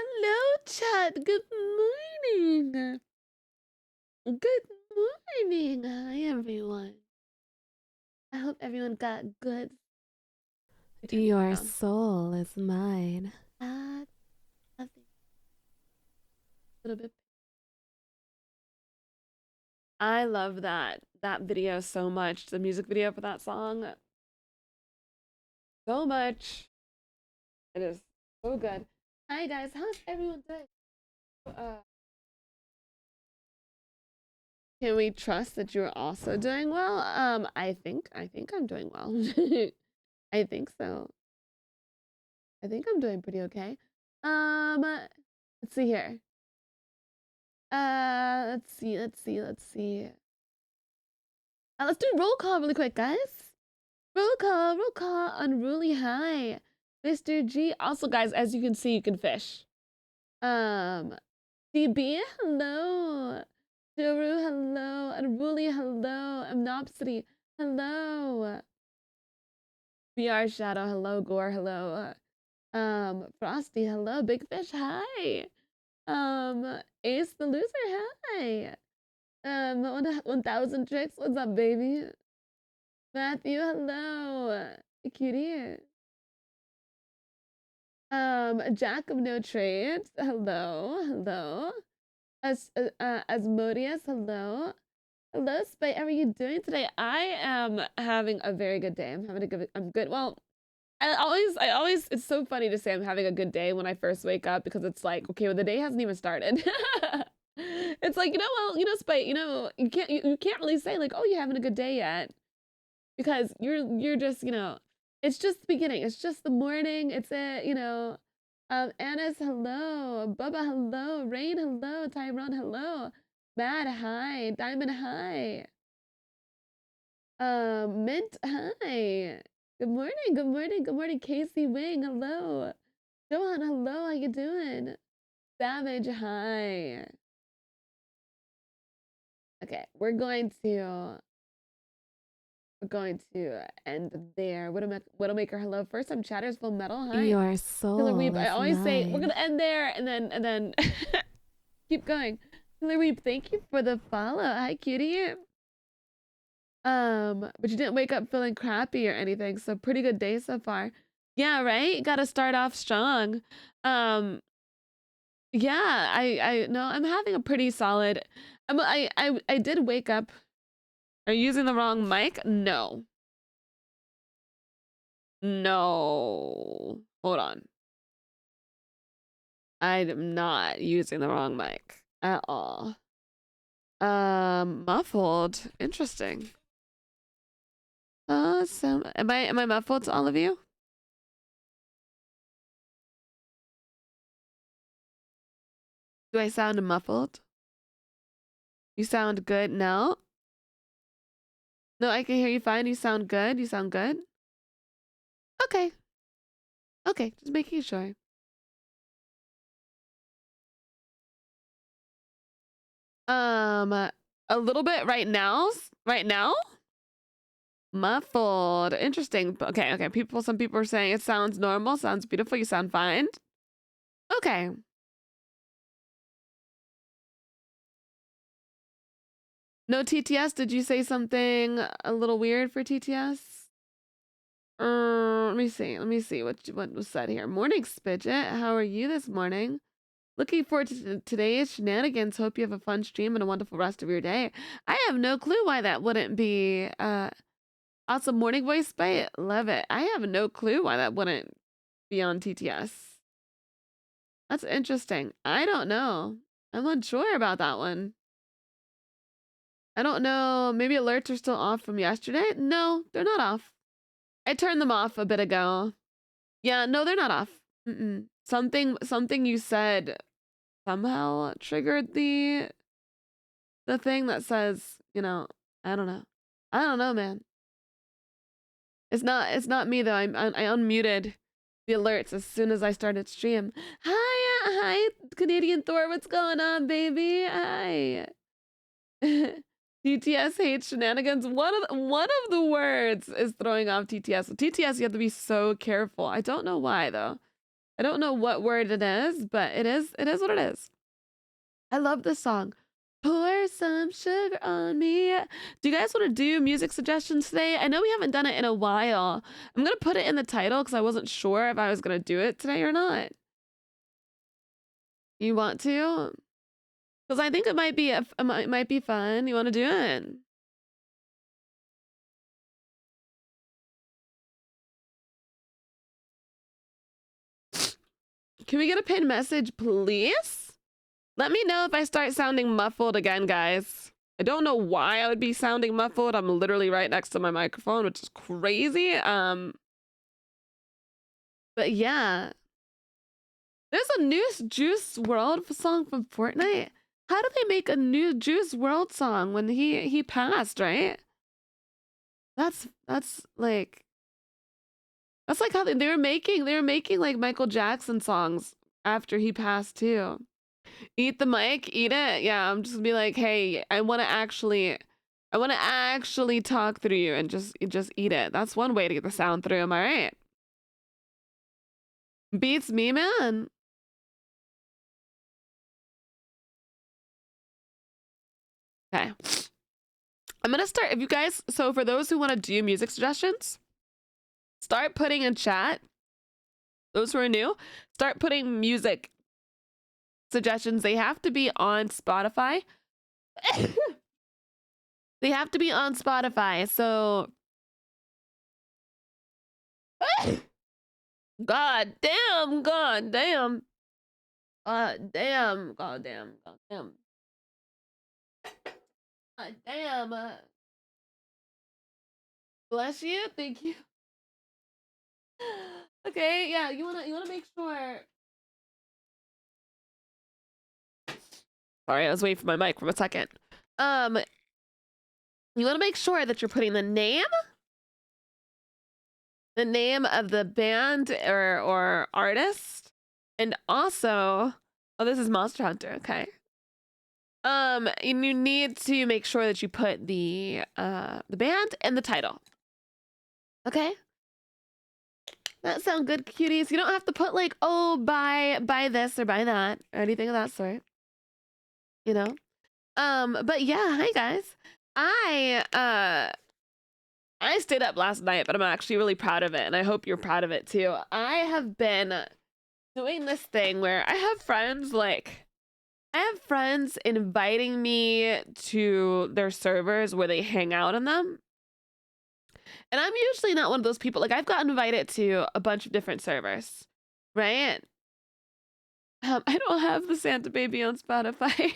Hello, chat. Good morning. Good morning. Hi, everyone. I hope everyone got good. Turn this Your down. soul is mine. Nothing. A little bit. I love that video so much. The music video for that song so much. It is so good. Hi guys, how's everyone doing? Uh, can we trust that you're also doing well? I think I'm doing well. I think so. I think I'm doing pretty okay. Let's see here. Let's see. Let's do roll call really quick, guys. Roll call, unruly high. Mr. G. Also, guys, as you can see, you can fish. DB, hello. Juru, hello. Unruly, hello. Amnopsity, hello. BR Shadow, hello. Gore, hello. Frosty, hello. Big Fish, hi. Ace the Loser, hi. 1000 Tricks, what's up, baby? Matthew, hello. Cutie. Jack of No Trades, hello. Asmodeus, hello. Hello, Spite, how are you doing today? I am having a very good day. I'm good. Well, I always, it's so funny to say I'm having a good day when I first wake up because it's like, okay, well, the day hasn't even started. It's like, Spite, you can't really say like, oh, you're having a good day yet because you're just, it's just the beginning. It's just the morning. It's Anna's hello, Bubba hello, Rain hello, Tyrone hello, Mad hi, Diamond hi, Mint hi. Good morning, Casey Wing, hello. Johan, hello, how you doing? Savage, hi. Okay, we're going to end there. Widowmaker, hello. First time chatters, full metal, hi. Your Killer soul Weep, I is always say we're mine. gonna end there and then keep going. Killer Weep, thank you for the follow. Hi, cutie. But you didn't wake up feeling crappy or anything, so pretty good day so far. Yeah, right? Gotta start off strong. Yeah, I no, I'm having a pretty solid. I did wake up. Are you using the wrong mic? No. No. Hold on. I'm not using the wrong mic at all. Muffled. Interesting. Awesome. Am I muffled to all of you? Do I sound muffled? You sound good now? No, I can hear you fine. You sound good. You sound good. Okay. Okay, just making sure. A little bit right now. Right now? Muffled. Interesting. Okay. Some people are saying it sounds normal, sounds beautiful, you sound fine. Okay. No TTS? Did you say something a little weird for TTS? Let me see what was said here. Morning, Spidget. How are you this morning? Looking forward to today's shenanigans. Hope you have a fun stream and a wonderful rest of your day. I have no clue why that wouldn't be awesome morning voice bite. Love it. I have no clue why that wouldn't be on TTS. That's interesting. I don't know. I'm unsure about that one. I don't know. Maybe alerts are still off from yesterday? No, they're not off. I turned them off a bit ago. Yeah, no, they're not off. Something you said somehow triggered the thing that says, I don't know. I don't know, man. It's not me though. I unmuted the alerts as soon as I started stream. Hi, Canadian Thor. What's going on, baby? Hi. TTS hates shenanigans. One of the words is throwing off TTS. TTS, you have to be so careful. I don't know why though. I don't know what word it is, but it is what it is. I love this song. Pour some sugar on me. Do you guys want to do music suggestions today? I know we haven't done it in a while. I'm going to put it in the title because I wasn't sure if I was going to do it today or not. You want to? Because I think it might be it might be fun. You want to do it? Can we get a pinned message, please? Let me know if I start sounding muffled again, guys. I don't know why I would be sounding muffled. I'm literally right next to my microphone, which is crazy. But yeah. There's a new Juice World song from Fortnite. How do they make a new Juice World song when he passed, right? That's like that's like how they were making like Michael Jackson songs after he passed too. Eat the mic, eat it. Yeah, I'm just gonna be like, hey, I want to actually talk through you and just eat it. That's one way to get the sound through. Am I right? Beats me, man. Okay. I'm gonna start. If you guys, so for those who want to do music suggestions, start putting in chat. Those who are new, start putting music suggestions. They have to be on Spotify. They have to be on Spotify. So, God damn, God damn, God damn, God damn, God damn, God damn. Bless you. Thank you. Okay, yeah. You wanna make sure. Sorry, I was waiting for my mic for a second. You want to make sure that you're putting the name of the band or artist, and also, oh, this is Monster Hunter. Okay. And you need to make sure that you put the band and the title. Okay. That sound good, cuties. You don't have to put like, oh, buy this or buy that or anything of that sort. You know. But yeah, hi guys. I stayed up last night, but I'm actually really proud of it, and I hope you're proud of it too. I have been doing this thing where I have friends inviting me to their servers where they hang out in them. And I'm usually not one of those people. Like, I've gotten invited to a bunch of different servers, right? I don't have the Santa Baby on Spotify.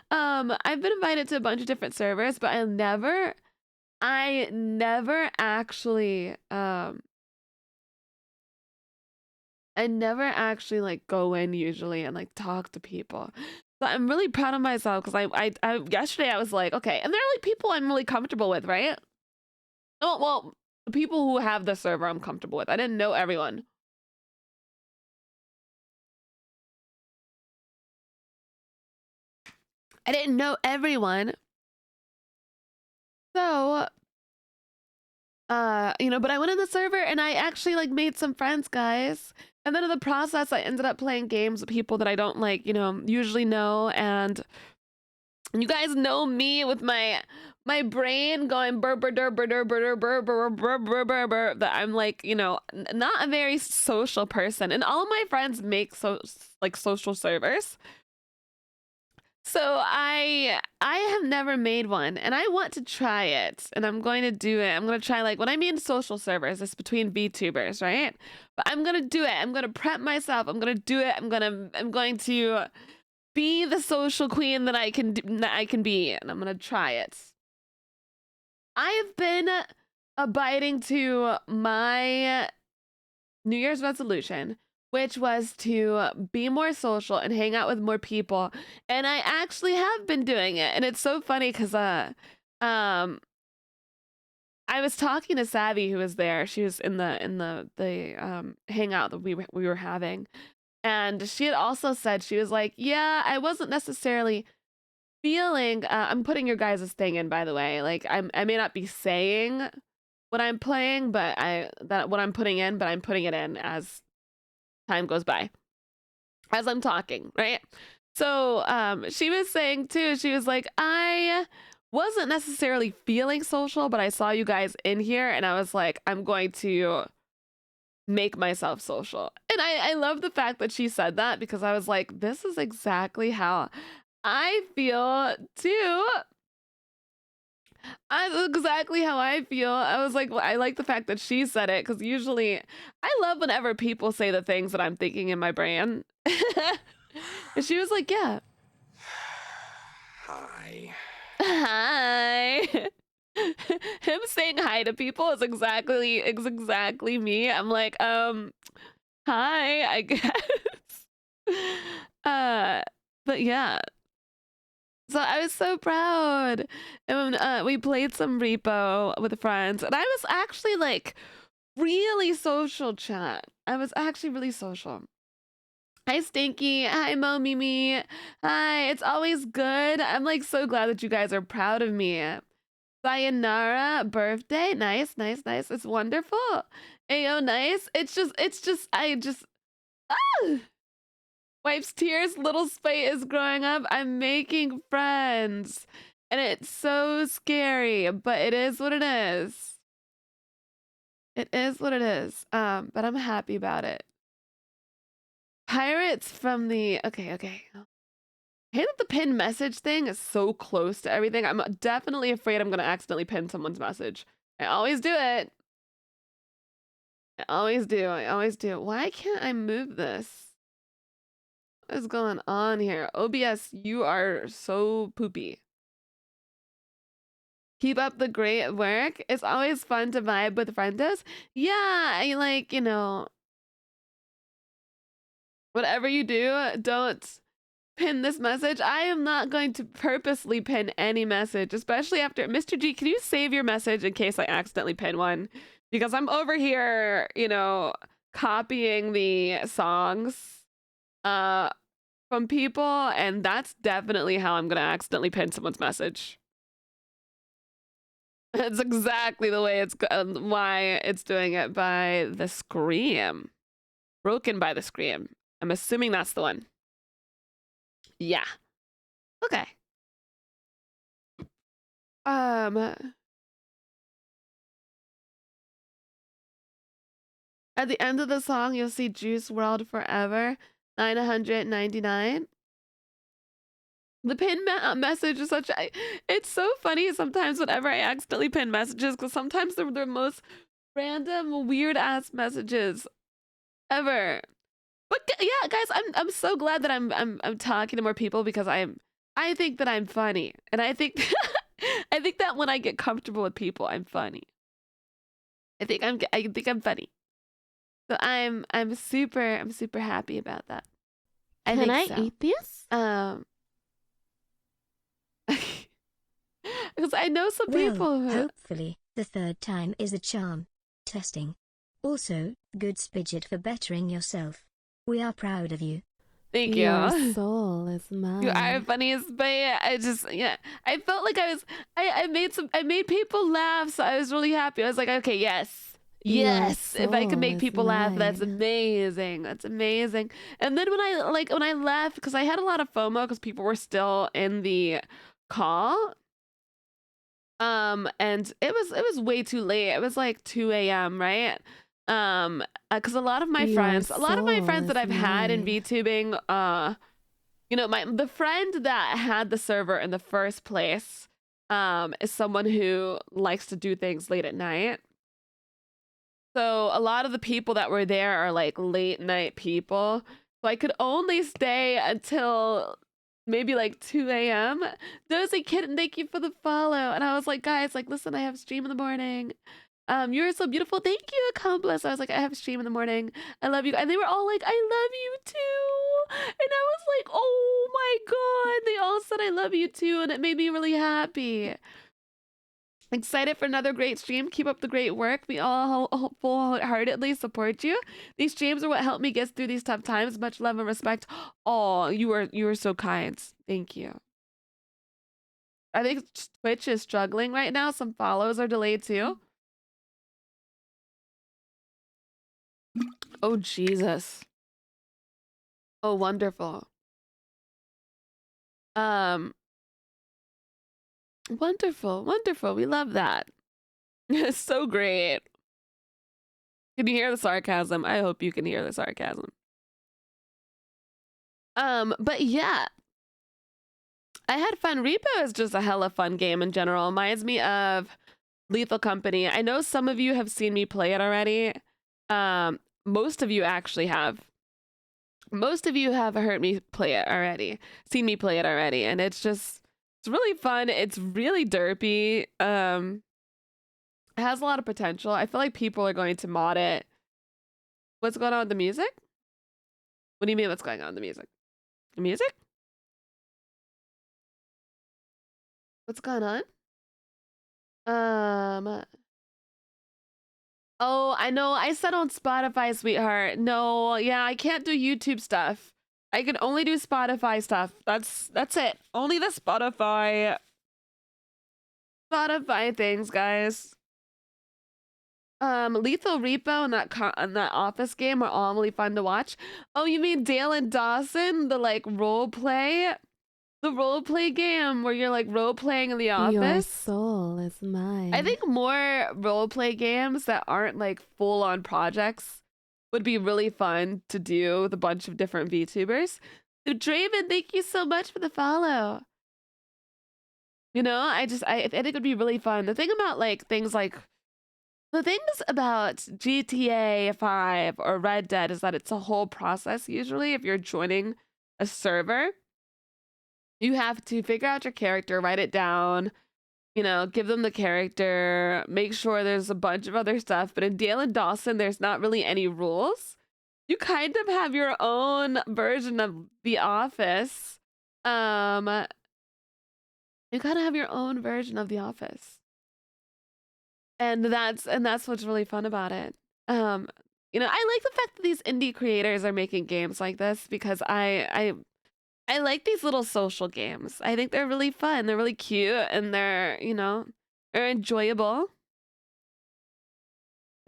I've been invited to a bunch of different servers, but I never actually like go in usually and like talk to people. So I'm really proud of myself because I yesterday I was like, okay, and they're like people I'm really comfortable with, right? Oh well, the people who have the server I'm comfortable with. I didn't know everyone. I didn't know everyone. So but I went in the server and I actually like made some friends, guys. And then in the process, I ended up playing games with people that I don't like, usually know. And you guys know me with my brain going burr burr burr burr burr burr burr burr burr burr burr burr, that I'm like, not a very social person. And all my friends make social servers. So I have never made one, and I want to try it, and I'm going to do it. I'm going to try, like, when I mean social servers, it's between VTubers, right? But I'm going to do it. I'm going to prep myself. I'm going to do it. I'm going to be the social queen that I can be, and I'm going to try it. I have been abiding to my New Year's resolution, which was to be more social and hang out with more people. And I actually have been doing it. And it's so funny because I was talking to Savvy, who was there. She was in the hangout that we were having. And she had also said, she was like, yeah, I wasn't necessarily feeling I'm putting your guys' thing in, by the way. Like, I may not be saying what I'm playing, but I'm putting it in as time goes by as I'm talking, right? So she was saying too, she was like, I wasn't necessarily feeling social, but I saw you guys in here and I was like, I'm going to make myself social. And I love the fact that she said that because I was like, this is exactly how I feel too. That's exactly how I feel. I was like, well, I like the fact that she said it because usually I love whenever people say the things that I'm thinking in my brain. And she was like, yeah. Hi. Hi. Him saying hi to people is exactly me. I'm like, hi, I guess. Uh, but yeah. So I was so proud. And we played some repo with friends, and I was actually like really social, chat. I was actually really social. Hi, Stinky. Hi, Mo Mimi. Hi, it's always good. I'm like so glad that you guys are proud of me. Sayonara birthday. Nice, nice, nice. It's wonderful. Ayo, nice. I just, ah! Wipes tears. Little Spite is growing up. I'm making friends. And it's so scary, but it is what it is. It is what it is. But I'm happy about it. Pirates from the, okay. I hate that the pin message thing is so close to everything. I'm definitely afraid I'm going to accidentally pin someone's message. I always do it. I always do. Why can't I move this? What is going on here? OBS, you are so poopy. Keep up the great work. It's always fun to vibe with friendos. Yeah, I like, whatever you do, don't pin this message. I am not going to purposely pin any message, especially after Mr. G. Can you save your message in case I accidentally pin one? Because I'm over here, copying the songs from people, and that's definitely how I'm gonna accidentally pin someone's message. That's exactly the way why it's doing it by the scream. Broken by the scream. I'm assuming that's the one. Yeah. Okay. At the end of the song, you'll see Juice World Forever, 999. The pin message is it's so funny sometimes whenever I accidentally pin messages because sometimes they're the most random, weird ass messages ever. But yeah, guys, I'm so glad that I'm talking to more people because I think that I'm funny, and I think I think that when I get comfortable with people, I'm funny. I think I'm funny. So I'm super happy about that. Can I so. eat this? Because I know some Well, people who hopefully, the third time is a charm. Testing. Also, good Spidget for bettering yourself. We are proud of you. Thank you. Your soul is mine. You are funniest, but I felt like I made people laugh, so I was really happy. I was like, okay, yes. If I can make people laugh, that's amazing. That's amazing. And then when I left, because I had a lot of FOMO because people were still in the call. And it was way too late. It was like 2 a.m., right? Because a lot of my friends that I've had in VTubing, the friend that had the server in the first place, is someone who likes to do things late at night. So a lot of the people that were there are like late night people. So I could only stay until maybe like 2 a.m. Dozy Kitten, thank you for the follow. And I was like, guys, like, listen, I have stream in the morning. You're so beautiful. Thank you, Accomplice. I was like, I have stream in the morning. I love you. And they were all like, I love you too. And I was like, oh my God. They all said I love you too. And it made me really happy. Excited for another great stream. Keep up the great work. We all full-heartedly support you. These streams are what help me get through these tough times. Much love and respect. Oh, you are so kind. Thank you. I think Twitch is struggling right now. Some follows are delayed too. Oh, Jesus. Oh, wonderful. Um, wonderful, wonderful. We love that. It's so great. Can you hear the sarcasm? I hope you can hear the sarcasm. But yeah, I had fun. Repo is just a hella fun game in general. Reminds me of Lethal Company. I know some of you have seen me play it already. Most of you actually have. Most of you have heard me play it already, seen me play it already, and it's really fun. It's really derpy. It has a lot of potential. I feel like people are going to mod it. What's going on with the music? What do you mean what's going on with the music? The music? What's going on? Oh, I know. I said on Spotify, sweetheart. No, yeah, I can't do YouTube stuff. I can only do Spotify stuff. That's it. Only the Spotify things, guys. Lethal Repo and that Office game are all really fun to watch. Oh, you mean Dale and Dawson, the like role play? The role play game where you're like role playing in the Your office? soul is mine. I think more role play games that aren't like full on projects would be really fun to do with a bunch of different VTubers. So Draven, thank you so much for the follow. You know, I think it would be really fun. The thing about the things about GTA 5 or Red Dead is that it's a whole process usually. If you're joining a server, you have to figure out your character, write it down, you know, give them the character, make sure there's a bunch of other stuff. But in Dale and Dawson, there's not really any rules. You kind of have your own version of The Office. You kind of have your own version of The Office. And that's what's really fun about it. You know, I like the fact that these indie creators are making games like this because I like these little social games. I think they're really fun. They're really cute and they're, you know, they're enjoyable.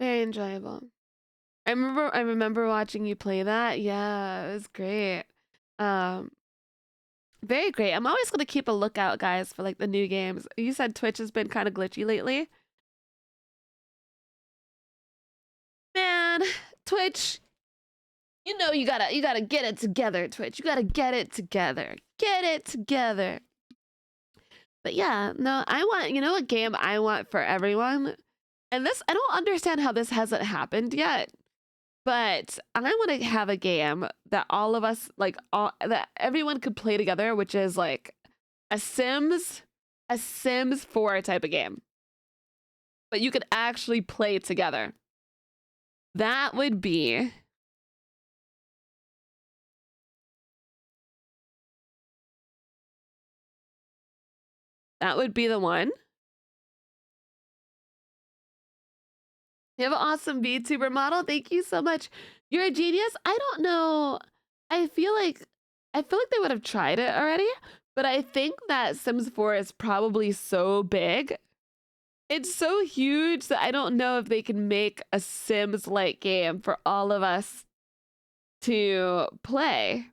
Very enjoyable. I remember watching you play that. Yeah, it was great. Very great. I'm always gonna keep a lookout, guys, for like the new games. You said Twitch has been kind of glitchy lately. Man, Twitch, you know you gotta get it together, Twitch. You gotta get it together. Get it together. But yeah, no, you know what game I want for everyone? And this, I don't understand how this hasn't happened yet. But I want to have a game that all of us, that everyone could play together, which is like a Sims 4 type of game. But you could actually play together. That would be the one. You have an awesome VTuber model. Thank you so much. You're a genius. I don't know. I feel like they would have tried it already, but I think that Sims 4 is probably so big. It's so huge that I don't know if they can make a Sims-like game for all of us to play.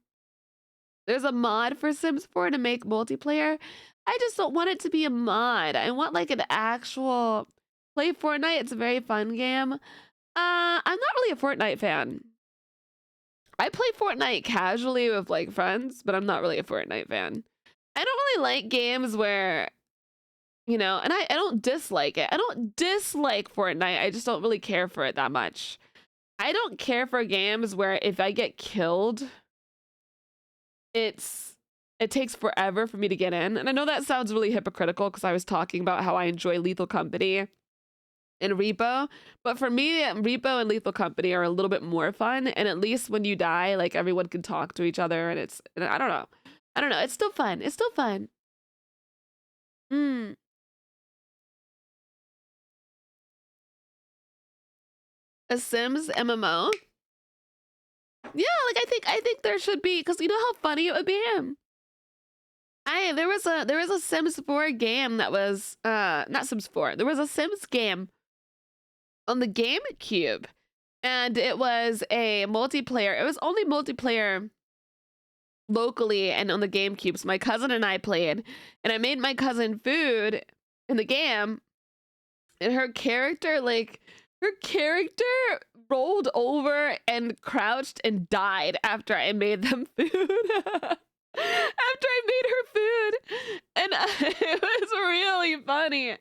There's a mod for Sims 4 to make multiplayer. I just don't want it to be a mod. I want like an actual play Fortnite. It's a very fun game. I'm not really a Fortnite fan. I play Fortnite casually with like friends, but I'm not really a Fortnite fan. I don't really like games where, you know, and I don't dislike it. I don't dislike Fortnite. I just don't really care for it that much. I don't care for games where if I get killed, it takes forever for me to get in. And I know that sounds really hypocritical because I was talking about how I enjoy Lethal Company and Repo, but for me, Repo and Lethal Company are a little bit more fun. And at least when you die, like everyone can talk to each other, and I don't know. It's still fun. It's still fun. A Sims MMO. Yeah, like I think there should be, because you know how funny it would be. There was a Sims 4 game that was not Sims 4. There was a Sims game on the GameCube, and it was a multiplayer. It was only multiplayer locally and on the GameCube. So my cousin and I played, and I made my cousin food in the game, and her character rolled over and crouched and died after I made them food. After I made her food, and it was really funny. It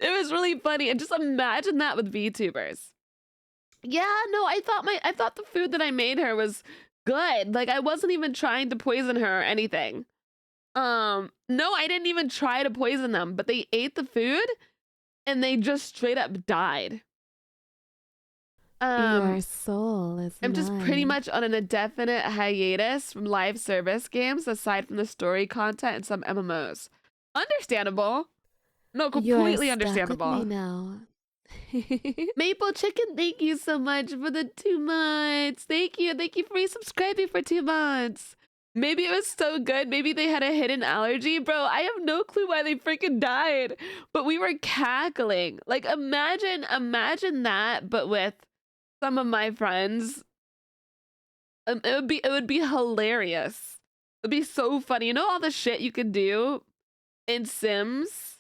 was really funny, and just imagine that with VTubers. Yeah, no, I thought the food that I made her was good. Like, I wasn't even trying to poison her or anything. No, I didn't even try to poison them, but they ate the food and they just straight up died. Your soul is I'm just pretty mine. much on an indefinite hiatus from live service games, aside from the story content and some MMOs. Understandable. No, You are completely stuck with understandable. me now. Maple Chicken, thank you so much for the 2 months. Thank you for resubscribing for 2 months. Maybe it was so good. Maybe they had a hidden allergy. Bro, I have no clue why they freaking died. But we were cackling. Like, imagine that, but with some of my friends. It would be hilarious. It'd be so funny. You know all the shit you can do in Sims?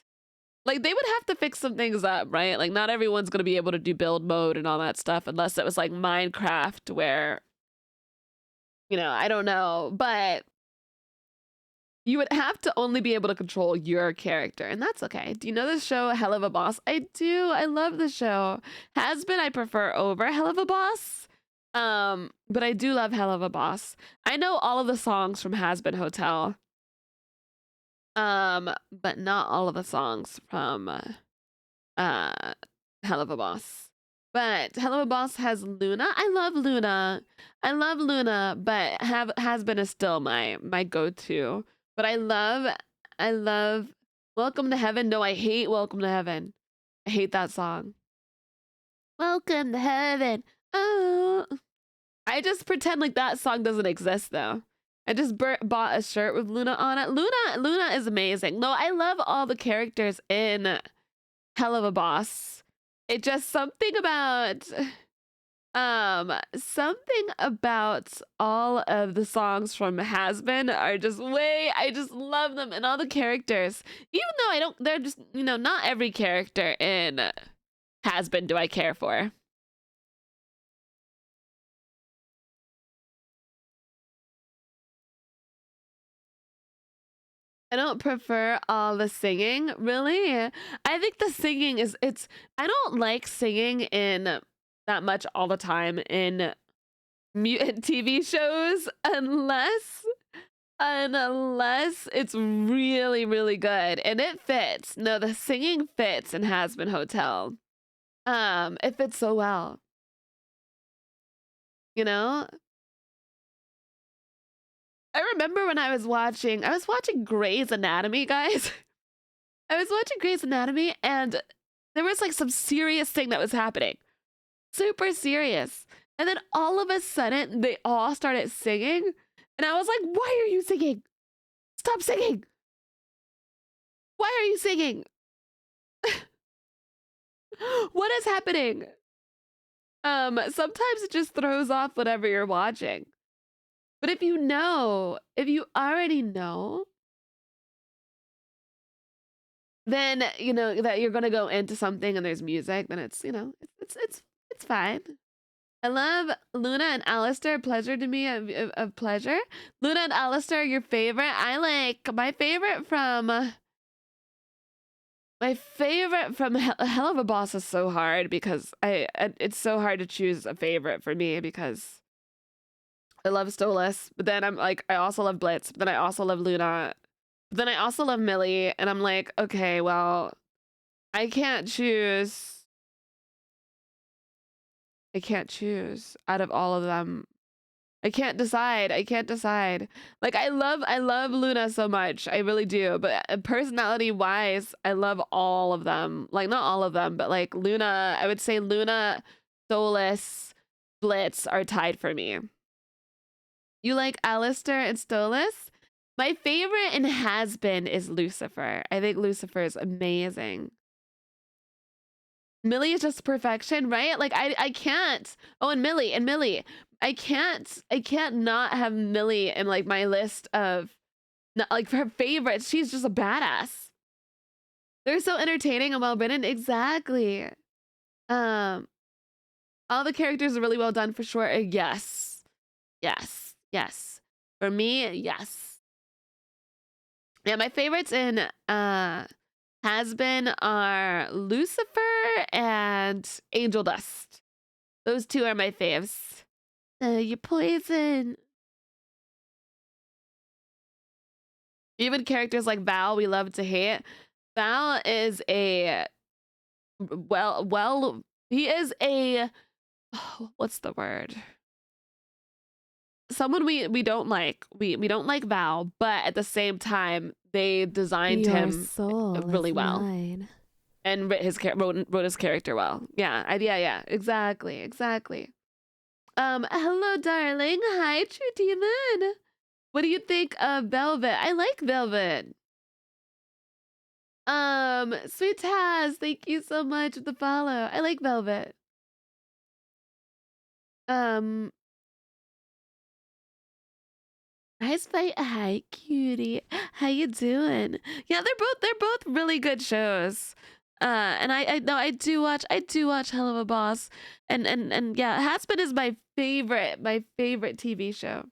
Like, they would have to fix some things up, right? Like, not everyone's gonna be able to do build mode and all that stuff unless it was like Minecraft where, you know, I don't know, but you would have to only be able to control your character, and that's okay. Do you know the show Hell of a Boss? I do. I love the show. Has Been I prefer over Hell of a Boss. But I do love Hell of a Boss. I know all of the songs from Has Been Hotel. But not all of the songs from Hell of a Boss. But Hell of a Boss has Luna. I love Luna, but Has Been is still my go-to. But I love Welcome to Heaven. No, I hate Welcome to Heaven. I hate that song. Welcome to Heaven. Oh. I just pretend like that song doesn't exist though. I just bought a shirt with Luna on it. Luna is amazing. No, I love all the characters in Hell of a Boss. It just something about all of the songs from Has Been are just I just love them, and all the characters. Even though they're just, you know, not every character in Has Been do I care for. I don't prefer all the singing, really. I think the singing I don't like singing in that much all the time in TV shows unless it's really, really good and it fits. No, the singing fits in Has Been Hotel. It fits so well. You know? I remember when I was watching Grey's Anatomy, guys. I was watching Grey's Anatomy, and there was like some serious thing that was happening. Super serious. And then all of a sudden, they all started singing. And I was like, why are you singing? Stop singing. Why are you singing? What is happening? Sometimes it just throws off whatever you're watching. But if you already know, then you know that you're gonna go into something and there's music, then it's, you know, it's fine. I love Luna and Alistair. Pleasure to me of pleasure. Luna and Alistair, your favorite. I like my favorite from Hell of a Boss is so hard because it's so hard to choose a favorite for me because I love Stolas, but then I'm like, I also love Blitz, but then I also love Luna, but then I also love Millie, and I'm like, okay, well, I can't choose out of all of them. I can't decide. Like, I love Luna so much. I really do. But personality wise, I love all of them. Like, not all of them, but like Luna, I would say Luna, Stolas, Blitz are tied for me. You like Alistair and Stolas? My favorite and Has Been is Lucifer. I think Lucifer is amazing. Millie is just perfection, right? Like I can't. Oh, and Millie. I can't not have Millie in like my list of like her favorites. She's just a badass. They're so entertaining and well written. Exactly. Um, all the characters are really well done for sure. Yes. Yes. Yes. For me, yes. Yeah, my favorites in has been are Lucifer and Angel Dust. Those two are my faves. You poison. Even characters like Val, we love to hate. Val is a he is a what's the word? Someone we don't like. We don't like Val, but at the same time, they designed Your him soul really is well mine. and wrote his character well. Yeah, exactly. Hello, darling. Hi, True Demon. What do you think of Velvet? I like Velvet. Sweet Taz, thank you so much for the follow. I like Velvet. Um, hi, cutie. How you doing? Yeah, they're both really good shows. And I know I do watch Hell of a Boss, and yeah, Haspin is my favorite TV show.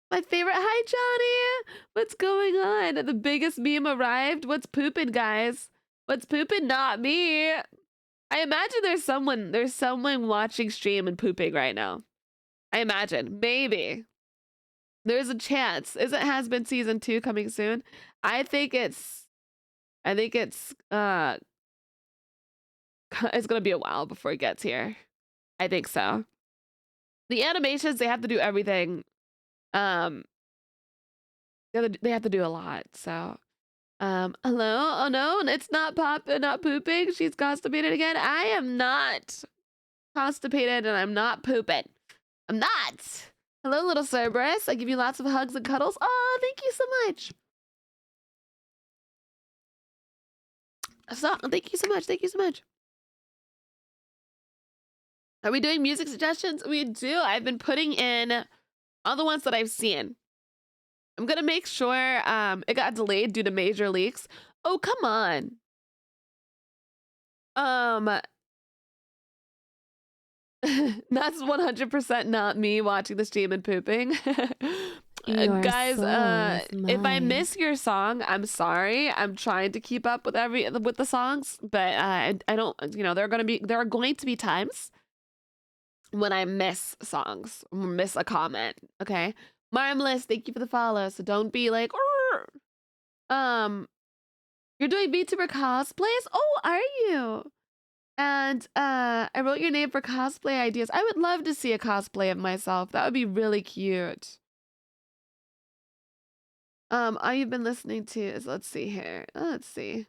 My favorite. Hi, Johnny. What's going on? The biggest meme arrived. What's pooping, guys? What's pooping? Not me. I imagine there's someone watching stream and pooping right now. I imagine. Maybe. There's a chance. Isn't Has Been season 2 coming soon? I think it's it's it's gonna be a while before it gets here. I think so. The animations, they have to do everything. Um they have to do a lot, so hello? Oh no, it's not not pooping. She's constipated again. I am not constipated and I'm not pooping. I'm not. Hello, little Cerberus. I give you lots of hugs and cuddles. Oh, thank you so much. Thank you so much. Thank you so much. Are we doing music suggestions? We do. I've been putting in all the ones that I've seen. I'm gonna make sure it got delayed due to major leaks. Oh, come on. That's 100% not me watching the stream and pooping. Your Guys, soul is if I mine. miss your song, I'm sorry. I'm trying to keep up with the songs, but I don't. You know, there are going to be times when I miss songs, miss a comment. Okay, Marmless, thank you for the follow. So don't be like, "Arr!" You're doing VTuber cosplays. Oh, are you? And I wrote your name for cosplay ideas. I would love to see a cosplay of myself. That would be really cute. All you've been listening to is, let's see here. Let's see.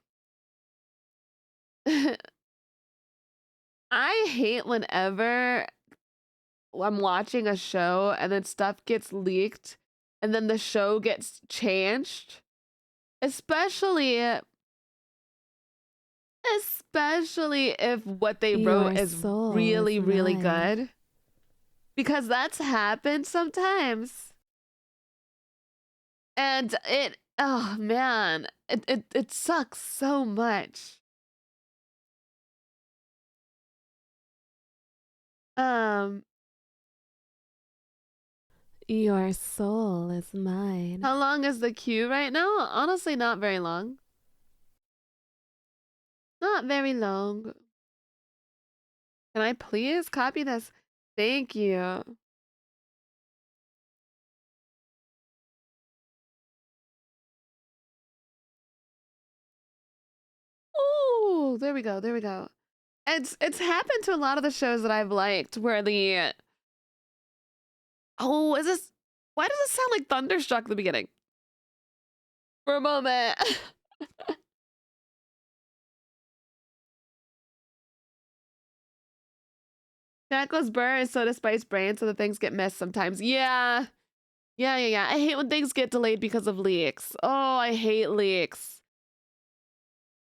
I hate whenever I'm watching a show and then stuff gets leaked and then the show gets changed. Especially if what they wrote Your is soul really, is really mine. good. Because that's happened sometimes. And oh man, it sucks so much. Um, Your soul is mine. how long is the queue right now? Honestly, not very long. Not very long. Can I please copy this? Thank you. Oh, there we go. There we go. It's happened to a lot of the shows that I've liked where the oh, is this why does it sound like Thunderstruck at the beginning? For a moment. That goes burr and soda spice brain, so the things get missed sometimes. Yeah. Yeah. I hate when things get delayed because of leaks. Oh, I hate leaks.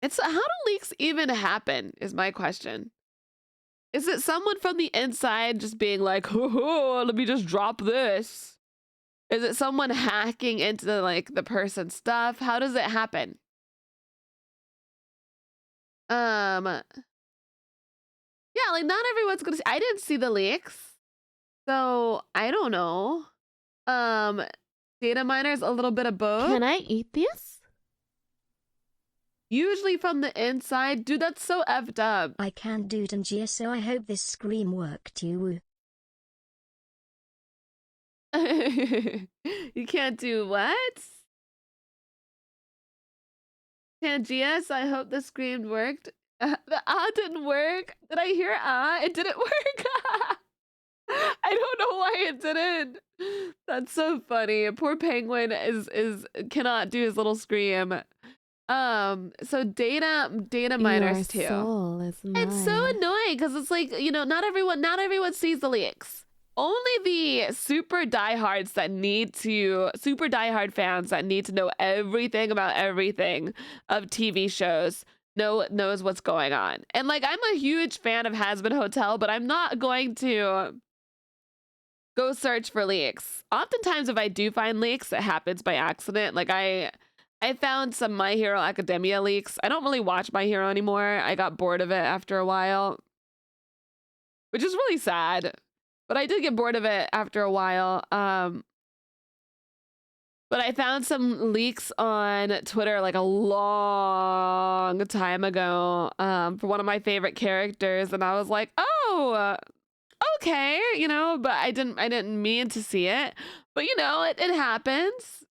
It's how do leaks even happen is my question. Is it someone from the inside just being like, oh, let me just drop this? Is it someone hacking into the person's stuff? How does it happen? Yeah, like not everyone's gonna see. I didn't see the leaks, so I don't know. Data miners, a little bit of both. Can I eat this? Usually from the inside. Dude, that's so effed up. I can't do it, and so I hope this scream worked you. You can't do what? Pangeas, I hope the scream worked. The didn't work. Did I hear It didn't work. I don't know why it didn't. That's so funny. Poor penguin cannot do his little scream. So data miners Your too. soul is mine. It's so annoying because it's like, not everyone sees the leaks. Only the super diehard fans that need to know everything about everything of TV shows knows what's going on. And like, I'm a huge fan of Has Been Hotel, but I'm not going to go search for leaks. Oftentimes, if I do find leaks, it happens by accident. Like I found some My Hero Academia leaks. I don't really watch My Hero anymore. I got bored of it after a while, which is really sad. But I did get bored of it after a while. But I found some leaks on Twitter like a long time ago for one of my favorite characters, and I was like, oh, okay, but I didn't mean to see it. But it happens.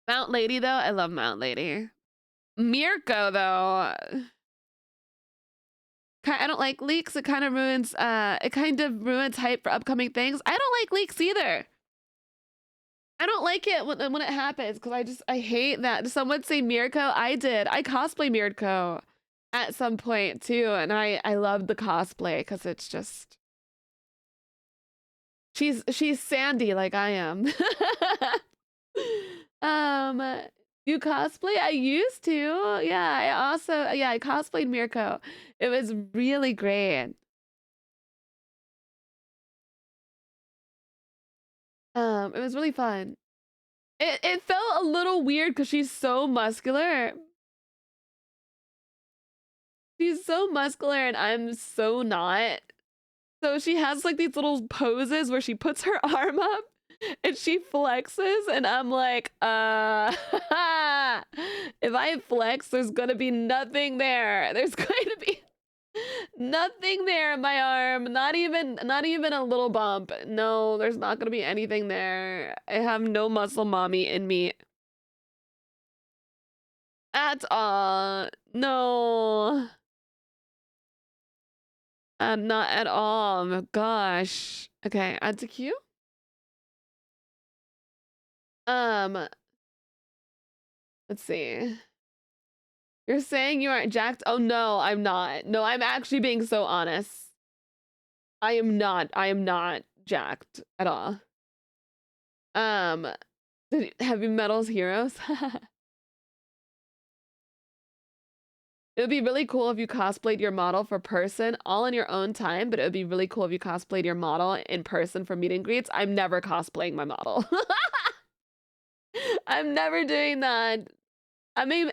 Mount Lady though, I love Mount Lady. Mirko though, I don't like leaks. It kind of ruins hype for upcoming things. I don't like leaks either. I don't like it when it happens because I hate that. Someone say Mirko. I did. I cosplay Mirko at some point too, and I loved the cosplay because it's just she's sandy like I am. You cosplay? I used to. Yeah, I cosplayed Mirko. It was really great. It was really fun. It felt a little weird because she's so muscular. She's so muscular and I'm so not. So she has like these little poses where she puts her arm up and she flexes, and I'm like, if I flex, there's gonna be nothing there. There's going to be nothing there in my arm. Not even a little bump. No, there's not gonna be anything there. I have no muscle mommy in me at all. No. Not at all. Gosh. Okay, add to queue. Let's see. You're saying you aren't jacked? Oh no, I'm not. No, I'm actually being so honest. I am not jacked at all. Heavy Metal's Heroes. It would be really cool if you cosplayed your model for person all in your own time, but it would be really cool if you cosplayed your model in person for meet and greets. I'm never cosplaying my model. I'm never doing that. I may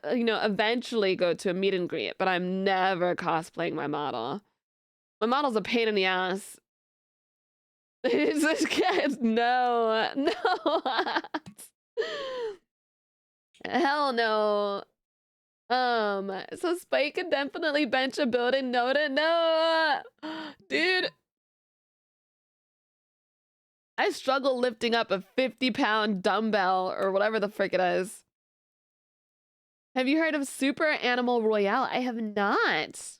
eventually go to a meet and greet, but I'm never cosplaying my model. My model's a pain in the ass. It's just, no. Hell no. So Spike can definitely bench a building. No, dude. I struggle lifting up a 50-pound dumbbell or whatever the frick it is. Have you heard of Super Animal Royale? I have not.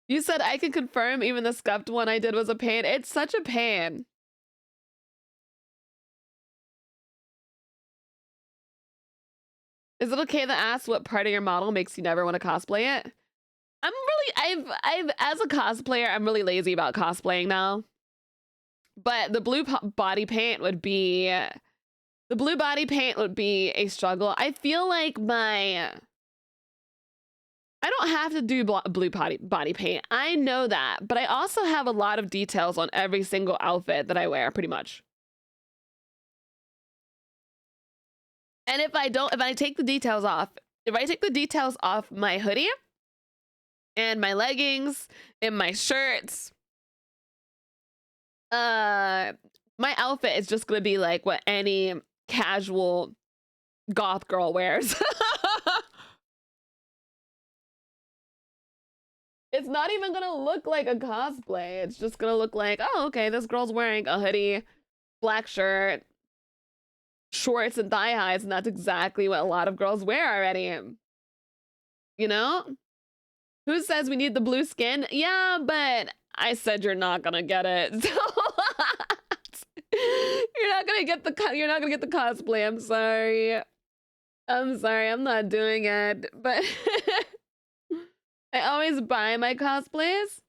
You said I can confirm even the scuffed one I did was a pain. It's such a pain. Is it okay to ask what part of your model makes you never want to cosplay it? I've as a cosplayer, I'm really lazy about cosplaying now. But the blue body paint would be a struggle. I feel like I don't have to do blue body paint. I know that, but I also have a lot of details on every single outfit that I wear, pretty much. And if I take the details off, if I take the details off my hoodie and my leggings and my shirts, my outfit is just gonna be like what any casual goth girl wears. It's not even gonna look like a cosplay. It's just gonna look like, oh, okay, this girl's wearing a hoodie, black shirt, shorts, and thigh highs, and that's exactly what a lot of girls wear already. You know? Who says we need the blue skin? Yeah, but I said you're not gonna get it. So you're not gonna get the cosplay. I'm sorry. I'm sorry. I'm not doing it. But I always buy my cosplays.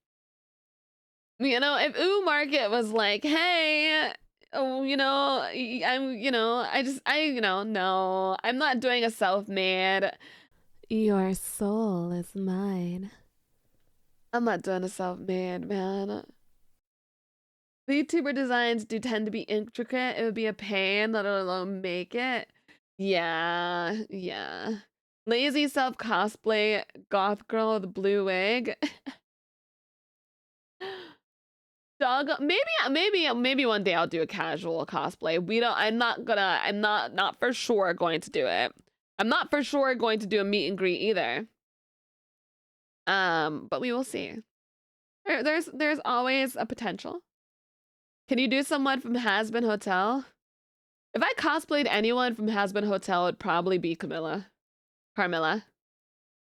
You know, if Ooh Market was like, hey, oh, you know, no, I'm not doing a self-made. Your soul is mine. I'm not doing a self-made, man. The YouTuber designs do tend to be intricate. It would be a pain, let alone make it. Yeah, yeah. Lazy self cosplay goth girl with blue wig. Dog, maybe one day I'll do a casual cosplay. I'm not for sure going to do it. I'm not for sure going to do a meet and greet either. But we will see. There's always a potential. Can you do someone from Has Been Hotel? If I cosplayed anyone from Has Been Hotel, it'd probably be Carmilla.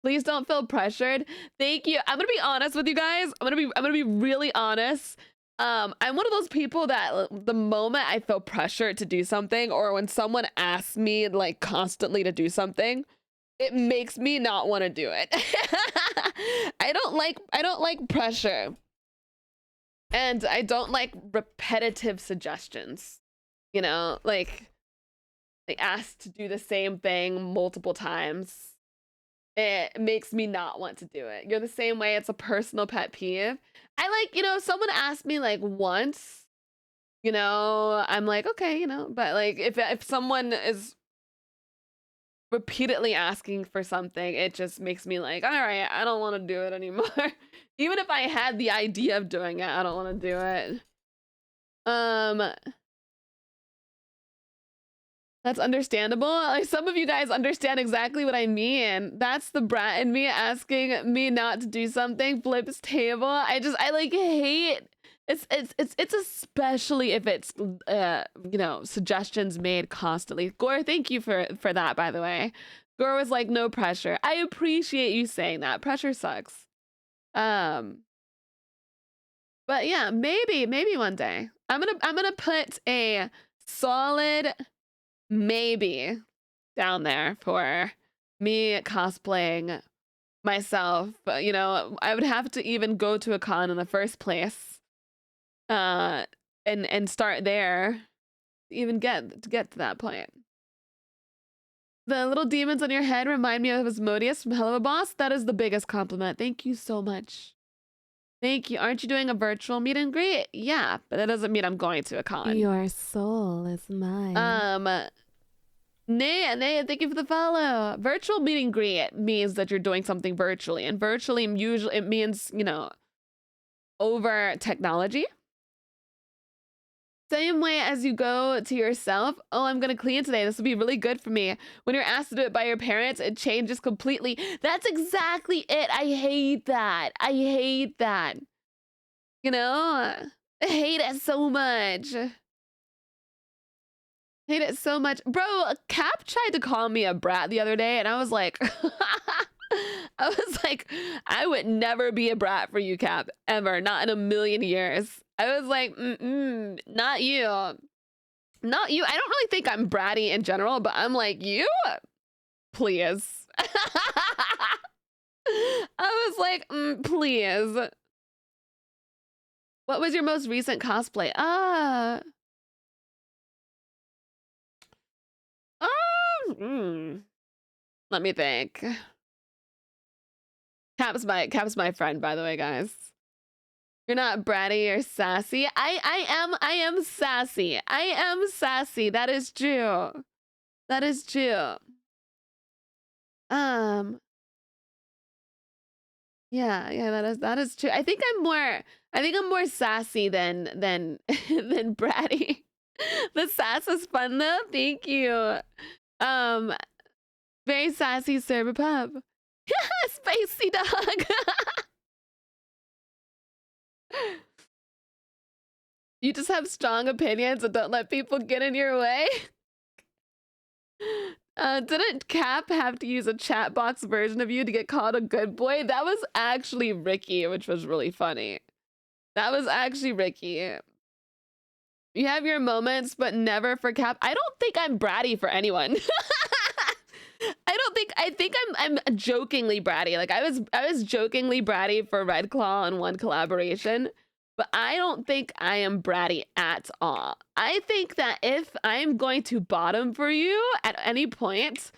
Please don't feel pressured. Thank you. I'm gonna be honest with you guys. I'm gonna be really honest. I'm one of those people that the moment I feel pressured to do something, or when someone asks me like constantly to do something, it makes me not want to do it. I don't like pressure. And I don't like repetitive suggestions. You know, like they ask to do the same thing multiple times. It makes me not want to do it. You're the same way. It's a personal pet peeve. I like, if someone asked me like once, I'm like, okay, but like if someone is repeatedly asking for something, it just makes me like, all right, I don't want to do it anymore. Even if I had the idea of doing it, I don't want to do it. That's understandable. Like some of you guys understand exactly what I mean. That's the brat in me asking me not to do something. Flips table. I like hate. It's especially if it's suggestions made constantly. Gore, thank you for that, by the way. Gore was like, no pressure. I appreciate you saying that. Pressure sucks. But yeah, maybe one day. I'm gonna put a solid maybe down there for me cosplaying myself. But, I would have to even go to a con in the first place, and start there to even get to that point. The little demons on your head remind me of Asmodeus from Hell of a Boss. That is the biggest compliment. Thank you so much. Thank you. Aren't you doing a virtual meet and greet? Yeah, but that doesn't mean I'm going to a con. Your soul is mine. Nay, thank you for the follow. Virtual meet and greet means that you're doing something virtually, and virtually usually it means, over technology. Same way as you go to yourself. Oh, I'm gonna clean today. This will be really good for me. When you're asked to do it by your parents, it changes completely. That's exactly it. I hate that. I hate that. I hate it so much. Hate it so much. Bro, Cap tried to call me a brat the other day, and I was like, I would never be a brat for you, Cap, ever. Not in a million years. I was like, not you. Not you. I don't really think I'm bratty in general, but I'm like, you? Please. I was like, please. What was your most recent cosplay? Let me think. Cap's my friend, by the way, guys. You're not bratty or sassy. I am sassy. I am sassy. That is true. That is true. Yeah, that is true. I think I'm more sassy than than bratty. The sass is fun though. Thank you. Um, very sassy server pub. Spicy dog. You just have strong opinions and don't let people get in your way. Didn't Cap have to use a chat box version of you to get called a good boy? That was actually Ricky, which was really funny. That was actually Ricky. You have your moments, but never for Cap. I don't think I'm bratty for anyone. I think I'm jokingly bratty. Like I was jokingly bratty for Red Claw on one collaboration, but I don't think I am bratty at all. I think that if I'm going to bottom for you at any point,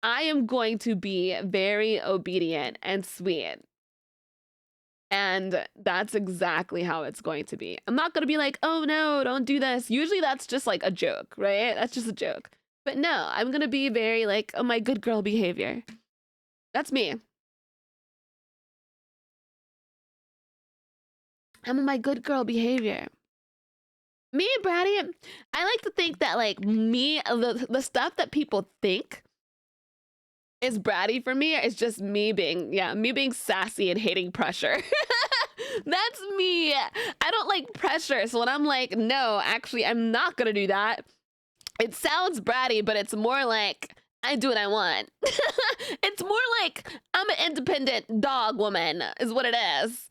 I am going to be very obedient and sweet. And that's exactly how it's going to be. I'm not going to be like, oh no, don't do this. Usually that's just like a joke, right? That's just a joke. But no, I'm going to be very like, oh, my good girl behavior. That's me. I'm on my good girl behavior. Me, Bratty, I like to think that like me, the stuff that people think is bratty for me is just me being sassy and hating pressure. That's me. I don't like pressure. So when I'm like, no, actually, I'm not going to do that. It sounds bratty, but it's more like I do what I want. It's more like I'm an independent dog woman is what it is.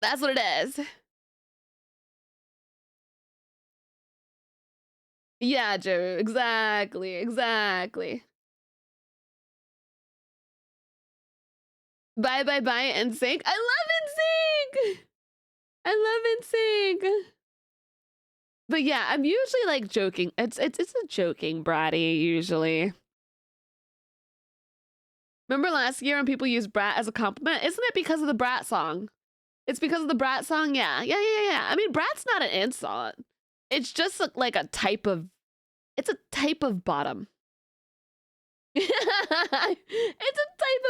That's what it is. Yeah, Joe. Exactly. Bye, NSYNC. I love NSYNC. I love NSYNC. But yeah, I'm usually like joking. It's a joking bratty usually. Remember last year when people used brat as a compliment? Isn't it because of the brat song? It's because of the brat song? Yeah. I mean, brat's not an insult. It's just like a type of bottom. It's a type of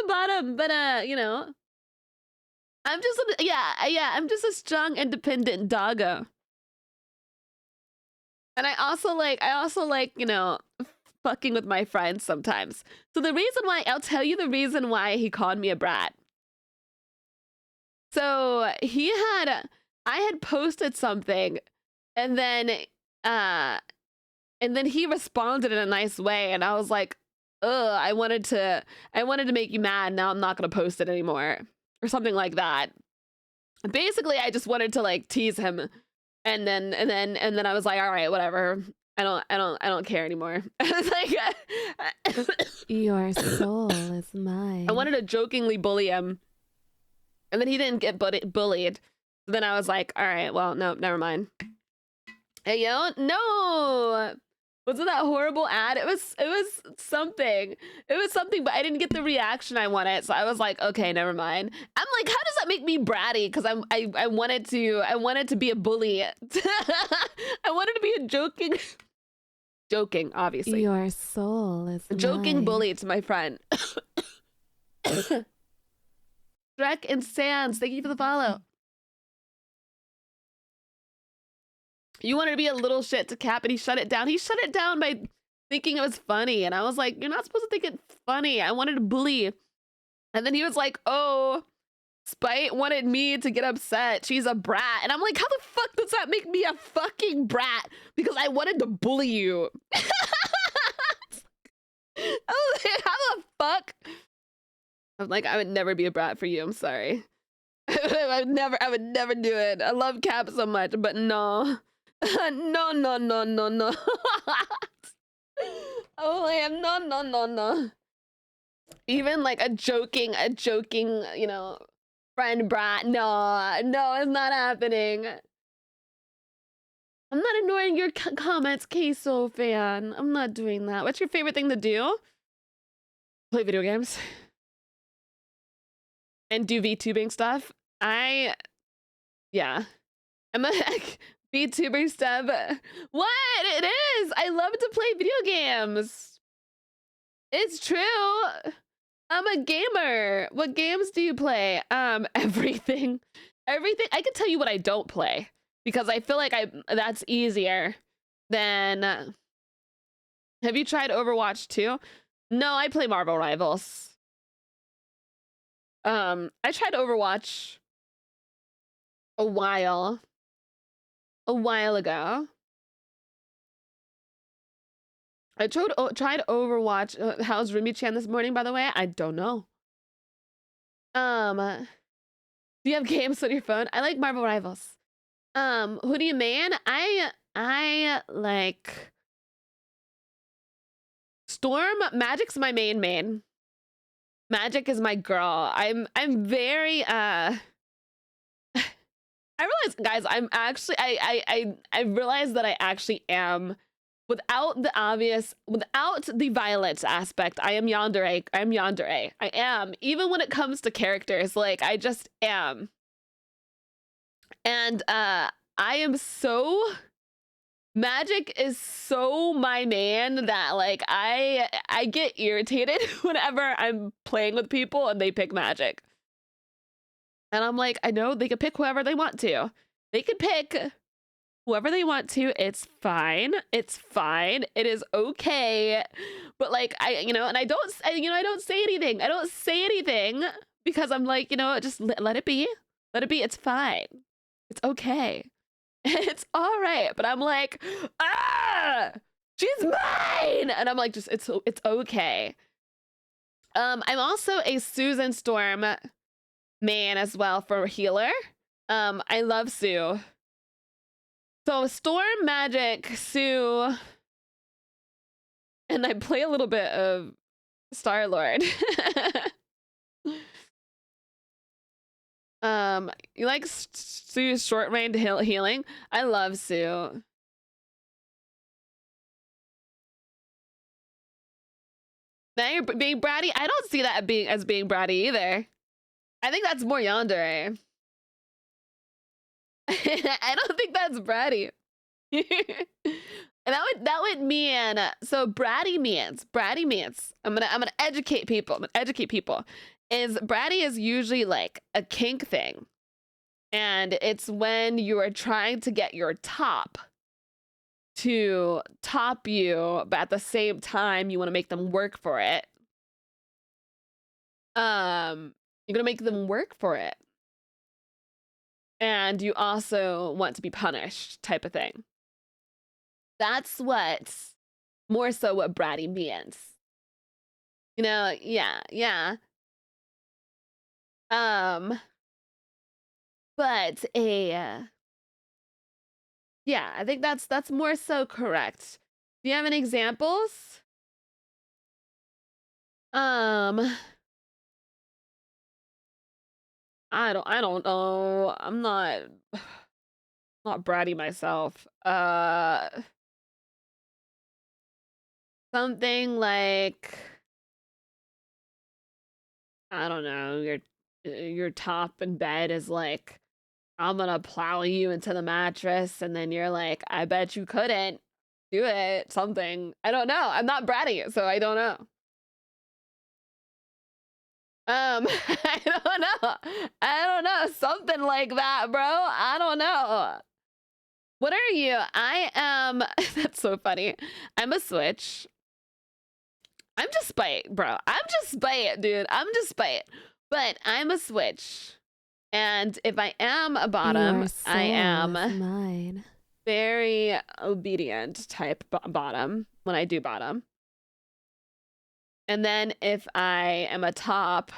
bottom, but you know, I'm just a strong, independent doggo. And I also like, you know, fucking with my friends sometimes. So I'll tell you the reason why he called me a brat. So I had posted something and then he responded in a nice way and I was like, ugh, I wanted to make you mad. Now I'm not going to post it anymore or something like that. Basically, I just wanted to like tease him. And then I was like, all right, whatever. I don't care anymore. I was like, Your soul is mine. I wanted to jokingly bully him. And then he didn't get bullied. So then I was like, all right, well, no, never mind. Hey, yo, no. Wasn't that horrible ad? It was something. It was something, but I didn't get the reaction I wanted. So I was like, okay, never mind. I'm like, how does that make me bratty? Because I wanted to be a bully. I wanted to be a joking, obviously. Your soul is A joking mine. bully to my friend. Shrek and Sans, thank you for the follow. You wanted to be a little shit to Cap and he shut it down. He shut it down by thinking it was funny. And I was like, you're not supposed to think it's funny. I wanted to bully. And then he was like, oh, Spite wanted me to get upset. She's a brat. And I'm like, how the fuck does that make me a fucking brat? Because I wanted to bully you. I was like, how the fuck? I'm like, I would never be a brat for you. I'm sorry. I would never do it. I love Cap so much, but no. No. Oh man, no. Even like a joking, you know, friend brat. No, it's not happening. I'm not ignoring your comments, Queso fan. I'm not doing that. What's your favorite thing to do? Play video games. and do VTubing stuff. Yeah. I'm a VTuber stuff. What? It is. I love to play video games. It's true. I'm a gamer. What games do you play? Everything. Everything. I can tell you what I don't play because I feel like that's easier than have you tried Overwatch 2? No, I play Marvel Rivals. I tried Overwatch a while ago. I tried Overwatch. How's Rumi-chan this morning, by the way? I don't know. Do you have games on your phone? I like Marvel Rivals. Who do you main? I like Storm. Magic's my main. Magic is my girl. I'm very I realize, guys, I'm actually I realize that I actually am without the violence aspect. I am yandere. I'm yandere. I am. Even when it comes to characters, like I just am. And I am so Magic is so my man that like I get irritated whenever I'm playing with people and they pick Magic. And I'm like, I know they can pick whoever they want to. They can pick whoever they want to. It's fine. It's fine. It is okay. But like and I don't say anything. I don't say anything because I'm like, just let it be. Let it be. It's fine. It's okay. It's all right. But I'm like, she's mine. And I'm like, just it's okay. I'm also a Susan Storm man as well for healer. I love Sue. So Storm, Magic, Sue, and I play a little bit of Star-Lord. You like Sue's short range healing? I love Sue. Now you're being bratty? I don't see that as being bratty either. I think that's more yandere. I don't think that's bratty. And that would mean so bratty means I'm gonna educate people. Is bratty is usually like a kink thing. And it's when you are trying to get your top to top you, but at the same time you want to make them work for it. You're gonna make them work for it. And you also want to be punished type of thing. That's more so what bratty means. Yeah. But yeah, I think that's more so correct. Do you have any examples? I don't know. I'm not bratty myself. Something like I don't know, your top in bed is like, I'm gonna plow you into the mattress, and then you're like, I bet you couldn't do it. Something. I don't know. I'm not bratty, so I don't know. I don't know. Something like that, bro. I don't know. What are you? I am. That's so funny. I'm a switch. I'm just spite, bro. I'm just spite, dude. I'm just spite. But I'm a switch. And if I am a bottom, Your soul I am is mine. very obedient type bottom when I do bottom. And then if I am a top,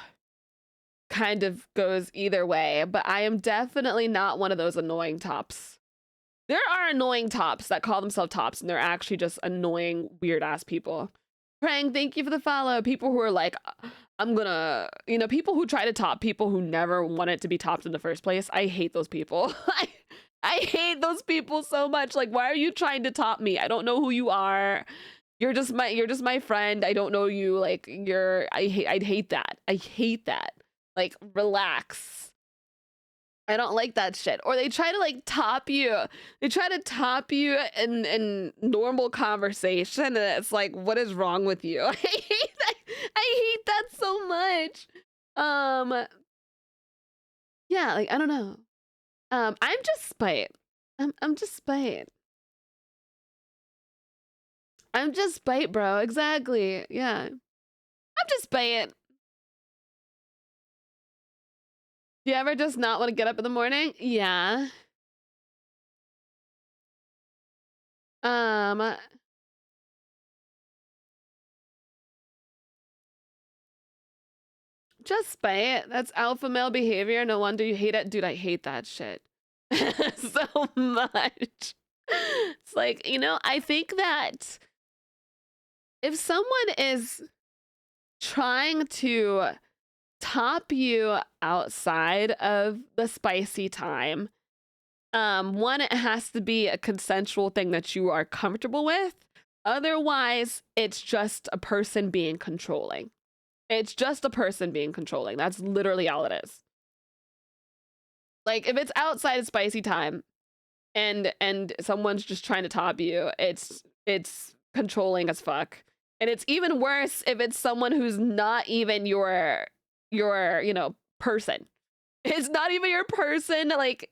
kind of goes either way. But I am definitely not one of those annoying tops. There are annoying tops that call themselves tops, and they're actually just annoying, weird-ass people. Prang, thank you for the follow. People who are like, I'm gonna, people who try to top people who never wanted to be topped in the first place. I hate those people. I hate those people so much. Like, why are you trying to top me? I don't know who you are. You're just my friend. I don't know you. Like, I'd hate that. I hate that. Like, relax. I don't like that shit. Or they try to like top you. They try to top you in normal conversation, and it's like, what is wrong with you? I hate that. I hate that so much. Yeah, like I don't know. I'm just spite. I'm just spite. I'm just spite, bro. Exactly. Yeah. I'm just spite. Do you ever just not want to get up in the morning? Yeah. Um, just spite. That's alpha male behavior. No wonder you hate it. Dude, I hate that shit so much. It's like, you know, I think that if someone is trying to top you outside of the spicy time, one, it has to be a consensual thing that you are comfortable with. Otherwise, it's just a person being controlling. It's just a person being controlling. That's literally all it is. Like, if it's outside of spicy time and someone's just trying to top you, it's controlling as fuck. And it's even worse if it's someone who's not even your you know, person. It's not even your person. Like,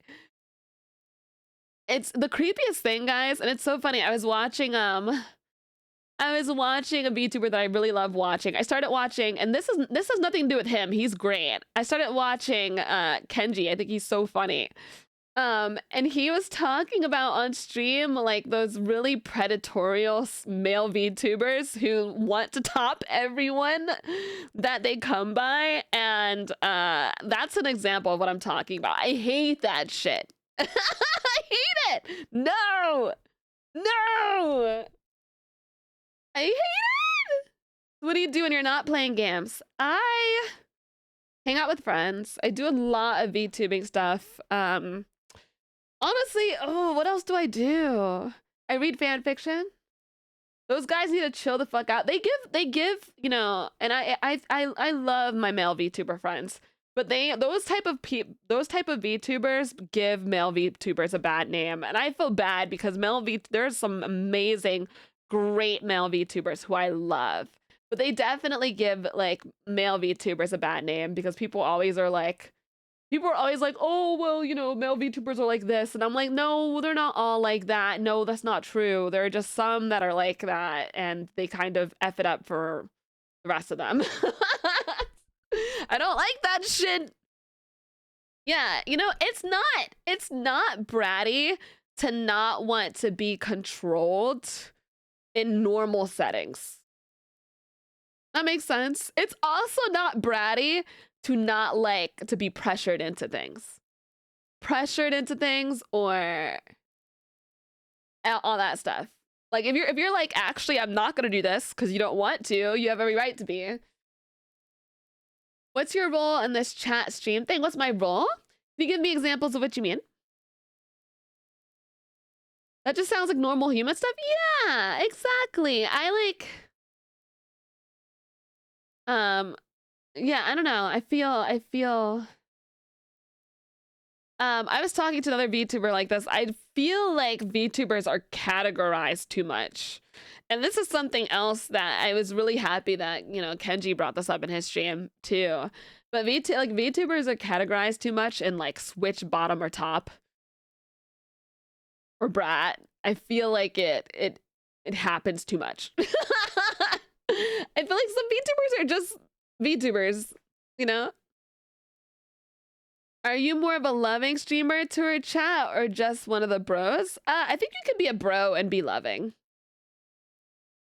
it's the creepiest thing, guys. And it's so funny. I was watching a VTuber that I really love watching. I started watching, and this has nothing to do with him. He's great. I started watching Kenji. I think he's so funny. And he was talking about on stream like those really predatorial male VTubers who want to top everyone that they come by, and that's an example of what I'm talking about. I hate that shit. I hate it. No. I hate it. What do you do when you're not playing games? I hang out with friends. I do a lot of VTubing stuff. Honestly, oh, what else do I do? I read fan fiction. Those guys need to chill the fuck out. They give, you know, and I love my male VTuber friends, but those type of VTubers give male VTubers a bad name, and I feel bad because there's some amazing, great male VTubers who I love, but they definitely give like male VTubers a bad name because people are always like, oh, well, you know, male VTubers are like this. And I'm like, no, they're not all like that. No, that's not true. There are just some that are like that, and they kind of F it up for the rest of them. I don't like that shit. Yeah, you know, it's not bratty to not want to be controlled in normal settings. That makes sense. It's also not bratty to not like to be pressured into things. Or all that stuff. Like if you're like, actually, I'm not gonna do this because you don't want to, you have every right to be. What's your role in this chat stream thing? What's my role? Can you give me examples of what you mean? That just sounds like normal human stuff. Yeah, exactly. Yeah, I don't know. I feel I was talking to another VTuber like this. I feel like VTubers are categorized too much. And this is something else that I was really happy that, you know, Kenji brought this up in his stream too. But VTubers are categorized too much in like switch, bottom, or top, or brat. I feel like it happens too much. I feel like some VTubers are just VTubers, you know? Are you more of a loving streamer to her chat or just one of the bros? I think you can be a bro and be loving.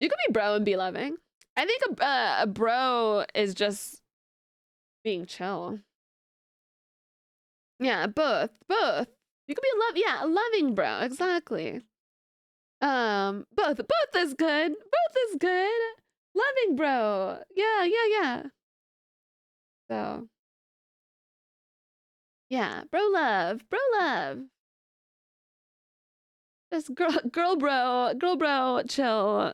You can be bro and be loving. I think a bro is just being chill. Yeah, both. You could be a loving bro, exactly. Both is good. Both is good. Loving bro. Yeah. So, yeah, bro love. Just girl bro, chill.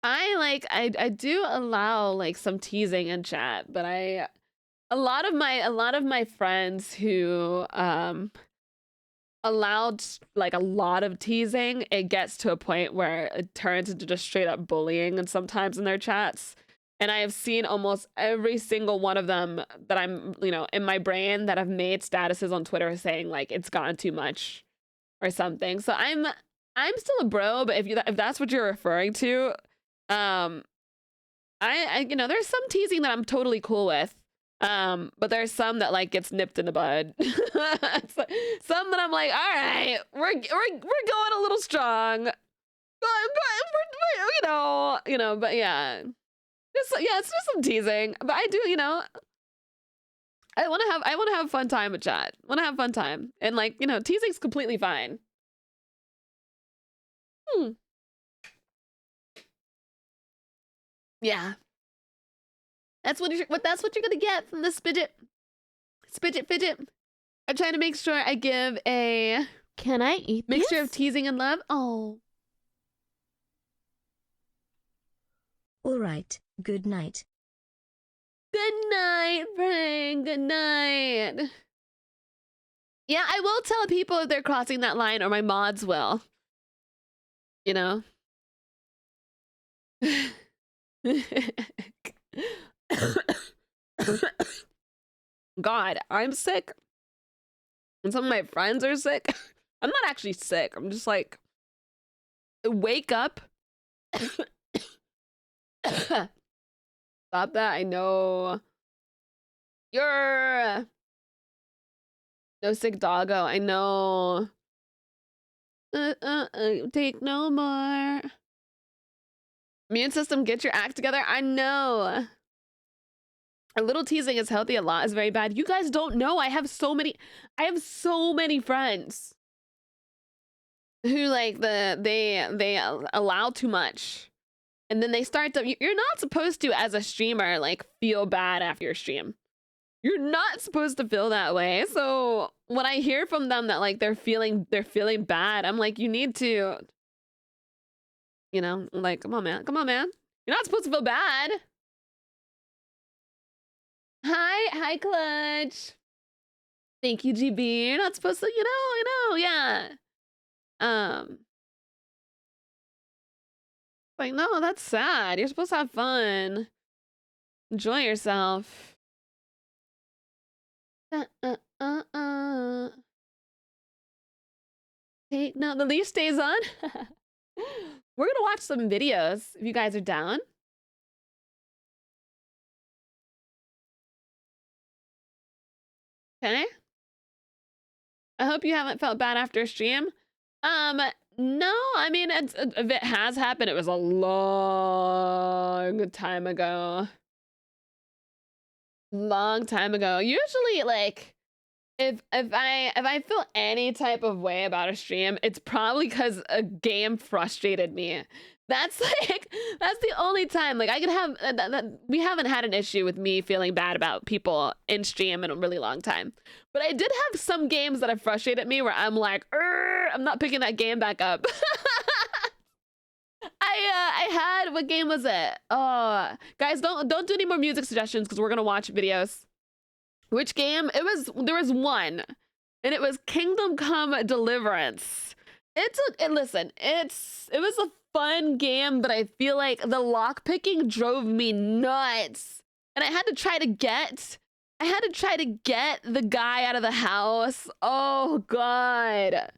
I do allow like some teasing in chat, but a lot of my friends who allowed like a lot of teasing, it gets to a point where it turns into just straight up bullying and sometimes in their chats. And I have seen almost every single one of them that I'm, in my brain that have made statuses on Twitter saying like it's gotten too much or something. So I'm still a bro, but if that's what you're referring to, um there's some teasing that I'm totally cool with. But there's some that like gets nipped in the bud. Some that I'm like, all right, we're going a little strong. But yeah. It's just some teasing. But I do, I want to have fun time with chat. Want to have fun time. And like, teasing's completely fine. Yeah. That's what you're gonna get from the Spidget Fidget. I'm trying to make sure I give a Can I eat mixture this? of teasing and love. Oh. All right, good night. Good night, Frank. Good night. Yeah, I will tell people if they're crossing that line, or my mods will. You know? God, I'm sick. And some of my friends are sick. I'm not actually sick. I'm just like, wake up. Stop that. I know. You're no sick doggo. I know. Take no more. Immune system, get your act together. I know. A little teasing is healthy, a lot is very bad. You guys don't know. I have so many friends who like they allow too much. And then they start to, you're not supposed to, as a streamer, like feel bad after your stream. You're not supposed to feel that way. So when I hear from them that like they're feeling bad, I'm like, you need to, like, come on, man. You're not supposed to feel bad. Hi, Clutch. Thank you, GB. You're not supposed to, yeah. Like, no, that's sad. You're supposed to have fun. Enjoy yourself. Hey, no, the leash stays on. We're gonna watch some videos if you guys are down. Okay. I hope you haven't felt bad after a stream. No, I mean, if it has happened, it was a long time ago. Long time ago. Usually, like, if I feel any type of way about a stream, it's probably because a game frustrated me. That's that's the only time. Like I could have we haven't had an issue with me feeling bad about people in stream in a really long time. But I did have some games that have frustrated me where I'm like, I'm not picking that game back up. I had, what game was it? Oh, guys, don't do any more music suggestions because we're gonna watch videos. Which game? There was one, and it was Kingdom Come Deliverance. Listen, it was a fun game, but I feel like the lock picking drove me nuts. And I had to try to get the guy out of the house. Oh god.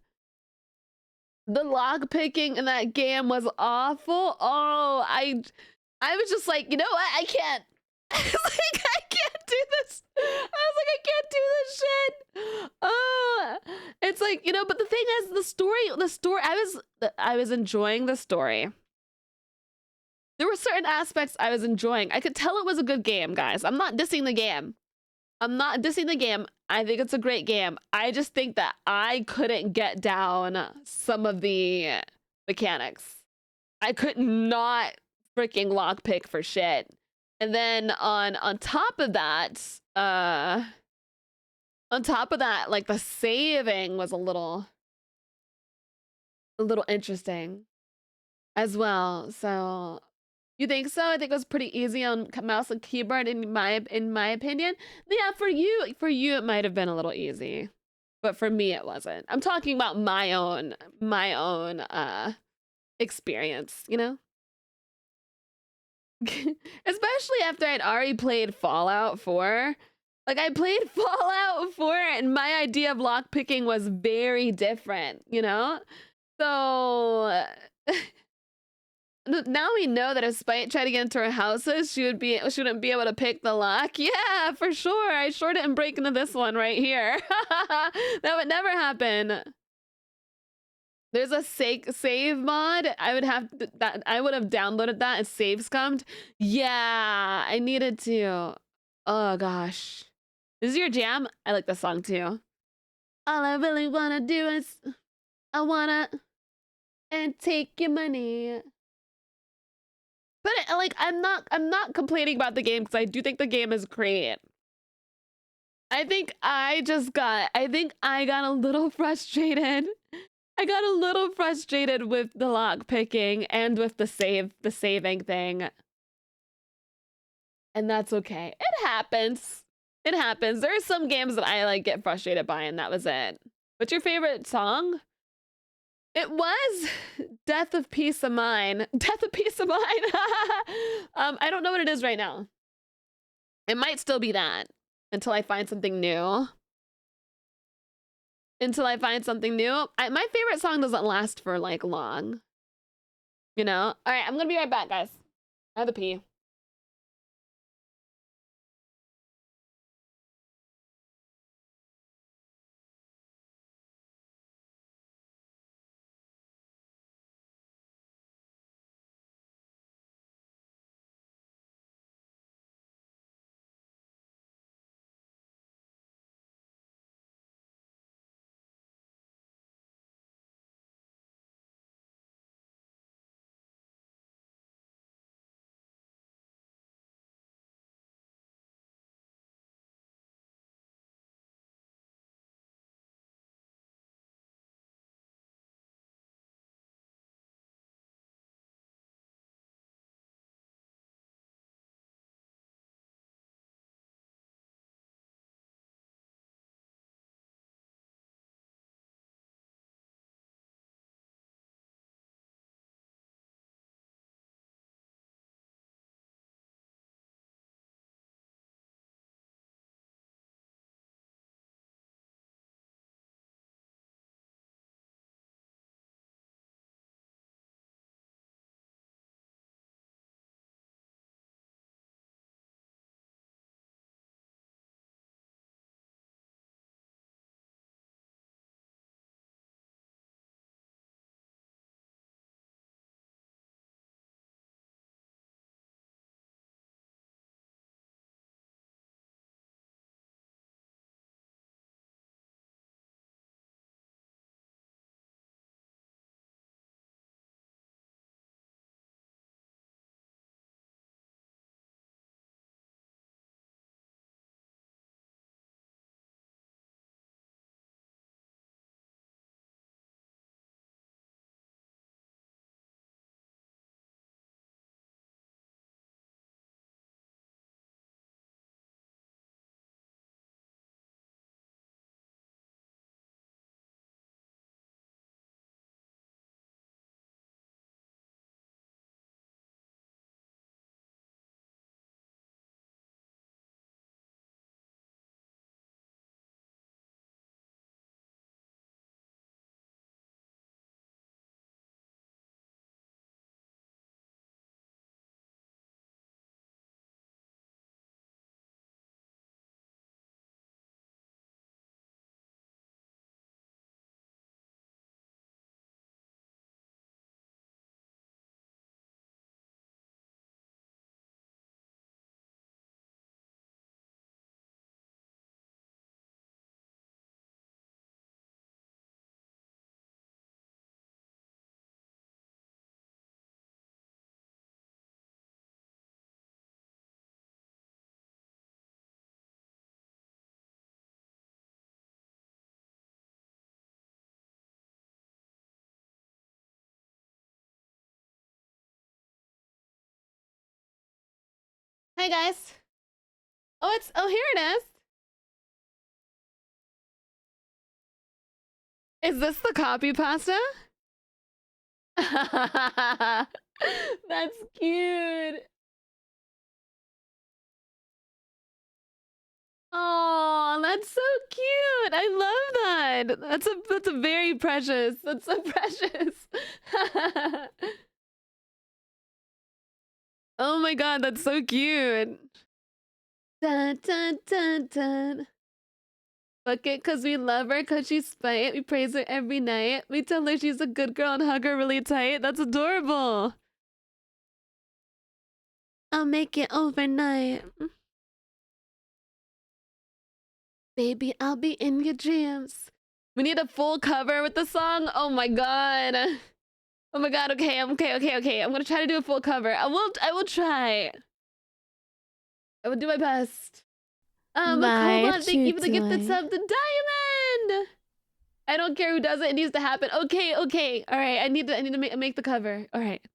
The lock picking in that game was awful. Oh, I was just like, you know what? I can't. I was like, I can't do this. I was like, I can't do this shit. Oh, it's like, but the thing is, the story, I was enjoying the story. There were certain aspects I was enjoying. I could tell it was a good game, guys. I'm not dissing the game. I think it's a great game. I just think that I couldn't get down some of the mechanics. I could not freaking lockpick for shit. And then on top of that, like the saving was a little interesting as well. So You think so? I think it was pretty easy on mouse and keyboard in my opinion. Yeah, for you it might have been a little easy, but for me it wasn't. I'm talking about my own experience, you know? Especially after I'd already played Fallout 4. Like I played Fallout 4 and my idea of lockpicking was very different, you know? So now we know that if Spite tried to get into our houses, she wouldn't be able to pick the lock. Yeah, for sure. I sure didn't break into this one right here. That would never happen. There's a save mod. I would have downloaded that as save scummed. Yeah, I needed to. Oh gosh. This is your jam? I like this song too. All I really wanna do is I wanna and take your money. But like I'm not complaining about the game because I do think the game is great. I think I got a little frustrated. I got a little frustrated with the lock picking and with the saving thing. And that's okay. It happens. It happens. There are some games that I like get frustrated by and that was it. What's your favorite song? It was Death of Peace of Mine. Death of Peace of Mine. I don't know what it is right now. It might still be that until I find something new. Until I find something new. My favorite song doesn't last for like long. You know? All right, I'm gonna be right back, guys. I have to pee. Hi guys. Oh, here it is. Is this the copy pasta? That's cute. Oh, that's so cute. I love that. That's a very precious. That's so precious. Oh my god, that's so cute. Dun, dun, dun, dun. Fuck it, cause we love her, cause she's spite. We praise her every night. We tell her she's a good girl and hug her really tight. That's adorable. I'll make it overnight. Baby, I'll be in your dreams. We need a full cover with the song. Oh my god. Oh my god. Okay, okay. I'm gonna try to do a full cover. I will try. I will do my best. My Cobalt, thank you for the gifted tutoring. sub, the diamond. I don't care who does it. It needs to happen. Okay. All right. I need to make the cover. All right.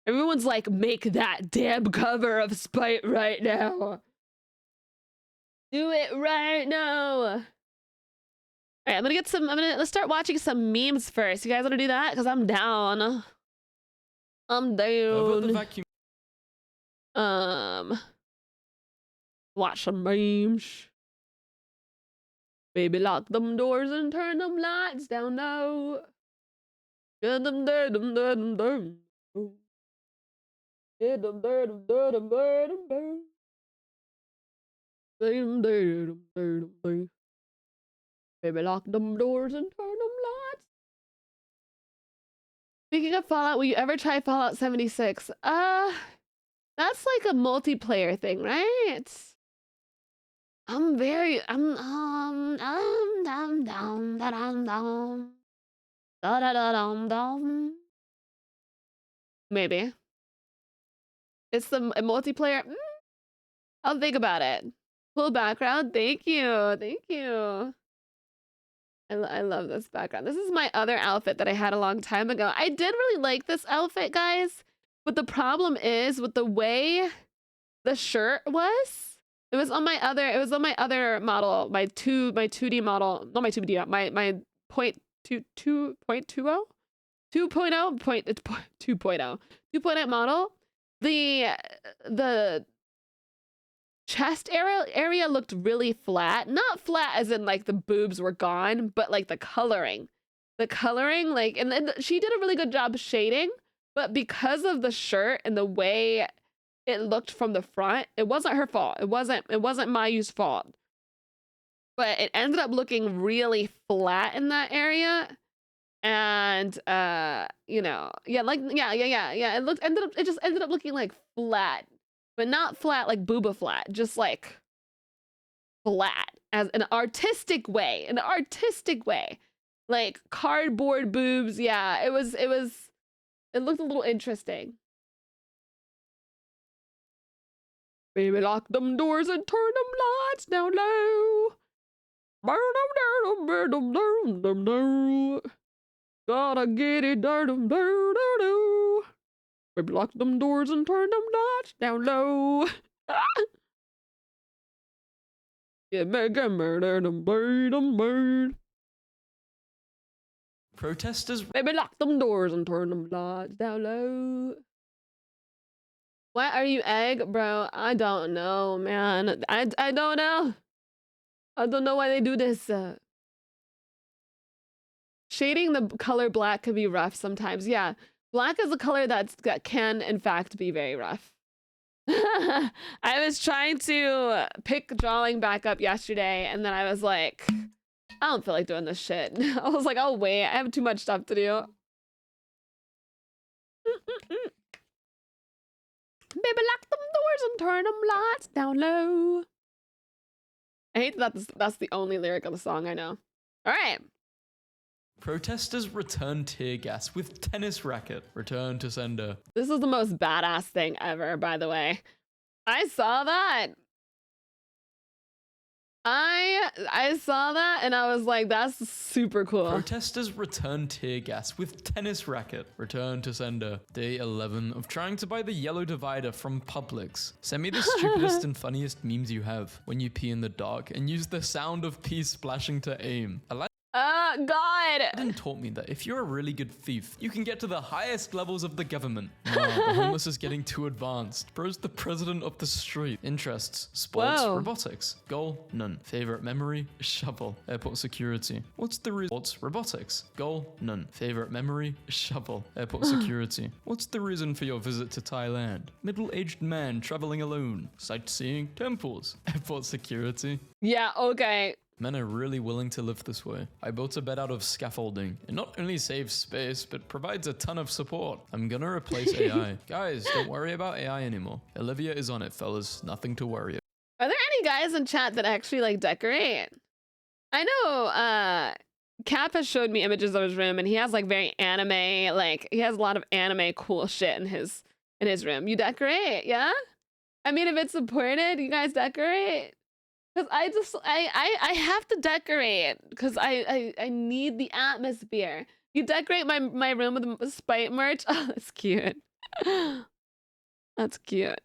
Everyone's like, make that damn cover of Spite right now. Do it right now. All right, let's start watching some memes first. You guys want to do that? Because I'm down. I'm down. Watch some memes. Baby, lock them doors and turn them lights down low. Get them there, them there, them there. Get them there, them there, them there, them there. Them there, them there, them there. Baby, lock them doors and turn them lights. Speaking of Fallout, will you ever try Fallout 76? That's like a multiplayer thing, right? I'm down, down. Maybe. It's a multiplayer. I'll think about it. Cool background. Thank you. I love this background. This is my other outfit that I had a long time ago. I did really like this outfit, guys. But the problem is with the way the shirt was. It was on my other model, my 2D model, not my 2D, my point 2.20 2.0 model. The chest area looked really flat. Not flat as in like the boobs were gone, but like the coloring like, and then she did a really good job shading, but because of the shirt and the way it looked from the front, it wasn't her fault. It wasn't Mayu's fault. But it ended up looking really flat in that area. And you know, yeah. It just ended up looking like flat, but not flat like booba flat, just like flat as an artistic way. Like cardboard boobs. Yeah, it looked a little interesting. Baby, lock them doors and turn them lights down low. Gotta get it, Baby, lock them doors and turn them lights down low. Yeah, mega murder them bird. Protesters. Baby, lock them doors and turn them lights down low. Why are you egg, bro? I don't know, man. I don't know. I don't know why they do this. Shading the color black can be rough sometimes. Yeah, black is a color that can, in fact, be very rough. I was trying to pick drawing back up yesterday, and then I was like, I don't feel like doing this shit. I was like, oh wait, I have too much stuff to do. Baby, lock them doors and turn them lights down low. I hate that that's the only lyric of the song I know. All right. Protesters return tear gas with tennis racket. Return to sender. This is the most badass thing ever, by the way. I saw that. I saw that and I was like, that's super cool. Protesters return tear gas with tennis racket. Return to sender. Day 11 of trying to buy the yellow divider from Publix. Send me the stupidest and funniest memes you have when you pee in the dark and use the sound of pee splashing to aim. God. Aladdin taught me that if you're a really good thief, you can get to the highest levels of the government. No, the homeless is getting too advanced. Bro's the president of the street. Interests, sports, Whoa. robotics. Goal, none. Favorite memory, shovel. Airport security. What's the reason? Sports, robotics. Goal, none. Favorite memory, shovel. Airport security. What's the reason for your visit to Thailand? Middle-aged man traveling alone. Sightseeing, temples. Airport security. Yeah, okay. Men are really willing to live this way. I built a bed out of scaffolding. It not only saves space, but provides a ton of support. I'm gonna replace AI. Guys, don't worry about AI anymore. Olivia is on it, fellas. Nothing to worry about. Are there any guys in chat that actually like decorate? I know Cap has showed me images of his room and he has like very anime, like he has a lot of anime cool shit in his room. You decorate, yeah? I mean, if it's supported, you guys decorate? Because I have to decorate because I need the atmosphere. You decorate my room with Spite merch? Oh, that's cute. That's cute.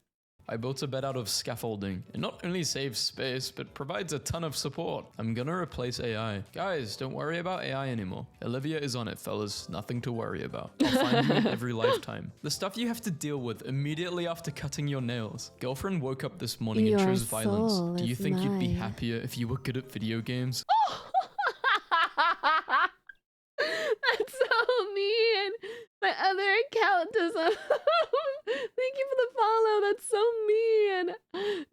I built a bed out of scaffolding. It not only saves space, but provides a ton of support. I'm gonna replace AI. Guys, don't worry about AI anymore. Olivia is on it, fellas. Nothing to worry about. I'll find you in every lifetime. The stuff you have to deal with immediately after cutting your nails. Girlfriend woke up this morning and Your chose violence. soul Do you is think you'd be mine. happier if you were good at video games? That's so mean. My other account doesn't. Thank you for the follow. That's so mean.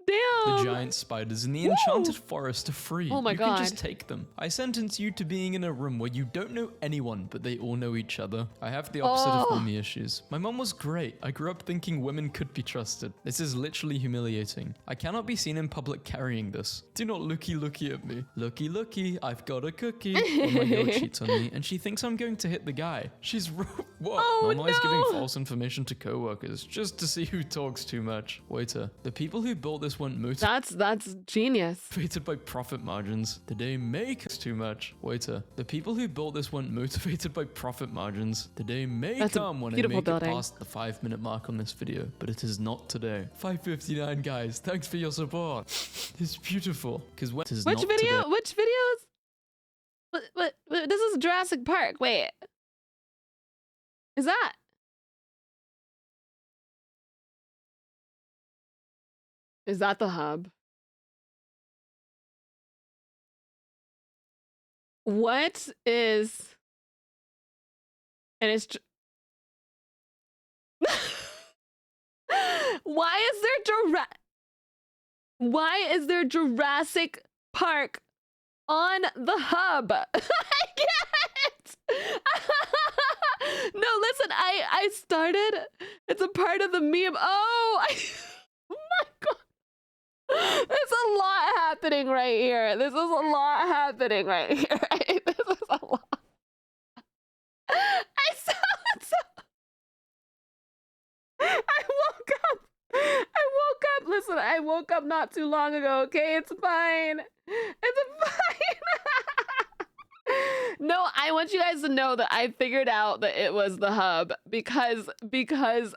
Damn. The giant spiders in the enchanted forest are free. Oh my you God. can just take them. I sentence you to being in a room where you don't know anyone, but they all know each other. I have the opposite of mommy issues. My mom was great. I grew up thinking women could be trusted. This is literally humiliating. I cannot be seen in public carrying this. Do not looky at me. Looky, I've got a cookie. Well, my girl cheats on me, and she thinks I'm going to hit the guy. She's what? Oh, Normalize giving no. false information to coworkers just to see who talks too much. Waiter, the people who built this weren't motivated That's genius. by profit margins. Did they make us too much? Waiter, the people who built this weren't motivated by profit margins. The day may That's a come when I beautiful make building. it past the 5-minute mark on this video, but it is not today. 5:59, guys. Thanks for your support. It's beautiful. Because when it is Which not video? today. Which videos? What? This is Jurassic Park. Wait. Is that? Is that the hub? What is? And it's. Why is there Jurassic Park on the hub? I can't. No, listen. I started. It's a part of the meme. Oh, oh my God. There's a lot happening right here. This is a lot happening right here. Right? This is a lot. I saw it. I woke up. Listen, I woke up not too long ago, okay? It's fine. It's fine. No, I want you guys to know that I figured out that it was the hub because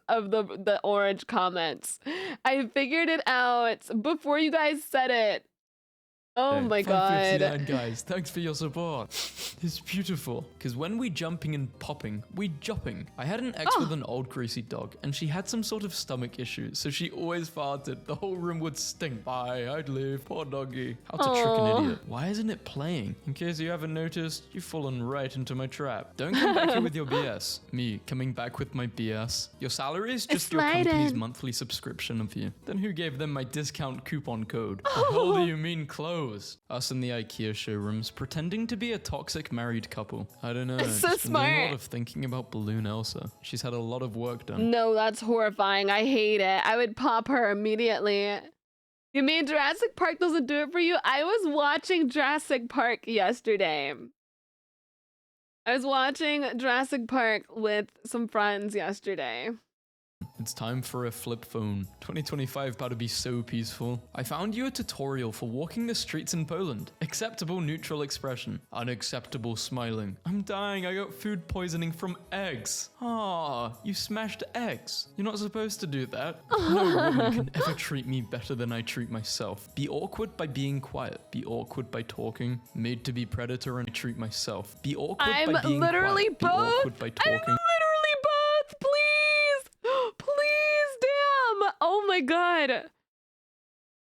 of the orange comments. I figured it out before you guys said it. Oh my God. 5:59, guys. Thanks for your support. It's beautiful. Because when we jumping and popping, we jopping. I had an ex with an old greasy dog, and she had some sort of stomach issue, so she always farted. The whole room would stink. Bye, I'd leave. Poor doggy. How to trick an idiot. Why isn't it playing? In case you haven't noticed, you've fallen right into my trap. Don't come back here with your BS. Me, coming back with my BS. Your salary is just your company's monthly subscription of you. Then who gave them my discount coupon code? The hell do you mean close? Us in the IKEA showrooms pretending to be a toxic married couple. I don't know. It's so Just been doing a smart. lot of thinking about Balloon Elsa. She's had a lot of work done. No, that's horrifying. I hate it. I would pop her immediately. You mean Jurassic Park doesn't do it for you? I was watching Jurassic Park yesterday. I was watching Jurassic Park with some friends yesterday. It's time for a flip phone. 2025 about to be so peaceful. I found you a tutorial for walking the streets in Poland. Acceptable neutral expression. Unacceptable smiling. I'm dying, I got food poisoning from eggs. Ah, you smashed eggs. You're not supposed to do that. No woman can ever treat me better than I treat myself. Be awkward by being quiet. Be awkward by talking. Made to be predator and treat myself. Be awkward I'm by being literally quiet. Be both. awkward by I'm talking. literally both. Please. Please, damn. Oh my god.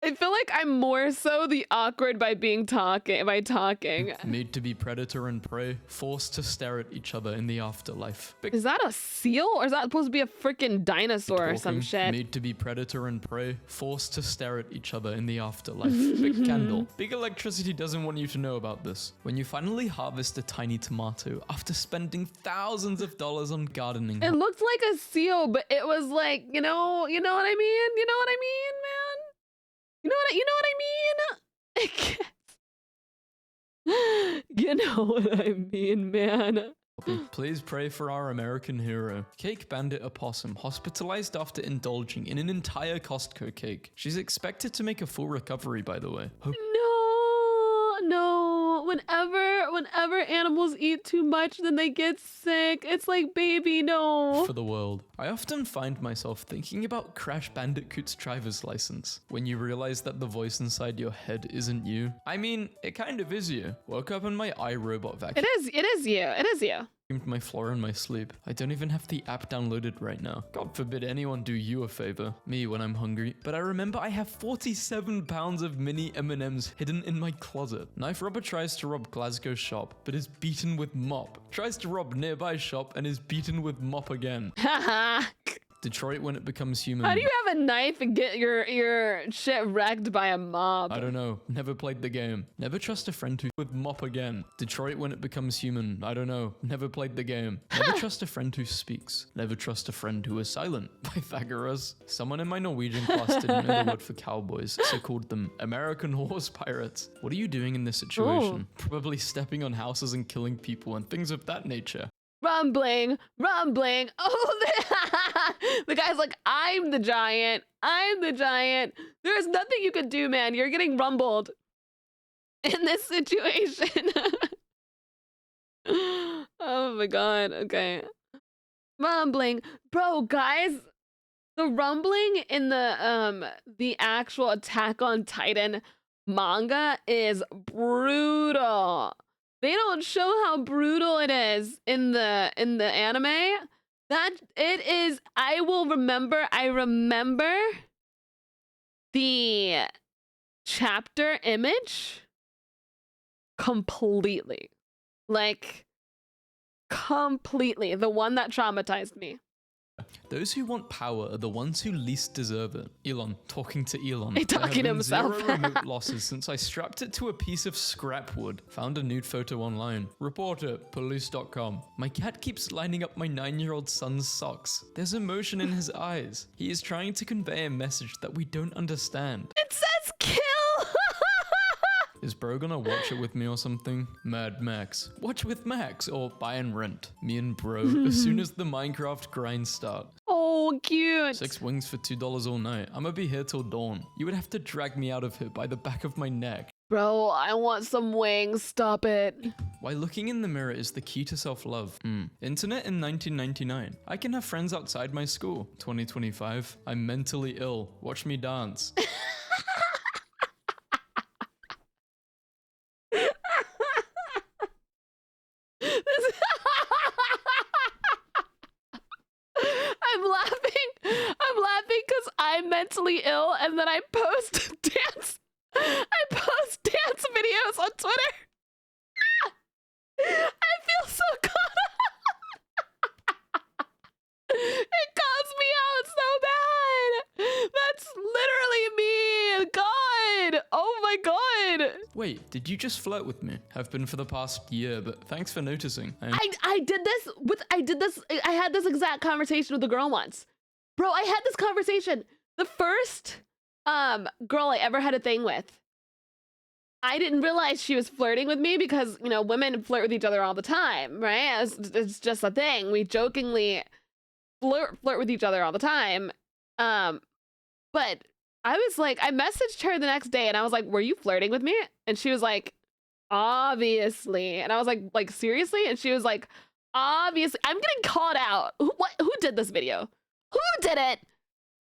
I feel like I'm more so the awkward by talking. Made to be predator and prey, forced to stare at each other in the afterlife. Is that a seal or is that supposed to be a freaking dinosaur or some Talking, shit? Made to be predator and prey, forced to stare at each other in the afterlife. Big candle. Big electricity doesn't want you to know about this. When you finally harvest a tiny tomato after spending thousands of dollars on gardening. It looked like a seal, but it was like, you know what I mean? You know what I mean, man? You know what I mean? You know what I mean, man. Please pray for our American hero. Cake Bandit Opossum hospitalized after indulging in an entire Costco cake. She's expected to make a full recovery, by the way. No. Whenever animals eat too much, then they get sick. It's like, baby, no. For the world. I often find myself thinking about Crash Bandicoot's driver's license. When you realize that the voice inside your head isn't you. I mean, it kind of is you. Woke up and my iRobot vacuum. It is you. My floor in my sleep. I don't even have the app downloaded right now. God forbid anyone do you a favor. Me when I'm hungry. But I remember I have 47 pounds of mini M&Ms hidden in my closet. Knife robber tries to rob Glasgow shop, but is beaten with mop. Tries to rob nearby shop and is beaten with mop again. Haha. Detroit when it becomes human. How do you have a knife and get your shit wrecked by a mob? I don't know. Never played the game. Never trust a friend who with mop again. Detroit when it becomes human. I don't know. Never played the game. Never trust a friend who speaks. Never trust a friend who is silent. Pythagoras. Someone in my Norwegian class didn't know the word for cowboys, so called them American horse pirates. What are you doing in this situation? Probably stepping on houses and killing people and things of that nature. Rumbling. Oh, the guy's like, I'm the giant. There's nothing you could do, man. You're getting rumbled in this situation. Oh my god. Okay. Rumbling. Bro, guys, the rumbling in the actual Attack on Titan manga is brutal. They don't show how brutal it is in the anime. That it is. I remember the chapter image completely. Like completely. The one that traumatized me. Those who want power are the ones who least deserve it. Elon, talking to Elon. He's talking to himself. Zero remote losses since I strapped it to a piece of scrap wood. Found a nude photo online. Report it, police.com. My cat keeps lining up my 9-year-old son's socks. There's emotion in his eyes. He is trying to convey a message that we don't understand. It says kill. Is bro gonna watch it with me or something? Mad Max. Watch with Max or buy and rent. Me and bro as soon as the Minecraft grinds start. Oh, cute. 6 wings for $2 all night. I'ma be here till dawn. You would have to drag me out of here by the back of my neck. Bro, I want some wings. Stop it. Why looking in the mirror is the key to self-love. Internet in 1999. I can have friends outside my school. 2025. I'm mentally ill. Watch me dance. I'm laughing because I'm mentally ill and then I post dance videos on Twitter. I feel so caught up. It calls me out so bad. That's literally me. God. Oh my god. Wait, did you just flirt with me? Have been for the past year, but thanks for noticing. I had this exact conversation with a girl once. Bro, I had this conversation. The first girl I ever had a thing with. I didn't realize she was flirting with me because, you know, women flirt with each other all the time, right? It's just a thing. We jokingly flirt with each other all the time. But I was like, I messaged her the next day and I was like, were you flirting with me? And she was like, obviously. And I was like, seriously? And she was like, obviously. I'm getting called out. Who did this video? Who did it?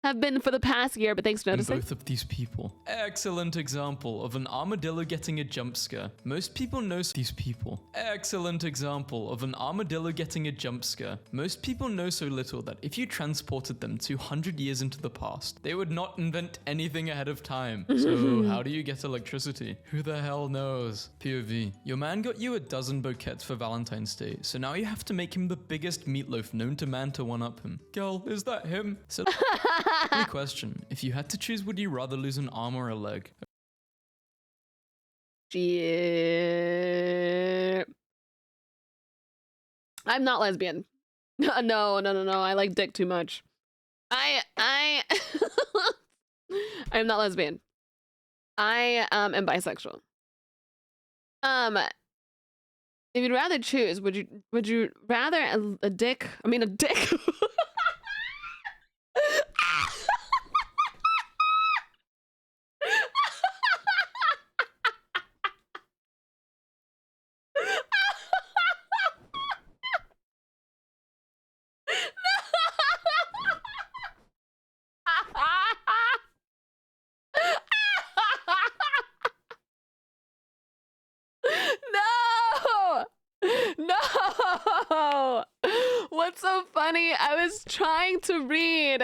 Have been for the past year, but thanks for noticing. Both of these people. Excellent example of an armadillo getting a jump scare. Most people know these people. Excellent example of an armadillo getting a jump scare. Most people know so little that if you transported them 200 years into the past, they would not invent anything ahead of time. So how do you get electricity? Who the hell knows? POV. Your man got you a dozen bouquets for Valentine's Day, so now you have to make him the biggest meatloaf known to man to one-up him. Girl, is that him? So Good question. If you had to choose, would you rather lose an arm or a leg? Shit. I'm not lesbian. No. I like dick too much. I'm not lesbian. I am bisexual. If you'd rather choose, would you rather a dick? I mean a dick. No! What's so funny? I was trying to read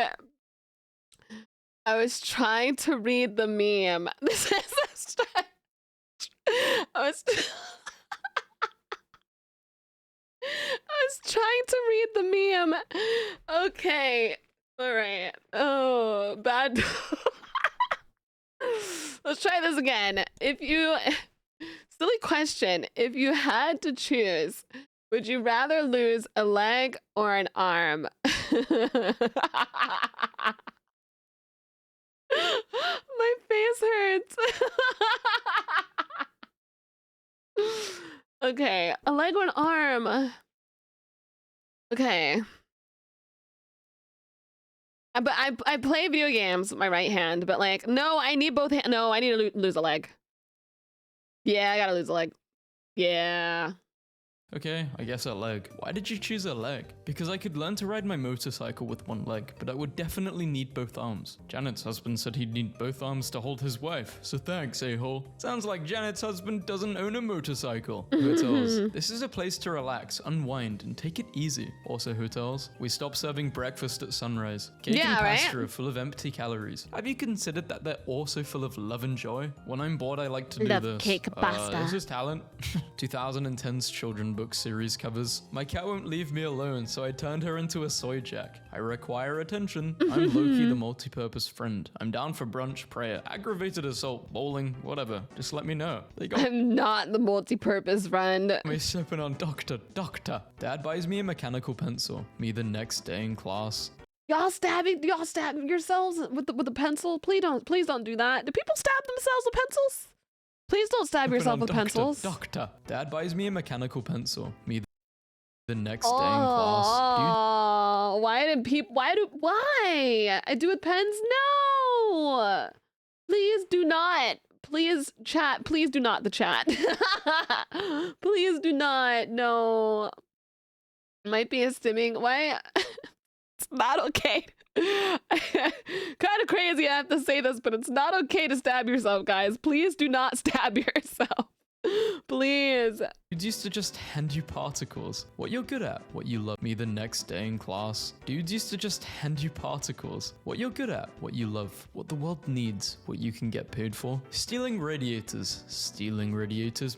the meme. This is a stretch. I was trying to read the meme. Okay. All right. Oh, bad. Let's try this again. Silly question. If you had to choose, would you rather lose a leg or an arm? My face hurts. Okay, a leg or an arm? Okay. But I play video games with my right hand, but like, no, I need both hands. No, I need to lose a leg. Yeah, I gotta lose a leg. Yeah. Okay, I guess a leg. Why did you choose a leg? Because I could learn to ride my motorcycle with one leg, but I would definitely need both arms. Janet's husband said he'd need both arms to hold his wife, so thanks, a-hole. Sounds like Janet's husband doesn't own a motorcycle. Hotels. This is a place to relax, unwind, and take it easy. Also hotels. We stop serving breakfast at sunrise. Cake and pasta are full of empty calories. Have you considered that they're also full of love and joy? When I'm bored, I like to do love this. Cake pasta. This is talent. 2010's children book series covers. My cat won't leave me alone, so I turned her into a soy jack. I require attention. I'm Loki, the multi-purpose friend. I'm down for brunch, prayer, aggravated assault, bowling, whatever. Just let me know. I'm not the multi-purpose friend. Me sipping on doctor. Dad buys me a mechanical pencil. Me the next day in class. Y'all stab yourselves with the pencil? Please don't do that. Do people stab themselves with pencils? Please don't stab yourself with pencils. Doctor. Dad buys me a mechanical pencil. Me the next day in class. Oh, why? I do with pens? No. Please do not. Please chat. Please do not the chat. Please do not. No. Might be a stimming. Why? It's not okay. Kind of crazy I have to say this, but it's not okay to stab yourself, guys. Please do not stab yourself. Please. Dudes used to just hand you particles. What you're good at, what you love. Me the next day in class. Dudes used to just hand you particles. What you're good at, what you love, what the world needs, what you can get paid for. Stealing radiators,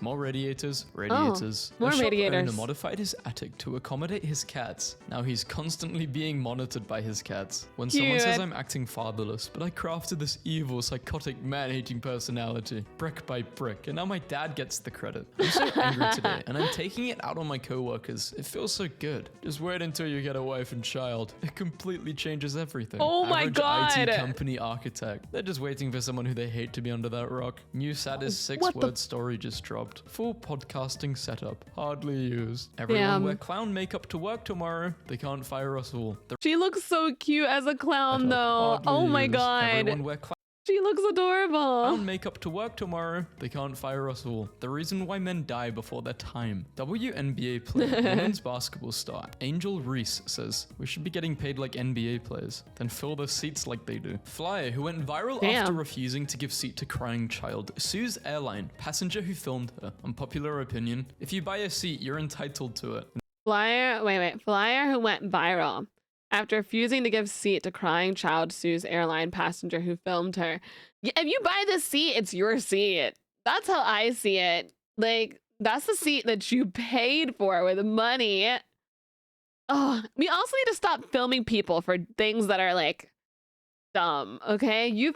more radiators. More A shop radiators. owner modified his attic to accommodate his cats. Now he's constantly being monitored by his cats. When someone says I'm acting fatherless, but I crafted this evil, psychotic, man-hating personality, brick by brick, and now my dad gets the credit. I'm so angry today. today, and I'm taking it out on my coworkers. It feels so good. Just wait until you get a wife and child. It completely changes everything. Oh my Average God. IT company architect. They're just waiting for someone who they hate to be under that rock. New saddest What the- 6-word story just dropped. Full podcasting setup. Hardly used. Everyone Damn. wear clown makeup to work tomorrow. They can't fire us all. The She looks so cute as a clown, setup. though. Hardly Oh my used. God. Everyone wear She looks adorable. clown makeup to work tomorrow. They can't fire us all. The reason why men die before their time. WNBA player, women's basketball star Angel Reese says we should be getting paid like NBA players, then fill the seats like they do. Flyer who went viral after Damn. refusing to give seat to crying child sues airline passenger who filmed her. Unpopular opinion: if you buy a seat, you're entitled to it. Flyer who went viral after refusing to give seat to crying child sues airline passenger who filmed her. If you buy the seat, it's your seat. That's how I see it. Like, that's the seat that you paid for with money. Oh, we also need to stop filming people for things that are like dumb, okay? You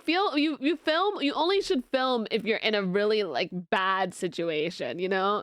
only should film if you're in a really like bad situation, you know?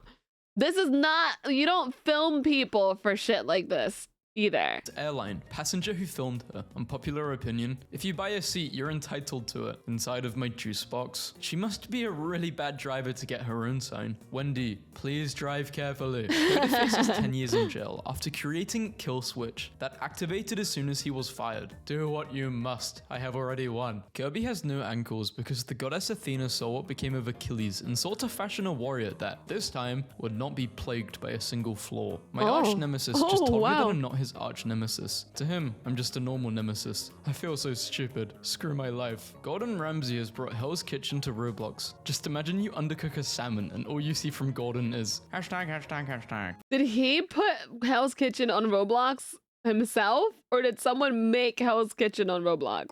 This is not, you don't film people for shit like this either. Airline passenger who filmed her. Unpopular opinion: if you buy a seat, you're entitled to it. Inside of my juice box. She must be a really bad driver to get her own sign. Wendy, please drive carefully. Cody faces 10 years in jail after creating kill switch that activated as soon as he was fired. Do what you must. I have already won. Kirby has no ankles because the goddess Athena saw what became of Achilles and sought to fashion a warrior that, this time, would not be plagued by a single flaw. My arch nemesis just told me that I'm not his arch nemesis. To him, I'm just a normal nemesis. I feel so stupid. Screw my life. Gordon Ramsay has brought Hell's Kitchen to Roblox. Just imagine you undercook a salmon and all you see from Gordon is #####. Did he put Hell's Kitchen on Roblox himself, or did someone make Hell's Kitchen on Roblox?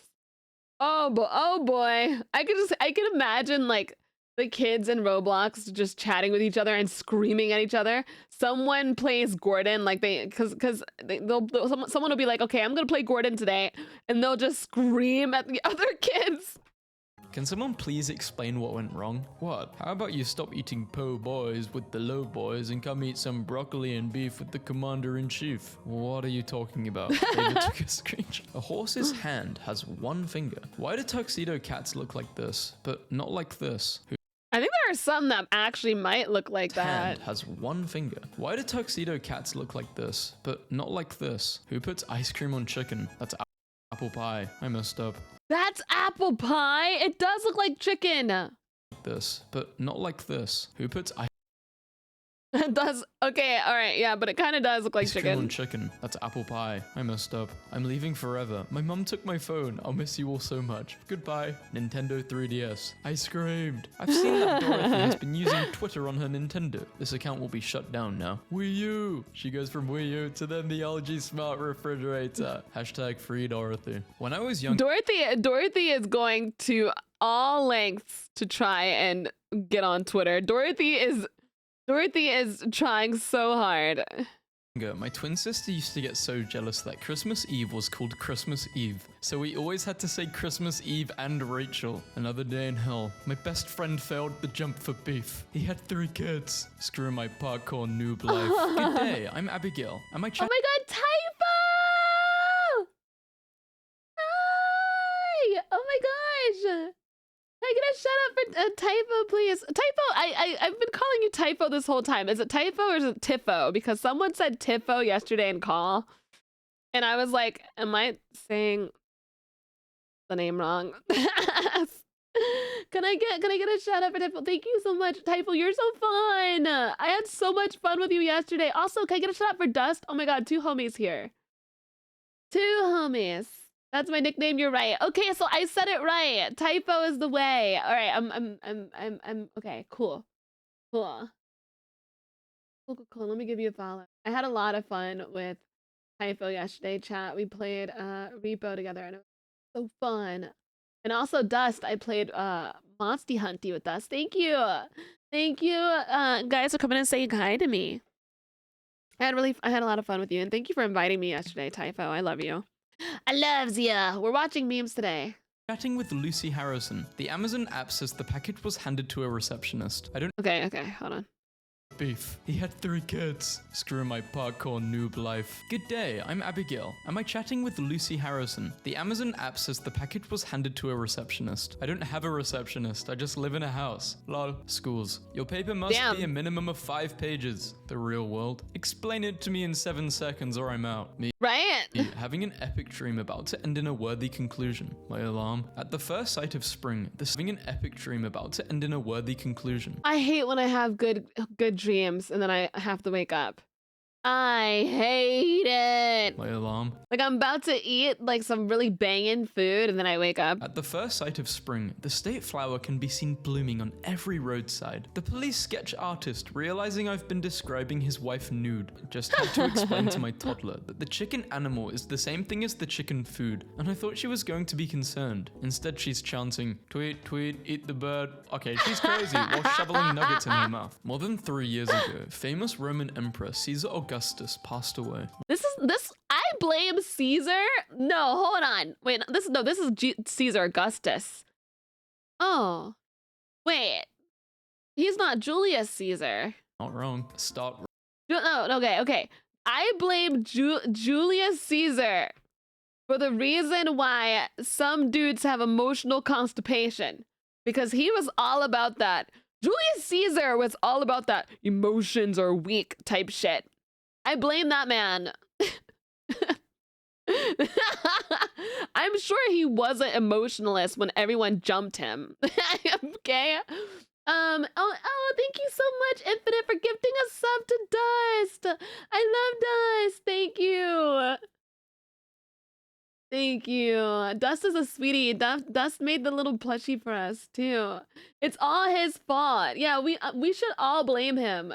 Oh boy. I can imagine like the kids in Roblox just chatting with each other and screaming at each other. Someone plays Gordon, like someone will be like, okay, I'm gonna play Gordon today, and they'll just scream at the other kids. Can someone please explain what went wrong? What? How about you stop eating po' boys with the low boys and come eat some broccoli and beef with the commander-in-chief? What are you talking about? David took a screenshot. A horse's hand has one finger. Why do tuxedo cats look like this, but not like this? I think there are some that actually might look like Hand that. has one finger. Why do tuxedo cats look like this, but not like this? Who puts ice cream on chicken? That's apple pie. I messed up. That's apple pie. It does look like chicken. This, but not like this. Who puts ice It does. Okay, all right, yeah, but it kind of does look like cream on chicken. chicken? That's apple pie. I messed up. I'm leaving forever. My mum took my phone. I'll miss you all so much. Goodbye. Nintendo 3DS. I screamed. I've seen that Dorothy has been using Twitter on her Nintendo. This account will be shut down now. Wii U. She goes from Wii U to then the LG Smart Refrigerator. # free Dorothy. When I was young, Dorothy is going to all lengths to try and get on Twitter. Dorothy is trying so hard. my twin sister used to get so jealous that Christmas Eve was called Christmas Eve. So we always had to say Christmas Eve and Rachel. Another day in hell. My best friend failed the jump for beef. He had 3 kids. Screw my parkour noob life. Good day, I'm Abigail. Am I Oh chatting? my god, Typho! Hi! Oh my gosh! Can I get a shout out for Typho, please? Typho, I've been calling you Typho this whole time. Is it Typho or is it Tiffo? Because someone said Tiffo yesterday in call. And I was like, am I saying the name wrong? Can I get a shout out for Typho? Thank you so much, Typho. You're so fun. I had so much fun with you yesterday. Also, can I get a shout out for Dust? Oh my god, 2 homies here. 2 homies. That's my nickname. You're right. Okay, so I said it right. Typho is the way. All right. I'm okay. Cool. Cool. Let me give you a follow. I had a lot of fun with Typho yesterday. Chat. We played Repo together, and it was so fun. And also Dust. I played Monsty Hunty with Dust. Thank you. Thank you, guys, for coming and saying hi to me. I had a lot of fun with you, and thank you for inviting me yesterday, Typho. I love you. I love ya. We're watching memes today. Chatting with Lucy Harrison. The Amazon app says the package was handed to a receptionist. I don't Okay, hold on. beef. He had 3 kids. Screw my parkour noob life. Good day, I'm Abigail. Am I chatting with Lucy Harrison? The Amazon app says the package was handed to a receptionist. I don't have a receptionist, I just live in a house. Lol. Schools. Your paper must be a minimum of 5 pages. The real world. Explain it to me in 7 seconds or I'm out. Me. Right? Having an epic dream about to end in a worthy conclusion. My alarm. At the first sight of spring, having an epic dream about to end in a worthy conclusion. I hate when I have good dreams and then I have to wake up. I hate it. My alarm. Like I'm about to eat like some really banging food and then I wake up. At the first sight of spring, the state flower can be seen blooming on every roadside. The police sketch artist, realizing I've been describing his wife nude, just had to explain to my toddler that the chicken animal is the same thing as the chicken food, and I thought she was going to be concerned. Instead, she's chanting, tweet, tweet, eat the bird. Okay, she's crazy, while shoveling nuggets in her mouth. More than 3 years ago, famous Roman emperor Caesar Augustus passed away. I blame Caesar. No, hold on. Wait, this is Caesar Augustus. Oh, wait. He's not Julius Caesar. Not wrong. Start. No, okay. I blame Julius Caesar for the reason why some dudes have emotional constipation. Because he was all about that. Julius Caesar was all about that emotions are weak type shit. I blame that man. I'm sure he wasn't emotionalist when everyone jumped him. Okay. Thank you so much, Infinite, for gifting a sub to Dust. I love Dust. Thank you. Thank you. Dust is a sweetie. Dust made the little plushie for us too. It's all his fault. Yeah, we should all blame him.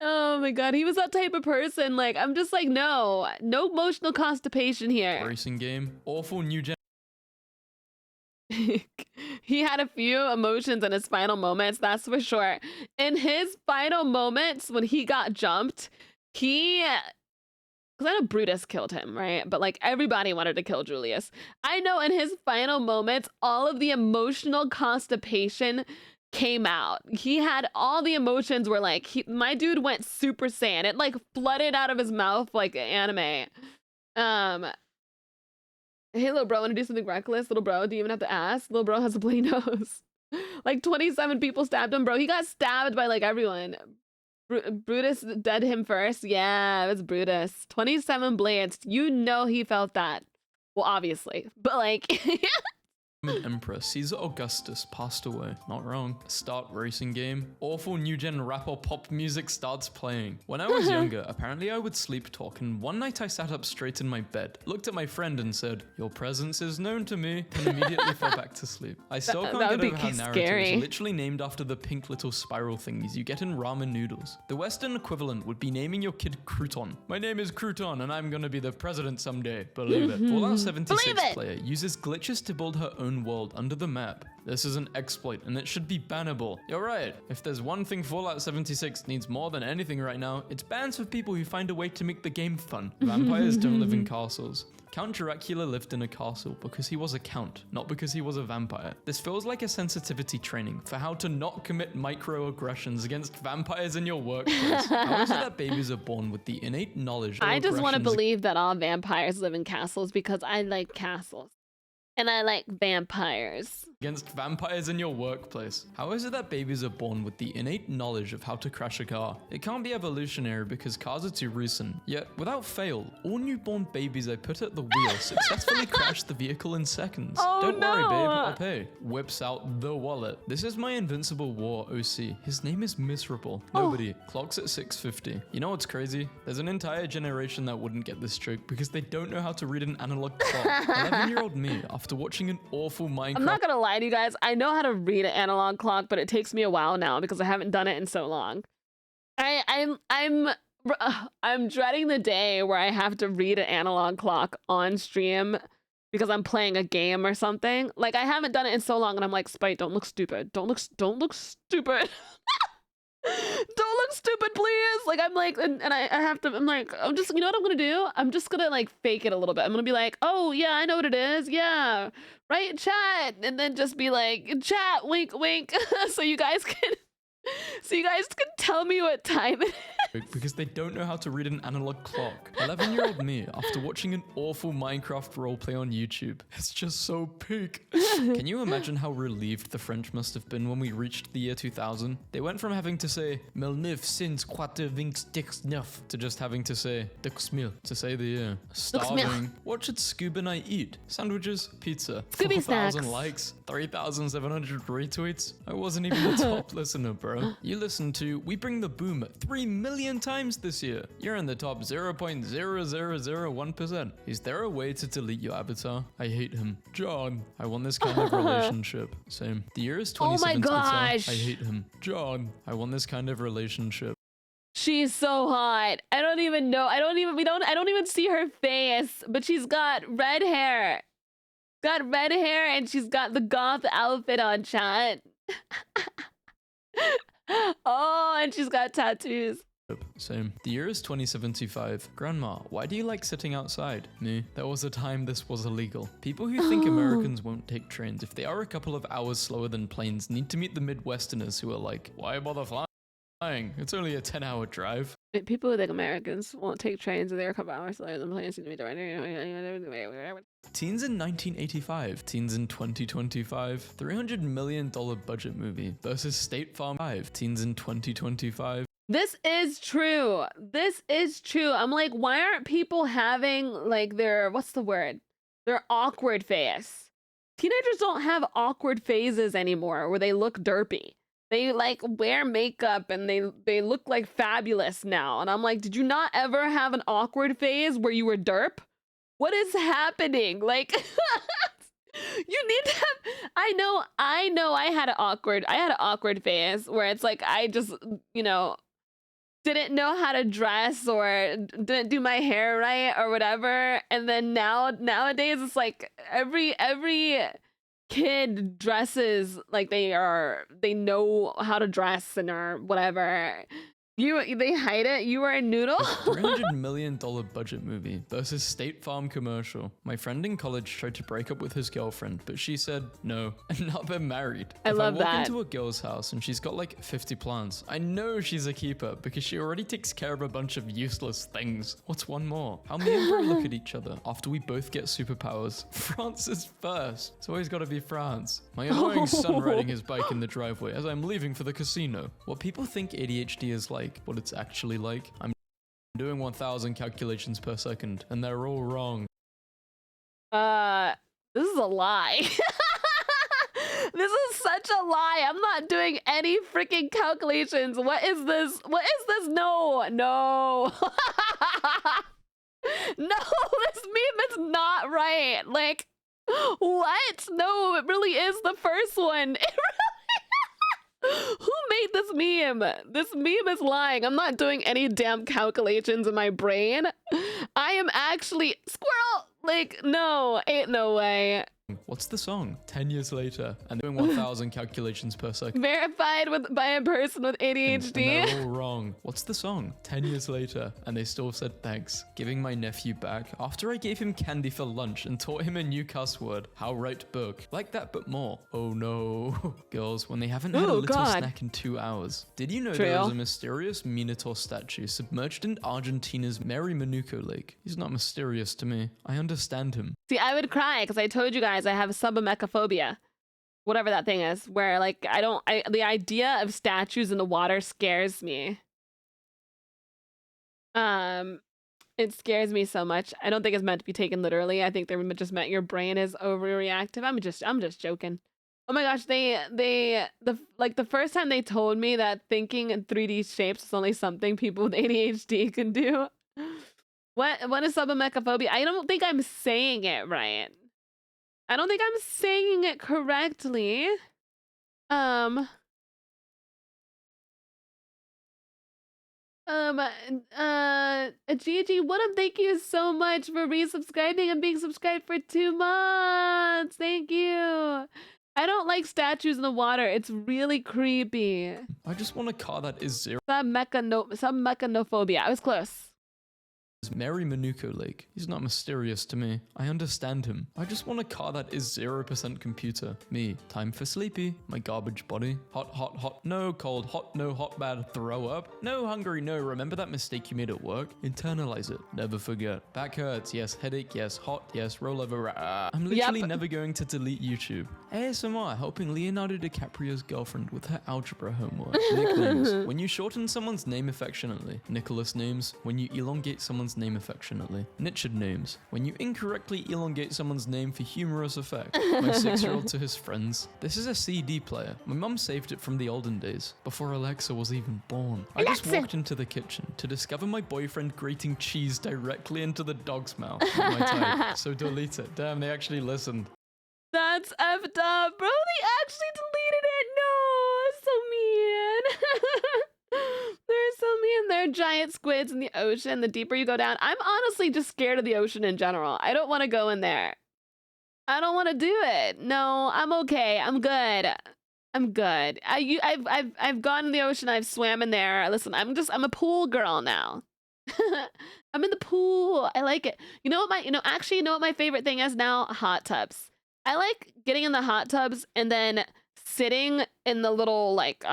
Oh my god, he was that type of person. Like, I'm just like, no emotional constipation here. Racing game. Awful new gen. He had a few emotions in his final moments, that's for sure. In his final moments, when he got jumped, because I know Brutus killed him, right? But like everybody wanted to kill Julius. I know in his final moments, all of the emotional constipation came out. He had all the emotions were like, my dude went Super Saiyan. It like flooded out of his mouth like anime. Hey, little bro, want to do something reckless? Little bro, do you even have to ask? Little bro has a bloody nose. Like 27 people stabbed him, bro. He got stabbed by like everyone. Brutus dead him first. Yeah, it was Brutus. 27 blades. You know he felt that. Well, obviously. But like... Emperor Caesar Augustus passed away. Not wrong. Start racing game. Awful new gen rap or pop music starts playing. When I was younger, apparently I would sleep talk, and one night I sat up straight in my bed, looked at my friend and said, "Your presence is known to me," and immediately fell back to sleep. I still can't get over how narratives are literally named after the pink little spiral thingies you get in ramen noodles. The Western equivalent would be naming your kid Crouton. My name is Crouton and I'm gonna be the president someday. Believe it. Fallout 76 player uses glitches to build her own world under the map. This is an exploit and it should be bannable. You're right. If there's one thing Fallout 76 needs more than anything right now, it's bans for people who find a way to make the game fun. Vampires don't live in castles. Count Dracula lived in a castle because he was a count, not because he was a vampire. This feels like a sensitivity training for how to not commit microaggressions against vampires in your workplace. How is it that babies are born with the innate knowledge of I just want to aggressions believe that all vampires live in castles because I like castles. And I like vampires. against vampires in your workplace? How is it that babies are born with the innate knowledge of how to crash a car? It can't be evolutionary because cars are too recent. Yet, without fail, all newborn babies I put at the wheel successfully crash the vehicle in seconds. Oh, Don't worry, no. babe, I'll pay. Whips out the wallet. This is my invincible war OC. His name is Miserable. Nobody. Clocks at 6:50. You know what's crazy? There's an entire generation that wouldn't get this joke because they don't know how to read an analog clock. 11-year-old me, after watching an awful Minecraft. I'm not gonna lie to you guys. I know how to read an analog clock, but it takes me a while now because I haven't done it in so long. I'm dreading the day where I have to read an analog clock on stream because I'm playing a game or something. Like, I haven't done it in so long, and I'm like, Spite, don't look stupid. Don't look stupid. Don't look stupid, please. Like, I'm like, and I have to, I'm like, I'm just, you know what I'm gonna do? I'm just gonna like fake it a little bit. I'm gonna be like, oh yeah, I know what it is. Yeah, right, chat, and then just be like, chat, wink, wink, so you guys can So you guys can tell me what time it is. because they don't know how to read an analog clock. 11-year-old me, after watching an awful Minecraft roleplay on YouTube, it's just so peak. Can you imagine how relieved the French must have been when we reached the year 2000? They went from having to say "Melneuf sins quatre vingt dix neuf" to just having to say "Dux mil" to say the year. Starving. What should Scoob and I eat? Sandwiches, pizza. Scooby 4,000 snacks. likes, 3,700 retweets. I wasn't even the top listener, bro. You listened to "We Bring the Boom" 3 million times this year. You're in the top 0.0001%. Is there a way to delete your avatar? I hate him. John, I want this kind of relationship. Same. The year is Oh my 27 gosh. I hate him. John, I want this kind of relationship. She's so hot. I don't even know. I don't even see her face, but she's got red hair. Got red hair and she's got the goth outfit on, chat. Oh, and she's got tattoos. Same. The year is 2075. Grandma, why do you like sitting outside? Me. There was a time this was illegal. People who think Americans won't take trains if they are a couple of hours slower than planes need to meet the Midwesterners who are like, why bother flying? It's only a 10-hour drive. People who think Americans won't take trains and they're a couple hours later than planes. Teens in 1985, teens in 2025, $300 million budget movie versus State Farm 5, teens in 2025. This is true. This is true. I'm like, why aren't people having like their, what's the word? Their awkward face. Teenagers don't have awkward phases anymore where they look derpy. They like wear makeup and they look like fabulous now. And I'm like, did you not ever have an awkward phase where you were derp? What is happening? Like, you need to have, I know I had an awkward phase where it's like, I just, you know, didn't know how to dress or didn't do my hair right or whatever. And then nowadays it's like every kid dresses like they know how to dress and or whatever. They hide it. You are a noodle. $300 million budget movie versus State Farm commercial. My friend in college tried to break up with his girlfriend, but she said no, and now they're married. I love If I walk that. into a girl's house and she's got like 50 plants, I know she's a keeper because she already takes care of a bunch of useless things. What's one more? How me and bro look at each other after we both get superpowers. France is first. It's always gotta be France. My annoying son riding his bike in the driveway as I'm leaving for the casino. What people think ADHD is like, what it's actually like. I'm doing 1,000 calculations per second, and they're all wrong. This is a lie. This is such a lie. I'm not doing any freaking calculations. What is this? What is this? No. No, this meme is not right. Like, what? No, it really is the first one. It really Who made this meme? This meme is lying. I'm not doing any damn calculations in my brain. I am actually squirrel. Like, no, ain't no way. What's the song? 10 years later, and doing 1,000 calculations per second. Verified by a person with And ADHD. they're all wrong. What's the song? 10 years later, and they still said thanks. Giving my nephew back after I gave him candy for lunch and taught him a new cuss word. How write book. Like that, but more. Oh no. Girls, when they haven't had a Oh, little God. snack in 2 hours. Did you know True. there is a mysterious Minotaur statue submerged in Argentina's Mary Manuco Lake? He's not mysterious to me. I understand him. See, I would cry because I told you guys I have subamecophobia. Whatever that thing is, where like the idea of statues in the water scares me. It scares me so much. I don't think it's meant to be taken literally. I think they're just meant your brain is overreactive. I'm just joking. Oh my gosh, the first time they told me that thinking in 3D shapes is only something people with ADHD can do. What is subamecophobia? I don't think I'm saying it right. I don't think I'm saying it correctly. Gigi, what up? Thank you so much for resubscribing and being subscribed for 2 months. Thank you. I don't like statues in the water. It's really creepy. I just want a car that is zero. Some mechanophobia. I was close. Mary Manuko Lake. He's not mysterious to me. I understand him. I just want a car that is 0% computer. Me. Time for sleepy. My garbage body. Hot, hot, hot. No. Cold. Hot, no. Hot, bad. Throw up. No. Hungry. No. Remember that mistake you made at work? Internalize it. Never forget. Back hurts. Yes. Headache. Yes. Hot. Yes. Roll over. I'm literally never going to delete YouTube. ASMR helping Leonardo DiCaprio's girlfriend with her algebra homework. Nicknames. When you shorten someone's name affectionately. Nicholas names. When you elongate someone's name affectionately. Nichard names. When you incorrectly elongate someone's name for humorous effect. My 6-year-old to his friends. This is a CD player. My mum saved it from the olden days, before Alexa was even born. I just walked into the kitchen to discover my boyfriend grating cheese directly into the dog's mouth. Not my type, so delete it. Damn, they actually listened. That's effed up, bro. They actually deleted it. No, it's so mean. They're so mean. There are giant squids in the ocean. The deeper you go down, I'm honestly just scared of the ocean in general. I don't want to go in there. I don't want to do it. No, I'm okay. I'm good. I'm good. I've gone in the ocean. I've swam in there. Listen, I'm a pool girl now. I'm in the pool. I like it. You know what my favorite thing is now? Hot tubs. I like getting in the hot tubs and then sitting in the little like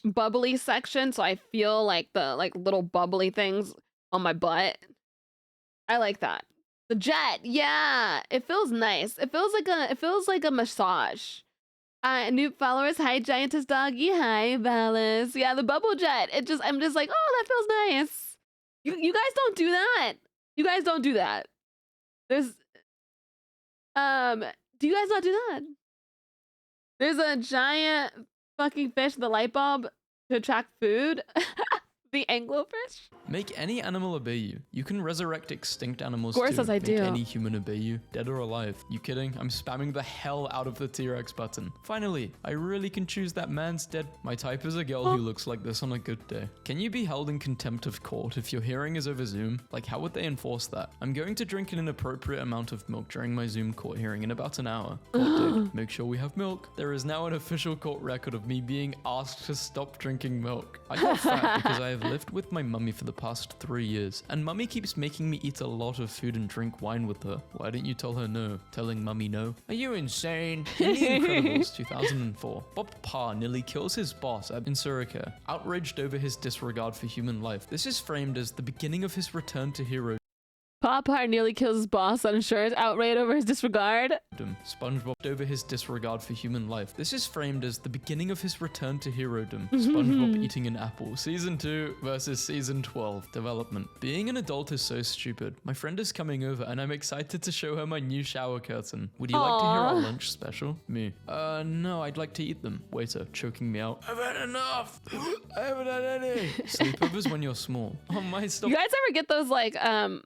bubbly section, so I feel like the little bubbly things on my butt. I like that. The jet, yeah, it feels nice. It feels like a massage. New followers, hi Giantess Doggy, hi Valis. Yeah, the bubble jet. I'm just like, oh, that feels nice. You guys don't do that. You guys don't do that. There's do you guys not do that? There's a giant fucking fish, the light bulb, to attract food. The anglerfish? Make any animal obey you. You can resurrect extinct animals Of course, too. as I do. Make any human obey you, dead or alive. You kidding? I'm spamming the hell out of the T-Rex button. Finally, I really can choose that man's dead. My type is a girl who looks like this on a good day. Can you be held in contempt of court if your hearing is over Zoom? Like, how would they enforce that? I'm going to drink an inappropriate amount of milk during my Zoom court hearing in about an hour. Court date. Make sure we have milk. There is now an official court record of me being asked to stop drinking milk. I got fat because I have lived with my mummy for the past 3 years, and mummy keeps making me eat a lot of food and drink wine with her. Why didn't you tell her no? Telling mummy no? Are you insane? In The Incredibles 2004, Bob Parr nearly kills his boss in Surricare, outraged over his disregard for human life. This is framed as the beginning of his return to hero. Popeye nearly kills his boss on insurance, outraged over his disregard. SpongeBob over his disregard for human life. This is framed as the beginning of his return to herodom. SpongeBob eating an apple. Season 2 versus Season 12. Development. Being an adult is so stupid. My friend is coming over and I'm excited to show her my new shower curtain. Would you like to hear our lunch special? Me. No, I'd like to eat them. Waiter, choking me out. I've had enough. I haven't had any. Sleepovers when you're small. Oh my, stop. You guys ever get those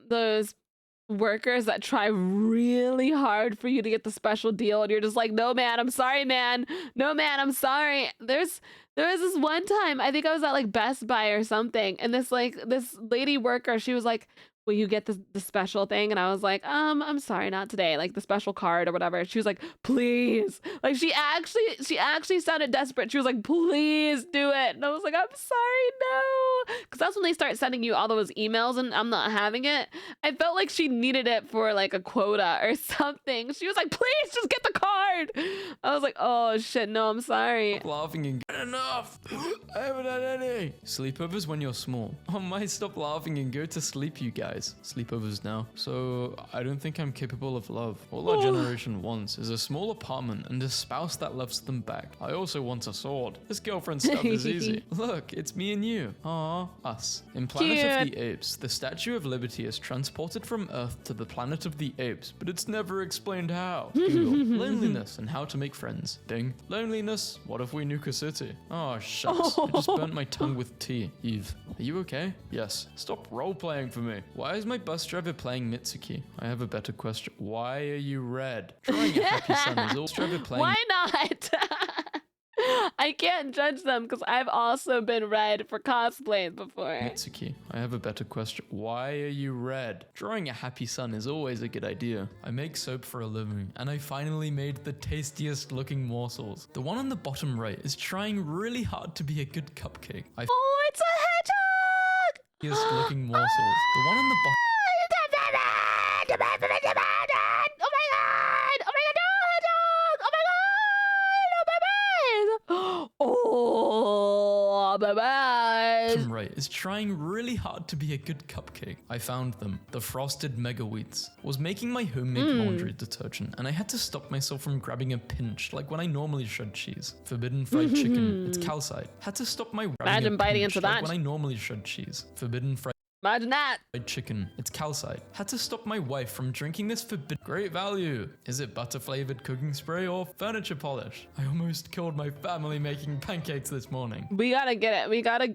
those workers that try really hard for you to get the special deal and you're just like, no man, I'm sorry, man. No man, I'm sorry. There was this one time, I think I was at like Best Buy or something, and this lady worker, she was like, will you get the special thing? And I was like, I'm sorry, not today, like the special card or whatever. She was like, please. Like she actually sounded desperate. She was like, please do it. And I was like, I'm sorry, no. Because that's when they start sending you all those emails and I'm not having it. I felt like she needed it for like a quota or something. She was like, please just get the card. I was like, oh shit, no, I'm sorry. Laughing and get enough. I haven't had any. Sleepovers when you're small. I might stop laughing and go to sleep, you guys. Sleepovers now. So I don't think I'm capable of love. All our generation wants is a small apartment and a spouse that loves them back. I also want a sword. This girlfriend stuff is easy. Look, it's me and you. Aww, us. In Planet of the Apes, the Statue of Liberty is transported from Earth to the Planet of the Apes, but it's never explained how. Google. Loneliness and how to make friends. Ding. Loneliness. What if we nuke a city? Oh, shucks. I just burnt my tongue with tea. Eve, are you okay? Yes. Stop role-playing for me. Why is my bus driver playing Mitsuki? I have a better question. Why are you red? Drawing a happy sun is all driver playing. Why not? I can't judge them because I've also been red for cosplays before. Mitsuki, I have a better question. Why are you red? Drawing a happy sun is always a good idea. I make soap for a living, and I finally made the tastiest looking morsels. The one on the bottom right is trying really hard to be a good cupcake. Oh, it's a hedgehog! looking morsels. The one on the bottom. Oh my god! Oh my god! Oh my god! Oh my god! Oh, babies! Right is trying really hard to be a good cupcake. I found them. The frosted mega wheats. Was making my homemade laundry detergent, and I had to stop myself from grabbing a pinch like when I normally shred cheese. Forbidden fried chicken. It's calcite. Had to stop my grabbing Imagine a biting pinch into like that. when I normally shred cheese. Forbidden fried Imagine that. chicken. It's calcite. Had to stop my wife from drinking this forbidden. Great value. Is it butter flavored cooking spray or furniture polish? I almost killed my family making pancakes this morning. We gotta get it. We gotta.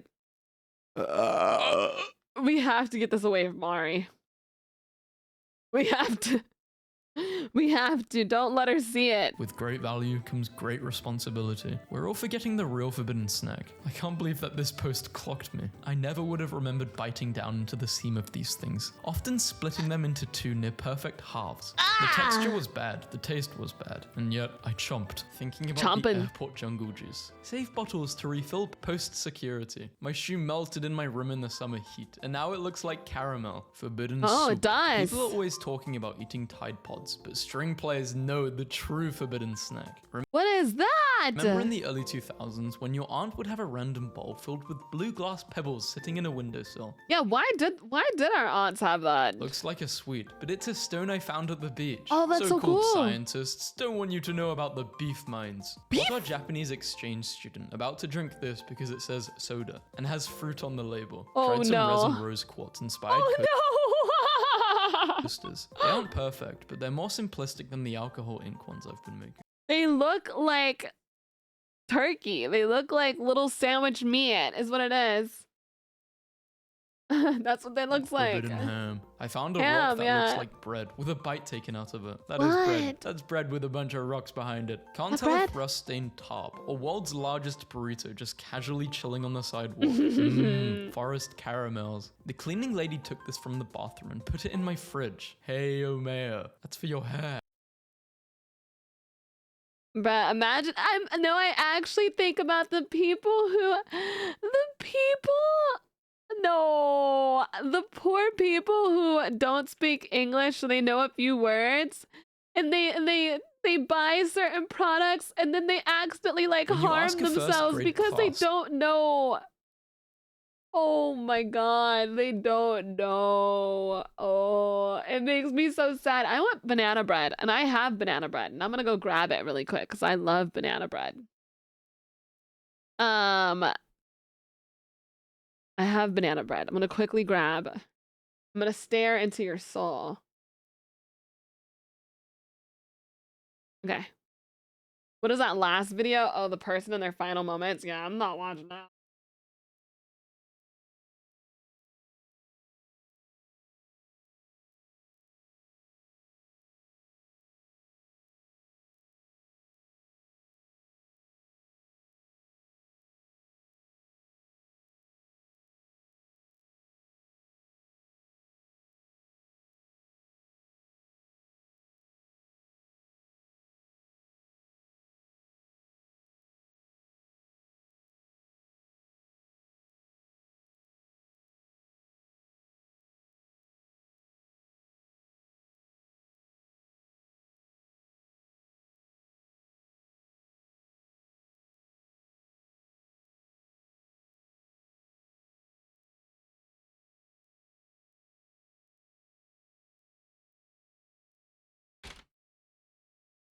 We have to get this away from Mari. We have to. We have to. Don't let her see it. With great value comes great responsibility. We're all forgetting the real forbidden snack. I can't believe that this post clocked me. I never would have remembered biting down into the seam of these things, often splitting them into two near perfect halves. The texture was bad, the taste was bad, and yet I chomped, thinking about the Chomping. airport jungle juice. Save bottles to refill post-security. My shoe melted in my room in the summer heat, and now it looks like caramel. Forbidden Oh, soup. it does. People are always talking about eating Tide Pods, but string players know the true forbidden snack. What is that? Remember in the early 2000s when your aunt would have a random bowl filled with blue glass pebbles sitting in a windowsill? Yeah, why did our aunts have that? Looks like a sweet, but it's a stone I found at the beach. Oh, that's so So-called cool. scientists don't want you to know about the beef mines. Beef? Our Japanese exchange student about to drink this because it says soda and has fruit on the label. Oh, Tried some no. resin rose quartz inspired Oh no! coasters. They aren't perfect, but they're more simplistic than the alcohol ink ones I've been making. They look like turkey. They look like little sandwich meat, is what it is. That's what they looks like. Forbidden ham. I found a Ham, rock that yeah. looks like bread with a bite taken out of it. That is What? bread. That's bread with a bunch of rocks behind it. Can't That's tell bread? if rust-stained tarp or world's largest burrito just casually chilling on the sidewalk. Mmm, forest caramels. The cleaning lady took this from the bathroom and put it in my fridge. Hey, Omeo, that's for your hair. But imagine, I actually think about the people the poor people who don't speak English, so they know a few words, and they buy certain products, and then they accidentally like When you harm ask a first themselves grade because they class- don't know. Oh my god, they don't know. Oh, it makes me so sad. I want banana bread, and I have banana bread, and I'm gonna go grab it really quick because I love banana bread. I have banana bread. I'm gonna quickly grab. I'm gonna stare into your soul. Okay. What is that last video? Oh, the person in their final moments. Yeah, I'm not watching that.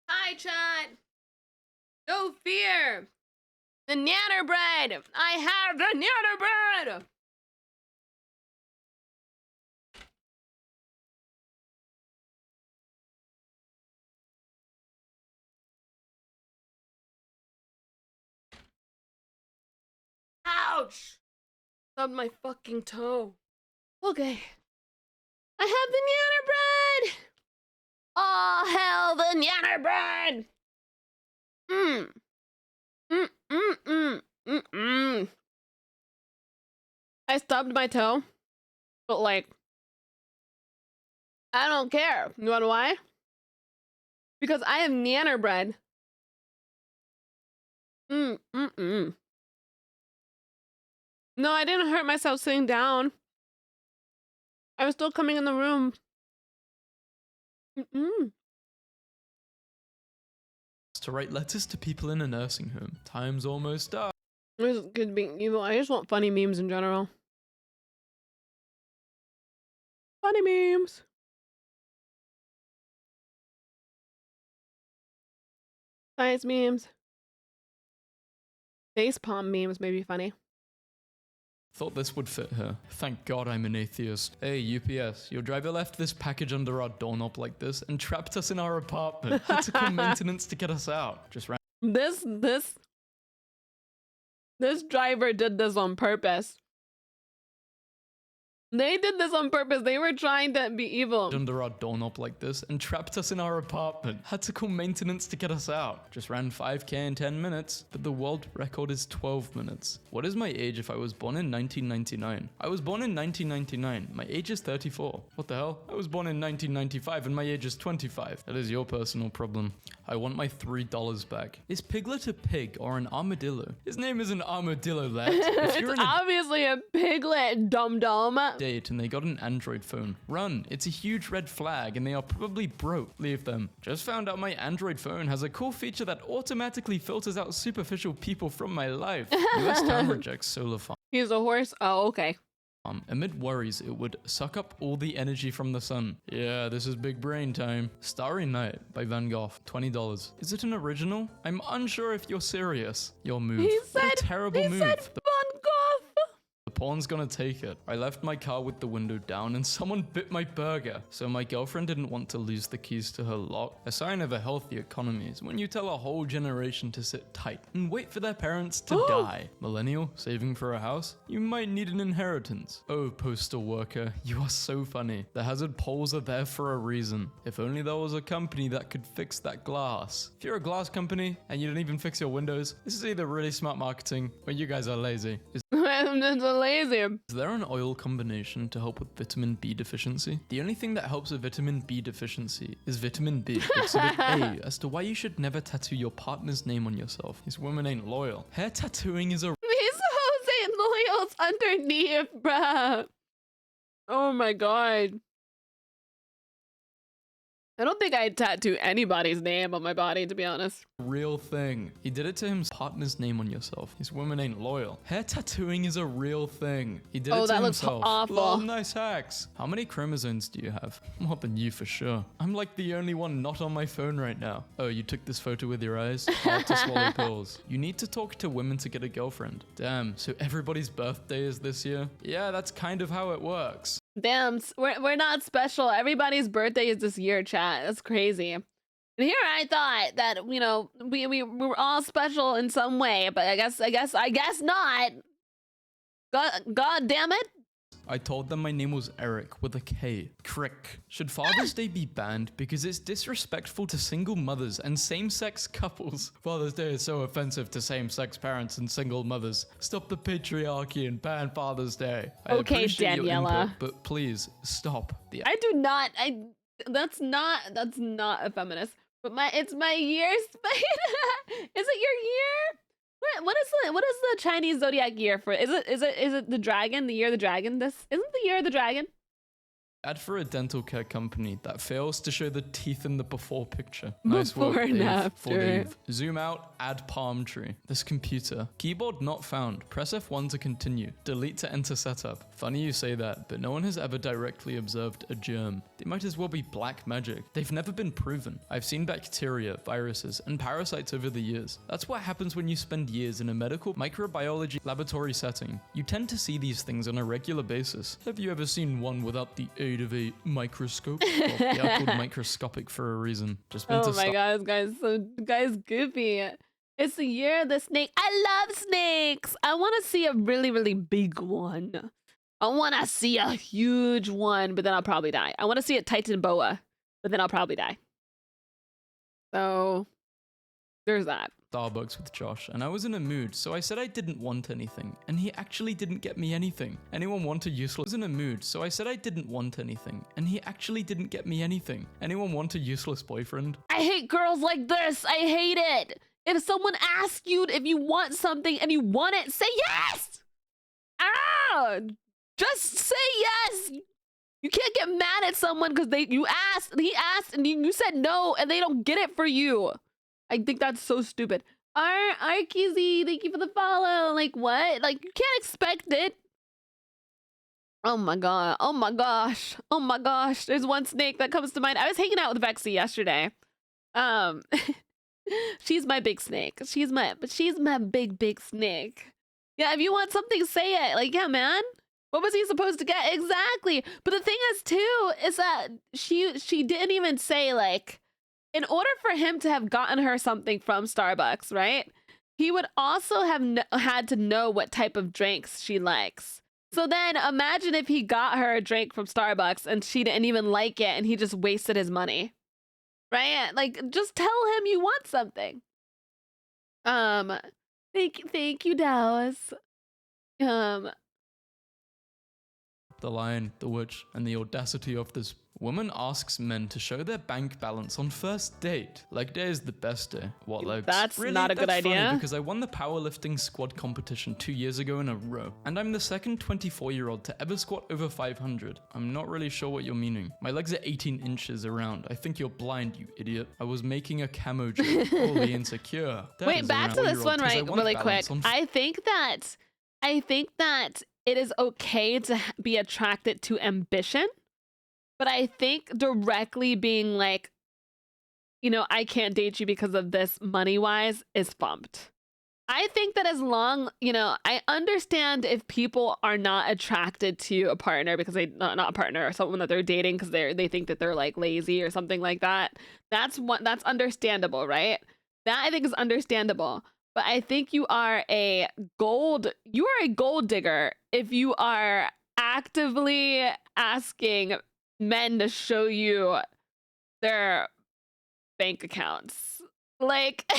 Hi, chat. No fear. The nanner bread. I have the nanner bread. Ouch. Stubbed my fucking toe. Okay. I have the nanner bread. Oh, hell, the nanner bread. I stubbed my toe, but like, I don't care. You wanna know why? Because I have nanner bread. No, I didn't hurt myself sitting down. I was still coming in the room. Mm-mm. To write letters to people in a nursing home. Time's almost up. This could be evil. I just want funny memes in general. Funny memes. Science memes. Facepalm memes may be funny. Thought this would fit her. Thank God I'm an atheist. Hey, UPS, your driver left this package under our doorknob like this and trapped us in our apartment. Had to call maintenance to get us out. Just ran. This driver did this on purpose. They did this on purpose. They were trying to be evil. Under our doorknob like this and trapped us in our apartment. Had to call maintenance to get us out. Just ran 5K in 10 minutes, but the world record is 12 minutes. What is my age if I was born in 1999? I was born in 1999. My age is 34. What the hell? I was born in 1995 and my age is 25. That is your personal problem. I want my $3 back. Is Piglet a pig or an armadillo? His name is an armadillo, lad. It's obviously a piglet, dum-dum. Date and they got an Android phone. Run, it's a huge red flag and they are probably broke. Leave them. Just found out my Android phone has a cool feature that automatically filters out superficial people from my life. US town rejects solar farm. He's a horse. Oh, okay. Amid worries, it would suck up all the energy from the sun. Yeah, this is big brain time. Starry Night by Van Gogh, $20. Is it an original? I'm unsure if you're serious. Your move. He What said, a terrible move. Van Gogh. The pawn's gonna take it. I left my car with the window down and someone bit my burger. So my girlfriend didn't want to lose the keys to her lock. A sign of a healthy economy is when you tell a whole generation to sit tight and wait for their parents to die. Millennial, saving for a house? You might need an inheritance. Oh, postal worker, you are so funny. The hazard poles are there for a reason. If only there was a company that could fix that glass. If you're a glass company and you don't even fix your windows, this is either really smart marketing or you guys are lazy. I'm just lazy. Is there an oil combination to help with vitamin B deficiency? The only thing that helps with vitamin B deficiency is vitamin B. Exhibit A as to why you should never tattoo your partner's name on yourself. These women ain't loyal. Hair tattooing is a These hoes ain't loyals underneath, bruh. Oh my god. I don't think I'd tattoo anybody's name on my body, to be honest. real thing. He did it to his partner's name on yourself. These women ain't loyal. Hair tattooing is a real thing. He did it to that looks himself. awful. Lol, nice hacks. How many chromosomes do you have? More than you for sure. I'm like the only one not on my phone right now. Oh, you took this photo with your eyes? Hard to swallow pills. You need to talk to women to get a girlfriend. Damn, so everybody's birthday is this year? Yeah, that's kind of how it works. Damn, we're not special. Everybody's birthday is this year, chat. That's crazy. And here I thought that, you know, we were all special in some way, but I guess not. God damn it. I told them my name was Eric with a K. Crick. Should Father's Day be banned because it's disrespectful to single mothers and same-sex couples? Father's Day is so offensive to same-sex parents and single mothers. Stop the patriarchy and ban Father's Day. I Okay, appreciate your Daniela. input, but please stop. I do not. That's not a feminist. But it's my year. Is it your year? What is the Chinese zodiac year for? Is it the dragon? The year of the dragon? This isn't the year of the dragon. Ad for a dental care company that fails to show the teeth in the before picture. Nice Before work, and Dave. after. For Dave. Zoom out, add palm tree. This computer. Keyboard not found. Press F1 to continue. Delete to enter setup. Funny you say that, but no one has ever directly observed a germ. They might as well be black magic. They've never been proven. I've seen bacteria, viruses, and parasites over the years. That's what happens when you spend years in a medical microbiology laboratory setting. You tend to see these things on a regular basis. Have you ever seen one without the aid of a microscope? Well, they are called microscopic for a reason. Just been Oh to my god, guys, goofy. It's the year of the snake. I love snakes. I want to see a really, really big one. I want to see a huge one, but then I'll probably die. I want to see a Titan boa, but then I'll probably die. So there's that. Starbucks with Josh, and I was in a mood, so I said I didn't want anything, and he actually didn't get me anything. Anyone want a useless? I was in a mood, so I said I didn't want anything, and he actually didn't get me anything. Anyone want a useless boyfriend? I hate girls like this. I hate it. If someone asks you if you want something and you want it, say yes. Ah, just say yes. You can't get mad at someone because he asked, and you said no, and they don't get it for you. I think that's so stupid. Arkizy, thank you for the follow. Like, what? Like, you can't expect it. Oh my god. Oh my gosh. Oh my gosh. There's one snake that comes to mind. I was hanging out with Vexy yesterday. She's my big snake. She's my big snake. Yeah, if you want something, say it. Like, yeah, man. What was he supposed to get? Exactly. But the thing is, too, is that she didn't even say, like, in order for him to have gotten her something from Starbucks, right? He would also have had to know what type of drinks she likes. So then imagine if he got her a drink from Starbucks and she didn't even like it and he just wasted his money. Right? Like, just tell him you want something. Thank you, Dallas. The Lion, the Witch, and the audacity of this woman asks men to show their bank balance on first date. Leg day is the best day. What legs? That's really? not a good That's funny idea. because I won the powerlifting squad competition 2 years ago in a row, and I'm the second 24-year-old to ever squat over 500. I'm not really sure what you're meaning. My legs are 18 inches around. I think you're blind, you idiot. I was making a camo joke. Holy insecure. That Wait, is back around to this 4-year-old one, 'cause I right? won the Really quick. balance on I think that it is okay to be attracted to ambition, but I think directly being like, you know, I can't date you because of this money-wise is bumped. I think that as long, you know, I understand if people are not attracted to a partner because not a partner or someone that they're dating because they think that they're like lazy or something like that. That's understandable, right? That I think is understandable. But I think you are a gold digger if you are actively asking men to show you their bank accounts. Like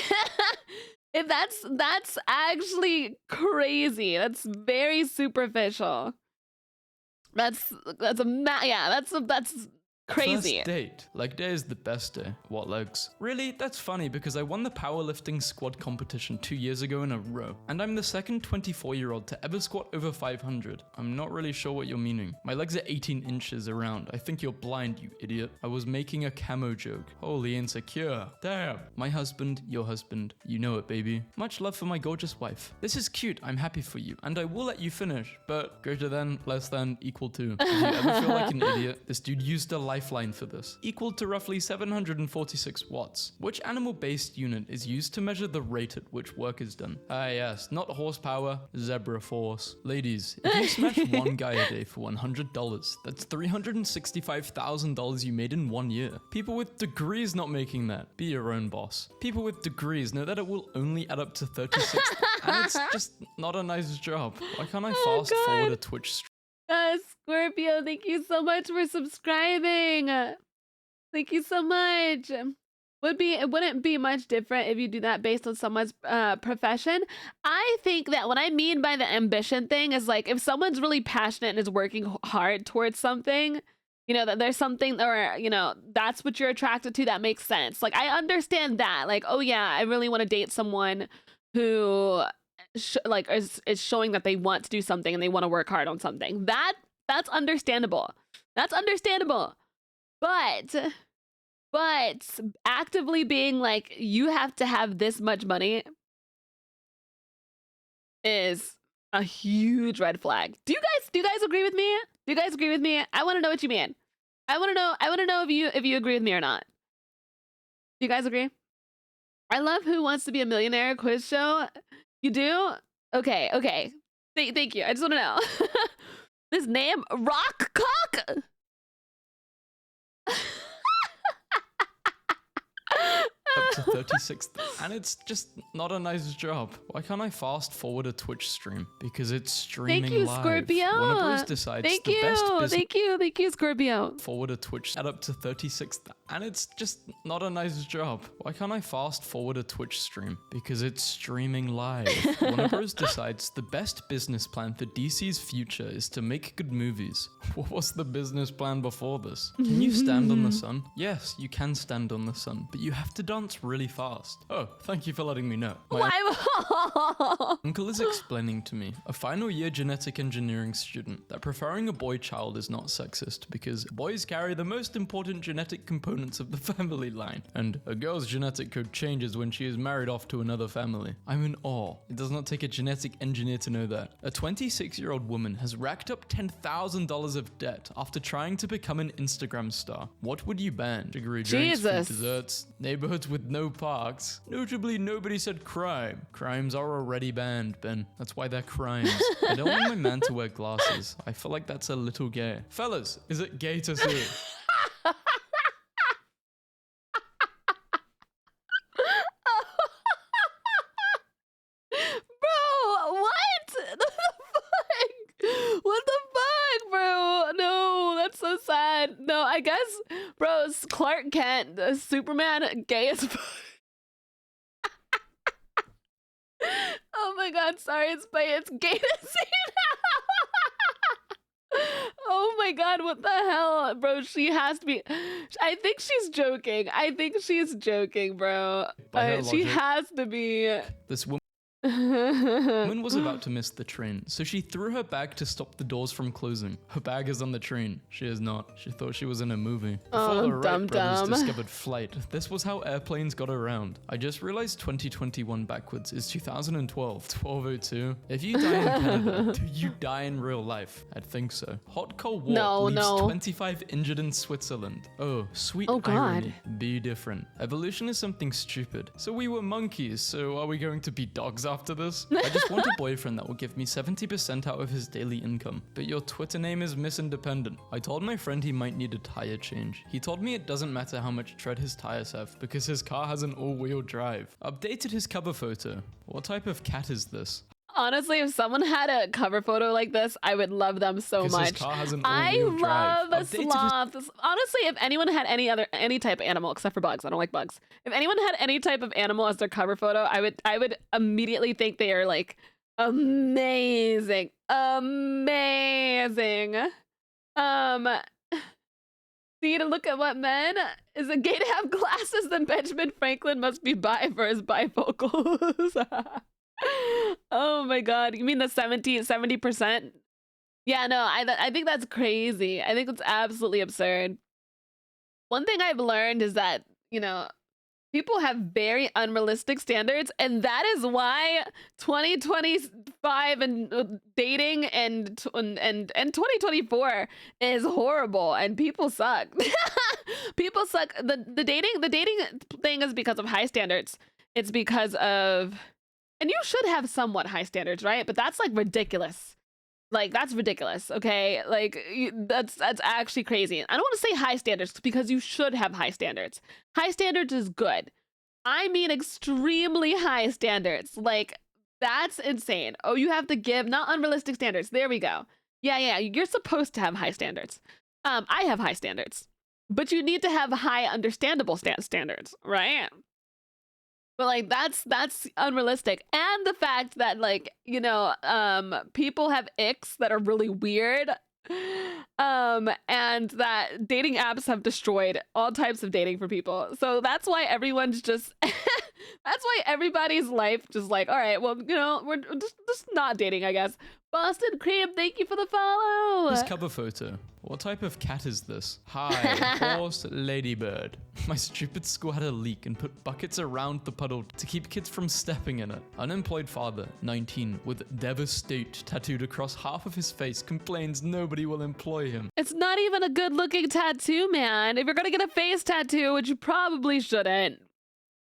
if that's actually crazy. That's very superficial. That's crazy. First date. Leg day is the best day. What legs? Really? That's funny because I won the powerlifting squad competition 2 years ago in a row, and I'm the second 24-year-old to ever squat over 500. I'm not really sure what you're meaning. My legs are 18 inches around. I think you're blind, you idiot. I was making a camo joke. Holy insecure. Damn. My husband, your husband. You know it, baby. Much love for my gorgeous wife. This is cute. I'm happy for you, and I will let you finish, but greater than, less than, equal to. If you ever feel like an idiot, this dude used a lifeline for this, equal to roughly 746 watts. Which animal-based unit is used to measure the rate at which work is done? Ah yes, not horsepower, zebra force. Ladies, if you smash one guy a day for $100, that's $365,000 you made in 1 year. People with degrees not making that. Be your own boss. People with degrees know that it will only add up to 36, and it's just not a nice job. Why can't I fast forward a Twitch stream? Scorpio, thank you so much for subscribing. Thank you so much. It wouldn't be much different if you do that based on someone's profession. I think that what I mean by the ambition thing is like if someone's really passionate and is working hard towards something, you know, that there's something, or you know, that's what you're attracted to, that makes sense. Like I understand that. Like, oh yeah, I really want to date someone who is showing that they want to do something and they want to work hard on something. That's understandable. That's understandable. But actively being like you have to have this much money is a huge red flag. Do you guys agree with me? Do you guys agree with me? I want to know what you mean. I want to know if you agree with me or not. Do you guys agree? I love Who Wants to Be a Millionaire quiz show. You do? Okay. Thank you. I just want to know. This name, Rock Cock. Up to 36, and it's just not a nice job. Why can't I fast forward a Twitch stream? Because it's streaming Thank you, live. Scorpio. Warner Bros. Decides Thank the you. best business Thank you, Scorpio. forward a Twitch at up to 36, and it's just not a nice job. Why can't I fast forward a Twitch stream? Because it's streaming live. Warner Bros. Decides the best business plan for DC's future is to make good movies. What was the business plan before this? Can you stand on the sun? Yes, you can stand on the sun, but you have to dance really fast. Oh, Oh, thank you for letting me know. My Why? uncle is explaining to me, a final year genetic engineering student, that preferring a boy child is not sexist because boys carry the most important genetic components of the family line, and a girl's genetic code changes when she is married off to another family. I'm in awe. It does not take a genetic engineer to know that. A 26-year-old woman has racked up $10,000 of debt after trying to become an Instagram star. What would you ban? Sugary drinks, free Jesus. desserts, neighborhoods with no parks. Notably, nobody said crime. Crimes are already banned, Ben. That's why they're crimes. I don't want my man to wear glasses. I feel like that's a little gay. Fellas, is it gay to see? Bro, what? What the fuck, bro? No, that's so sad. No, I guess, bro, it's Clark Kent, Superman, gay as fuck. Oh my god, sorry, it's gay to see now. Oh my god, what the hell, bro? She has to be. I think she's joking. Bro. By her She logic. has to be. This woman was about to miss the train, so she threw her bag to stop the doors from closing. Her bag is on the train. She is not. She thought she was in a movie. Before Oh, the Wright dumb brothers dumb. discovered flight, this was how airplanes got around. I just realized 2021 backwards is 2012. 1202. If you die in Canada, do you die in real life? I'd think so. Hot Cold War No, leaves no. 25 injured in Switzerland. Oh, sweet Oh, God. irony. Be different. Evolution is something stupid. So we were monkeys, so are we going to be dogs after this? I just want a boyfriend that will give me 70% out of his daily income. But your Twitter name is Miss Independent. I told my friend he might need a tire change. He told me it doesn't matter how much tread his tires have because his car has an all-wheel drive. Updated his cover photo. What type of cat is this? Honestly, if someone had a cover photo like this, I would love them so 'Cause much. his car has an I all-wheel drive. love Updated his- sloths. Honestly, if anyone had any type of animal, except for bugs, I don't like bugs. If anyone had any type of animal as their cover photo, I would immediately think they are like amazing. See, to look at what men is it gay to have glasses? Then Benjamin Franklin must be bi for his bifocals. Oh my god, you mean the 70%? Yeah, no, I think that's crazy. I think it's absolutely absurd. One thing I've learned is that, people have very unrealistic standards, and that is why 2025 and dating and 2024 is horrible, and people suck. People suck. The dating thing is because of high standards. It's because of, and you should have somewhat high standards, right? But that's like ridiculous. Like, that's ridiculous, okay? Like, that's actually crazy. I don't want to say high standards because you should have high standards. High standards is good. I mean extremely high standards. Like, that's insane. Oh, you have to give, not unrealistic standards. There we go. Yeah, you're supposed to have high standards. I have high standards. But you need to have high understandable standards, right? But like that's unrealistic. And the fact that people have icks that are really weird. And that dating apps have destroyed all types of dating for people. So that's why everyone's just that's why everybody's life just like, all right, well, we're just not dating, I guess. Boston Cream, thank you for the follow. His cover photo. What type of cat is this? Hi, horse ladybird. My stupid school had a leak and put buckets around the puddle to keep kids from stepping in it. Unemployed father, 19, with devastate tattooed across half of his face, complains nobody will employ him. It's not even a good looking tattoo, man. If you're gonna get a face tattoo, which you probably shouldn't,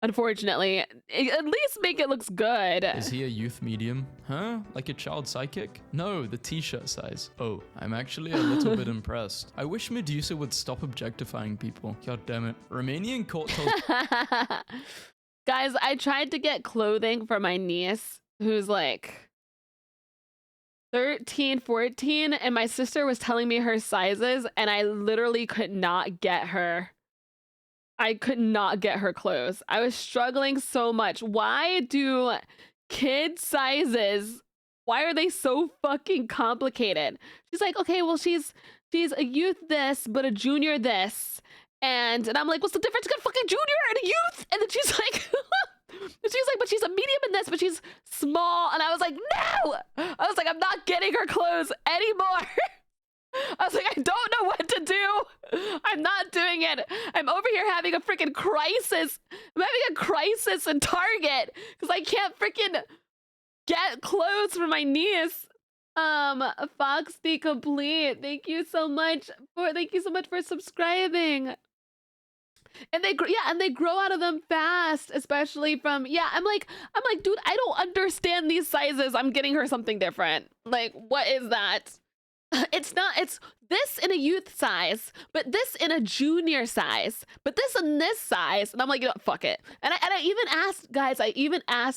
unfortunately, at least make it looks good. Is he a youth medium? Huh? Like a child psychic? No, the t-shirt size. Oh, I'm actually a little bit impressed. I wish Medusa would stop objectifying people. God damn it. Romanian court told... Guys, I tried to get clothing for my niece, who's like 13, 14, and my sister was telling me her sizes, and I literally could not get her. I could not get her clothes. I was struggling so much. Why do kid sizes, why are they so fucking complicated? She's like, okay, well, she's a youth this, but a junior this. And I'm like, what's the difference between a fucking junior and a youth? And then she's like, a crisis in Target because I can't freaking get clothes for my niece. Fox the Complete. Thank you so much for subscribing. And they grow out of them fast, especially from I'm like, dude, I don't understand these sizes. I'm getting her something different. Like, what is that? It's this in a youth size, but this in a junior size, but this in this size. And I'm like, you know, fuck it. And I even asked, guys,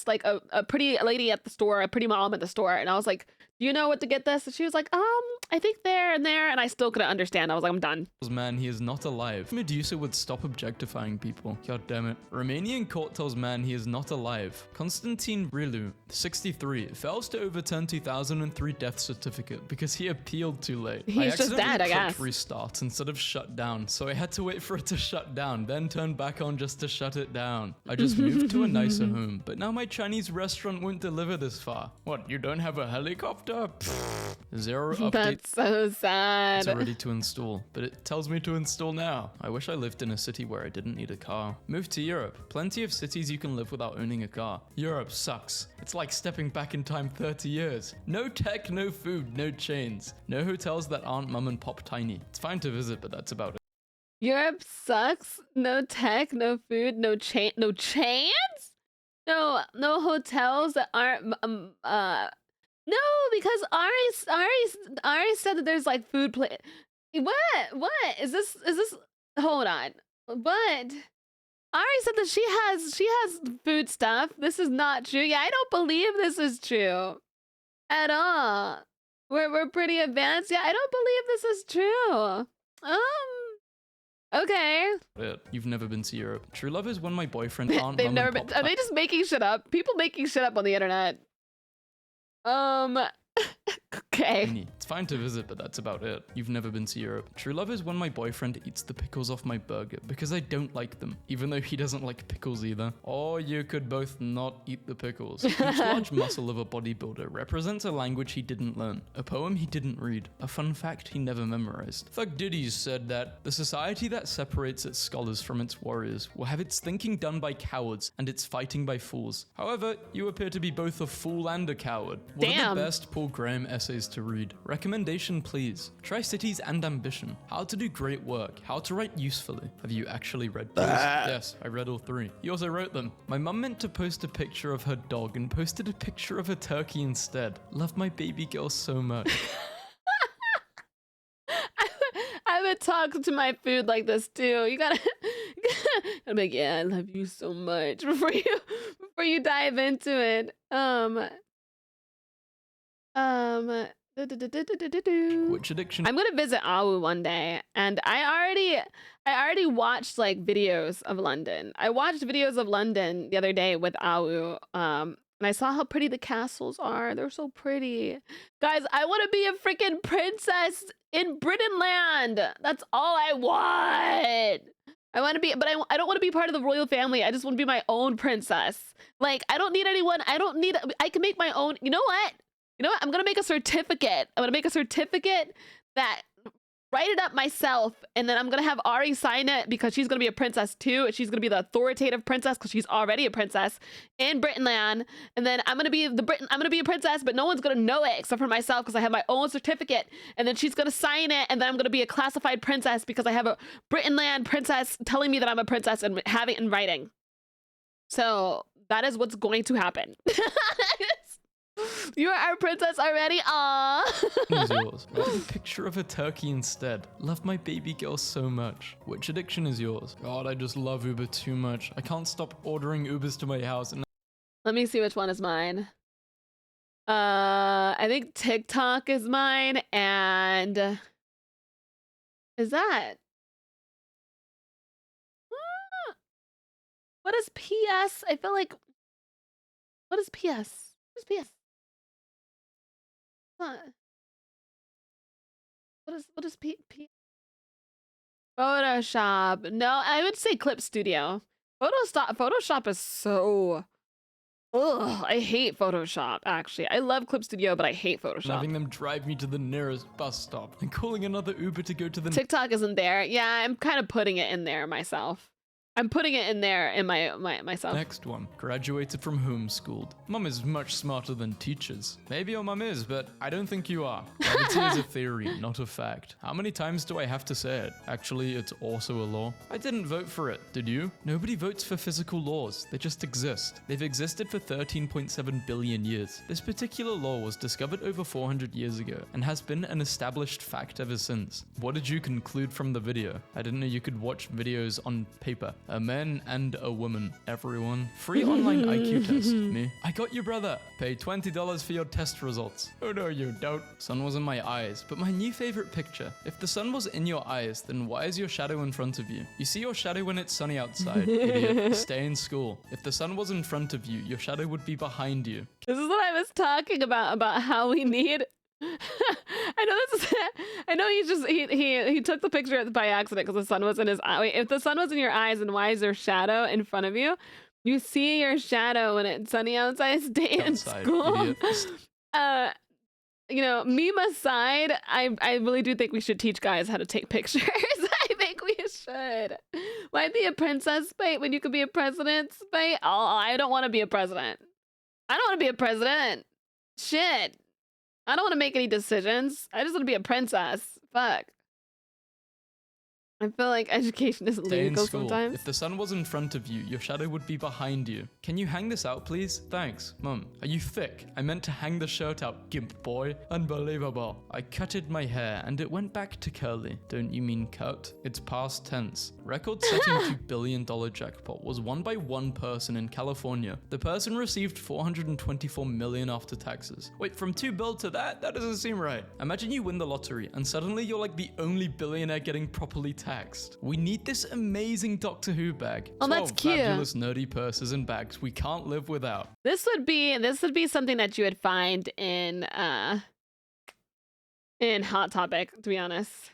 like a pretty lady at the store, a pretty mom at the store, and I was like, do you know what to get this? And she was like, I think there and there, and I still couldn't understand. I was like, I'm done. Man, he is not alive. Medusa would stop objectifying people. God damn it. Romanian court tells man he is not alive. Constantine Rilu, 63, fails to overturn 2003 death certificate because he appealed too late. He's just dead, I guess. Restart instead of shut down, so I had to wait for it to shut down, then turn back on just to shut it down. I just moved to a nicer home, but now my Chinese restaurant won't deliver this far. What, you don't have a helicopter? Pfft. Zero updates. That's so sad. It's ready to install, but it tells me to install now. I wish I lived in a city where I didn't need a car. Move to Europe. Plenty of cities you can live without owning a car. Europe sucks. It's like stepping back in time 30 years. No tech, no food, no chains. No hotels that aren't mum and pop tiny. It's fine to visit, but that's about it. Europe sucks. No tech, no food, no chains? No hotels that aren't no, because Ari said that there's like food What is this hold on. But Ari said that she has food stuff. This is not true. Yeah, I don't believe this is true at all. We're pretty advanced. Yeah, I don't believe this is true. Okay. You've never been to Europe. True love is when my boyfriend aren't They've mum never and been. pop Are they just making shit up? People making shit up on the internet. Okay. It's fine to visit, but that's about it. You've never been to Europe. True love is when my boyfriend eats the pickles off my burger because I don't like them, even though he doesn't like pickles either. Or you could both not eat the pickles. Each large muscle of a bodybuilder represents a language he didn't learn, a poem he didn't read, a fun fact he never memorized. Thug Diddy's said that the society that separates its scholars from its warriors will have its thinking done by cowards and its fighting by fools. However, you appear to be both a fool and a coward. What are the best Paul Graham essays to read? Recommendation, please. Tri-Cities and Ambition. How to do great work. How to write usefully. Have you actually read these? Yes, I read all three. You also wrote them. My mum meant to post a picture of her dog and posted a picture of a turkey instead. Love my baby girl so much. I would talk to my food like this too. You gotta I'm like, yeah, I love you so much before you dive into it. Which addiction? I'm gonna visit Awu one day, and I already watched like videos of London. I watched videos of London the other day with Awu, and I saw how pretty the castles are. They're so pretty, guys. I want to be a freaking princess in Britain land. That's all I want. I want to be, but I don't want to be part of the royal family. I just want to be my own princess. Like, I don't need anyone. I can make my own. You know what? I'm gonna make a certificate. I'm gonna make a certificate that write it up myself, and then I'm gonna have Ari sign it because she's gonna be a princess too. She's gonna be the authoritative princess because she's already a princess in Britainland. And then I'm gonna be a princess, but no one's gonna know it except for myself because I have my own certificate. And then she's gonna sign it, and then I'm gonna be a classified princess because I have a Britainland princess telling me that I'm a princess and having it in writing. So that is what's going to happen. You are our princess already. Who's yours? Write a picture of a turkey instead. Love my baby girl so much. Which addiction is yours? God, I just love Uber too much. I can't stop ordering Ubers to my house. And let me see which one is mine. I think TikTok is mine, and is that? What is PS? I feel like. What is PS? What is PS? What is P? Photoshop. No, I would say Clip Studio. Photoshop is so. Ugh, I hate Photoshop, actually. I love Clip Studio, but I hate Photoshop. Having them drive me to the nearest bus stop and calling another Uber to go to the. TikTok isn't there. Yeah, I'm kind of putting it in there myself. I'm putting it in there in myself. Next one. Graduated from homeschooled. Mum is much smarter than teachers. Maybe your mum is, but I don't think you are. Gravity is a theory, not a fact. How many times do I have to say it? Actually, it's also a law. I didn't vote for it, did you? Nobody votes for physical laws. They just exist. They've existed for 13.7 billion years. This particular law was discovered over 400 years ago and has been an established fact ever since. What did you conclude from the video? I didn't know you could watch videos on paper. A man and a woman. Everyone. Free online IQ test. Me. I got you, brother. Pay $20 for your test results. Oh no, you don't. Sun was in my eyes, but my new favorite picture. If the sun was in your eyes, then why is your shadow in front of you? You see your shadow when it's sunny outside, idiot. Stay in school. If the sun was in front of you, your shadow would be behind you. This is what I was talking about how we need. I know this is. I know he took the picture by accident because the sun was in his eye. Wait, if the sun was in your eyes, then why is there shadow in front of you? You see your shadow when it's sunny outside. Stay in school. You know, meme aside, I really do think we should teach guys how to take pictures. I think we should. Why be a princess, bait, when you could be a president, bait? Oh, I don't want to be a president. I don't want to be a president. Shit. I don't want to make any decisions. I just want to be a princess. Fuck. I feel like education isn't Stay in legal school. sometimes. If the sun was in front of you, your shadow would be behind you. Can you hang this out, please? Thanks. Mum, are you thick? I meant to hang the shirt out, gimp boy. Unbelievable. I cutted my hair and it went back to curly. Don't you mean cut? It's past tense. Record-setting $2 billion jackpot was won by one person in California. The person received $424 million after taxes. Wait, from $2 billion to that? That doesn't seem right. Imagine you win the lottery and suddenly you're like the only billionaire getting properly taxed. We need this amazing Doctor Who bag. Oh, that's 12 cute. fabulous nerdy purses and bags we can't live without. This would be something that you would find in Hot Topic, to be honest.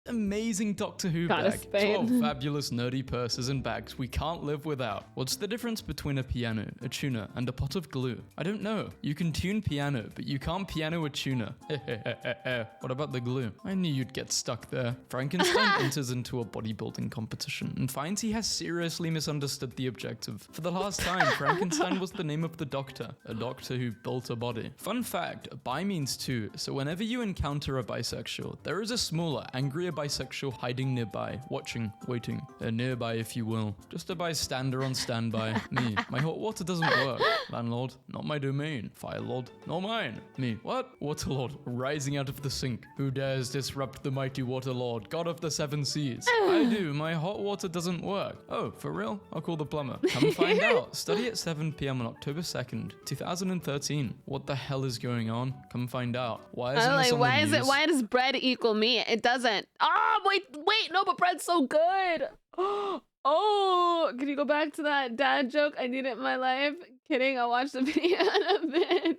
Amazing Doctor Who Goddess bag. Bait. 12 fabulous nerdy purses and bags we can't live without. What's the difference between a piano, a tuner, and a pot of glue? I don't know. You can tune piano, but you can't piano a tuner. What about the glue? I knew you'd get stuck there. Frankenstein enters into a bodybuilding competition and finds he has seriously misunderstood the objective. For the last time, Frankenstein was the name of the doctor, a doctor who built a body. Fun fact, bi means two, so whenever you encounter a bisexual, there is a smaller, angrier bisexual hiding nearby, watching, waiting, nearby if you will. Just a bystander on standby. Me, my hot water doesn't work. Landlord, not my domain. Fire lord, not mine. Me, what? Water lord, rising out of the sink. Who dares disrupt the mighty water lord, god of the seven seas? I do, my hot water doesn't work. Oh, for real? I'll call the plumber. Come find out. Study at 7 p.m. on October 2nd, 2013. What the hell is going on? Come find out. Why isn't this on the news? Why does bread equal meat? It doesn't. Oh, wait, no, but bread's so good. Oh, can you go back to that dad joke? I need it in my life. Kidding, I'll watch the video in a bit.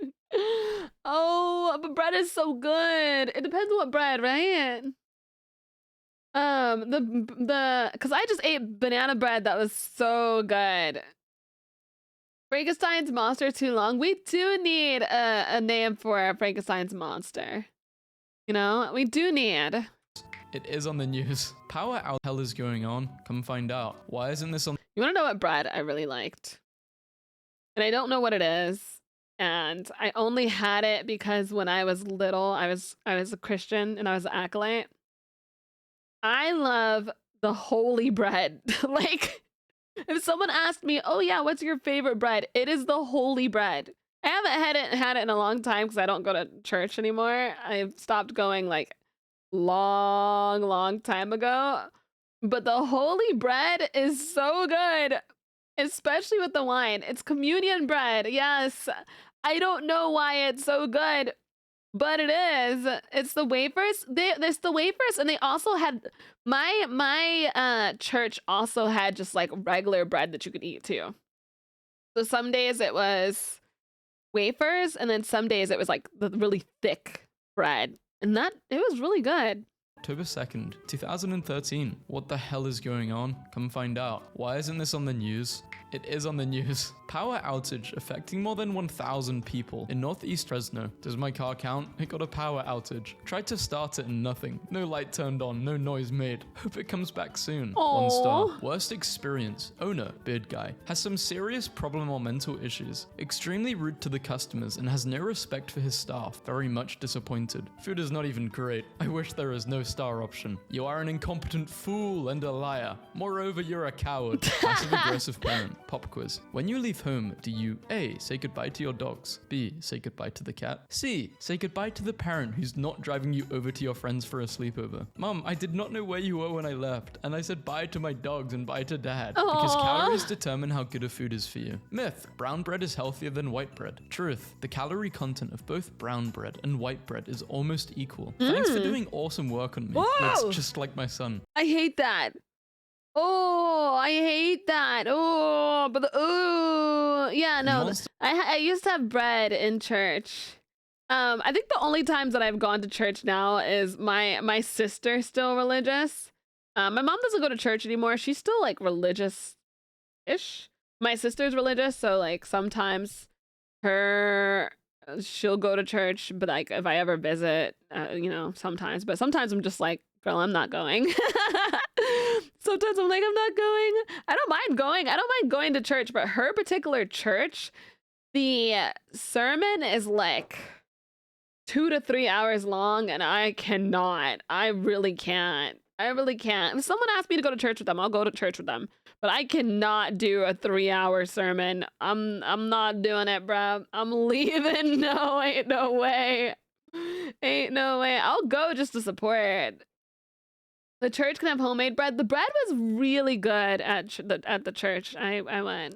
Oh, but bread is so good. It depends on what bread, right? Cause I just ate banana bread that was so good. Frankenstein's monster too long. We do need a name for Frankenstein's monster. You know, we do need. It is on the news. Power out. Hell is going on? Come find out. Why isn't this on? You want to know what bread I really liked? And I don't know what it is. And I only had it because when I was little, I was a Christian and I was an acolyte. I love the holy bread. Like, if someone asked me, oh yeah, what's your favorite bread? It is the holy bread. I haven't had it in a long time because I don't go to church anymore. I stopped going like long time ago. But the holy bread is so good, especially with the wine. It's communion bread. Yes. I don't know why it's so good, but it is. It's the wafers. There's the wafers, and they also had my church also had just like regular bread that you could eat too. So some days it was wafers, and then some days it was like the really thick bread, and that it was really good. October 2nd, 2013. What the hell is going on? Come find out. Why isn't this on the news? It is on the news. Power outage affecting more than 1,000 people in northeast Fresno. Does my car count? It got a power outage. Tried to start it and nothing. No light turned on, no noise made. Hope it comes back soon. 1 star. Worst experience. Owner, beard guy, has some serious problem or mental issues. Extremely rude to the customers and has no respect for his staff. Very much disappointed. Food is not even great. I wish there is no star option. You are an incompetent fool and a liar. Moreover, you're a coward. Passive aggressive parent. Pop quiz. When you leave home, do you A. say goodbye to your dogs, B. say goodbye to the cat, C. say goodbye to the parent who's not driving you over to your friends for a sleepover? Mom, I did not know where you were when I left, and I said bye to my dogs and bye to dad. Because calories determine how good a food is for you. Myth. Brown bread is healthier than white bread. Truth. The calorie content of both brown bread and white bread is almost equal. Thanks for doing awesome work on me. Looks just like my son. I hate that. Oh, I hate that. Oh, but yeah, no. I used to have bread in church. I think the only times that I've gone to church now is my sister's still religious. My mom doesn't go to church anymore. She's still like religious-ish. My sister's religious, so like sometimes she'll go to church, but like if I ever visit, sometimes. But sometimes I'm just like, girl, I'm not going. Sometimes I'm like, I'm not going. I don't mind going. I don't mind going to church, but her particular church, the sermon is like 2 to 3 hours long, and I cannot. I really can't. If someone asks me to go to church with them, I'll go to church with them. But I cannot do a 3-hour sermon. I'm not doing it, bro. I'm leaving. No, ain't no way. Ain't no way. I'll go just to support. The church can have homemade bread. The bread was really good at the church. I went.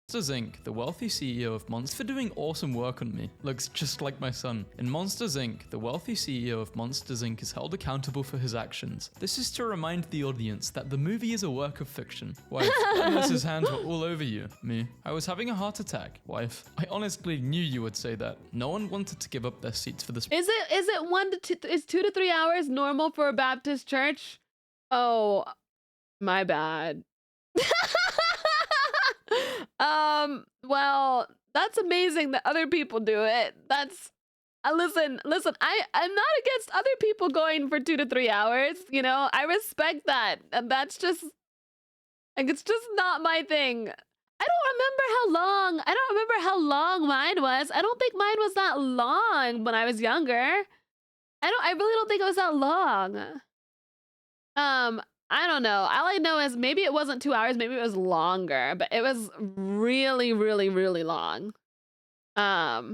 Monsters Inc., the wealthy CEO of Monster, for doing awesome work on me. Looks just like my son. In Monsters Inc., the wealthy CEO of Monsters Inc. is held accountable for his actions. This is to remind the audience that the movie is a work of fiction. Wife, unless his hands were all over you. Me, I was having a heart attack. Wife, I honestly knew you would say that. No one wanted to give up their seats for this. Is it 1 to 2? Is 2 to 3 hours normal for a Baptist church? Oh, my bad. Well, that's amazing that other people do it. That's listen, I'm not against other people going for 2 to 3 hours, I respect that. And that's just like, it's just not my thing. I don't remember how long mine was. I don't think mine was that long when I was younger. I really don't think it was that long. I don't know. All I know is maybe it wasn't 2 hours, maybe it was longer, but it was really, really, really long. Yeah,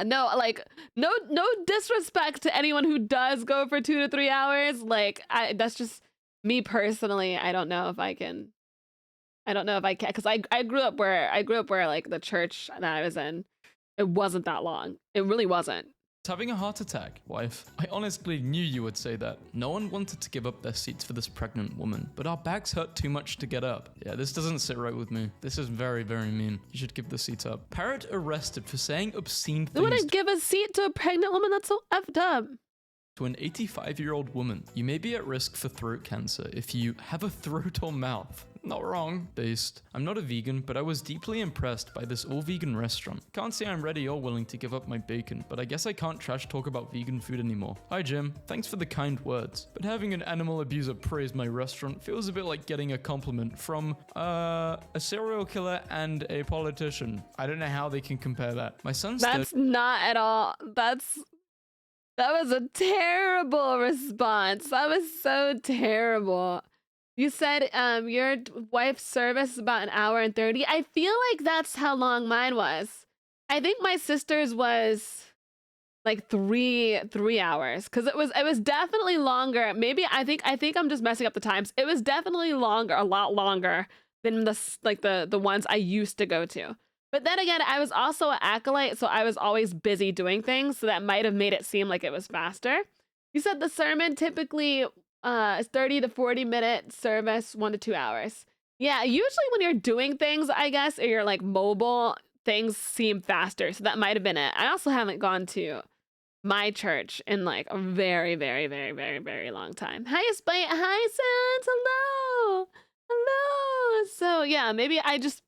no, like no disrespect to anyone who does go for 2 to 3 hours. Like that's just me personally. I don't know if I can, because I grew up where like the church that I was in, it wasn't that long. It really wasn't. Having a heart attack. Wife, I honestly knew you would say that. No one wanted to give up their seats for this pregnant woman, but our backs hurt too much to get up. Yeah, this doesn't sit right with me. This is very, very mean. You should give the seat up. Parrot arrested for saying obscene things. They wouldn't give a seat to a pregnant woman? That's so effed up. To an 85-year-old woman, you may be at risk for throat cancer if you have a throat or mouth. Not wrong. Based. I'm not a vegan, but I was deeply impressed by this all-vegan restaurant. Can't say I'm ready or willing to give up my bacon, but I guess I can't trash talk about vegan food anymore. Hi Jim, thanks for the kind words, but having an animal abuser praise my restaurant feels a bit like getting a compliment from, a serial killer and a politician. I don't know how they can compare that. My son's That's not at all. That was a terrible response. That was so terrible. You said your wife's service is about 1 hour and 30. I feel like that's how long mine was. I think my sister's was like 3 hours, because it was definitely longer. Maybe I think I'm just messing up the times. It was definitely longer, a lot longer than the ones I used to go to. But then again, I was also an acolyte, so I was always busy doing things, so that might have made it seem like it was faster. You said the sermon typically is 30 to 40 minute service, 1 to 2 hours. Yeah, usually when you're doing things, I guess, or you're like mobile, things seem faster. So that might have been it. I also haven't gone to my church in like a very, very, very, very, very long time. Hi, Spite. Hi, Sans. Hello. So yeah, maybe I just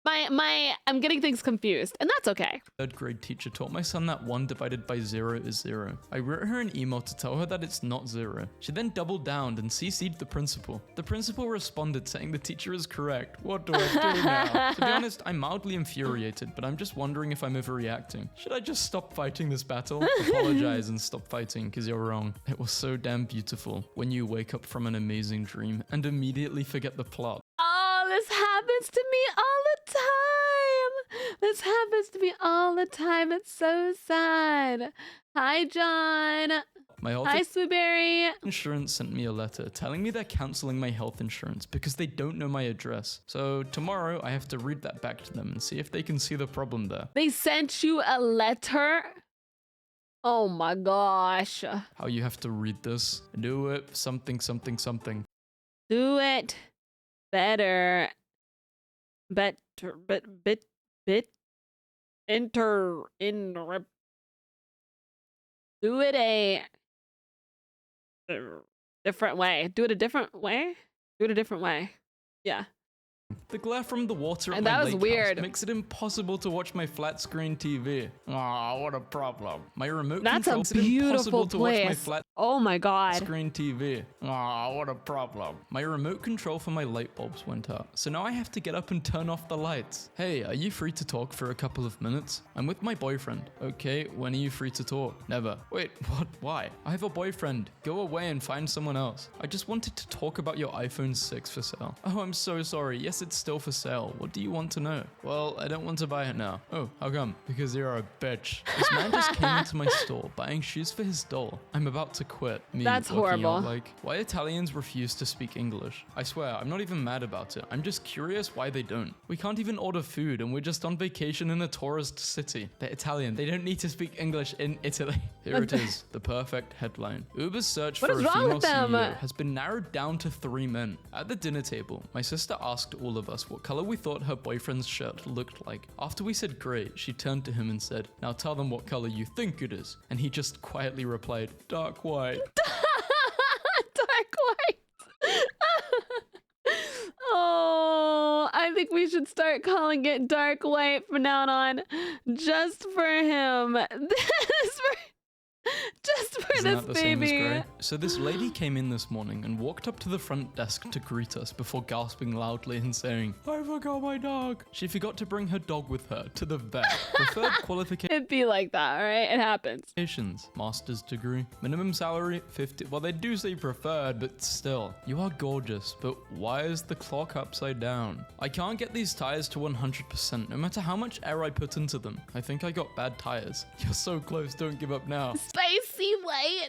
I'm getting things confused, and that's okay. Third grade teacher taught my son that 1 divided by 0 is 0. I wrote her an email to tell her that it's not 0. She then doubled down and CC'd the principal. The principal responded saying the teacher is correct. What do I do now? To be honest, I'm mildly infuriated, but I'm just wondering if I'm overreacting. Should I just stop fighting this battle? Apologize and stop fighting, because you're wrong. It was so damn beautiful when you wake up from an amazing dream and immediately forget the plot. Oh, this happens to me all the time. This happens to me all the time. It's so sad. Hi, John. My Hi, Swooberry. insurance sent me a letter telling me they're canceling my health insurance because they don't know my address. So tomorrow I have to read that back to them and see if they can see the problem there. They sent you a letter? Oh my gosh. How you have to read this? Do it. Something, something, something. Do it better. Do it a different way. Do it a different way? Do it a different way. Yeah. The glare from the water at And my that was lake weird. house makes it impossible to watch my flat screen TV. Ah, what a problem. My remote That's a control makes it beautiful impossible to watch my place. flat Oh my god. screen TV. Ah, what a problem. My remote control for my light bulbs went out, so now I have to get up and turn off the lights. Hey, are you free to talk for a couple of minutes? I'm with my boyfriend. Okay, when are you free to talk? Never. Wait, what? Why? I have a boyfriend. Go away and find someone else. I just wanted to talk about your iPhone 6 for sale. Oh, I'm so sorry. Yes, it's still for sale. What do you want to know? Well, I don't want to buy it now. Oh, how come? Because you're a bitch. This man just came into my store buying shoes for his doll. I'm about to quit. Me That's looking out horrible. like, why Italians refuse to speak English? I swear, I'm not even mad about it. I'm just curious why they don't. We can't even order food and we're just on vacation in a tourist city. They're Italian. They don't need to speak English in Italy. Here it is, the perfect headline. Uber's search What for is a wrong female with them? CEO has been narrowed down to 3 men. At the dinner table, my sister asked all of us what color we thought her boyfriend's shirt looked like. After we said gray, she turned to him and said, now tell them what color you think it is. And he just quietly replied, dark white. Dark white. Oh, I think we should start calling it dark white from now on. Just for him. Just for Isn't this that the same as baby. grey? So this lady came in this morning and walked up to the front desk to greet us before gasping loudly and saying, I forgot my dog. She forgot to bring her dog with her to the vet. Preferred qualifications. It'd be like that, all right? It happens. Master's degree. Minimum salary, 50. Well, they do say preferred, but still. You are gorgeous, but why is the clock upside down? I can't get these tires to 100%, no matter how much air I put into them. I think I got bad tires. You're so close, don't give up now. Spicy white.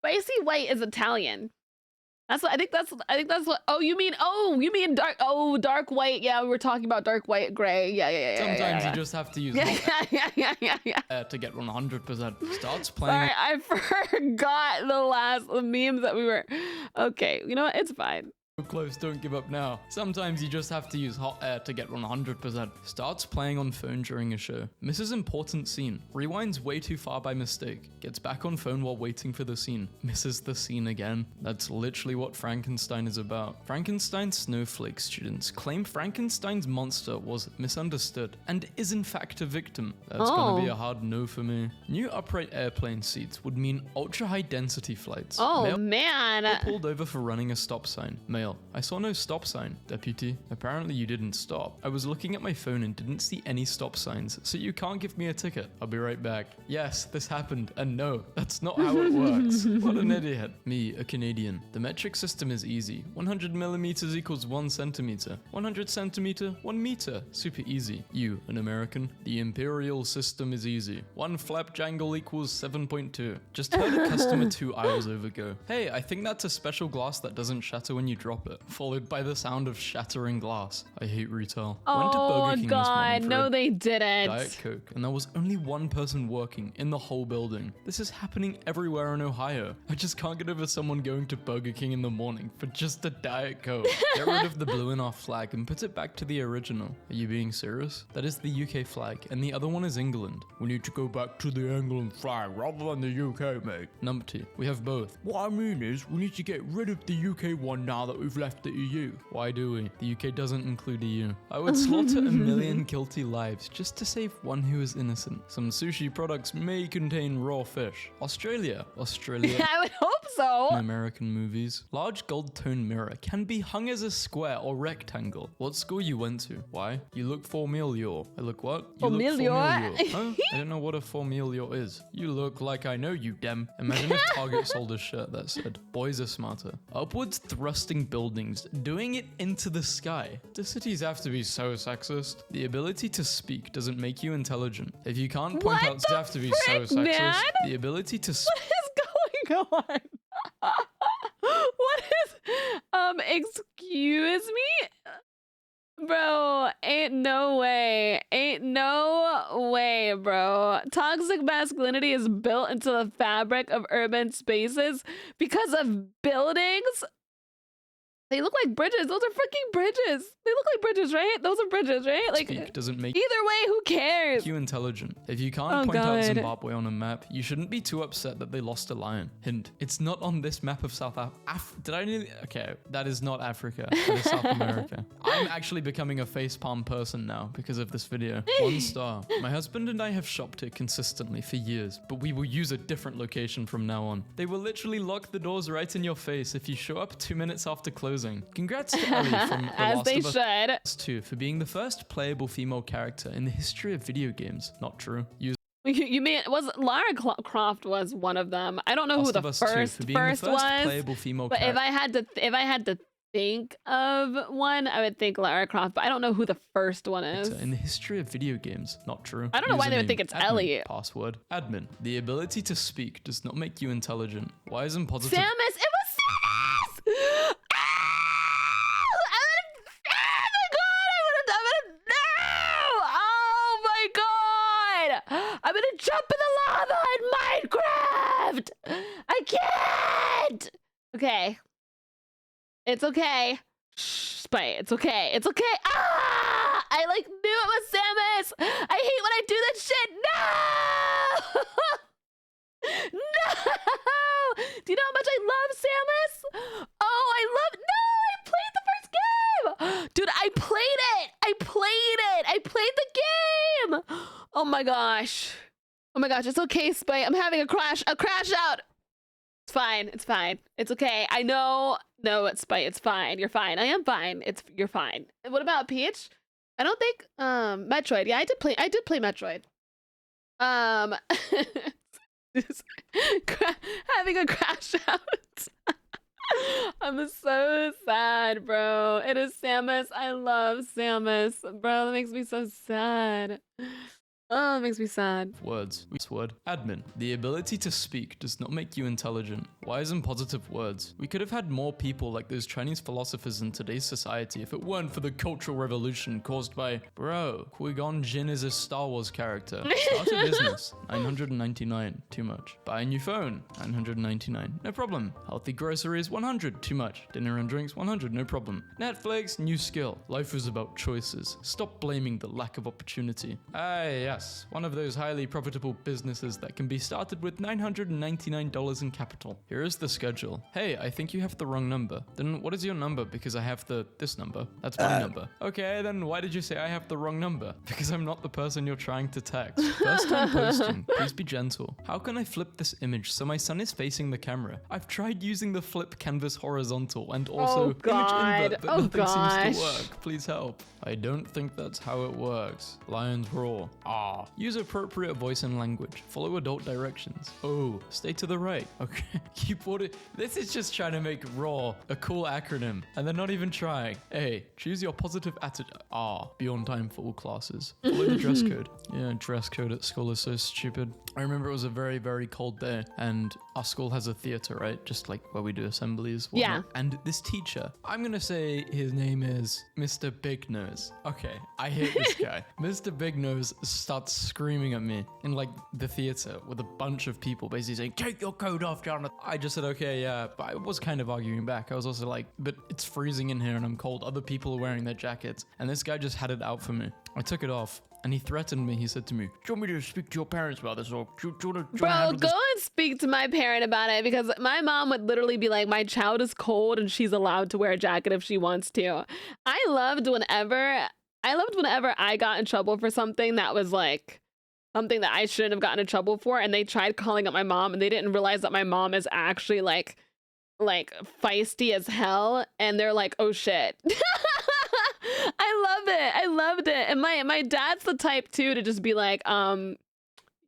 Spicy white is Italian. That's what I think. That's what. Oh, you mean dark? Oh, dark white. Yeah, we were talking about dark white, gray. Yeah. Sometimes you just have to use Yeah. to get 100%. Starts Sorry, playing. I forgot the memes that we were. Okay, you know what? It's fine. So close, don't give up now. Sometimes you just have to use hot air to get 100%. Starts playing on phone during a show. Misses important scene. Rewinds way too far by mistake. Gets back on phone while waiting for the scene. Misses the scene again. That's literally what Frankenstein is about. Frankenstein's snowflake students claim Frankenstein's monster was misunderstood and is in fact a victim. That's gonna be a hard no for me. New upright airplane seats would mean ultra high density flights. Oh Male man. pulled over for running a stop sign. Male. I saw no stop sign. Deputy. Apparently you didn't stop. I was looking at my phone and didn't see any stop signs, so you can't give me a ticket. I'll be right back. Yes, this happened, and no, that's not how it works. What an idiot. Me, a Canadian. The metric system is easy. 100 millimeters equals 1 centimeter. 100 centimeter, 1 meter. Super easy. You, an American. The imperial system is easy. 1 flap jangle equals 7.2. Just heard a customer 2 aisles over go. Hey, I think that's a special glass that doesn't shatter when you drop it. Followed by the sound of shattering glass. I hate retail. Went to Oh Burger King this god, morning for no a they didn't. Diet Coke, and there was only 1 person working in the whole building. This is happening everywhere in Ohio. I just can't get over someone going to Burger King in the morning for just a Diet Coke. Get rid of the blue in our flag and put it back to the original. Are you being serious? That is the UK flag, and the other one is England. We need to go back to the England flag rather than the UK, mate. Number 2, we have both. What I mean is, we need to get rid of the UK one now that we've left the EU. Why do we? The UK doesn't include EU. I would slaughter a million guilty lives just to save one who is innocent. Some sushi products may contain raw fish. Australia. I would hope so. In American movies, large gold tone mirror can be hung as a square or rectangle. What school you went to? Why? You look familiar. I look what? You look Familiar? Huh? I don't know what a familiar is. You look like I know you, dem. Imagine if Target sold a shirt that said, boys are smarter. Upwards thrusting buildings, doing it into the sky. Do cities have to be so sexist? The ability to speak doesn't make you intelligent. If you can't point What out to have to be so frick, sexist, man? the ability to What is going on? What is, excuse me? Bro, ain't no way. Ain't no way, bro. Toxic masculinity is built into the fabric of urban spaces because of buildings. They look like bridges. Those are freaking bridges. They look like bridges, right? Those are bridges, right? Like, speak doesn't make either way, who cares? you intelligent. If you can't Oh, point out God. Zimbabwe on a map, you shouldn't be too upset that they lost a lion. Hint, it's not on this map of South Africa. Did I nearly? Okay, that is not Africa. That is South America. I'm actually becoming a facepalm person now because of this video. 1 star. My husband and I have shopped here consistently for years, but we will use a different location from now on. They will literally lock the doors right in your face if you show up 2 minutes after closing. Congrats to Ellie from The As Last they of Us should. 2 for being the first playable female character in the history of video games. Not true. Use You mean Lara Croft was one of them? I don't know who Last the of Us 2 first for being the first was, playable female but character. if I had to think of one, I would think Lara Croft. But I don't know who the first one is. In the history of video games. Not true. I don't know why they would Username, think it's admin. Ellie. Password. Admin. The ability to speak does not make you intelligent. Why isn't positive? Samus, it was Samus. I'm gonna jump in the lava in Minecraft! I can't! Okay. It's okay. Shh, Spite, it's okay. It's okay. Ah! I like knew it was Samus! I hate when I do that shit! No! No! Do you know how much I love Samus? Oh, I love. No! I played the first game! Dude, I played it! I played the game! Oh my gosh. Oh my gosh, it's okay, Spite. I'm having a crash out. It's fine. It's okay. I know. No, it's Spite. It's fine. You're fine. I am fine. You're fine. What about Peach? I don't think Metroid. Yeah, I did play Metroid. Just having a crash out. I'm so sad, bro. It is Samus. I love Samus. Bro, that makes me so sad. Oh, it makes me sad. Words. Word. Admin. The ability to speak does not make you intelligent. Why isn't positive words? We could have had more people like those Chinese philosophers in today's society if it weren't for the Cultural Revolution caused by, bro, Qui-Gon Jinn is a Star Wars character. Start a business. 999. Too much. Buy a new phone. 999. No problem. Healthy groceries. 100. Too much. Dinner and drinks. 100. No problem. Netflix. New skill. Life is about choices. Stop blaming the lack of opportunity. Yes. One of those highly profitable businesses that can be started with $999 in capital. Here is the schedule. Hey, I think you have the wrong number. Then what is your number? Because I have this number. That's my number. Okay, then why did you say I have the wrong number? Because I'm not the person you're trying to text. First time posting. Please be gentle. How can I flip this image so my son is facing the camera? I've tried using the flip canvas horizontal and also image invert, but nothing seems to work. Please help. I don't think that's how it works. Lions roar. Use appropriate voice and language. Follow adult directions. Oh, stay to the right. Okay. Keyboard. This is just trying to make RAW a cool acronym, and they're not even trying. A. Choose your positive attitude. Be on time for all classes. Follow the dress code. Yeah, dress code at school is so stupid. I remember it was a very, very cold day, and our school has a theater, right? Just like where we do assemblies. Whatnot. Yeah. And this teacher, I'm gonna say his name is Mr. Big Nose. Okay, I hate this guy. Mr. Big Nose starts screaming at me in like the theater with a bunch of people basically saying, take your coat off, Jonathan. I just said, okay, yeah, but I was kind of arguing back. I was also like, but it's freezing in here and I'm cold. Other people are wearing their jackets. And this guy just had it out for me. I took it off and he threatened me. He said to me, "Do you want me to speak to your parents about this, or do you want to Bro, handle go this?" and speak to my parent about it, because my mom would literally be like, my child is cold and she's allowed to wear a jacket if she wants to. I loved whenever I got in trouble for something that was like something that I shouldn't have gotten in trouble for, and they tried calling up my mom and they didn't realize that my mom is actually like feisty as hell, and they're like, oh shit. I loved it. And my dad's the type too to just be like,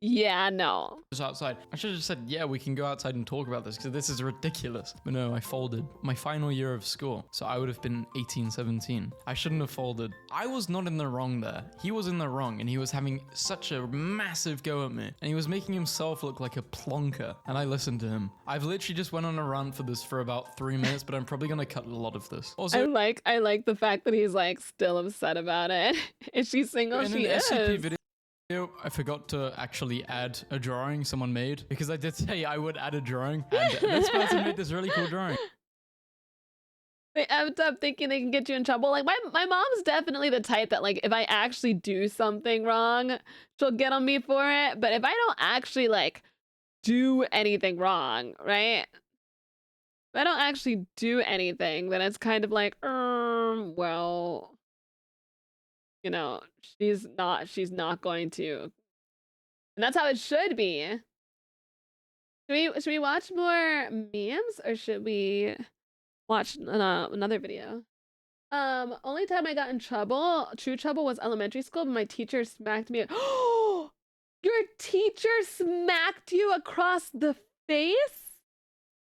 yeah, no. Was outside. I should have just said, yeah, we can go outside and talk about this because this is ridiculous. But no, I folded. My final year of school. So I would have been 18, 17. I shouldn't have folded. I was not in the wrong there. He was in the wrong, and he was having such a massive go at me. And he was making himself look like a plonker. And I listened to him. I've literally just went on a rant for this for about 3 minutes, but I'm probably going to cut a lot of this. Also, I like the fact that he's like still upset about it. Is she single? in She an SCP is. video, I forgot to actually add a drawing someone made, because I did say I would add a drawing, and this person made this really cool drawing. They end up thinking they can get you in trouble. Like my mom's definitely the type that like if I actually do something wrong, she'll get on me for it. But if I don't actually like do anything wrong, right? If I don't actually do anything, then it's kind of like, well, you know, she's not going to. And that's how it should be. Should we watch more memes, or should we watch another video? Only time I got in true trouble, was elementary school, but my teacher smacked me. Oh, your teacher smacked you across the face?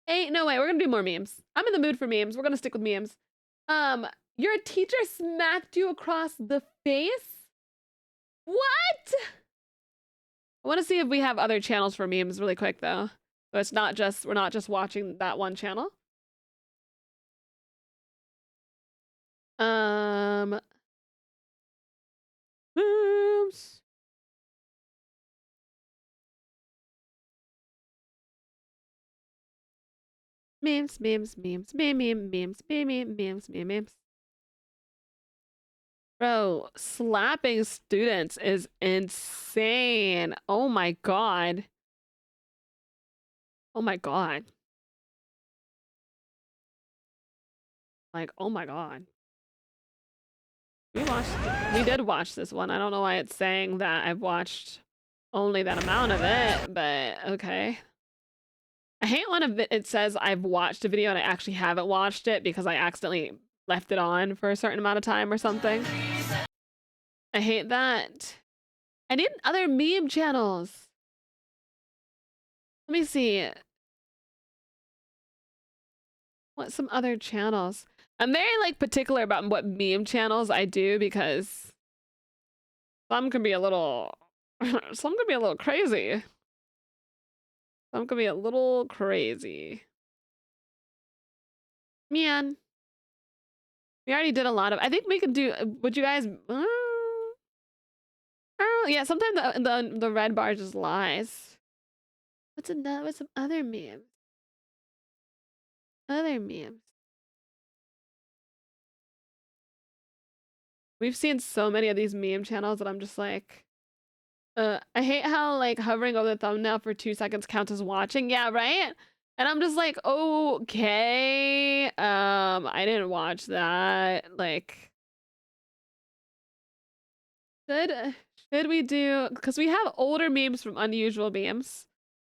Ain't no way. We're gonna do more memes. I'm in the mood for memes. We're gonna stick with memes. Your teacher smacked you across the face? What? I want to see if we have other channels for memes really quick though. So it's not just, we're not just watching that one channel. Memes. Memes, memes, memes, memes. Bro, slapping students is insane. Oh my god. Oh my god. Like, oh my god. We did watch this one. I don't know why it's saying that I've watched only that amount of it, but okay. I hate when it says I've watched a video and I actually haven't watched it because I accidentally left it on for a certain amount of time or something. I hate that. I need other meme channels. Let me see. What some other channels? I'm very like particular about what meme channels I do because some can be a little some can be a little crazy. Some can be a little crazy. Man. We already did a lot of, I think we could do, would you guys, yeah, sometimes the red bar just lies. What's some other memes? Other memes. We've seen so many of these meme channels that I'm just like, I hate how like hovering over the thumbnail for 2 seconds counts as watching. Yeah, right? And I'm just like, okay, I didn't watch that. Like, should we do, because we have older memes from unusual memes,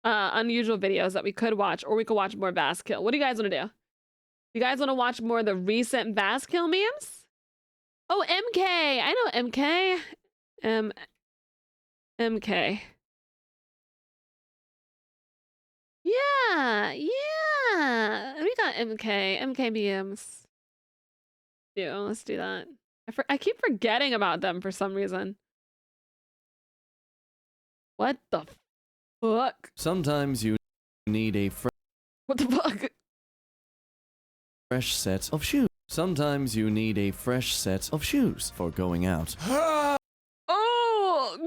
unusual videos that we could watch, or we could watch more Vazkill. What do you guys want to do? You guys want to watch more of the recent Vazkill memes? Oh, MK. I know MK. MK. Yeah, yeah. We got MK memes. Let's do that. I keep forgetting about them for some reason. What the fuck? Sometimes you need a What the fuck? fresh set of shoes. Sometimes you need a fresh set of shoes for going out. Oh,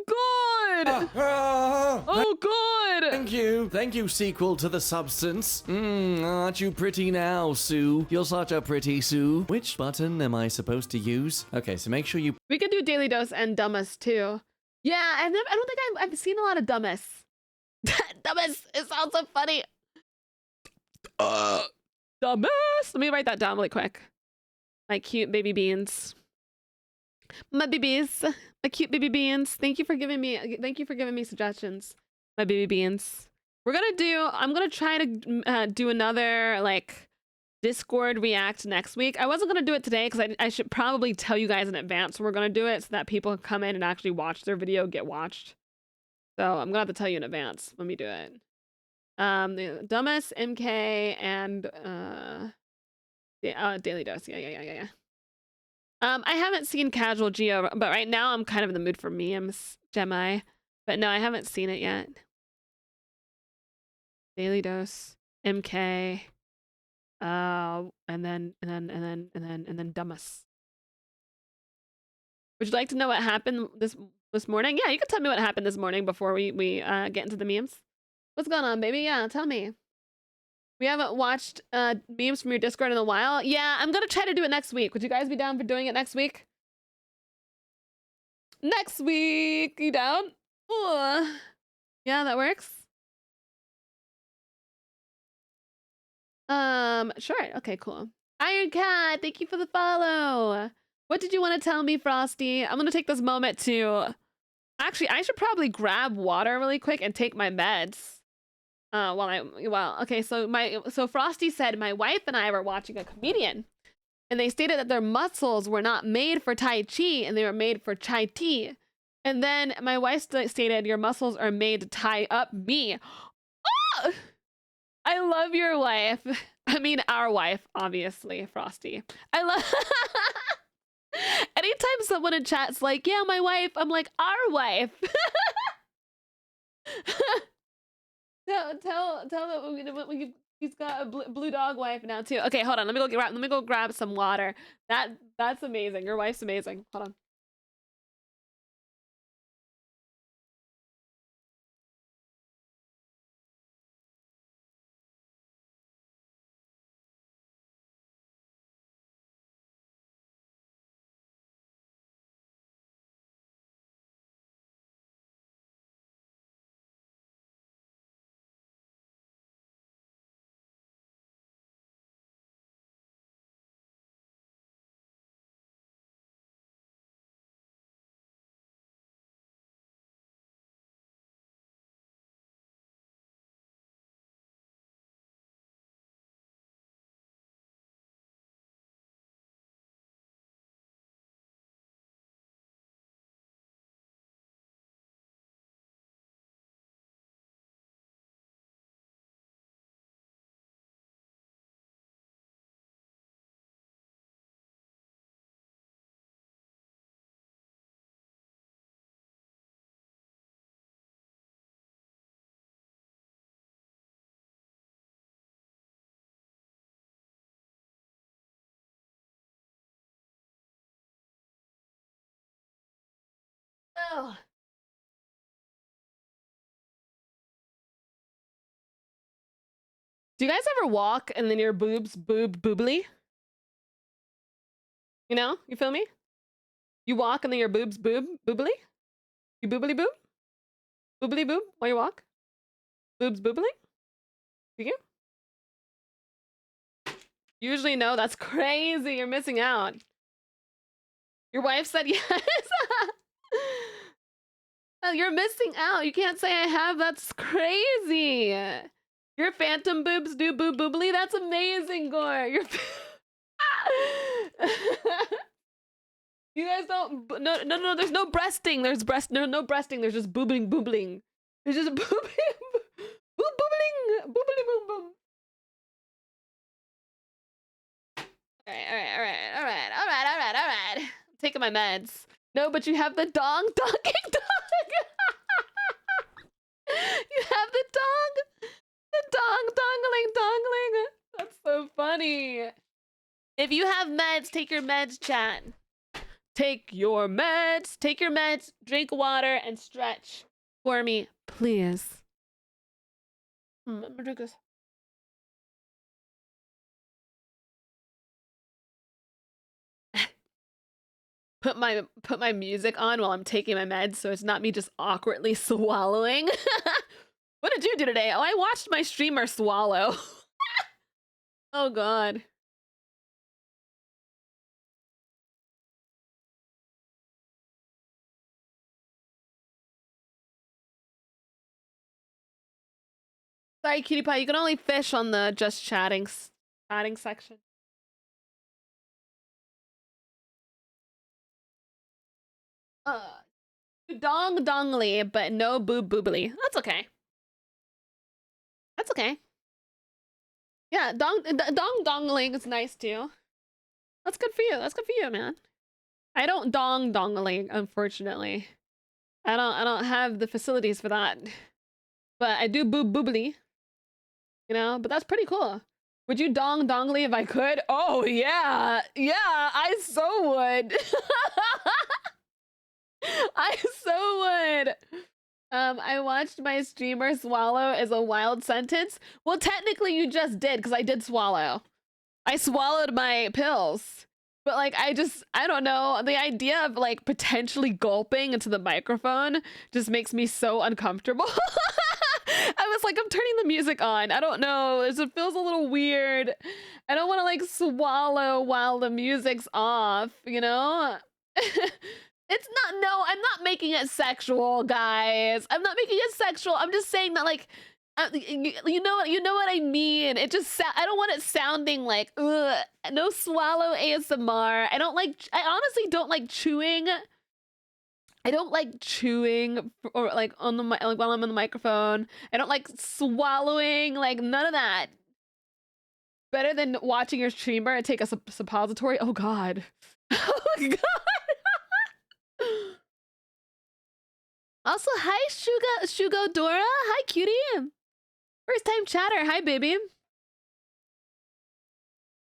God! Oh, God! Thank you, sequel to the substance. Aren't you pretty now, Sue? You're such a pretty Sue. Which button am I supposed to use? Okay, so make sure you We could do Daily Dose and Dumbass too. Yeah, I don't think I've seen a lot of dumbass. Dumbass. It sounds so funny. Dumbass. Let me write that down really quick. My cute baby beans. My babies. My cute baby beans. Thank you for giving me suggestions. My baby beans. I'm gonna try to do another like Discord React next week. I wasn't gonna do it today because I should probably tell you guys in advance we're gonna do it so that people can come in and actually watch their video get watched. So I'm gonna have to tell you in advance when we do it. The Dumbass, MK, and Daily Dose. Yeah. I haven't seen Casual Geo, but right now I'm kind of in the mood for memes, Gemini. But no, I haven't seen it yet. Daily Dose, MK, and then Dumbass. Would you like to know what happened this morning? Yeah, you can tell me what happened this morning before we get into the memes. What's going on, baby? Yeah, tell me. We haven't watched memes from your Discord in a while. Yeah, I'm gonna try to do it next week. Would you guys be down for doing it next week? Next week, you down? Ooh. Yeah, that works. Sure. Okay, cool. Iron Cat, thank you for the follow. What did you want to tell me, Frosty? I'm gonna take this moment to. Actually, I should probably grab water really quick and take my meds. Okay, so Frosty said my wife and I were watching a comedian, and they stated that their muscles were not made for Tai Chi and they were made for Chai Tea. And then my wife stated your muscles are made to tie up me. Oh! I love your wife. I mean our wife, obviously, Frosty. I love anytime someone in chat's like, yeah, my wife, I'm like, our wife. Tell that he's got a blue dog wife now too. Okay, hold on. Let me go grab some water. That's amazing. Your wife's amazing. Hold on. Oh. Do you guys ever walk and then your boobs boobly? You know? You feel me? You walk and then your boobs boobly? You boobly boob? Boobly boob while you walk? Boobs boobly? Do you? Usually no, that's crazy. You're missing out. Your wife said yes. Oh, you're missing out. You can't say I have. That's crazy. Your phantom boobs do boobly. That's amazing, Gore. You guys don't. No. There's no breasting. There's no breasting. There's just boobling. There's just boobling, boobling, boom boom. All right. I'm taking my meds. No, but you have the donking dog. You have the dongling. That's so funny. If you have meds, take your meds, chat. Take your meds, drink water, and stretch for me, please. I'm gonna drink this. put my music on while I'm taking my meds, so it's not me just awkwardly swallowing. What did you do today? Oh, I watched my streamer swallow. Oh god. Sorry, cutie pie. You can only fish on the just chatting section. Dong dongly, but no boob boobly. That's okay. That's okay. Yeah, dong dongling is nice too. That's good for you. That's good for you, man. I don't dong dongling, unfortunately. I don't have the facilities for that. But I do boob boobly. You know, but that's pretty cool. Would you dong dongly if I could? Oh yeah. Yeah, I so would. I so would. I watched my streamer swallow as a wild sentence. Well, technically you just did, because I did swallow. I swallowed my pills. But like I don't know, the idea of like potentially gulping into the microphone just makes me so uncomfortable. I was like, I'm turning the music on. I don't know. It feels a little weird. I don't want to like swallow while the music's off, you know? It's not, no, I'm not making it sexual, guys. I'm not making it sexual. I'm just saying that like, you know what I mean. It just I don't want it sounding like ugh. No swallow ASMR. I honestly don't like chewing. I don't like chewing or like on the like while I'm on the microphone. I don't like swallowing, like none of that. Better than watching your streamer and take a suppository. Oh god. Oh god. Also, hi Shugo Dora. Hi cutie. First time chatter. Hi baby.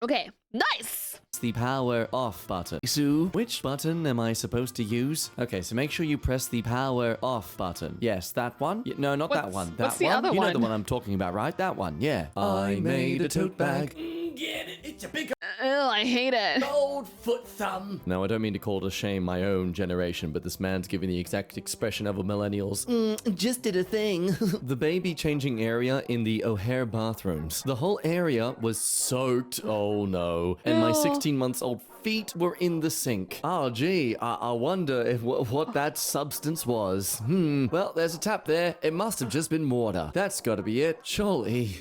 Okay, nice. It's the power off button. Sue, which button am I supposed to use? Okay, so make sure you press the power off button. Yes, that one? No, not that one. That what's the one? other You know one? the one I'm talking about, right? That one, yeah. I made a tote bag. Get it? It's a big Ew, I hate it. old foot thumb. No, I don't mean to call to shame my own generation, but this man's giving the exact expression of a millennial's. Just did a thing. The baby changing area in the O'Hare bathrooms. The whole area was soaked. Oh no. And my Ew. 16-month-old feet were in the sink. Oh gee, I wonder if what that substance was. Well, there's a tap there. It must have just been water. That's gotta be it. Surely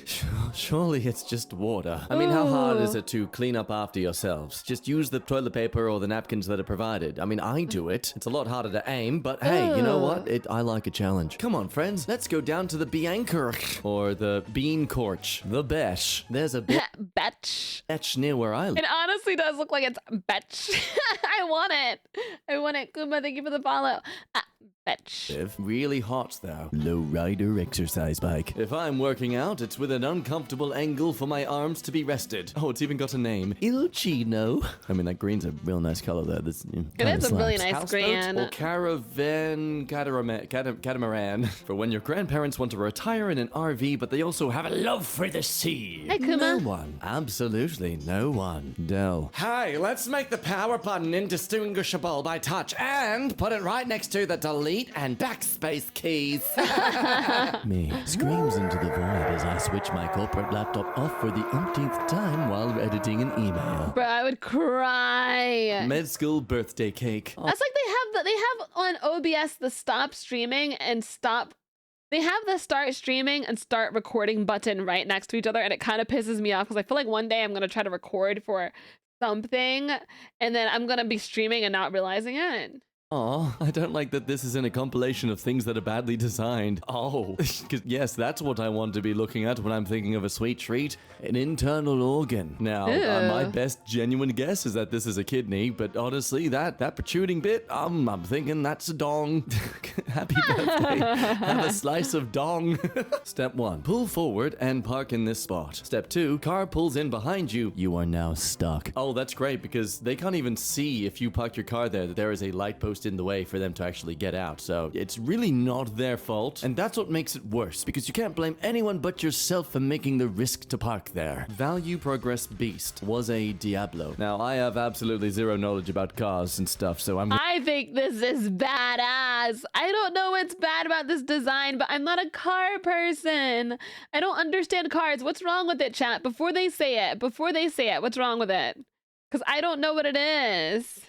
it's just water. I mean, how hard is it to clean up after yourselves? Just use the toilet paper or the napkins that are provided. I mean, I do it. It's a lot harder to aim, but hey, you know what? I like a challenge. Come on, friends. Let's go down to the Bianca or the Bean Corch. The Besh. There's a Betch. Betch near where I live. It honestly does look like it's betch. I want it. I want it. Kuma, thank you for the follow. Betch. Really hot though. Low rider exercise bike. If I'm working out, it's with an uncomfortable angle for my arms to be rested. Oh, it's even got a name. Il Chino. I mean, that green's a real nice color there. This, It is a really nice green. Or catamaran. For when your grandparents want to retire in an RV, but they also have a love for the sea. Hi, Kuma. No one. Absolutely no one. Dell. Hey, let's make the power button indistinguishable by touch and put it right next to the delete and backspace keys. Me screams into the void as I switch my corporate laptop off for the umpteenth time while editing an email. Bro, I would cry. Med school birthday cake. That's like they have on OBS the stop streaming and stop. They have the start streaming and start recording button right next to each other, and it kind of pisses me off because I feel like one day I'm gonna try to record for something, and then I'm gonna be streaming and not realizing it. Aw, I don't like that this is in a compilation of things that are badly designed. Oh, 'cause yes, that's what I want to be looking at when I'm thinking of a sweet treat. An internal organ. Now, my Ew. best genuine guess is that this is a kidney, but honestly, that protruding bit, I'm thinking that's a dong. Happy birthday. Have a slice of dong. Step 1, pull forward and park in this spot. Step 2, car pulls in behind you. You are now stuck. Oh, that's great because they can't even see if you park your car there that there is a light post just in the way for them to actually get out. So it's really not their fault. And that's what makes it worse, because you can't blame anyone but yourself for making the risk to park there. Value Progress Beast was a Diablo. Now, I have absolutely zero knowledge about cars and stuff, so I think this is badass. I don't know what's bad about this design, but I'm not a car person. I don't understand cars. What's wrong with it, chat? Before they say it, what's wrong with it? Because I don't know what it is.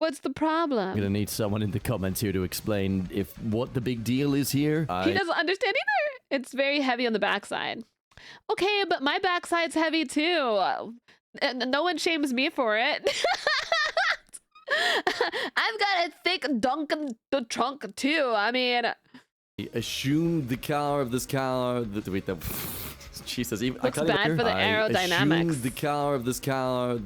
What's the problem? I'm gonna need someone in the comments here to explain what the big deal is here. He doesn't understand either. It's very heavy on the backside. Okay, but my backside's heavy too. No one shames me for it. I've got a thick dunk in the trunk too. I mean, assume the car of this car. Jesus, even looks bad for the aerodynamics. Assume the car of this car.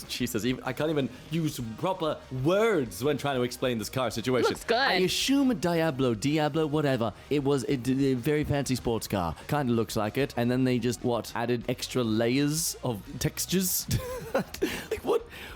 Jesus, I can't even use proper words when trying to explain this car situation. Looks good. I assume a Diablo, whatever. It was a very fancy sports car. Kind of looks like it. And then they just, added extra layers of textures? Like,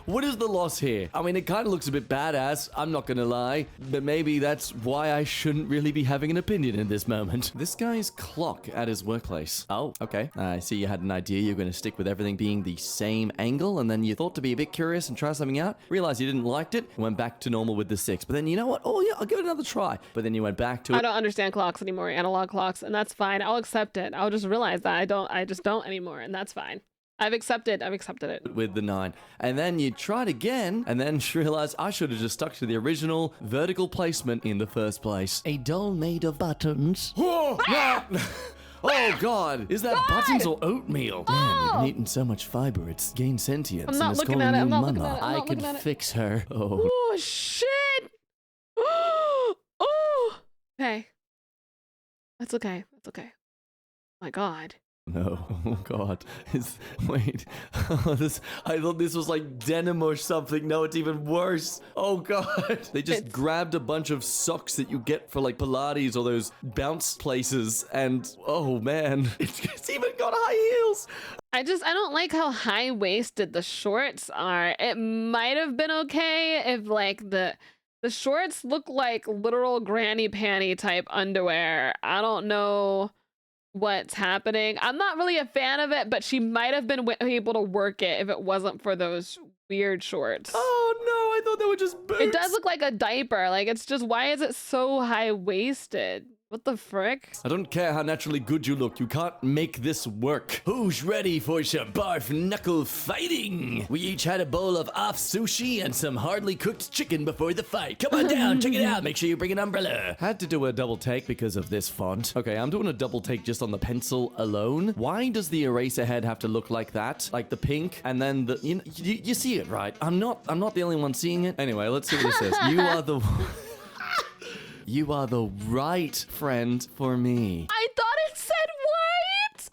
what is the loss here? I mean, it kind of looks a bit badass, I'm not gonna lie. But maybe that's why I shouldn't really be having an opinion in this moment. This guy's clock at his workplace. Oh, okay. I see you had an idea. You're gonna stick with everything being the same angle, and then you thought to be a bit curious and try something out. Realized you didn't like it, went back to normal with the 6. But then, you know what? Oh yeah, I'll give it another try. But then you went back to it. I don't understand clocks anymore, analog clocks, and that's fine. I'll accept it. I'll just realize that I just don't anymore, and that's fine. I've accepted it. With the 9. And then you tried again, and then realized I should have just stuck to the original vertical placement in the first place. A doll made of buttons. Oh, oh God! Is that buttons or oatmeal? Damn, you've been eating so much fiber, it's gained sentience. I'm not and it's looking calling at it. you I'm not mama. looking at it. I'm I not can looking at it. fix her. Oh. Oh shit! Oh. Okay. That's okay. That's okay. My God. No, oh God. Wait. I thought this was like denim or something. No, it's even worse. Oh God. They just grabbed a bunch of socks that you get for like Pilates or those bounce places, and oh man, it's even got high heels. I don't like how high-waisted the shorts are. It might have been okay if like the shorts look like literal granny panty type underwear. I don't know what's happening. I'm not really a fan of it, but she might have been able to work it if it wasn't for those weird shorts. Oh no, I thought they were just boots. It does look like a diaper. Like, it's just, why is it so high-waisted? What the frick? I don't care how naturally good you look. You can't make this work. Who's ready for some barf knuckle fighting? We each had a bowl of off sushi and some hardly cooked chicken before the fight. Come on down, check it out. Make sure you bring an umbrella. Had to do a double take because of this font. Okay, I'm doing a double take just on the pencil alone. Why does the eraser head have to look like that? Like the pink, and then the you see it, right? I'm not the only one seeing it. Anyway, let's see what it says. You are the You are the right friend for me. I thought it said white!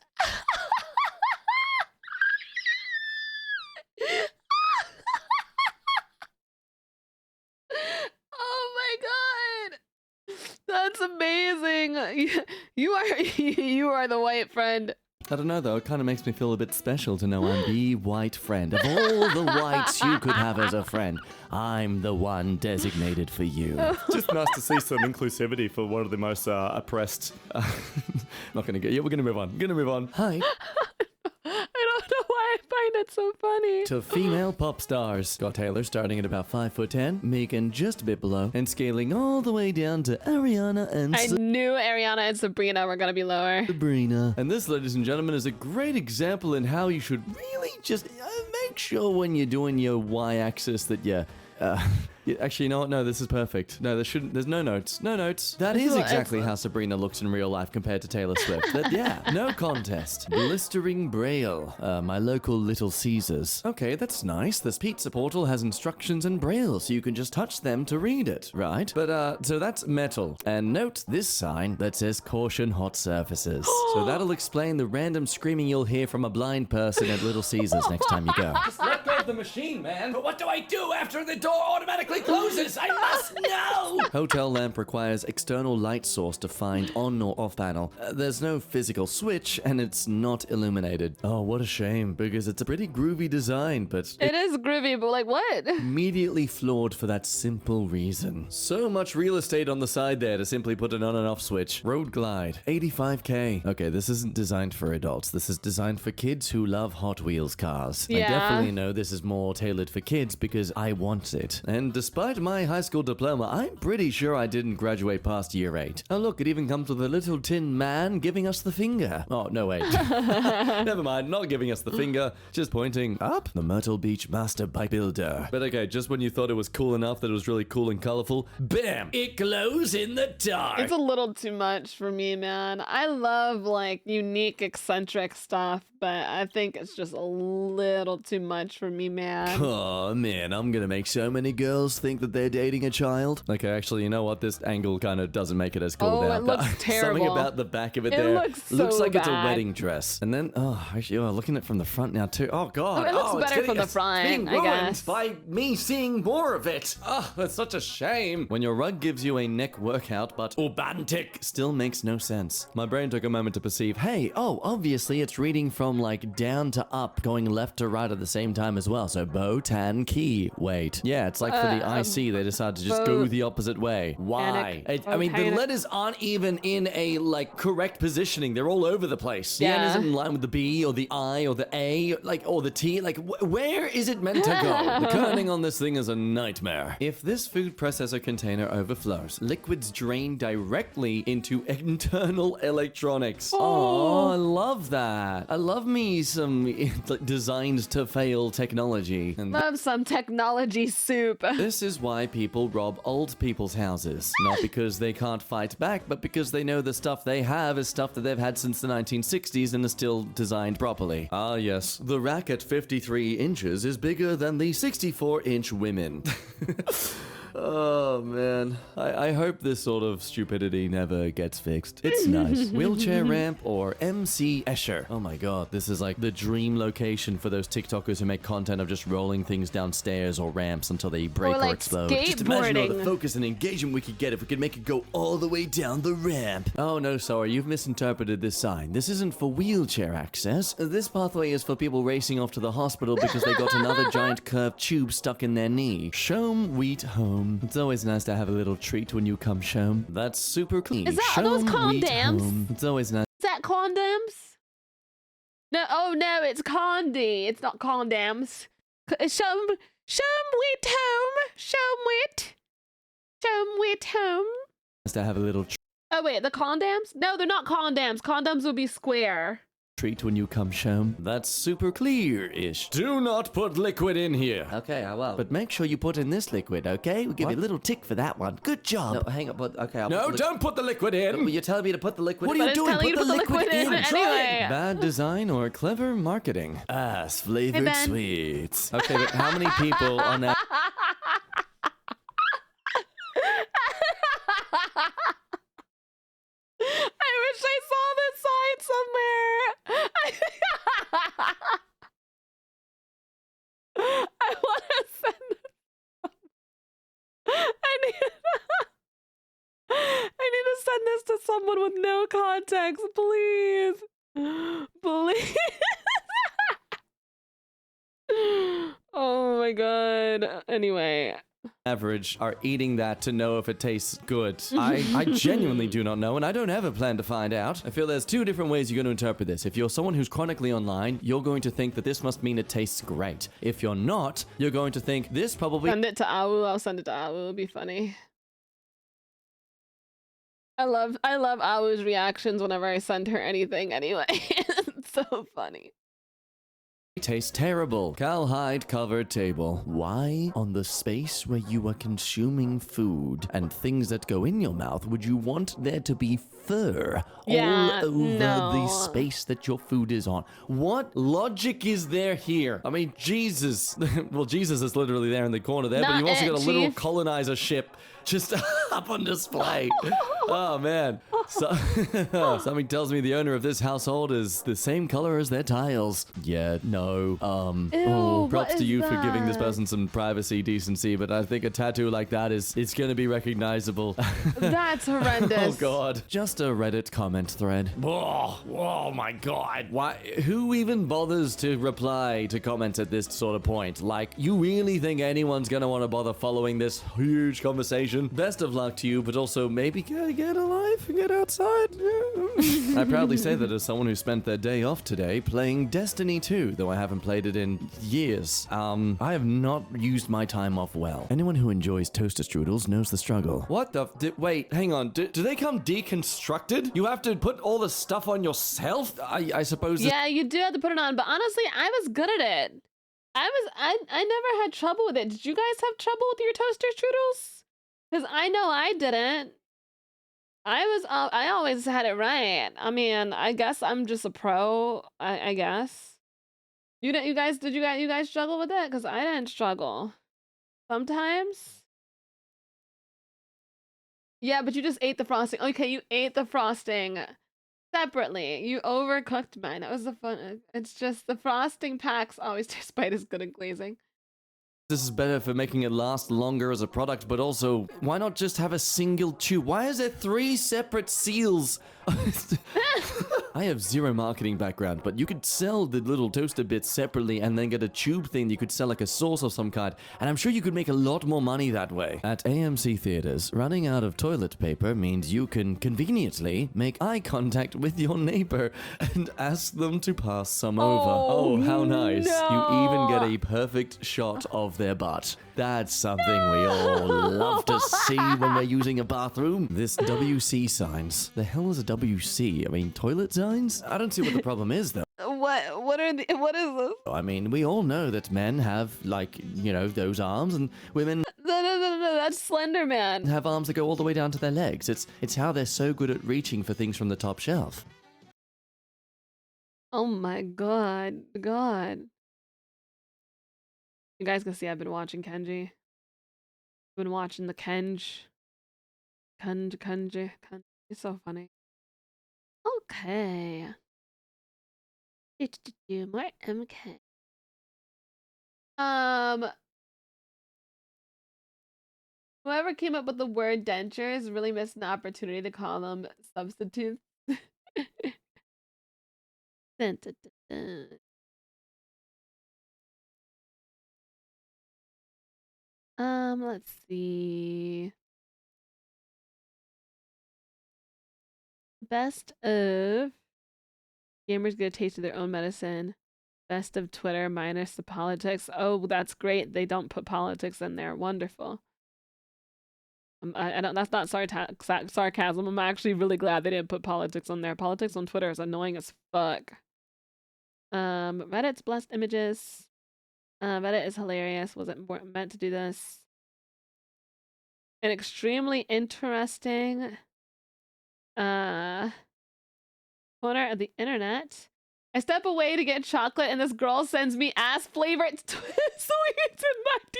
Oh my God! That's amazing! You are the white friend. I don't know though, it kind of makes me feel a bit special to know I'm the white friend. Of all the whites you could have as a friend, I'm the one designated for you. Just nice to see some inclusivity for one of the most oppressed. Not gonna get. Yeah, we're gonna move on. Hi. I don't know why I find it so funny. To female pop stars. Got Taylor starting at about 5'10", Megan just a bit below, and scaling all the way down to Ariana and I knew Ariana and Sabrina were gonna be lower. Sabrina. And this, ladies and gentlemen, is a great example in how you should really just make sure when you're doing your y-axis that you actually, you know what? No, this is perfect. No, there's no notes. No notes. That is exactly how Sabrina looks in real life compared to Taylor Swift. But yeah, no contest. Blistering Braille. My local Little Caesars. Okay, that's nice. This pizza portal has instructions in Braille, so you can just touch them to read it, right? But, so that's metal. And note this sign that says caution hot surfaces. So that'll explain the random screaming you'll hear from a blind person at Little Caesars next time you go. Just let go of the machine, man. But what do I do after the door automatically closes? I must know! Hotel lamp requires external light source to find on or off panel. There's no physical switch, and it's not illuminated. Oh, what a shame, because it's a pretty groovy design, but It is groovy, but like what? immediately flawed for that simple reason. So much real estate on the side there to simply put an on and off switch. Road Glide, 85k. Okay, this isn't designed for adults. This is designed for kids who love Hot Wheels cars. I Yeah. definitely know this is more tailored for kids because I want it. And despite my high school diploma, I'm pretty sure I didn't graduate past year 8. Oh look, it even comes with a little tin man giving us the finger. Oh, no wait. Never mind, not giving us the finger, just pointing up. The Myrtle Beach Master Bike Builder. But okay, just when you thought it was cool enough that it was really cool and colorful, bam! It glows in the dark. It's a little too much for me, man. I love like unique, eccentric stuff, but I think it's just a little too much for me, man. Oh man, I'm gonna make so many girls think that they're dating a child. Okay, actually, you know what? This angle kind of doesn't make it as cool Oh, now. it looks Something terrible. about the back of it It there looks so like it's a bad. wedding dress. And then, actually, looking at it from the front now too. Oh god, Oh, it looks it's better from the it's front, being I ruined guess. by me seeing more of it. Oh, that's such a shame. When your rug gives you a neck workout, but Ubantic. still makes no sense. My brain took a moment to perceive, hey, obviously it's reading from like down to up, going left to right at the same time as well. So bow, tan, key. Wait. Yeah, it's like for the IC, they decided to just go the opposite way. Why? I mean, the letters aren't even in a like correct positioning. They're all over the place. The N Yeah. isn't in line with the B or the I or the A, like, or the T. Like, where is it meant to go? The kerning on this thing is a nightmare. If this food processor container overflows, liquids drain directly into internal electronics. Oh, I love that. I love me some like, designed to fail technology. And Love some technology soup. this is why people rob old people's houses. Not because they can't fight back, but because they know the stuff they have is stuff that they've had since the 1960s and is still designed properly. Ah, yes. The rack at 53 inches is bigger than the 64-inch women. Oh, man. I hope this sort of stupidity never gets fixed. It's nice. Wheelchair ramp or MC Escher. Oh my god, this is like the dream location for those TikTokers who make content of just rolling things downstairs or ramps until they break or like explode. Just imagine all the skateboarding. focus and engagement we could get if we could make it go all the way down the ramp. Oh no, sorry, you've misinterpreted this sign. This isn't for wheelchair access. This pathway is for people racing off to the hospital because they got another giant curved tube stuck in their knee. Shome wheat home. It's always nice to have a little treat when you come Shome. That's super clean. Is that- are those Shome wheat condoms? home. It's always nice. Is that condoms? No, oh no, it's condi. It's not condoms. Some wheat home. Some wheat home. To have a little Oh wait, the condoms? No, they're not condoms. Condoms will be square. treat when you come Shome. That's super clear-ish. Do not put liquid in here. Okay, I will. But make sure you put in this liquid, okay? We'll give you a little tick for that one. Good job. No, hang on. Okay, No, don't put the liquid in. You're telling me to put the liquid in? But it's telling you to put the liquid in anyway. Bad design or clever marketing? Ass flavored Ben. sweets. Okay, but how many people on that? I wish I saw this sign somewhere. I want to send this. I need, I need to send this to someone with no context, please. Please. Oh my god. Anyway. Average are eating that to know if it tastes good. I genuinely do not know, and I don't have a plan to find out. I feel there's two different ways you're going to interpret this. If you're someone who's chronically online, you're going to think that this must mean it tastes great. If you're not, you're going to think this probably Send it to Awu. I'll send it to Awu. It'll be funny. I love Awu's reactions whenever I send her anything anyway. It's so funny. tastes terrible. Cowhide covered table. Why on the space where you are consuming food and things that go in your mouth would you want there to be fur Yeah, all over no. the space that your food is on? What logic is there here? I mean, Jesus. Well, Jesus is literally there in the corner there, but Not you've also it, got a little Chief. colonizer ship just up on display. Oh, man. Something tells me the owner of this household is the same color as their tiles. Yeah, no. Ew, Props what to is you for giving this that? person some privacy, decency, but I think a tattoo like that it's gonna be recognizable. That's horrendous. Oh god. Just a Reddit comment thread. Oh my god. Why? Who even bothers to reply to comments at this sort of point? Like, you really think anyone's gonna want to bother following this huge conversation? Best of luck to you, but also maybe get a life and get outside. I proudly say that as someone who spent their day off today playing Destiny 2, though I haven't played it in years. I have not used my time off well. Anyone who enjoys toaster strudels knows the struggle. What the? Wait, hang on. Do they come deconstructed? You have to put all the stuff on yourself? I suppose. Yeah, you do have to put it on, but honestly, I was good at it. I never had trouble with it. Did you guys have trouble with your toaster strudels? Because I know I didn't. I always had it right. I mean, I guess I'm just a pro. I guess. You guys struggle with it? Because I didn't struggle. Sometimes. Yeah, but you just ate the frosting. Okay, you ate the frosting separately. You overcooked mine. That was the fun. It's just the frosting packs always taste quite as good at glazing. This is better for making it last longer as a product, but also, why not just have a single tube? Why is there 3 separate seals? I have zero marketing background, but you could sell the little toaster bits separately and then get a tube thing you could sell like a sauce of some kind, and I'm sure you could make a lot more money that way. At AMC theaters, running out of toilet paper means you can conveniently make eye contact with your neighbor and ask them to pass some over. Oh, how nice. You even get a perfect shot of their butt. That's something we all love to see when we're using a bathroom. This WC signs. The hell is a WC? I mean, toilet signs? I don't see what the problem is, though. What is this? I mean, we all know that men have, like, you know, those arms, and women No, that's Slender Man. have arms that go all the way down to their legs. It's how they're so good at reaching for things from the top shelf. Oh my god. You guys can see I've been watching Kenji. I've been watching the Kenji. He's so funny. Okay. More MK. Whoever came up with the word dentures really missed an opportunity to call them substitutes. Dun, dun, dun, dun. Let's see. Best of gamers get a taste of their own medicine. Best of Twitter minus the politics. Oh, that's great. They don't put politics in there. Wonderful. I don't. That's not sarcasm. I'm actually really glad they didn't put politics on there. Politics on Twitter is annoying as fuck. Reddit's blessed images. Reddit is hilarious. Wasn't meant to do this. An extremely interesting corner of the internet. I step away to get chocolate and this girl sends me ass flavored sweets in my DM.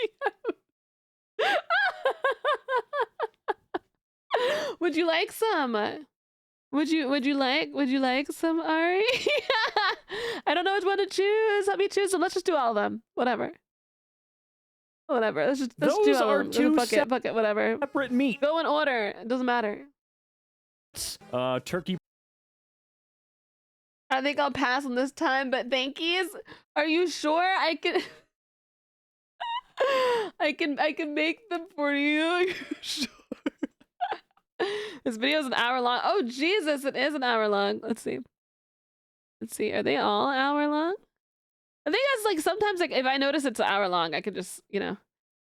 Would you like some? Would you like some, Ari? I don't know which one to choose. Let me choose them. Let's just do all of them. Whatever. Let's do Those all are of them. two Fuck it, whatever. separate meat. Go in order. It doesn't matter. Turkey. I think I'll pass on this time, but thankies. Are you sure I can I can make them for you? Are you sure? This video is an hour long. Oh Jesus, it is an hour long. Let's see. Are they all an hour long? I think that's like sometimes like if I notice it's an hour long, I could just, you know.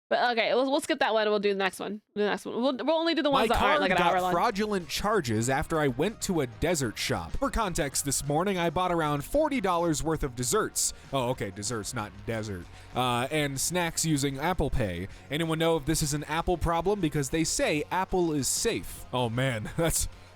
But okay, we'll skip that one and we'll do the next one. We'll only do the ones that aren't like an hour got long. fraudulent charges after I went to a dessert shop. For context, this morning I bought around $40 worth of desserts. Oh, okay, desserts, not desert. And snacks using Apple Pay. Anyone know if this is an Apple problem? Because they say Apple is safe. Oh man,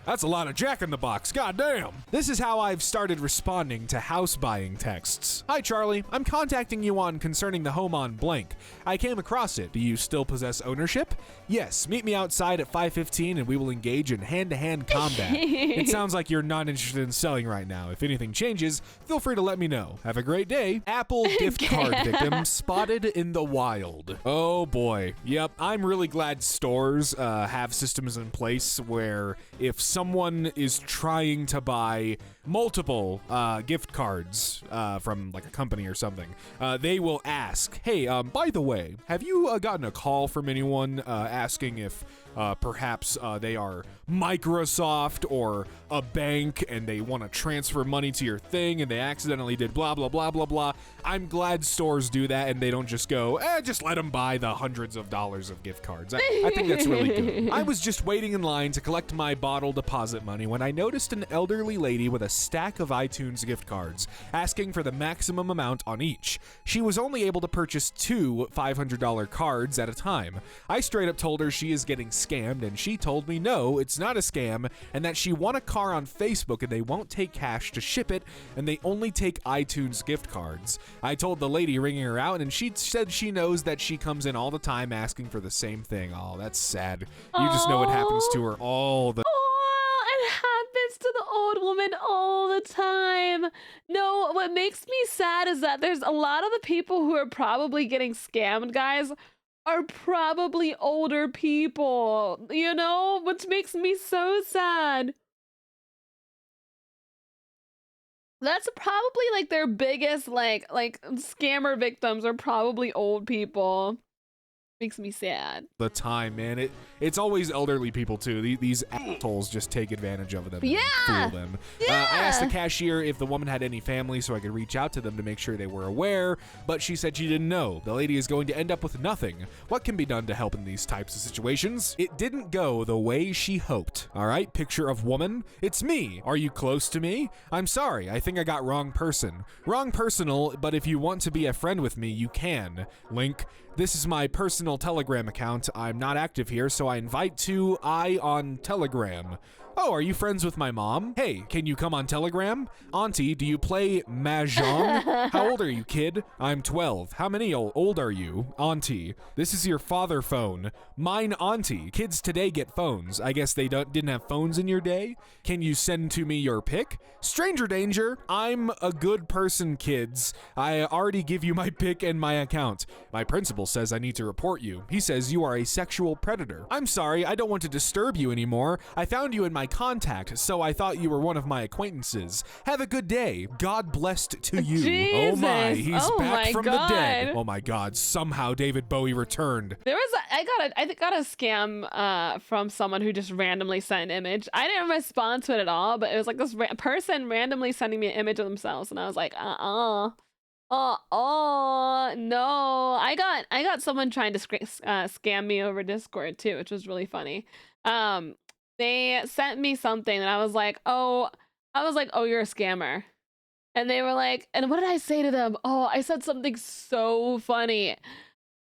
That's a lot of Jack in the Box, goddamn. This is how I've started responding to house buying texts. Hi Charlie, I'm contacting you on concerning the home on blank. I came across it. Do you still possess ownership? Yes, meet me outside at 5:15 and we will engage in hand-to-hand combat. It sounds like you're not interested in selling right now. If anything changes, feel free to let me know. Have a great day. Apple gift card victim spotted in the wild. Oh boy. Yep, I'm really glad stores have systems in place where if someone is trying to buy multiple gift cards from like a company or something, they will ask, hey, by the way, have you gotten a call from anyone asking if perhaps they are Microsoft or a bank and they want to transfer money to your thing and they accidentally did blah, blah, blah, blah, blah. I'm glad stores do that and they don't just go, just let them buy the hundreds of dollars of gift cards. I think that's really good. I was just waiting in line to collect my bottle deposit money when I noticed an elderly lady with a stack of iTunes gift cards asking for the maximum amount on each. She was only able to purchase 2 $500 cards at a time. I straight up told her she is getting scammed and she told me no, it's not a scam and that she won a car on Facebook and they won't take cash to ship it and they only take iTunes gift cards. I told the lady ringing her out and she said she knows that she comes in all the time asking for the same thing. Oh, that's sad. You just know it happens to her all the Oh, it happens to the old woman all the time. No, what makes me sad is that there's a lot of the people who are probably getting scammed, guys, are probably older people, you know, which makes me so sad. That's probably like their biggest like scammer victims are probably old people. Makes me sad. the time, man. It's always elderly people too. These assholes just take advantage of them. Yeah. And fool them. Yeah. I asked the cashier if the woman had any family so I could reach out to them to make sure they were aware, but she said she didn't know. The lady is going to end up with nothing. What can be done to help in these types of situations? It didn't go the way she hoped. All right, picture of woman. It's me. Are you close to me? I'm sorry. I think I got wrong person. Wrong personal, but if you want to be a friend with me, you can. Link. This is my personal Telegram account. I'm not active here, so I invite to I on Telegram. Oh, are you friends with my mom? Hey, can you come on Telegram? Auntie, do you play Mahjong? How old are you, kid? I'm 12. How many old are you? Auntie. This is your father phone. Mine auntie. Kids today get phones. I guess they didn't have phones in your day? Can you send to me your pic? Stranger danger. I'm a good person, kids. I already give you my pic and my account. My principal says I need to report you. He says you are a sexual predator. I'm sorry, I don't want to disturb you anymore. I found you in my contact, so I thought you were one of my acquaintances. Have a good day. God blessed to you. Jesus. Oh my, he's Oh back my from the God. dead. Oh my God, somehow David Bowie returned. There was I got a scam from someone who just randomly sent an image. I didn't respond to it at all, but it was like this person randomly sending me an image of themselves, and I was like, no. I got someone trying to scam me over Discord too, which was really funny. They sent me something, and I was like, oh, you're a scammer. And they were like, and what did I say to them? Oh, I said something so funny.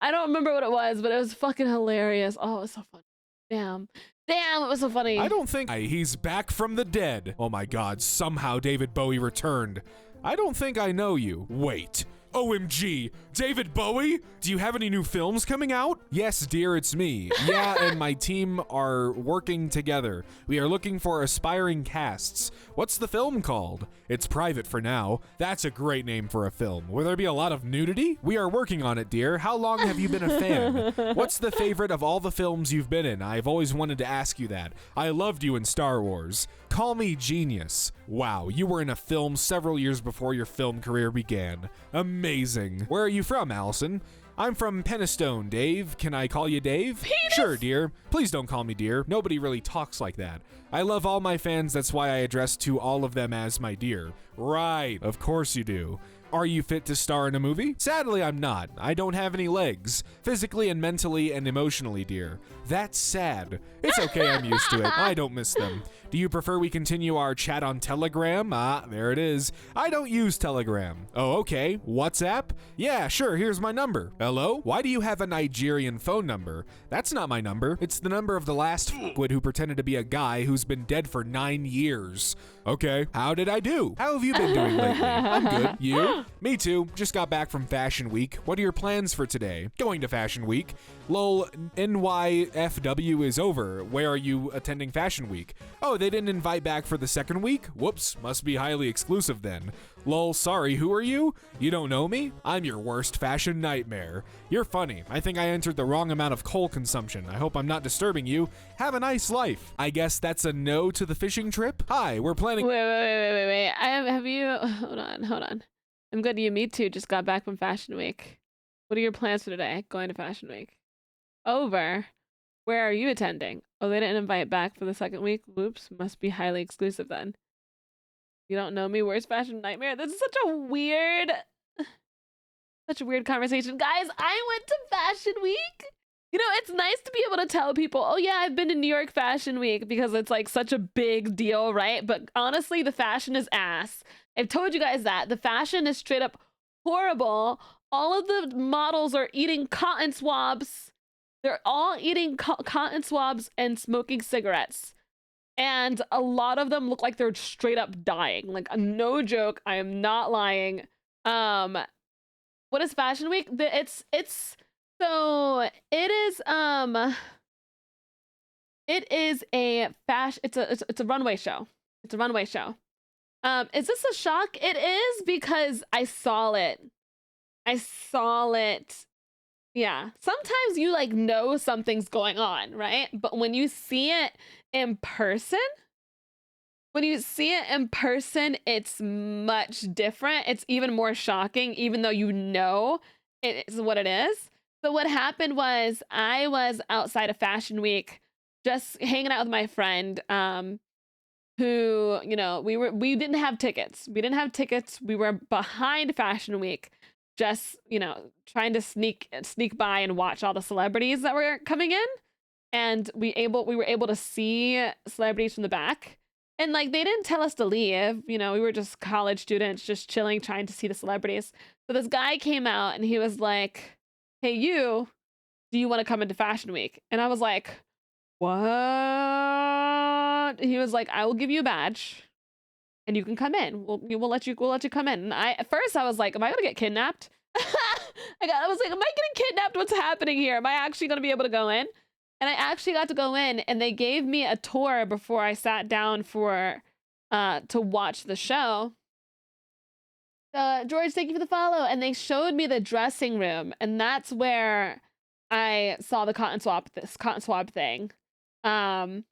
I don't remember what it was, but it was fucking hilarious. Oh, it was so funny. Damn, it was so funny. I don't think he's back from the dead. Oh my God, somehow David Bowie returned. I don't think I know you. Wait. OMG, David Bowie? Do you have any new films coming out? Yes, dear, it's me. Yeah, and my team are working together. We are looking for aspiring casts. What's the film called? It's private for now. That's a great name for a film. Will there be a lot of nudity? We are working on it, dear. How long have you been a fan? What's the favorite of all the films you've been in? I've always wanted to ask you that. I loved you in Star Wars. Call me genius. Wow, you were in a film several years before your film career began. Amazing. Where are you from, Allison? I'm from Pennistone, Dave. Can I call you Dave? Penis. Sure, dear. Please don't call me dear. Nobody really talks like that. I love all my fans, that's why I address to all of them as my dear. Right, of course you do. Are you fit to star in a movie? Sadly, I'm not. I don't have any legs, physically and mentally and emotionally, dear. That's sad. It's okay, I'm used to it. I don't miss them. Do you prefer we continue our chat on Telegram? Ah, there it is. I don't use Telegram. Oh, okay. WhatsApp? Yeah, sure, here's my number. Hello? Why do you have a Nigerian phone number? That's not my number. It's the number of the last f***wit who pretended to be a guy who's been dead for 9 years. Okay, how did I do? How have you been doing lately? I'm good. You? Me too. Just got back from Fashion Week. What are your plans for today? Going to Fashion Week. Lol, NYFW is over. Where are you attending Fashion Week? Oh, they didn't invite back for the second week? Whoops, must be highly exclusive then. Lol, sorry, who are you? You don't know me? I'm your worst fashion nightmare. You're funny. I think I entered the wrong amount of coal consumption. I hope I'm not disturbing you. Have a nice life. I guess that's a no to the fishing trip? Hi, we're planning- Wait. Have you, hold on. I'm good. You, me too. Just got back from Fashion Week. What are your plans for today? Going to Fashion Week. Over. Where are you attending? Oh, they didn't invite back for the second week? Whoops. Must be highly exclusive then. You don't know me? Worst fashion nightmare? This is such a weird conversation. Guys, I went to Fashion Week. You know, it's nice to be able to tell people, oh yeah, I've been to New York Fashion Week because it's like such a big deal, right? But honestly, the fashion is ass. I've told you guys that. The fashion is straight up horrible. All of the models are eating cotton swabs. They're all eating cotton swabs and smoking cigarettes. And a lot of them look like they're straight up dying. Like, no joke. I am not lying. What is Fashion Week? It is a fashion, it's a runway show. It's a runway show. Is this a shock? It is because I saw it. Yeah. Sometimes you like know something's going on, right? But when you see it in person, it's much different. It's even more shocking, even though you know it is what it is. So what happened was I was outside of Fashion Week, just hanging out with my friend, who, you know, we didn't have tickets. We were behind Fashion Week, just, you know, trying to sneak by and watch all the celebrities that were coming in. And we were able to see celebrities from the back. And like, they didn't tell us to leave. You know, we were just college students, just chilling, trying to see the celebrities. So this guy came out and he was like, hey, do you want to come into Fashion Week? And I was like, what? He was like, I will give you a badge and you can come in. We'll let you come in. And at first I was like, am I gonna get kidnapped? I was like, am I getting kidnapped? What's happening here? Am I actually gonna be able to go in? And I actually got to go in, and they gave me a tour before I sat down to watch the show. George, thank you for the follow. And they showed me the dressing room, and that's where I saw the cotton swab thing. And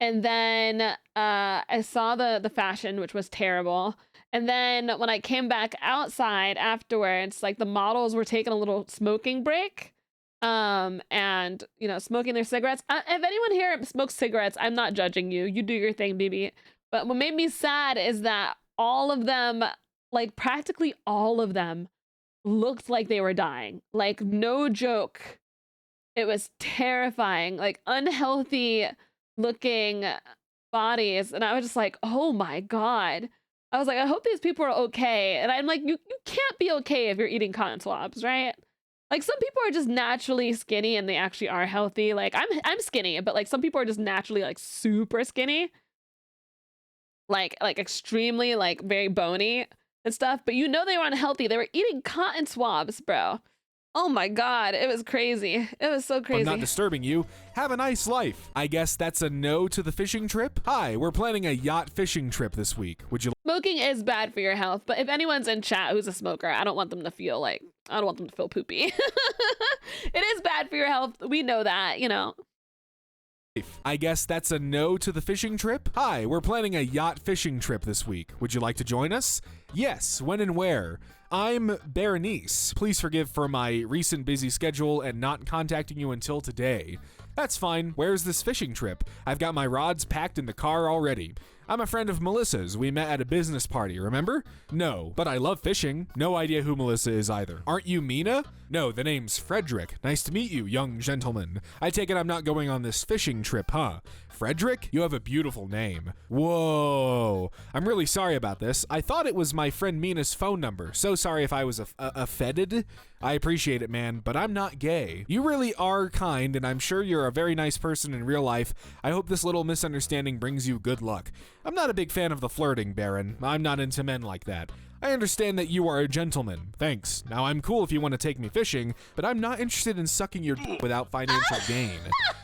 then I saw the fashion, which was terrible. And then when I came back outside afterwards, like the models were taking a little smoking break. And you know, smoking their cigarettes. If anyone here smokes cigarettes, I'm not judging you. You do your thing, baby. But what made me sad is that all of them, like practically all of them, looked like they were dying. Like, no joke. It was terrifying. Like, unhealthy looking bodies. And I was just like, oh my God. I was like, I hope these people are okay. And I'm like, you can't be okay if you're eating cotton swabs, right? Like, some people are just naturally skinny and they actually are healthy. Like, I'm skinny, but like some people are just naturally like super skinny. Like extremely like very bony and stuff. But you know they were unhealthy. They were eating cotton swabs, bro. Oh my God, it was crazy. It was so crazy. I'm not disturbing you. Have a nice life. I guess that's a no to the fishing trip? Hi, we're planning a yacht fishing trip this week. Would you Smoking is bad for your health, but if anyone's in chat who's a smoker, I don't want them to feel poopy. It is bad for your health. We know that, you know. I guess that's a no to the fishing trip? Hi, we're planning a yacht fishing trip this week. Would you like to join us? Yes, when and where? I'm Berenice. Please forgive for my recent busy schedule and not contacting you until today. That's fine. Where's this fishing trip? I've got my rods packed in the car already. I'm a friend of Melissa's. We met at a business party, remember? No, but I love fishing. No idea who Melissa is either. Aren't you Mina? No, the name's Frederick. Nice to meet you, young gentleman. I take it I'm not going on this fishing trip, huh? Frederick? You have a beautiful name. Whoa. I'm really sorry about this. I thought it was my friend Mina's phone number. So sorry if I was offended. I appreciate it, man, but I'm not gay. You really are kind, and I'm sure you're a very nice person in real life. I hope this little misunderstanding brings you good luck. I'm not a big fan of the flirting, Baron. I'm not into men like that. I understand that you are a gentleman. Thanks. Now, I'm cool if you want to take me fishing, but I'm not interested in sucking your d- without financial gain.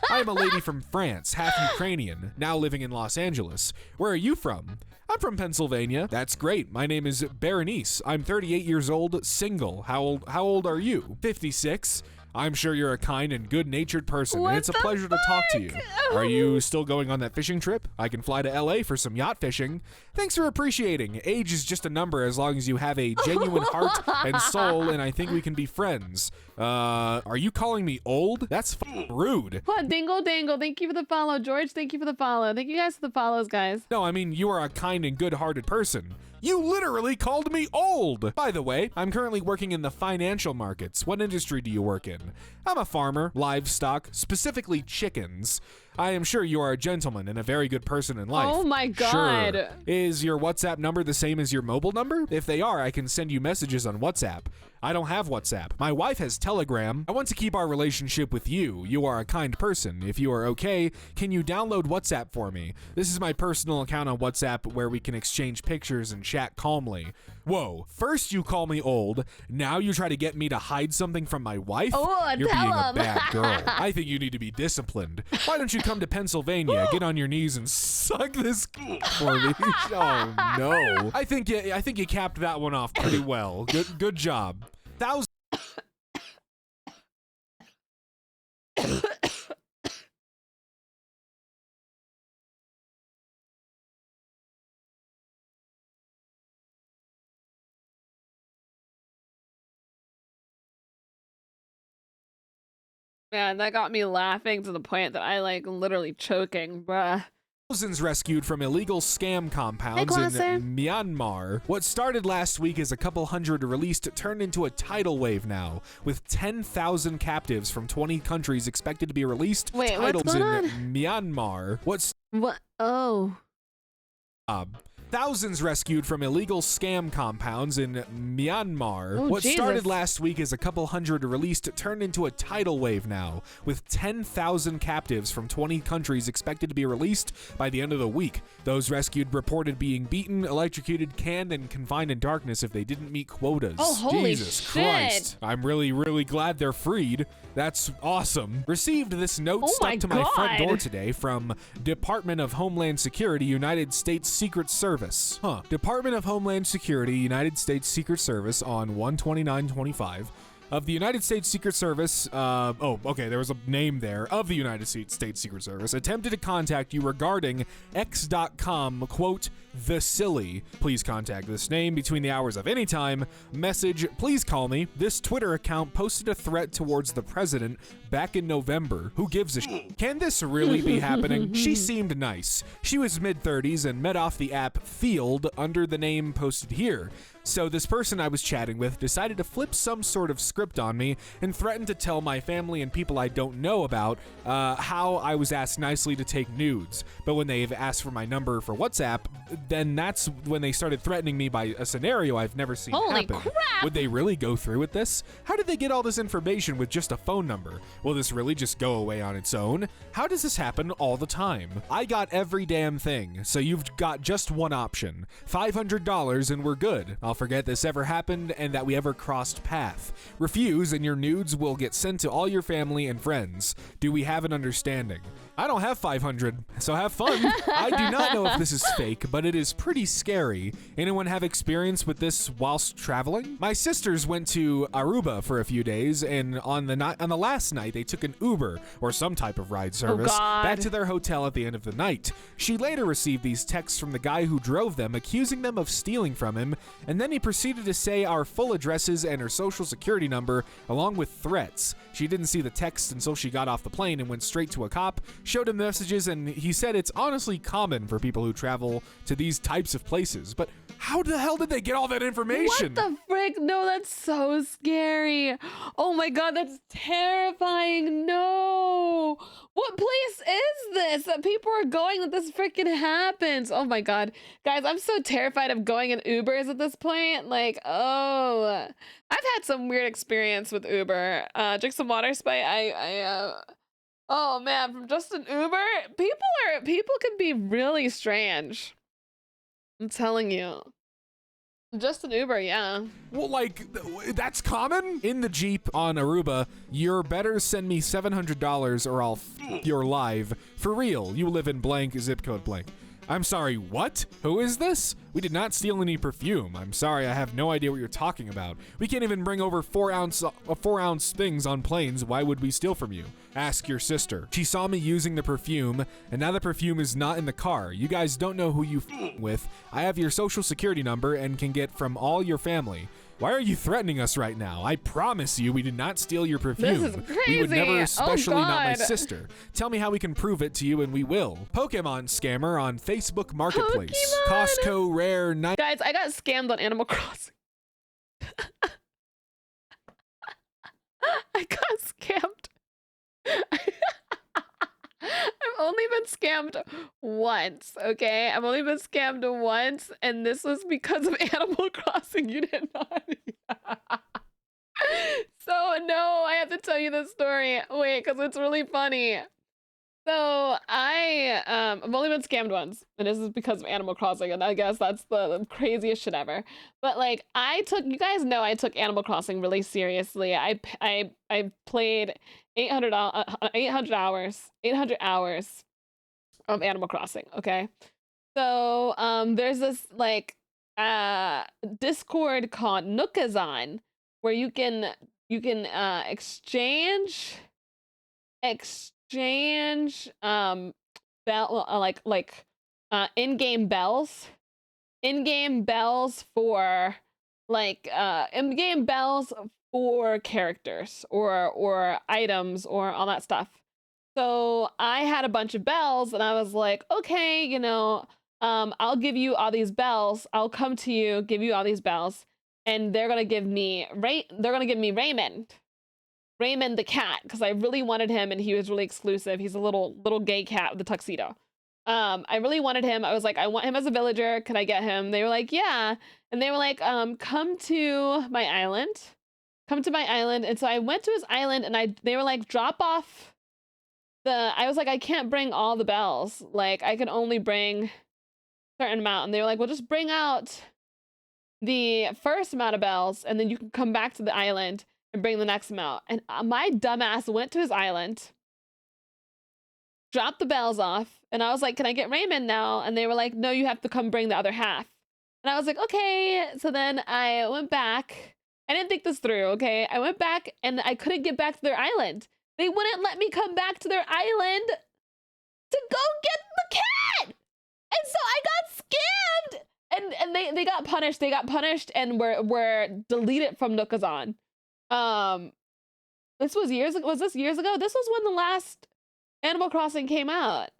I am a lady from France, half Ukrainian, now living in Los Angeles. Where are you from? I'm from Pennsylvania. That's great. My name is Berenice. I'm 38 years old, single. How old are you? 56. I'm sure you're a kind and good-natured person, and it's a pleasure to talk to you. Are you still going on that fishing trip? I can fly to LA for some yacht fishing. Thanks for appreciating. Age is just a number as long as you have a genuine heart and soul, and I think we can be friends. Are you calling me old? That's rude. What? Dingle Dangle, thank you for the follow. George, thank you for the follow. Thank you guys for the follows, guys. No, I mean, you are a kind and good-hearted person. You literally called me old! By the way, I'm currently working in the financial markets. What industry do you work in? I'm a farmer, livestock, specifically chickens. I am sure you are a gentleman and a very good person in life. Oh my God. Sure. Is your WhatsApp number the same as your mobile number? If they are, I can send you messages on WhatsApp. I don't have WhatsApp. My wife has Telegram. I want to keep our relationship with you. You are a kind person. If you are okay, can you download WhatsApp for me? This is my personal account on WhatsApp where we can exchange pictures and chat calmly. Whoa, first you call me old, now you try to get me to hide something from my wife? Oh, You're being a him. bad girl. I think you need to be disciplined. Why don't you come to Pennsylvania, get on your knees and suck this for me? Oh no. I think you capped that one off pretty well. Good job. Thousands Man, that got me laughing to the point that I like literally choking, bruh. rescued from illegal scam compounds in Myanmar. What started last week as a couple hundred released turned into a tidal wave now, with 10,000 captives from 20 countries expected to be released. Wait, what's Titles going in on? Myanmar. What? Oh. Thousands rescued from illegal scam compounds in Myanmar. Oh, what Jesus. started last week as a couple hundred released turned into a tidal wave now, with 10,000 captives from 20 countries expected to be released by the end of the week. Those rescued reported being beaten, electrocuted, canned, and confined in darkness if they didn't meet quotas. Oh, holy Jesus shit. Christ. I'm really, really glad they're freed. That's awesome. Received this note Oh stuck my to my front God. door today from Department of Homeland Security, United States Secret Service. Department of Homeland Security, United States Secret Service on 12925 of the United States Secret Service, there was a name there, of the United States Secret Service, attempted to contact you regarding X.com, quote, the silly. Please contact this name between the hours of any time. Message, please call me. This Twitter account posted a threat towards the president back in November. Who gives a shit? Can this really be happening? She seemed nice. She was mid-30s and met off the app Field under the name posted here. So this person I was chatting with decided to flip some sort of script on me and threatened to tell my family and people I don't know about how I was asked nicely to take nudes. But when they've asked for my number for WhatsApp, then that's when they started threatening me by a scenario I've never seen Holy happen. crap! Would they really go through with this? How did they get all this information with just a phone number? Will this really just go away on its own? How does this happen all the time? I got every damn thing, so you've got just one option. $500 and we're good. I'll forget this ever happened and that we ever crossed path. Refuse and your nudes will get sent to all your family and friends. Do we have an understanding? I don't have 500, so have fun. I do not know if this is fake, but it is pretty scary. Anyone have experience with this whilst traveling? My sisters went to Aruba for a few days, and on the last night, they took an Uber or some type of ride service God. back to their hotel at the end of the night. She later received these texts from the guy who drove them, accusing them of stealing from him, and then then he proceeded to say our full addresses and her social security number, along with threats. She didn't see the text until she got off the plane and went straight to a cop, showed him the messages, and he said it's honestly common for people who travel to these types of places. But how the hell did they get all that information? What the frick? No, that's so scary. Oh my god, that's terrifying. No. What place is this that people are going that this freaking happens? Oh my god. Guys, I'm so terrified of going in Ubers at this point. Like, oh. I've had some weird experience with Uber. Drink some water, Spite. Oh man, from just an Uber, people can be really strange. I'm telling you. Just an Uber, yeah. Well, like, that's common? In the Jeep on Aruba, you're better send me $700 or I'll you're live. For real, you live in blank, zip code blank. I'm sorry, what? Who is this? We did not steal any perfume. I'm sorry, I have no idea what you're talking about. We can't even bring over 4-ounce things on planes. Why would we steal from you? Ask your sister. She saw me using the perfume, and now the perfume is not in the car. You guys don't know who you with. I have your social security number and can get from all your family. Why are you threatening us right now? I promise you we did not steal your perfume. This is crazy. We would never, especially not my God. sister. Tell me how we can prove it to you and we will. Pokemon scammer on Facebook Marketplace. Pokemon. Costco rare night. Guys, I got scammed on Animal Crossing. I got scammed. I've only been scammed once, okay? I've only been scammed once, and this was because of Animal Crossing. You did not. So, no, I have to tell you this story. Wait, because it's really funny. So, I've only been scammed once, and this is because of Animal Crossing, and I guess that's the craziest shit ever. But, like, you guys know I took Animal Crossing really seriously. I played 800 hours of Animal Crossing, okay? So, there's this, like, Discord called Nookazon, where you can exchange in-game bells for characters or items or all that stuff. So I had a bunch of bells and I was like, okay, I'll give you all these bells. I'll come to you, give you all these bells, and they're gonna give me Raymond the cat, because I really wanted him and he was really exclusive. He's a little gay cat with a tuxedo. I really wanted him. I was like, I want him as a villager. Can I get him? They were like, yeah. And they were like, come to my island. And so I went to his island and they were like, drop off I was like, I can't bring all the bells. Like, I can only bring a certain amount. And they were like, well, just bring out the first amount of bells and then you can come back to the island and bring the next amount. And my dumbass went to his island, dropped the bells off, and I was like, can I get Raymond now? And they were like, no, you have to come bring the other half. And I was like, okay. So then I went back. I didn't think this through, okay? I went back and I couldn't get back to their island. They wouldn't let me come back to their island to go get the cat. And so I got scammed. And they got punished. They got punished and were deleted from Nookazon. This was years ago. Was this years ago? This was when the last Animal Crossing came out.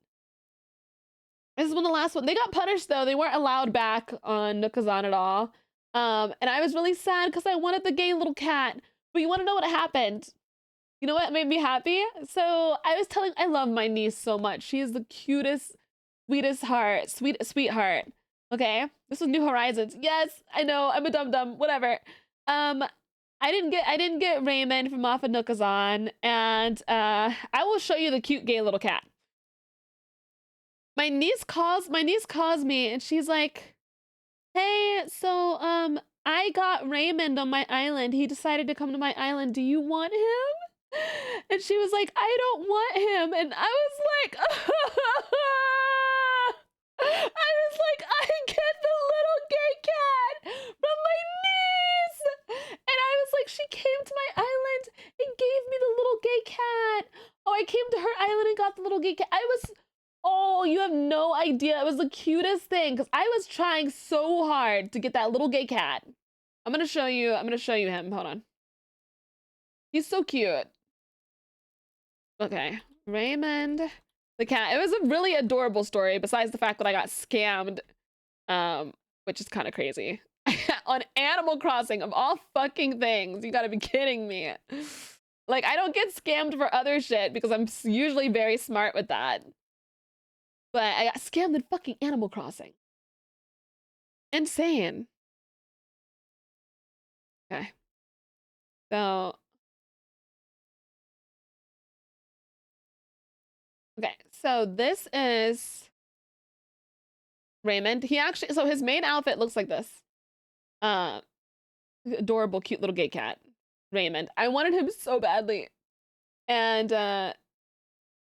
This is when the last one. They got punished though. They weren't allowed back on Nookazon at all. And I was really sad because I wanted the gay little cat. But you want to know what happened? You know what made me happy? So I love my niece so much. She is the cutest, sweetheart. Okay, this was New Horizons. Yes, I know. I'm a dum-dum. Whatever. I didn't get Raymond from off of Nookazon, and I will show you the cute gay little cat. My niece calls me and she's like, hey, so I got Raymond on my island. He decided to come to my island. Do you want him? And she was like, I don't want him. And I was like, I get the little gay cat from my niece. And I was like, she came to my island and gave me the little gay cat. Oh, I came to her island and got the little gay cat. Oh, you have no idea. It was the cutest thing because I was trying so hard to get that little gay cat. I'm gonna show you him. Hold on. He's so cute. Okay. Raymond the cat. It was a really adorable story, besides the fact that I got scammed. Which is kind of crazy. On Animal Crossing, of all fucking things. You gotta be kidding me. Like, I don't get scammed for other shit because I'm usually very smart with that. But I got scammed in fucking Animal Crossing. Insane. Okay. So. Okay, so this is Raymond. He actually, so his main outfit looks like this. Adorable, cute little gay cat. Raymond. I wanted him so badly. And I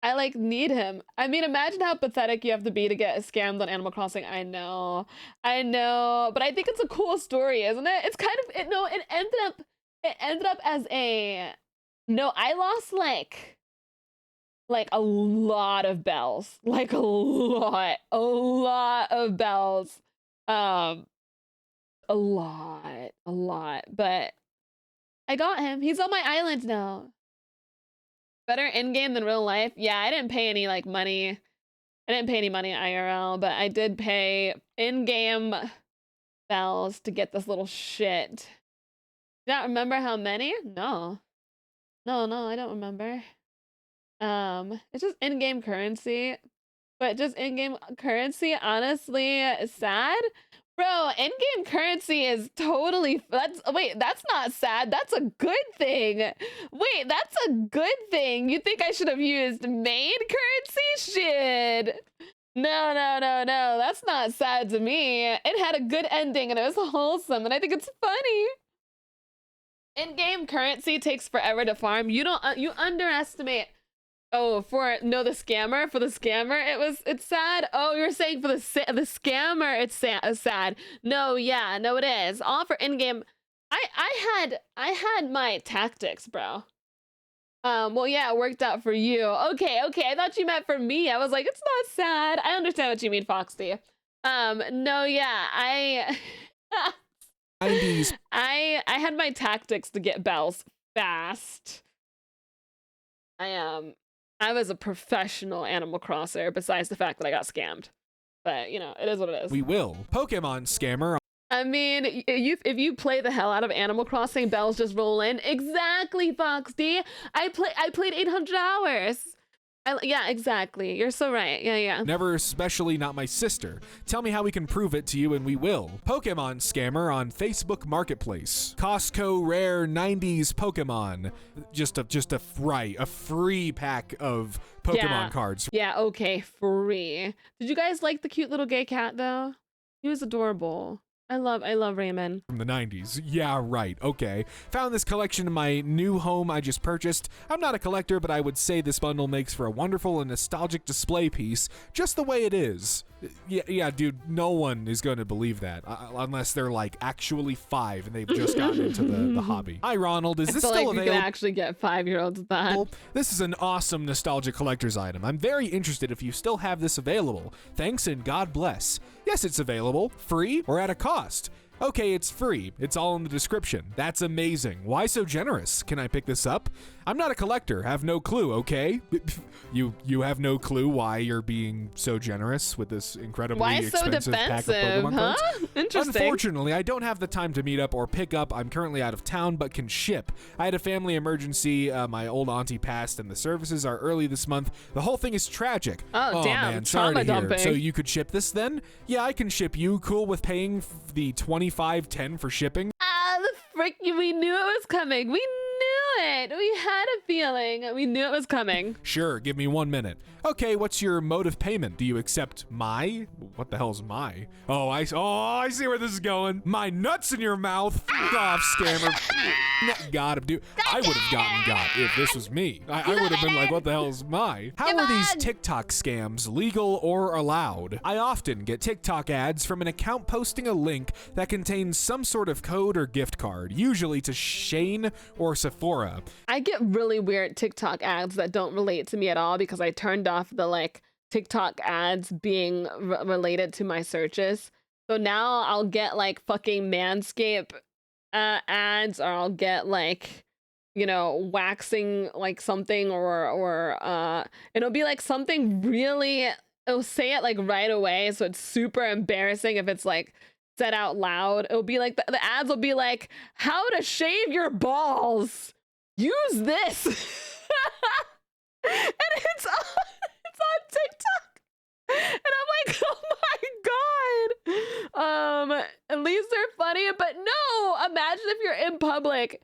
like need him. I mean, imagine how pathetic you have to be to get scammed on Animal Crossing. I know, but I think it's a cool story, isn't it? It's kind of it ended up as a I lost like a lot of bells, like a lot of bells, a lot, but I got him. He's on my island now. Better in-game than real life. Yeah, I didn't pay any like money. I didn't pay any money IRL, but I did pay in-game bells to get this little shit. Do you not remember how many? No, I don't remember. It's just in-game currency, but just in-game currency, honestly, is sad. Bro, in-game currency is totally, that's not sad. That's a good thing. Wait, that's a good thing. You think I should have used main currency? Shit. No. That's not sad to me. It had a good ending and it was wholesome and I think it's funny. In-game currency takes forever to farm. You underestimate. Oh, for the scammer, it's sad. Oh, you're saying for the scammer, it's sad. No, yeah, no, it is. All for in-game. I had my tactics, bro. Well, yeah, it worked out for you. Okay. I thought you meant for me. I was like, it's not sad. I understand what you mean, Foxy. No, yeah, I had my tactics to get bells fast. I was a professional Animal Crosser, besides the fact that I got scammed. But, it is what it is. We will. Pokemon scammer. I mean, if you play the hell out of Animal Crossing, bells just roll in. Exactly, Foxy. I played 800 hours. Yeah, exactly. You're so right. Yeah. Never, especially not my sister. Tell me how we can prove it to you and we will. Pokemon scammer on Facebook Marketplace. Costco rare 90s Pokemon. Just a free pack of Pokemon cards. Yeah, okay, free. Did you guys like the cute little gay cat though? He was adorable. I love Raymond. From the 90s. Yeah, right. Okay. Found this collection in my new home I just purchased. I'm not a collector, but I would say this bundle makes for a wonderful and nostalgic display piece, just the way it is. Yeah, dude, no one is going to believe that, unless they're like actually 5 and they've just gotten into the hobby. Hi, Ronald. Is this still available? You can actually get 5-year-olds with that. This is an awesome nostalgia collector's item. I'm very interested if you still have this available. Thanks and God bless. Yes, it's available, free, or at a cost. Okay, it's free. It's all in the description. That's amazing. Why so generous? Can I pick this up? I'm not a collector. Have no clue, okay? You have no clue why you're being so generous with this incredibly expensive pack of Pokemon cards? Interesting. Unfortunately, I don't have the time to meet up or pick up. I'm currently out of town, but can ship. I had a family emergency. My old auntie passed, and the services are early this month. The whole thing is tragic. Oh damn, man, sorry to hear. dumping. So you could ship this then? Yeah, I can ship. You cool with paying the $25.10 for shipping? The frick, we knew it was coming. We knew it. We had a feeling. We knew it was coming. Sure, give me 1 minute. Okay, what's your mode of payment? Do you accept my? What the hell's my? Oh, I see where this is going. My nuts in your mouth. F off, scammer. Got him, dude. I would have gotten got if this was me. I would have been like, what the hell's my? How are these TikTok scams legal or allowed? I often get TikTok ads from an account posting a link that contains some sort of code or gift card, usually to Shane or Sephora. I get really weird TikTok ads that don't relate to me at all because I turned off the TikTok ads being related to my searches. So now I'll get like fucking Manscaped ads, or I'll get like, you know, waxing like something, or it'll be like something really, it'll say it like right away, so it's super embarrassing if it's like said out loud. It'll be like the ads will be like, how to shave your balls, use this. And it's on TikTok, and I'm like, oh my god. At least they're funny, but no, imagine if you're in public,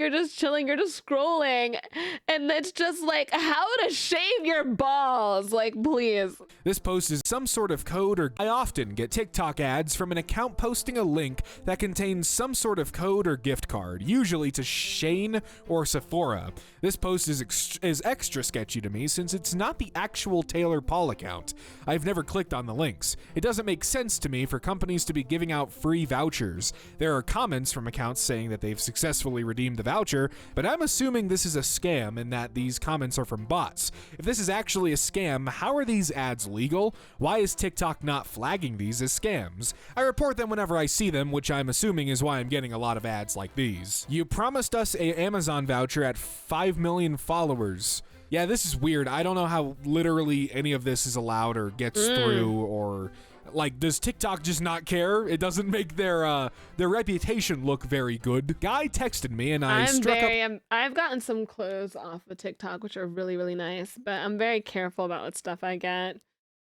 you're just chilling, you're just scrolling, and it's just like, how to shave your balls, like, please. This post is some sort of code, or I often get TikTok ads from an account posting a link that contains some sort of code or gift card, usually to Shane or Sephora. This post is extra sketchy to me since it's not the actual Taylor Paul account. I've never clicked on the links. It doesn't make sense to me for companies to be giving out free vouchers. There are comments from accounts saying that they've successfully redeemed the voucher, but I'm assuming this is a scam and that these comments are from bots. If this is actually a scam, how are these ads legal? Why is TikTok not flagging these as scams? I report them whenever I see them, which I'm assuming is why I'm getting a lot of ads like these. You promised us a Amazon voucher at 5 million followers. Yeah, this is weird. I don't know how literally any of this is allowed or gets through, or like, does TikTok just not care? It doesn't make their reputation look very good. Guy texted me and I've gotten some clothes off of TikTok, which are really, really nice, but I'm very careful about what stuff I get.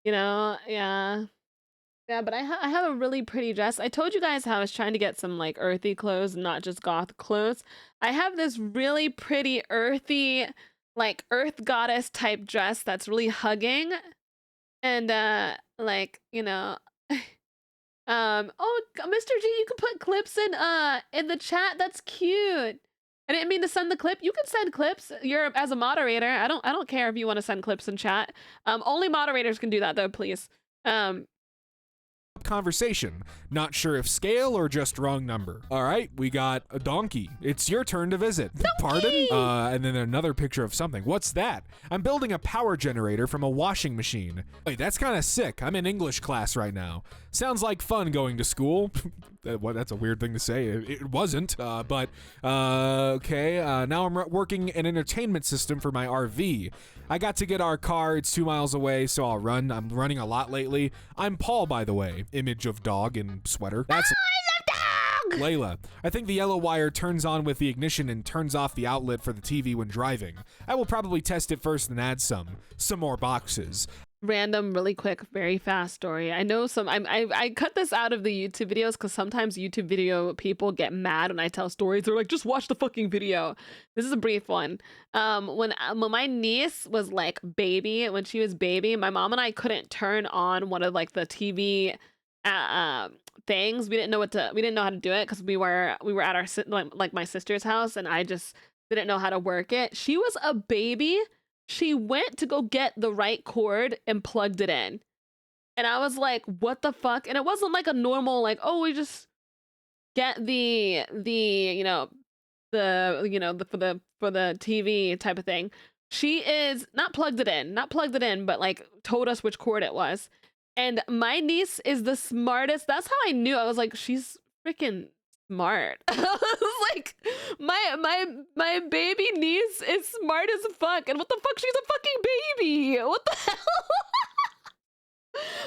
You know, yeah. Yeah, but I have a really pretty dress. I told you guys how I was trying to get some like earthy clothes, not just goth clothes. I have this really pretty earthy, like earth goddess type dress that's really hugging, and like, you know, oh, Mr. G, you can put clips in the chat. That's cute. I didn't mean to send the clip. You can send clips. You're as a moderator. I don't care if you want to send clips in chat. Only moderators can do that though, please. Conversation. Not sure if scale or just wrong number. All right, we got a donkey. It's your turn to visit. Pardon? And then another picture of something. What's that? I'm building a power generator from a washing machine. Wait, that's kind of sick. I'm in English class right now. Sounds like fun going to school. That's a weird thing to say. It wasn't, but okay. Now I'm working an entertainment system for my RV. I got to get our car. It's 2 miles away, so I'll run. I'm running a lot lately. I'm Paul, by the way. Image of dog in sweater. That's Layla. I think the yellow wire turns on with the ignition and turns off the outlet for the TV when driving. I will probably test it first and add some more boxes. Random, really quick, very fast story. I know I cut this out of the YouTube videos because sometimes YouTube video people get mad when I tell stories. They're like, just watch the fucking video. This is a brief one. When my niece was like baby, when she was baby, my mom and I couldn't turn on one of like the TV things. We didn't know how to do it because we were at our like my sister's house, and I just didn't know how to work it. She was a baby. She went to go get the right cord and plugged it in. And I was like, what the fuck? And it wasn't like a normal, like, oh, we just get the for the TV type of thing. She is not plugged it in, but like told us which cord it was. And my niece is the smartest. That's how I knew. I was like, she's freaking smart. I was like, my baby niece is smart as fuck, and what the fuck, she's a fucking baby, what the hell?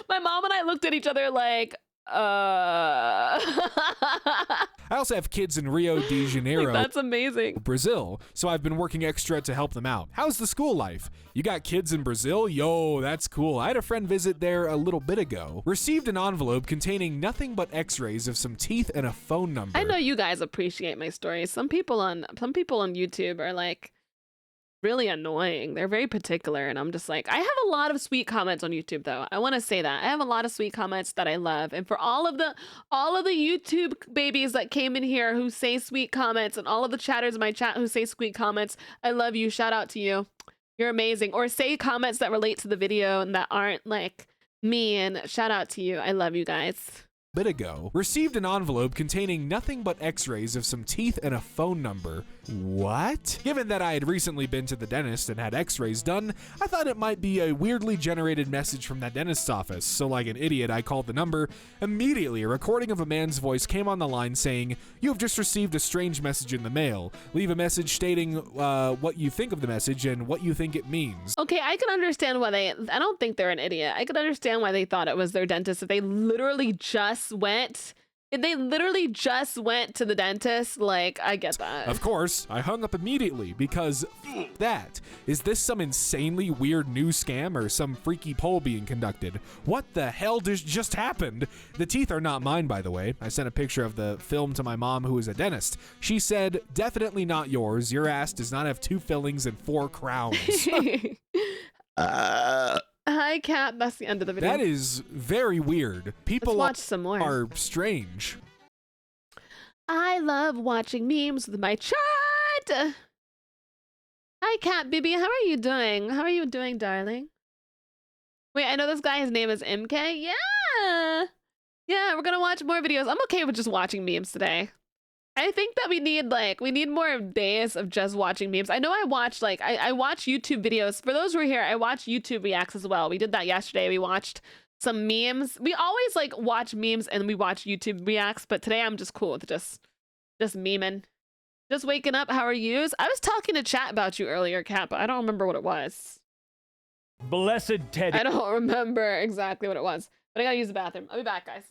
My mom and I looked at each other like I also have kids in Rio de Janeiro. Like, that's amazing. Brazil, so I've been working extra to help them out. How's the school life? You got kids in Brazil? Yo, that's cool. I had a friend visit there a little bit ago. Received an envelope containing nothing but x-rays of some teeth and a phone number. I know you guys appreciate my stories. Some people on YouTube are like really annoying. They're very particular, and I'm just like, I have a lot of sweet comments on YouTube though. I want to say that. I have a lot of sweet comments that I love. And for all of the YouTube babies that came in here who say sweet comments, and all of the chatters in my chat who say sweet comments, I love you. Shout out to you. You're amazing. Or say comments that relate to the video and that aren't like mean. Shout out to you. I love you guys. Bit ago, received an envelope containing nothing but x-rays of some teeth and a phone number. What? Given that I had recently been to the dentist and had x-rays done, I thought it might be a weirdly generated message from that dentist's office, so like an idiot I called the number. Immediately, a recording of a man's voice came on the line saying, "You have just received a strange message in the mail. Leave a message stating what you think of the message and what you think it means." Okay, I can understand why I don't think they're an idiot. I could understand why they thought it was their dentist if they literally just went. If they literally just went to the dentist, like, I get that. Of course, I hung up immediately because that. Is this some insanely weird new scam or some freaky poll being conducted? What the hell just happened? The teeth are not mine, by the way. I sent a picture of the film to my mom, who is a dentist. She said, "Definitely not yours. Your ass does not have 2 fillings and 4 crowns." Hi, Cat. That's the end of the video. That is very weird. People Let's watch some more. are strange. I love watching memes with my chat. Hi, Cat Bibi. How are you doing? How are you doing, darling? Wait, I know this guy. His name is MK. Yeah. Yeah, we're going to watch more videos. I'm okay with just watching memes today. I think that we need more days of just watching memes. I know I watched I watch YouTube videos. For those who are here, I watch YouTube reacts as well. We did that yesterday. We watched some memes. We always watch memes and we watch YouTube reacts, but today I'm just cool with just memeing. Just waking up. How are yous? I was talking to chat about you earlier, Kat, but I don't remember what it was. Blessed Teddy. I don't remember exactly what it was, but I gotta use the bathroom. I'll be back, guys.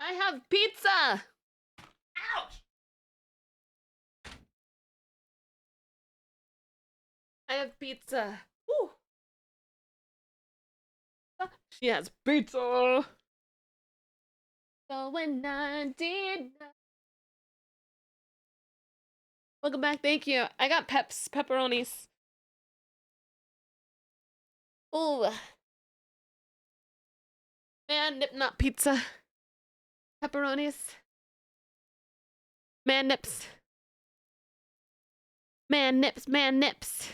I have pizza. Ouch! I have pizza. Woo. She has pizza. So when I did. Welcome back. Thank you. I got pepperonis. Ooh. Man, nip not pizza. Pepperonis. Man nips. Man nips, man nips.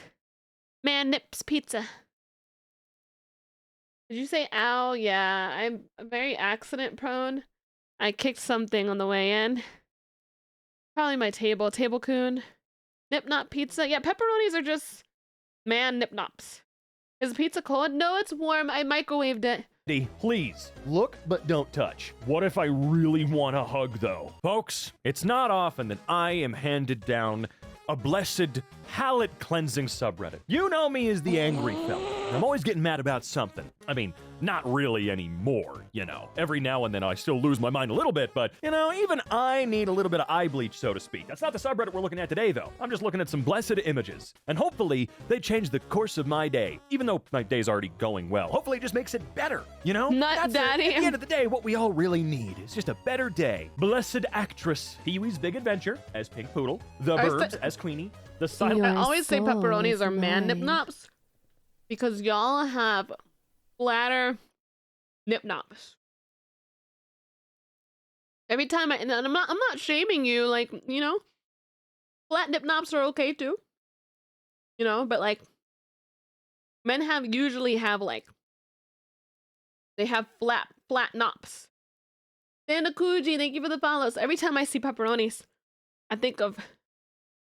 Man nips pizza. Did you say ow? Yeah, I'm very accident prone. I kicked something on the way in. Probably my table coon. Nip not pizza. Yeah, pepperonis are just man nip nops. Is the pizza cold? No, it's warm. I microwaved it. Please, look but don't touch. What if I really want a hug, though? Folks, it's not often that I am handed down a blessed palate cleansing subreddit. You know me as the angry fella. I'm always getting mad about something. I mean, not really anymore, you know. Every now and then I still lose my mind a little bit, but, you know, even I need a little bit of eye bleach, so to speak. That's not the subreddit we're looking at today, though. I'm just looking at some blessed images. And hopefully, they change the course of my day. Even though my day's already going well. Hopefully it just makes it better, you know? Nut daddy. At the end of the day, what we all really need is just a better day. Blessed actress, Pee-wee's Big Adventure as Pink Poodle, The Burbs as Queenie, the silent... Your I always say soul pepperonis is are man nip mine. nops because y'all have flatter nip nops. Every time and I'm not shaming you, like, you know, flat nip nops are okay too. You know, but like men usually have like they have flat nops. Sandakuji, thank you for the follows. Every time I see pepperonis, I think of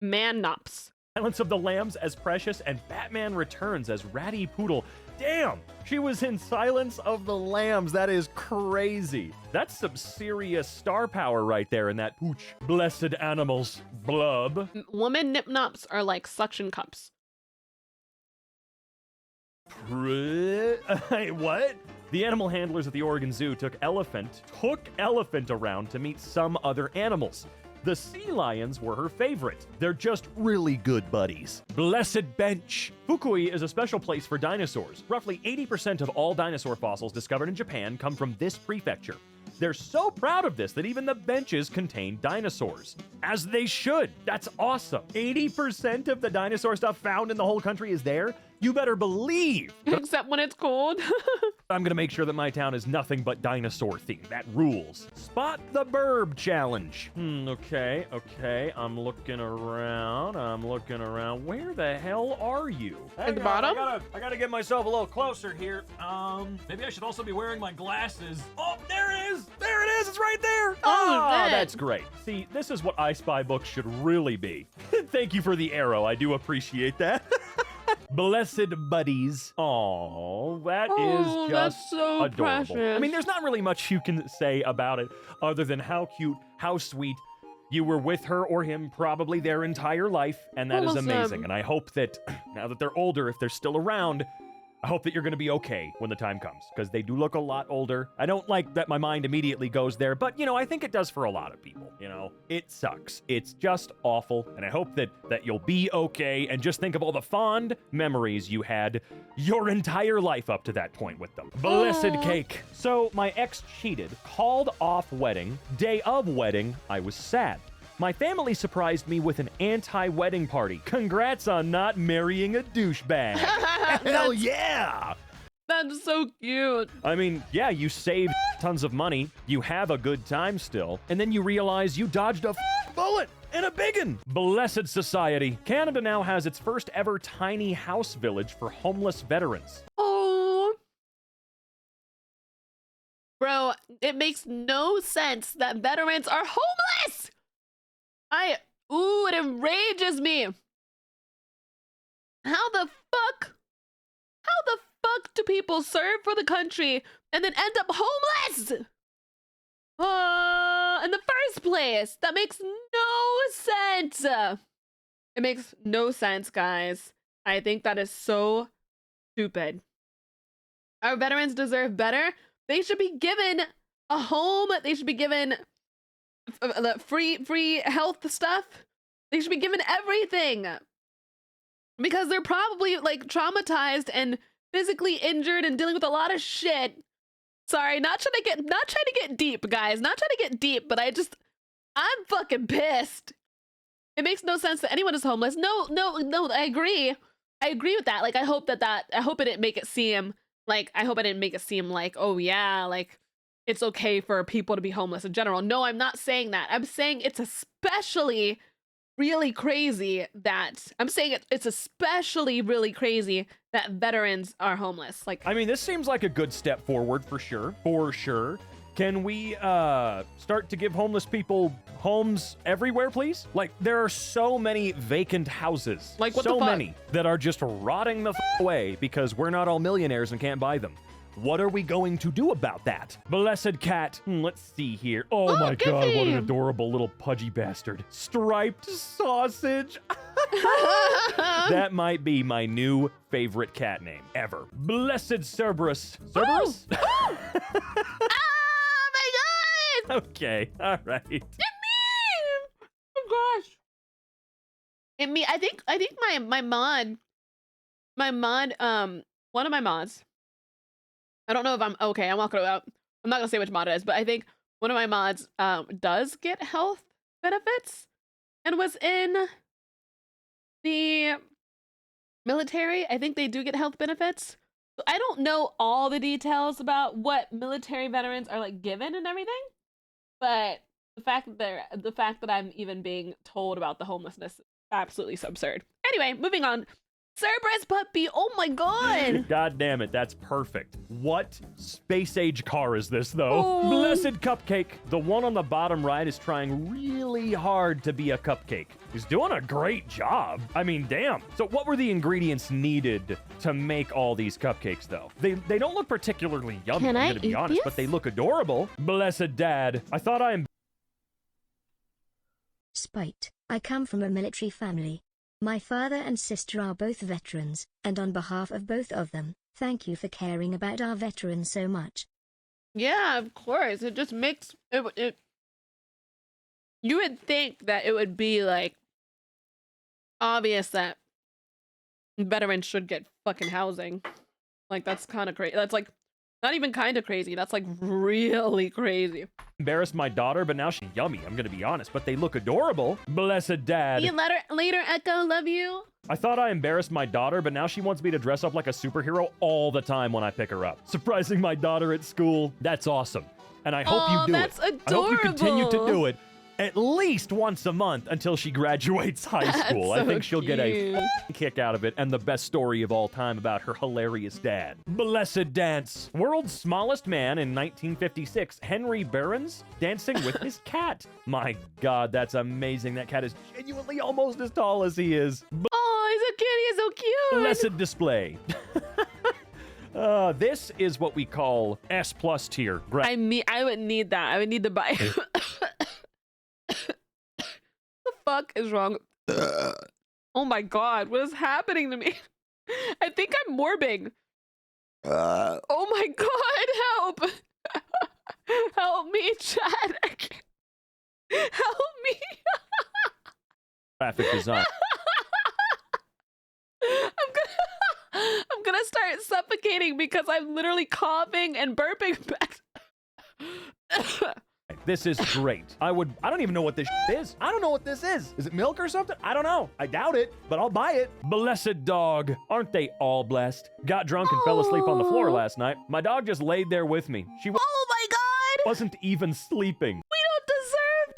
man nops. Silence of the Lambs as Precious, and Batman Returns as Ratty Poodle. Damn, she was in Silence of the Lambs. That is crazy. That's some serious star power right there in that pooch. Blessed animals. Blub. Woman nip nops are like suction cups. What? The animal handlers at the Oregon Zoo took elephant around to meet some other animals. The sea lions were her favorite. They're just really good buddies. Blessed bench. Fukui is a special place for dinosaurs. Roughly 80% of all dinosaur fossils discovered in Japan come from this prefecture. They're so proud of this that even the benches contain dinosaurs. As they should. That's awesome. 80% of the dinosaur stuff found in the whole country is there? You better believe. Except when it's cold. I'm gonna make sure that my town is nothing but dinosaur themed. That rules. Spot the burb challenge. Okay. I'm looking around. Where the hell are you? At the bottom? I gotta get myself a little closer here. Maybe I should also be wearing my glasses. Oh, there it is. It's right there. man. That's great. See, this is what I Spy books should really be. Thank you for the arrow. I do appreciate that. Blessed buddies. Aww, that is just that's so adorable. precious. I mean, there's not really much you can say about it other than how cute, how sweet. You were with her or him probably their entire life, and that is Almost, amazing. And I hope that now that they're older, if they're still around, I hope that you're going to be okay when the time comes, because they do look a lot older. I don't like that my mind immediately goes there, but, you know, I think it does for a lot of people, you know? It sucks. It's just awful, and I hope that you'll be okay, and just think of all the fond memories you had your entire life up to that point with them. Blessed cake. So, my ex cheated, called off wedding, day of wedding, I was sad. My family surprised me with an anti-wedding party. Congrats on not marrying a douchebag. Hell yeah! That's so cute. I mean, yeah, you saved tons of money, you have a good time still, and then you realize you dodged a bullet and a biggin. Blessed society. Canada now has its first ever tiny house village for homeless veterans. Oh. Bro, it makes no sense that veterans are homeless. It enrages me. How the fuck do people serve for the country and then end up homeless? In the first place, that makes no sense. It makes no sense, guys. I think that is so stupid. Our veterans deserve better. They should be given a home. They should be given the free health stuff. They should be given everything because they're probably like traumatized and physically injured and dealing with a lot of shit. Sorry, not trying to get deep, guys. Not trying to get deep, but I'm fucking pissed. It makes no sense that anyone is homeless. No, I agree. I agree with that. Like, I hope I didn't make it seem like, oh yeah, like it's okay for people to be homeless in general. No, I'm not saying that. I'm saying it's especially really crazy that veterans are homeless. Like, I mean, this seems like a good step forward for sure. For sure. Can we start to give homeless people homes everywhere, please? Like, there are so many vacant houses. Like, what so the fuck? many that are just rotting the away because we're not all millionaires and can't buy them. What are we going to do about that? Blessed cat. Let's see here. Oh my god, what an adorable little pudgy bastard. Striped sausage. That might be my new favorite cat name ever. Blessed Cerberus. Cerberus? Oh my god! Okay, all right. Oh gosh. I think my mod, one of my mods. I don't know if I'm okay. I'm not gonna say which mod it is, but I think one of my mods does get health benefits and was in the military. I think they do get health benefits. So I don't know all the details about what military veterans are like given and everything, but the fact that I'm even being told about the homelessness is absolutely absurd. Anyway, moving on. Cerberus puppy, oh my god! God damn it, that's perfect. What space age car is this, though? Blessed Cupcake. The one on the bottom right is trying really hard to be a cupcake. He's doing a great job. I mean, damn. So what were the ingredients needed to make all these cupcakes, though? They don't look particularly yummy, Can I'm I gonna be eat honest, these? but they look adorable. Blessed Dad. I thought Spite. I come from a military family. My father and sister are both veterans, and on behalf of both of them, thank you for caring about our veterans so much. Yeah, of course. It just makes it. You would think that it would be like obvious that veterans should get fucking housing. Like, that's kind of crazy. That's like not even kind of crazy. That's like really crazy. embarrassed my daughter, but now she's yummy, I'm gonna be honest, but they look adorable. Blessed Dad. See you later, Echo. Love you. I thought I embarrassed my daughter, but now she wants me to dress up like a superhero all the time when I pick her up. Surprising my daughter at school, that's awesome. And I hope you do that's it. I hope you continue to adorable. do it at least once a month until she graduates high school. I so think she'll get a cute. f***ing kick out of it, and the best story of all time about her hilarious dad. Blessed Dance. World's smallest man in 1956, Henry Behrens, dancing with his cat. My god, that's amazing. That cat is genuinely almost as tall as he is. Oh, he's so cute. He's so cute. Blessed display. This is what we call S+ tier. I would need that. I would need to buy. The fuck is wrong? Oh my god, what is happening to me? I think I'm morbing. Oh my god, help! Help me, chat. Help me. Graphic design. I'm gonna start suffocating because I'm literally coughing and burping back. This is great. I don't even know what this is. I don't know what this is. Is it milk or something? I don't know. I doubt it, but I'll buy it. Blessed dog. Aren't they all blessed? Got drunk and fell asleep on the floor last night. My dog just laid there with me. She Oh my god! wasn't even sleeping. We don't deserve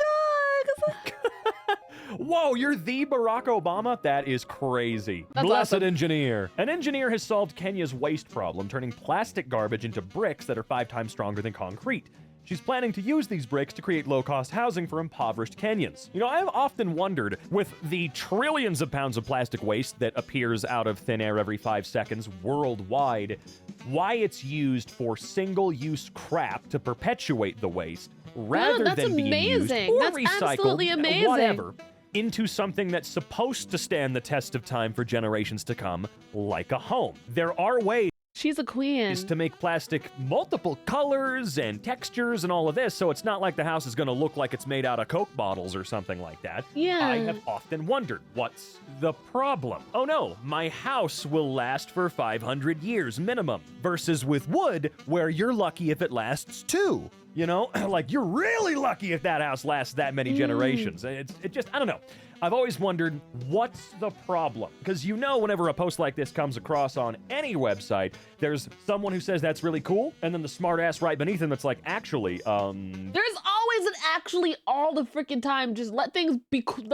dogs! Whoa, you're the Barack Obama? That is crazy. That's Blessed awesome. engineer. An engineer has solved Kenya's waste problem, turning plastic garbage into bricks that are 5 times stronger than concrete. She's planning to use these bricks to create low-cost housing for impoverished Kenyans. You know, I've often wondered, with the trillions of pounds of plastic waste that appears out of thin air every 5 seconds worldwide, why it's used for single-use crap to perpetuate the waste rather that's than being used amazing. or That's recycled, absolutely amazing. whatever, into something that's supposed to stand the test of time for generations to come, like a home. There are ways She's a queen. is to make plastic multiple colors and textures and all of this, so it's not like the house is going to look like it's made out of Coke bottles or something like that. Yeah. I have often wondered, what's the problem? Oh no, my house will last for 500 years minimum, versus with wood, where you're lucky if it lasts 2. You know, like you're really lucky if that house lasts that many generations. It just, I don't know. I've always wondered, what's the problem? Because you know, whenever a post like this comes across on any website, there's someone who says that's really cool, and then the smart ass right beneath him that's like, actually, There's always an actually all the freaking time. Just let things be cool.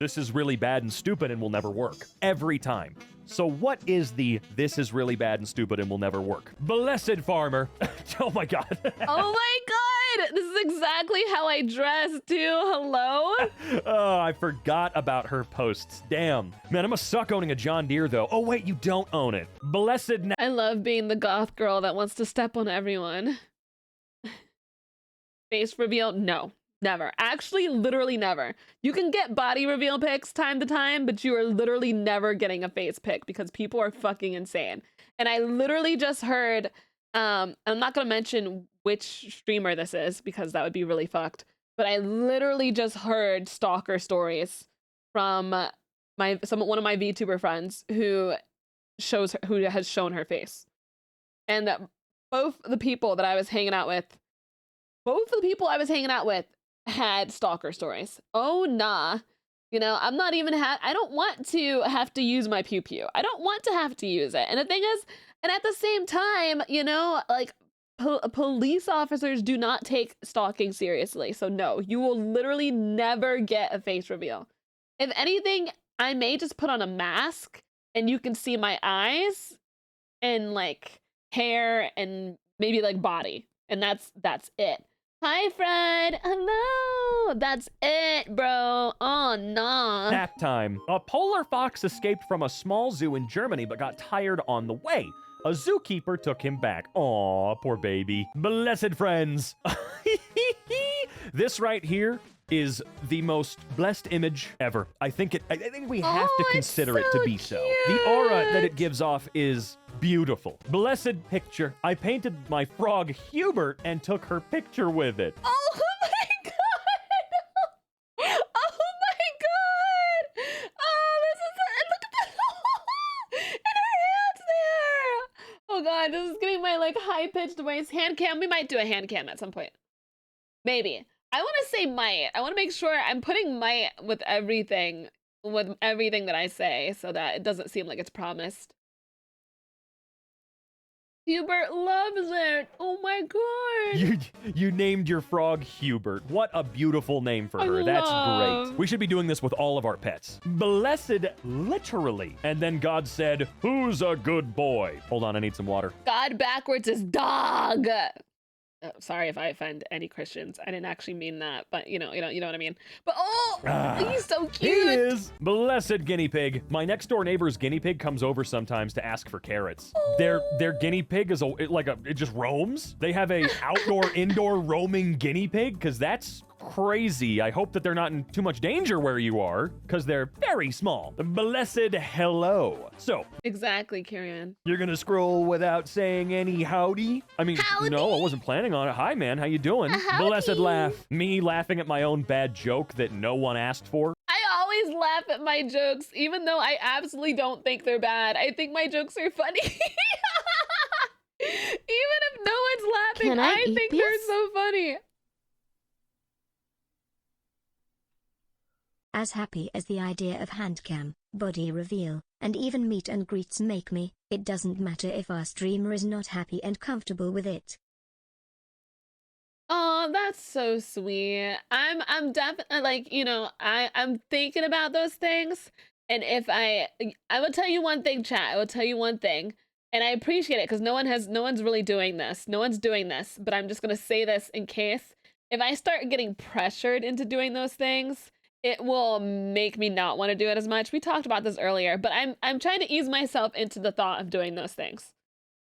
this is really bad and stupid and will never work. Every time. So what is the this is really bad and stupid and will never work? Blessed farmer. Oh my god. Oh my god! This is exactly how I dress too. Hello? Oh, I forgot about her posts. Damn. Man, I must suck owning a John Deere though. Oh wait, you don't own it. Blessed I love being the goth girl that wants to step on everyone. Face reveal? No. Never. Actually, literally never. You can get body reveal pics time to time, but you are literally never getting a face pic because people are fucking insane. And I literally just heard, I'm not going to mention which streamer this is because that would be really fucked, but I literally just heard stalker stories from one of my VTuber friends who has shown her face. And both the people I was hanging out with had stalker stories. Oh, nah. You know, I'm not even I don't want to have to use my pew pew. I don't want to have to use it. And the thing is, and at the same time, you know, like police officers do not take stalking seriously. So no, you will literally never get a face reveal. If anything, I may just put on a mask and you can see my eyes and like hair and maybe like body. And that's it. Hi, Fred. Hello. That's it, bro. Oh, nah. Nap time. A polar fox escaped from a small zoo in Germany but got tired on the way. A zookeeper took him back. Aw, poor baby. Blessed friends. This right here is the most blessed image ever. I think we have to consider it to be so. The aura that it gives off is beautiful. Blessed picture. I painted my frog Hubert and took her picture with it. Oh my god! Oh my god! Oh, this is look at that! And her hands there! Oh god, this is getting my like high-pitched voice. Hand cam. We might do a hand cam at some point. Maybe. I want to say might. I want to make sure I'm putting might with everything that I say so that it doesn't seem like it's promised. Hubert loves it. Oh my god. You named your frog Hubert. What a beautiful name for her. That's great. We should be doing this with all of our pets. Blessed literally. And then God said, "Who's a good boy?" Hold on, I need some water. God backwards is dog. Oh, sorry if I offend any Christians. I didn't actually mean that, but you know what I mean. But he's so cute. He is. Blessed guinea pig. My next door neighbor's guinea pig comes over sometimes to ask for carrots. Their guinea pig is it just roams. They have a indoor roaming guinea pig because that's crazy. I hope that they're not in too much danger where you are because they're very small. Blessed hello. So exactly, carry on. You're gonna scroll without saying any howdy? I mean, howdy. No, I wasn't planning on it. Hi, man. How you doing? Blessed laugh. Me laughing at my own bad joke that no one asked for. I always laugh at my jokes, even though I absolutely don't think they're bad. I think my jokes are funny. Even if no one's laughing, I think they're so funny. As happy as the idea of handcam, body reveal, and even meet and greets make me, it doesn't matter if our streamer is not happy and comfortable with it. Oh, that's so sweet. I'm definitely like, you know, I'm thinking about those things. And if I will tell you one thing, chat. I will tell you one thing. And I appreciate it because no one's really doing this. No one's doing this, but I'm just gonna say this in case. If I start getting pressured into doing those things, it will make me not want to do it as much. We talked about this earlier, but I'm trying to ease myself into the thought of doing those things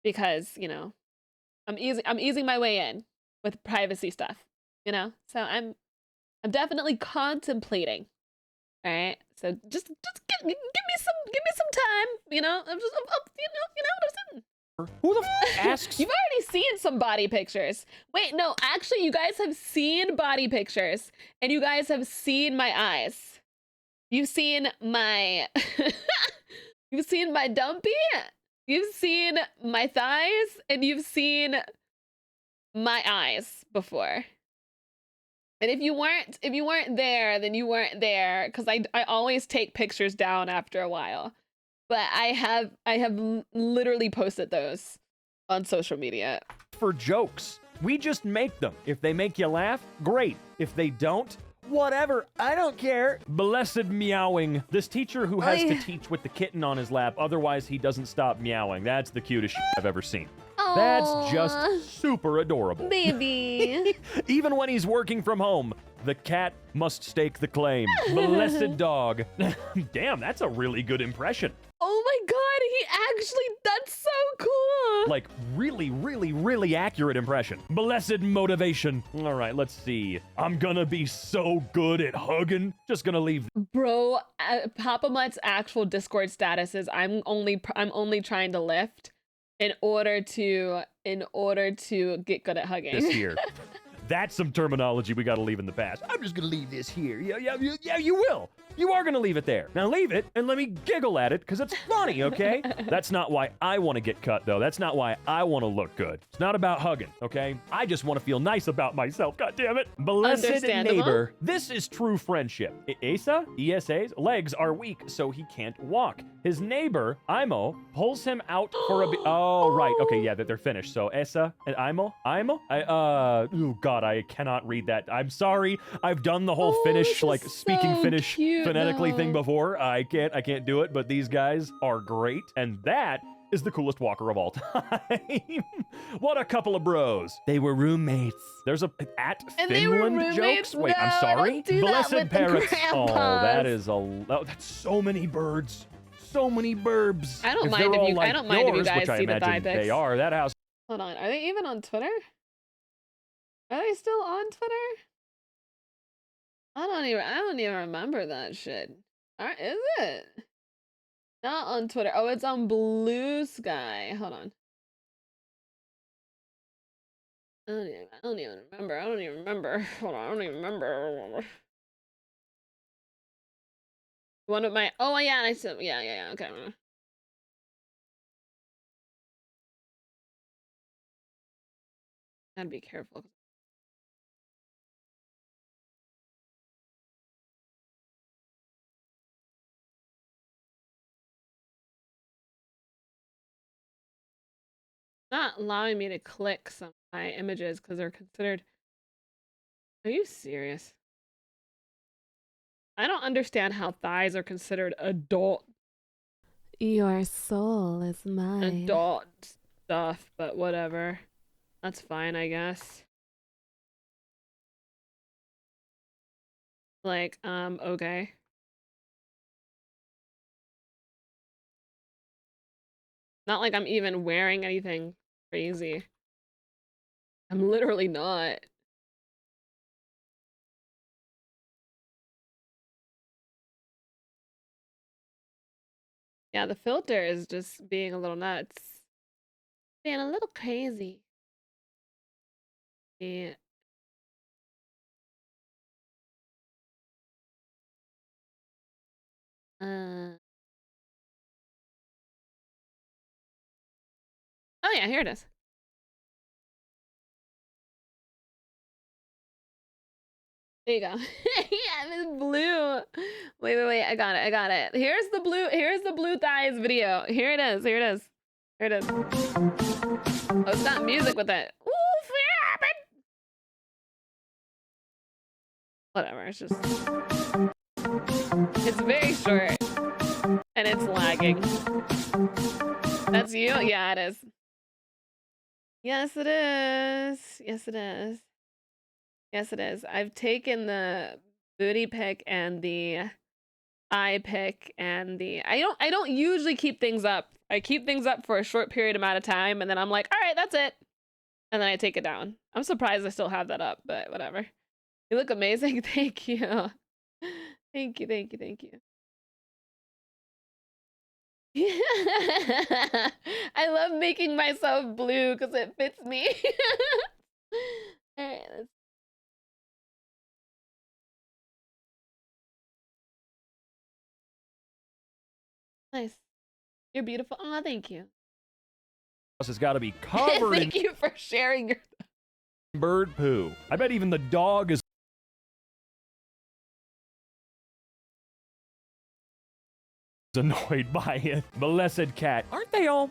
because, you know, I'm easing my way in with privacy stuff, you know? So I'm definitely contemplating. All right? So just give me some time. you know, I'm just, you know what I'm saying? Who the asks? You've already seen some body pictures. Wait, no, actually, you guys have seen body pictures, and you guys have seen my eyes. You've seen my, you've seen my dumpy, you've seen my thighs, and you've seen my eyes before. And if you weren't there, then you weren't there, because I always take pictures down after a while. But I have literally posted those on social media. For jokes. We just make them. If they make you laugh, great. If they don't, whatever. I don't care. Blessed meowing. This teacher who has to teach with the kitten on his lap, otherwise he doesn't stop meowing. That's the cutest shit I've ever seen. That's just super adorable. Baby. Even when he's working from home, the cat must stake the claim. Blessed dog. Damn, that's a really good impression. Oh my god, that's so cool. Like, really accurate impression. Blessed motivation. All right, let's see. I'm gonna be so good at hugging. Just gonna leave. Bro, Papa Mutt's actual Discord status is I'm only trying to lift in order to get good at hugging. This here. That's some terminology we gotta leave in the past. I'm just gonna leave this here. Yeah, you will. You are gonna leave it there. Now leave it and let me giggle at it, because it's funny, okay? That's not why I want to get cut, though. That's not why I want to look good. It's not about hugging, okay? I just want to feel nice about myself, God damn it. Blessed neighbor. This is true friendship. ESA's legs are weak, so he can't walk. His neighbor, Imo, pulls him out for a bit. Oh, right. Okay, yeah, that they're finished. So Esa and Imo? Oh God, I cannot read that. I'm sorry. I've done the whole Finnish, like speaking so Finnish cute, phonetically thing though. before. I can't do it, but these guys are great. And that is the coolest walker of all time. What a couple of bros. They were roommates. There's a at And they were Finland roommates? jokes. Wait, No, I'm sorry. don't do that Blessed with the parrots. Oh, that grandpas. is that's so many birds. So many burbs. I don't If mind they're if all you- I like don't mind if you yours, guys which I see the thigh imagine pics. they are. That house. Hold on, are they even on Twitter? Are they still on Twitter? I don't even remember that shit. Is it? Not on Twitter. Oh, it's on Blue Sky. Hold on. I don't even remember. Hold on, I don't even remember. One of my, oh yeah, I said, yeah, okay. Gotta be careful. Not allowing me to click some of my images because they're considered. Are you serious? I don't understand how thighs are considered adult Your soul is mine. stuff, but whatever. That's fine, I guess. Like, okay. Not like I'm even wearing anything crazy. I'm literally not. Yeah, the filter is just being a little nuts. Being a little crazy. Yeah. Oh yeah, here it is. There you go. Yeah, it's blue. Wait, I got it. Here's the blue thighs video. Here it is. Here it is. Oh, it's not music with it. Ooh, whatever, it's just it's very short and it's lagging. That's you? Yeah, it is. Yes, it is. Yes, it is. I've taken the booty pic and the eye pic and the I don't usually keep things up. I keep things up for a short period amount of time and then I'm like, all right, that's it. And then I take it down. I'm surprised I still have that up, but whatever. You look amazing. Thank you. Thank you. I love making myself blue because it fits me. All right, let's. Nice. You're beautiful. Oh, thank you. House has got to be covered in Thank you for sharing your. bird poo. I bet even the dog is annoyed by it. Blessed cat. Aren't they all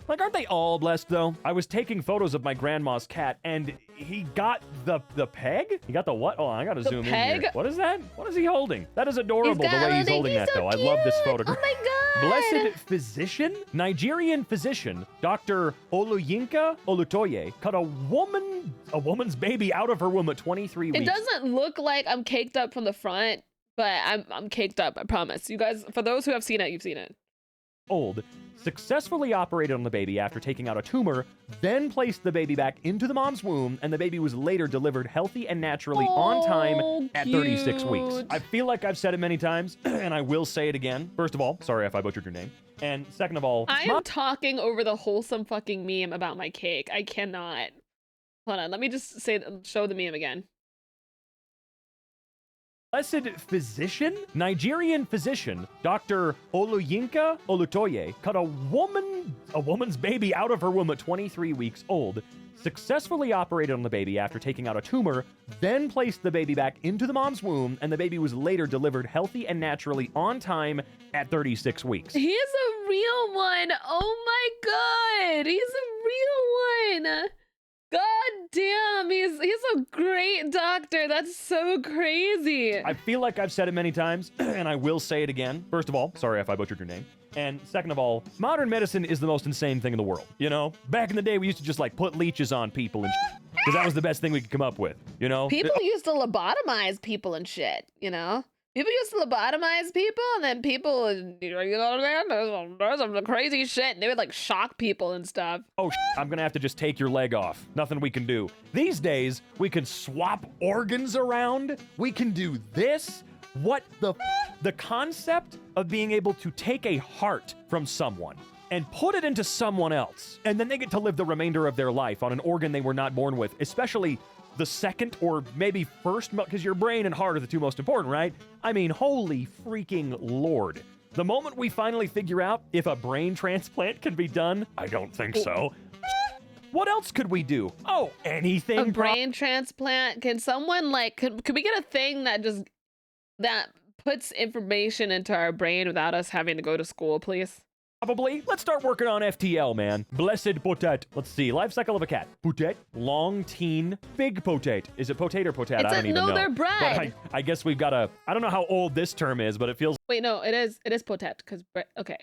blessed though? I was taking photos of my grandma's cat and he got the peg? He got the what? Oh, I gotta zoom in peg? here. What is that? What is he holding? That is adorable the way he's holding that though. So I love this cute. photograph. Oh my god. Blessed physician, Nigerian physician, Dr. Oluyinka Olutoye, cut a woman's baby out of her womb at 23 weeks. It doesn't look like I'm caked up from the front, but I'm caked up, I promise. You guys, for those who have seen it, you've seen it. Old, successfully operated on the baby after taking out a tumor, then placed the baby back into the mom's womb, and the baby was later delivered healthy and naturally on time at 36 weeks. Cute. I feel like I've said it many times, and I will say it again. First of all, sorry if I butchered your name. And second of all, I am talking over the wholesome fucking meme about my cake. I cannot. Hold on, let me just show the meme again. Blessed physician, Nigerian physician, Dr. Oluyinka Olutoye, cut a woman's baby out of her womb at 23 weeks old, successfully operated on the baby after taking out a tumor, then placed the baby back into the mom's womb, and the baby was later delivered healthy and naturally on time at 36 weeks. He is a real one. Oh my god, he's a real one. God damn, he's a great doctor. That's so crazy. I feel like I've said it many times, and I will say it again. First of all, sorry if I butchered your name. And second of all, modern medicine is the most insane thing in the world. You know, back in the day, we used to just like put leeches on people and because that was the best thing we could come up with, you know? People used to lobotomize people and shit, you know? People used to lobotomize people, and then people, you know what I mean? There's some crazy shit, and they would like shock people and stuff. Oh, I'm gonna have to just take your leg off. Nothing we can do. These days, we can swap organs around. We can do this. What the concept of being able to take a heart from someone and put it into someone else, and then they get to live the remainder of their life on an organ they were not born with, especially the second or maybe first, because your brain and heart are the two most important, right? I mean, holy freaking Lord. The moment we finally figure out if a brain transplant can be done, I don't think so. What else could we do? Oh, anything. A brain transplant? Can someone like, could we get a thing that puts information into our brain without us having to go to school, please? Probably. Let's start working on FTL, man. Blessed potet. Let's see. Life cycle of a cat. Potet. Long teen. Big potet. Is it potate or potet? I don't even know. They're bred. But I guess we've got a... I don't know how old this term is, but it feels... Wait, no, it is potet, because... Okay.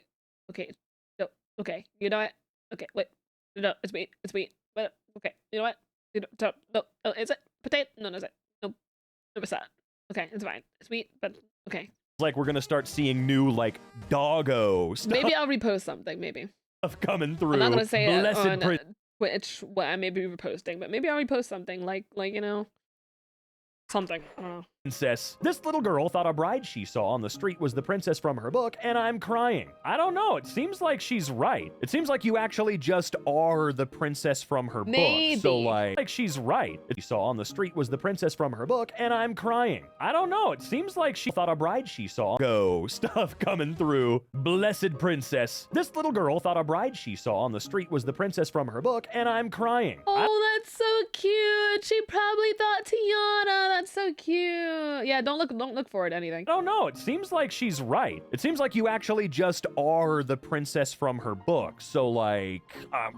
No, okay. You know what? Okay, wait. No, it's wheat. But, okay. You know what? No, is it potato? No, it's it. No, it's not. Okay, it's fine. It's wheat, but okay. like we're gonna start seeing new like doggo stuff. Maybe I'll repost something. Maybe coming through. I'm not gonna say Blessed it on Twitch. What I may be reposting, but maybe I'll repost something like you know, something. I don't know. Princess. This little girl thought a bride she saw on the street was the princess from her book, and I'm crying. I don't know. It seems like she's right. It seems like you actually just are the princess from her book. So like she's right. She saw on the street was the princess from her book, and I'm crying. I don't know. It seems like she thought a bride she saw. Go stuff coming through. Blessed princess. This little girl thought a bride she saw on the street was the princess from her book, and I'm crying. Oh, that's so cute. She probably thought Tiana. That's so cute. Yeah, don't look forward to anything. Oh no, it seems like she's right. It seems like you actually just are the princess from her book. So like, I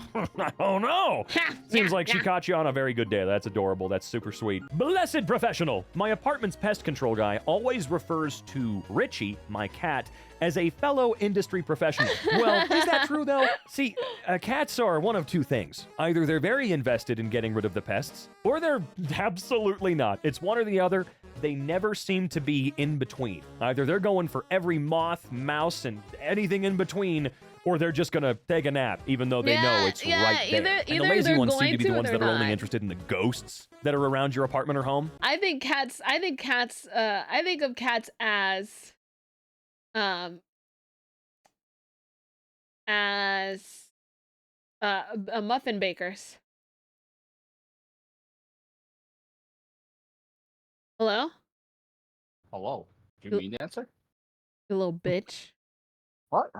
don't know. Seems like she caught you on a very good day. That's adorable. That's super sweet. Blessed professional. My apartment's pest control guy always refers to Richie, my cat, as a fellow industry professional. Well, is that true though? See, cats are one of two things. Either they're very invested in getting rid of the pests, or they're absolutely not. It's one or the other. They never seem to be in between. Either they're going for every moth, mouse, and anything in between, or they're just gonna take a nap, even though they know it's right there. And the lazy ones seem to be the ones that are only interested in the ghosts that are around your apartment or home. I think of cats as as muffin bakers. Hello? Hello. Do you You mean to answer? you little bitch. What?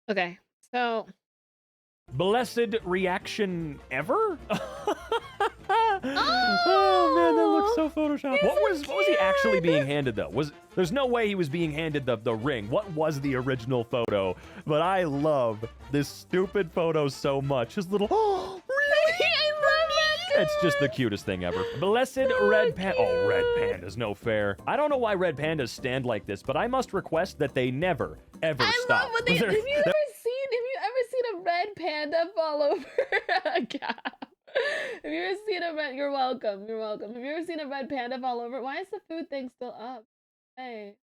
Okay, so Blessed reaction ever? Oh man, that looks so photoshopped. What was he actually being handed though? There's no way he was being handed the ring. What was the original photo? But I love this stupid photo so much. His little It's just the cutest thing ever. Blessed red panda. Oh, red pandas, no fair. I don't know why red pandas stand like this, but I must request that they never, ever I stop. love when they. Have you ever seen a red panda fall over a cow? Have you ever seen a red? You're welcome. You're welcome. Have you ever seen a red panda fall over? Why is the food thing still up? Hey,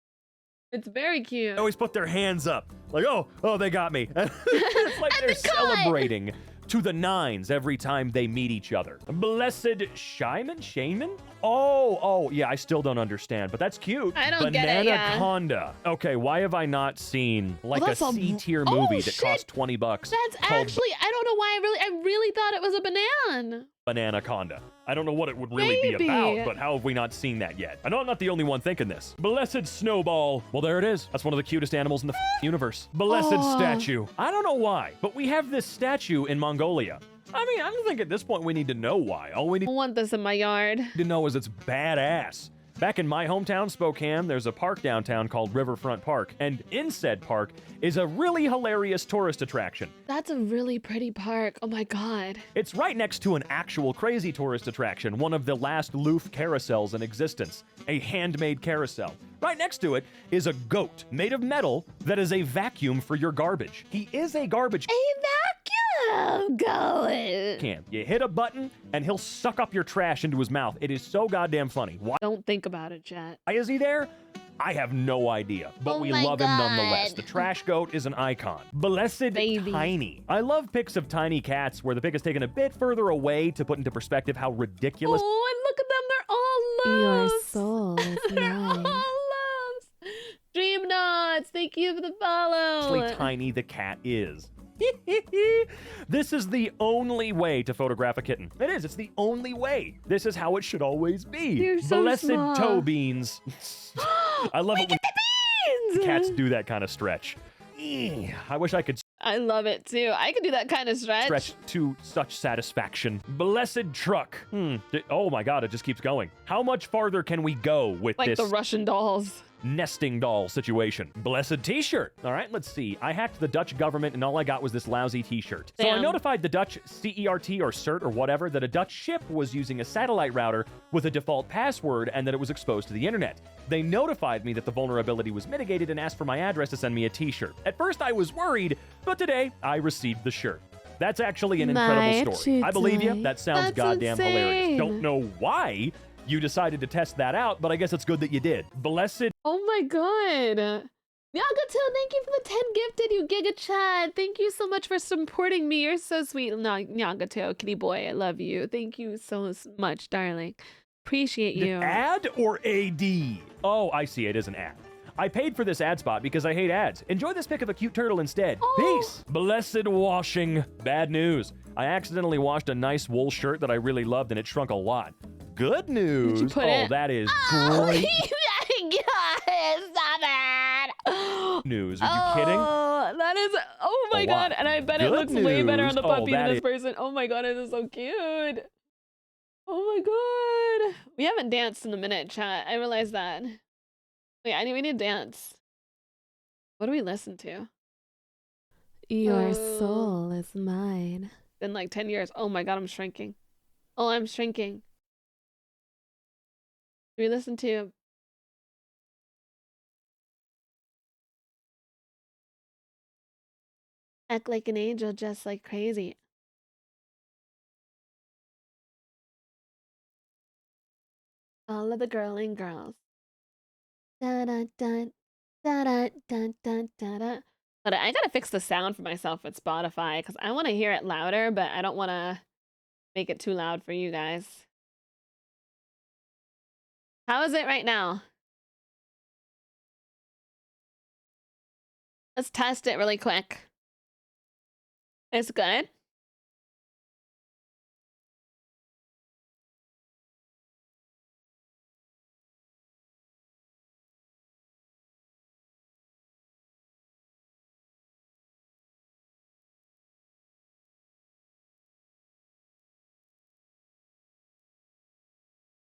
it's very cute. They always put their hands up, like, oh, they got me. It's like they're celebrating to the nines every time they meet each other. Blessed Shaman? Oh, yeah, I still don't understand, but that's cute. I don't get it, yeah. Bananaconda. Okay, why have I not seen like a that's a- C-tier Oh, movie that shit. costs $20? That's called actually. I don't know why. I really thought it was a banana. Bananaconda. I don't know what it would really be Maybe. about, but how have we not seen that yet? I know I'm not the only one thinking this. Blessed Snowball. Well, there it is. That's one of the cutest animals in the universe. Blessed Statue. I don't know why, but we have this statue in Mongolia. I mean, I don't think at this point we need to know why. All we need I want this in my yard. to know is it's badass. Back in my hometown, Spokane, there's a park downtown called Riverfront Park, and in said park is a really hilarious tourist attraction. That's a really pretty park. Oh my god. It's right next to an actual crazy tourist attraction, one of the last Loof carousels in existence, a handmade carousel. Right next to it is a goat made of metal that is a vacuum for your garbage. He is a garbage can. You hit a button and he'll suck up your trash into his mouth. It is so goddamn funny. Why Don't think about it, chat. is he there? I have no idea, but Oh we my love him nonetheless. God. The trash goat is an icon. Blessed Baby. Tiny. I love pics of tiny cats where the pic is taken a bit further away to put into perspective how ridiculous Oh, and look at them. They're all loves. Your soul is They're mine. all loves. Dream Knots, thank you for the follow. tiny the cat is. This is the only way to photograph a kitten. It is. It's the only way. This is how it should always be. You're so Blessed small. toe beans. I love it when Beans! cats do that kind of stretch. I wish I could I love it too. I could do that kind of stretch to such satisfaction. Blessed truck. Oh my god, it just keeps going. How much farther can we go with Like this the Russian dolls. nesting doll situation? Blessed t-shirt. All right, let's see. I hacked the Dutch government and all I got was this lousy t-shirt. So I Damn. notified the Dutch CERT or CERT or whatever that a Dutch ship was using a satellite router with a default password and that it was exposed to the internet. They notified me that the vulnerability was mitigated and asked for my address to send me a t-shirt. At first I was worried, but today I received the shirt. That's actually an My incredible story. I believe you. today. That sounds That's goddamn hilarious. insane. Don't know why you decided to test that out, but I guess it's good that you did. Blessed Oh my god. Yagato, thank you for the 10 gifted, you Giga Chad. Thank you so much for supporting me. You're so sweet. No, Yagato, kitty boy, I love you. Thank you so much, darling. Appreciate you. ad or AD? Oh, I see. It is an ad. I paid for this ad spot because I hate ads. Enjoy this pic of a cute turtle instead. Oh. Peace. Blessed washing. Bad news. I accidentally washed a nice wool shirt that I really loved and it shrunk a lot. Good news. put oh, it- that is Oh, great stop it. news. Are you kidding? Oh, that is, oh my A god. lot. And I bet it Good looks way better on news. the Oh, puppy than that this is- person. Oh my god, it is so cute. Oh my god. We haven't danced in a minute, chat. I realized that. Wait, we need to dance. What do we listen to? Your Oh. soul is mine. In like 10 years. Oh my god, I'm shrinking. Oh, I'm shrinking. Do we listen to Act Like an Angel Just Like Crazy? All of the girling girls. Da da da da da da da da da. But I gotta fix the sound for myself with Spotify because I want to hear it louder, but I don't want to make it too loud for you guys. How is it right now? Let's test it really quick. It's good.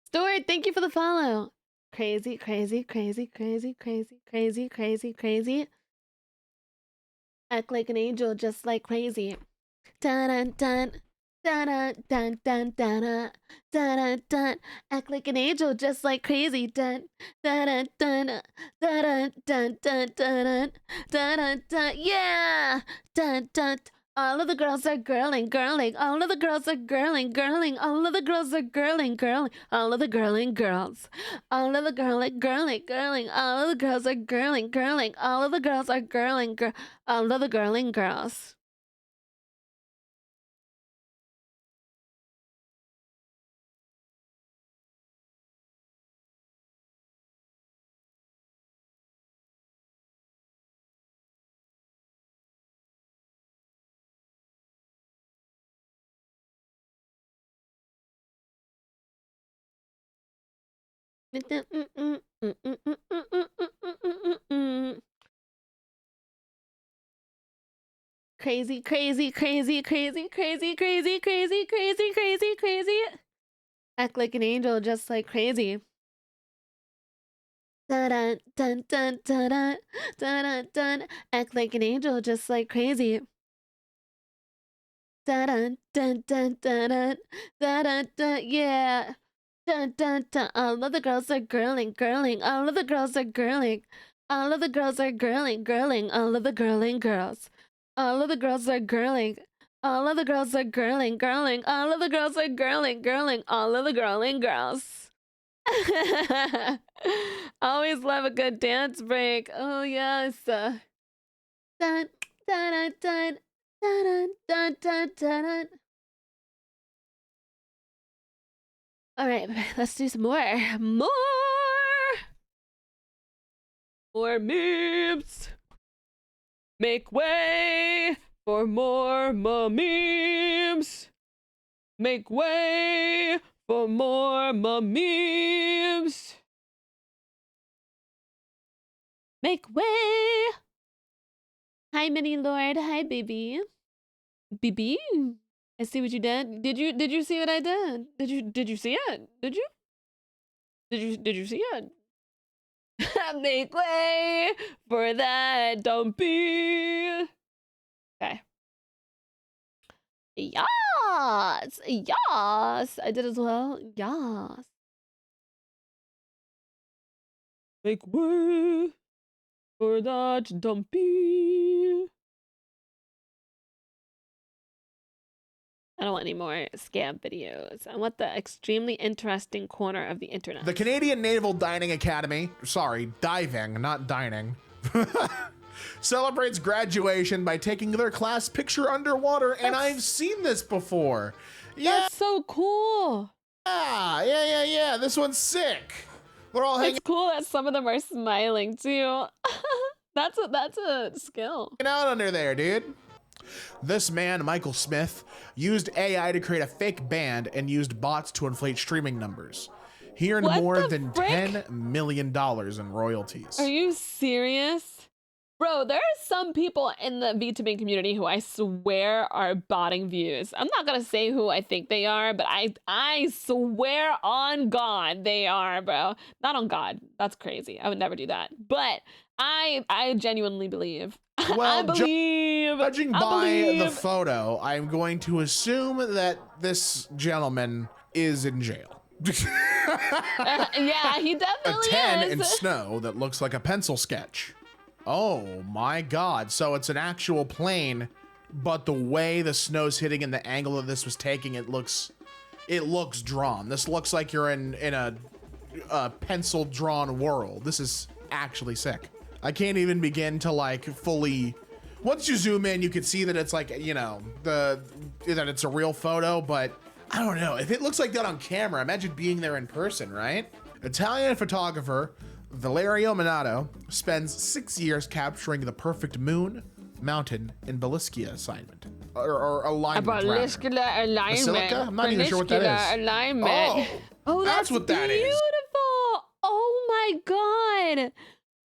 Stuart, thank you for the follow. Crazy, crazy, crazy, crazy, crazy, crazy, crazy, crazy. Act like an angel, just like crazy. Dun dun dun. Dun dun dun dun dun dun. Act like an angel, just like crazy. Dun dun dun dun dun dun dun dun dun dun. Yeah. Dun dun. All of the girls are girling, girling. All of the girls are girling, girling. All of the girls are girling, girling. All of the girling girls. All of the girling, girling, girling. All of the girls are girling, girling. All of the girls are girling, girl. All of the girling girls. Crazy, crazy, crazy, crazy, crazy, crazy, crazy, crazy, crazy, crazy. Act like an angel, just like crazy. Dun dun dun dun dun dun dun. Act like an angel, just like crazy. Dun dun dun dun dun dun dun. Yeah. Dun dun dun. All of the girls are girling, girling. All of the girls are girling. All of the girls are girling, girling. All of the girling girls. All of the girls are girling. All of the girls are girling, girling. All of the girls are girling, girling. All of the girling girls. Always love a good dance break. Oh yes. Dun dun dun dun dun dun dun dun. All right, let's do some more. More memes. Make way for more memes. Make way for more memes. Make way. Hi, Mini Lord. Hi, baby. BB. I see what you did. Did you see what I did? Did you see it? Did you see it? Make way for that dumpy. Okay. Yes. Yes. I did as well. Yes. Make way for that dumpy. I don't want any more scam videos. I want the extremely interesting corner of the internet. The Canadian Naval Dining Academy, sorry, diving, not dining, celebrates graduation by taking their class picture underwater, and I've seen this before. Yeah, That's so cool. yeah. This one's sick. We're all hanging It's cool that some of them are smiling too. That's a skill. out under there, dude. This man, Michael Smith, used AI to create a fake band and used bots to inflate streaming numbers. He earned What more the than frick? $10 million in royalties. Are you serious? Bro, there are some people in the VTubing community who I swear are botting views. I'm not gonna say who I think they are, but I swear on God they are, bro. Not on God. That's crazy. I would never do that. But I genuinely believe. Well, I believe. Judging I by the believe. photo, I'm going to assume that this gentleman is in jail. Yeah, he A definitely 10 is. in snow that looks like a pencil sketch. Oh my God. So it's an actual plane, but the way the snow's hitting and the angle that this was taking, it looks drawn. This looks like you're in a pencil drawn world. This is actually sick. I can't even begin to like fully, once you zoom in, you can see that it's like, you know, that it's a real photo, but I don't know. If it looks like that on camera, imagine being there in person, right? Italian photographer Valerio Minato spends 6 years capturing the perfect moon, mountain, and Baliskia assignment. Or alignment, rather. Baliscular alignment. Basilica? I'm not even sure what that Baliscular is. alignment. Oh, That's what that is. beautiful. Oh my god.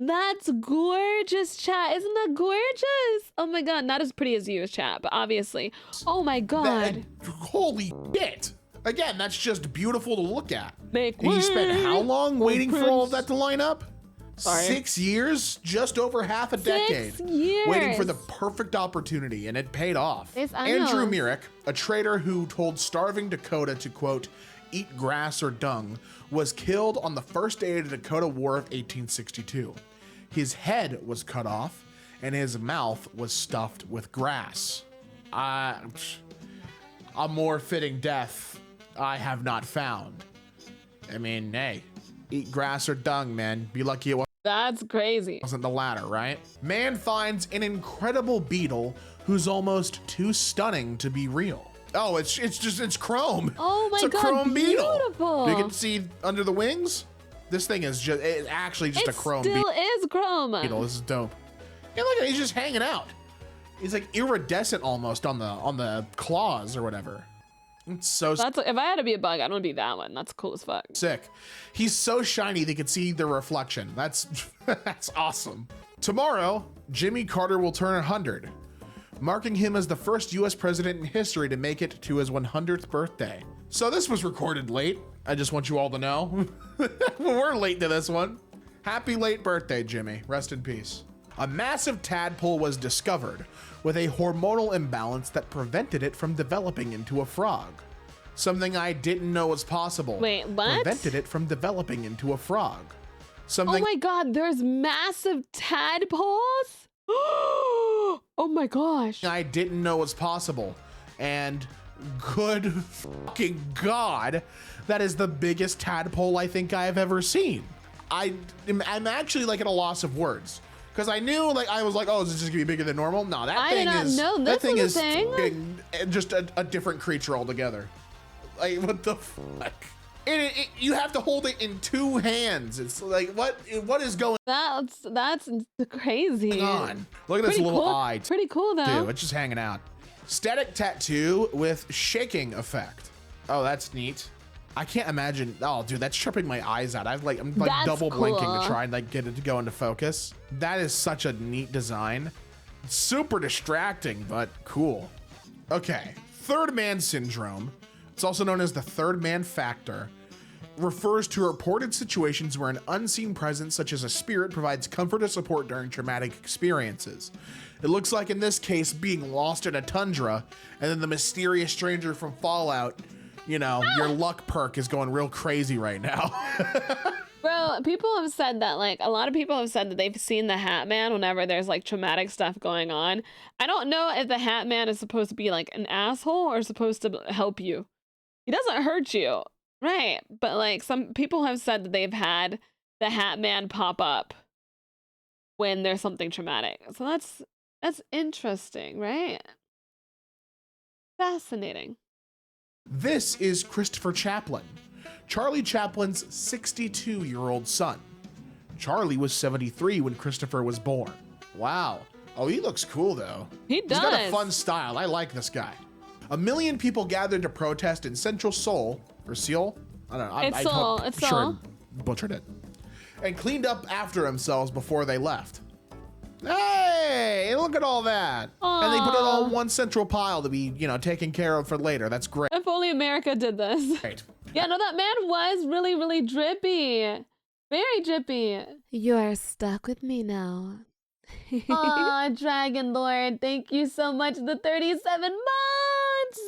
That's gorgeous, chat. Isn't that gorgeous? Oh my god, not as pretty as you, chat, but obviously. Oh my god. Holy shit. Again, that's just beautiful to look at. Make And he spent how long waiting for all of prince. that to line up? Sorry. 6 years, just over half a decade, 6 years. waiting for the perfect opportunity, and it paid off. Yes, I Andrew know. Myrick, a trader who told starving Dakota to, quote, eat grass or dung, was killed on the first day of the Dakota War of 1862. His head was cut off, and his mouth was stuffed with grass. A more fitting death I have not found. I mean, hey, eat grass or dung, man. Be lucky it That's crazy. wasn't the latter, right? Man finds an incredible beetle who's almost too stunning to be real. Oh, it's chrome. Oh my it's a god, chrome beetle. beautiful. You can see under the wings. This thing is it's actually just a chrome still is chrome. beetle. This is dope. Yeah, look at it, he's just hanging out. He's like iridescent almost on the claws or whatever. It's so That's if I had to be a bug, I'd want to be that one. That's cool as fuck. sick. He's so shiny they can see the reflection. That's that's awesome. Tomorrow, Jimmy Carter will turn 100, marking him as the first US president in history to make it to his 100th birthday. So this was recorded late. I just want you all to know. We're late to this one. Happy late birthday, Jimmy. Rest in peace. A massive tadpole was discovered with a hormonal imbalance that prevented it from developing into a frog. Something I didn't know was possible. Wait, what? Prevented it from developing into a frog. Oh Something my god, there's massive tadpoles? Oh my gosh. I didn't know was possible. And good fucking God, that is the biggest tadpole I think I have ever seen. I'm actually like at a loss of words. Because I knew, like, I was like, oh, is this just gonna be bigger than normal? No, that I thing did not is know that this thing was is a thing. fucking just a different creature altogether. Like, what the fuck? You have to hold it in 2 hands. It's like, what is going That's crazy. on? Look at this Pretty little cool. eye. Pretty cool though. Dude, it's just hanging out. Static tattoo with shaking effect. Oh, that's neat. I can't imagine. Oh, dude, that's tripping my eyes out. I'm like That's double blinking cool. to try and like get it to go into focus. That is such a neat design. Super distracting, but cool. Okay, third man syndrome. It's also known as the third man factor. Refers to reported situations where an unseen presence, such as a spirit, provides comfort or support during traumatic experiences. It looks like in this case, being lost in a tundra, and then the mysterious stranger from Fallout, you know, your luck perk is going real crazy right now. Bro, people have said that, like, a lot of people have said that they've seen the Hat Man whenever there's like traumatic stuff going on. I don't know if the Hat Man is supposed to be like an asshole or supposed to help you. He doesn't hurt you, right? But like some people have said that they've had the Hat Man pop up when there's something traumatic. So that's interesting, right? Fascinating. This is Christopher Chaplin, Charlie Chaplin's 62-year-old son. Charlie was 73 when Christopher was born. Wow. Oh, he looks cool though. He does. He's got a fun style. I like this guy. 1 million people gathered to protest in Central Seoul, or Seoul? I don't know. It's Seoul, it's sure Seoul. butchered it. And cleaned up after themselves before they left. Hey, look at all that. And they put it all in one central pile to be, you know, taken care of for later. That's great. If only America did this. Yeah, no, that man was really, really drippy. Very drippy. You are stuck with me now. Aw, Dragon Lord, thank you so much. The 37 months!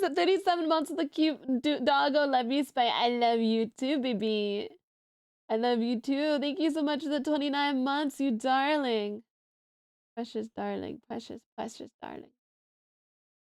The 37 months of the cute doggo. Love you, Spy. I love you too, baby. I love you too. Thank you so much for the 29 months, you darling. Precious darling. Precious, precious darling.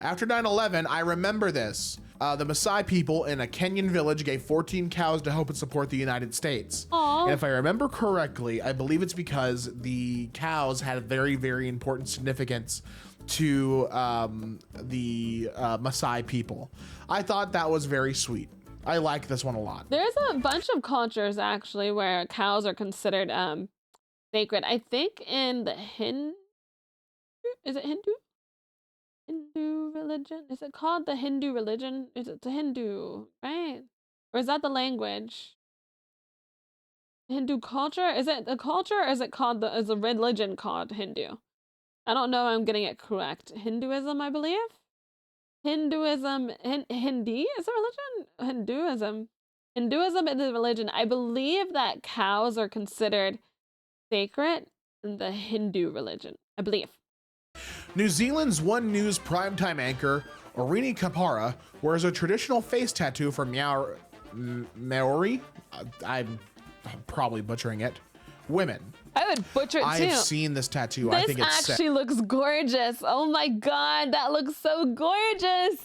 After 9/11, I remember this. The Maasai people in a Kenyan village gave 14 cows to help and support the United States. Aw. And if I remember correctly, I believe it's because the cows had a very, very important significance to the Maasai people. I thought that was very sweet. I like this one a lot. There's a bunch of cultures actually where cows are considered sacred. I think in the Hindu, is it Hindu? Hindu religion? Is it called the Hindu religion? Is it the Hindu, right? Or is that the language? Hindu culture? Is it the culture or is it called is a religion called Hindu? I don't know if I'm getting it correct. Hinduism, I believe? Hinduism, Hindi is a religion? Hinduism. Hinduism is a religion. I believe that cows are considered sacred in the Hindu religion. I believe. New Zealand's One News primetime anchor, Orini Kapara, wears a traditional face tattoo from Maori. I'm probably butchering it. Women. I would butcher it too. I have seen this tattoo. This I think it's actually looks gorgeous. Oh my god, that looks so gorgeous.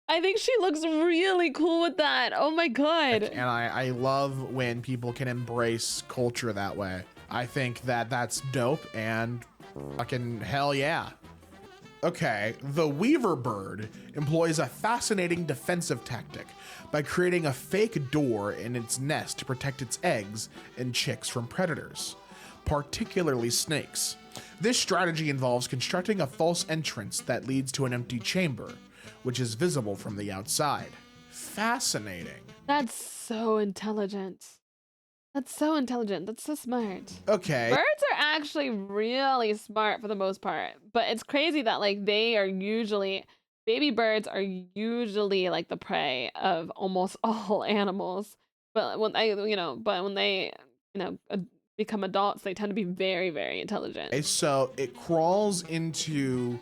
I think she looks really cool with that. Oh my god. And I love when people can embrace culture that way. I think that that's dope and fucking hell yeah. Okay, the weaver bird employs a fascinating defensive tactic by creating a fake door in its nest to protect its eggs and chicks from predators, particularly snakes. This strategy involves constructing a false entrance that leads to an empty chamber, which is visible from the outside. Fascinating. That's so intelligent. That's so intelligent. That's so smart. Okay. Birds are actually really smart for the most part, but it's crazy that like baby birds are usually like the prey of almost all animals. But when they become adults, they tend to be very, very intelligent. So it crawls into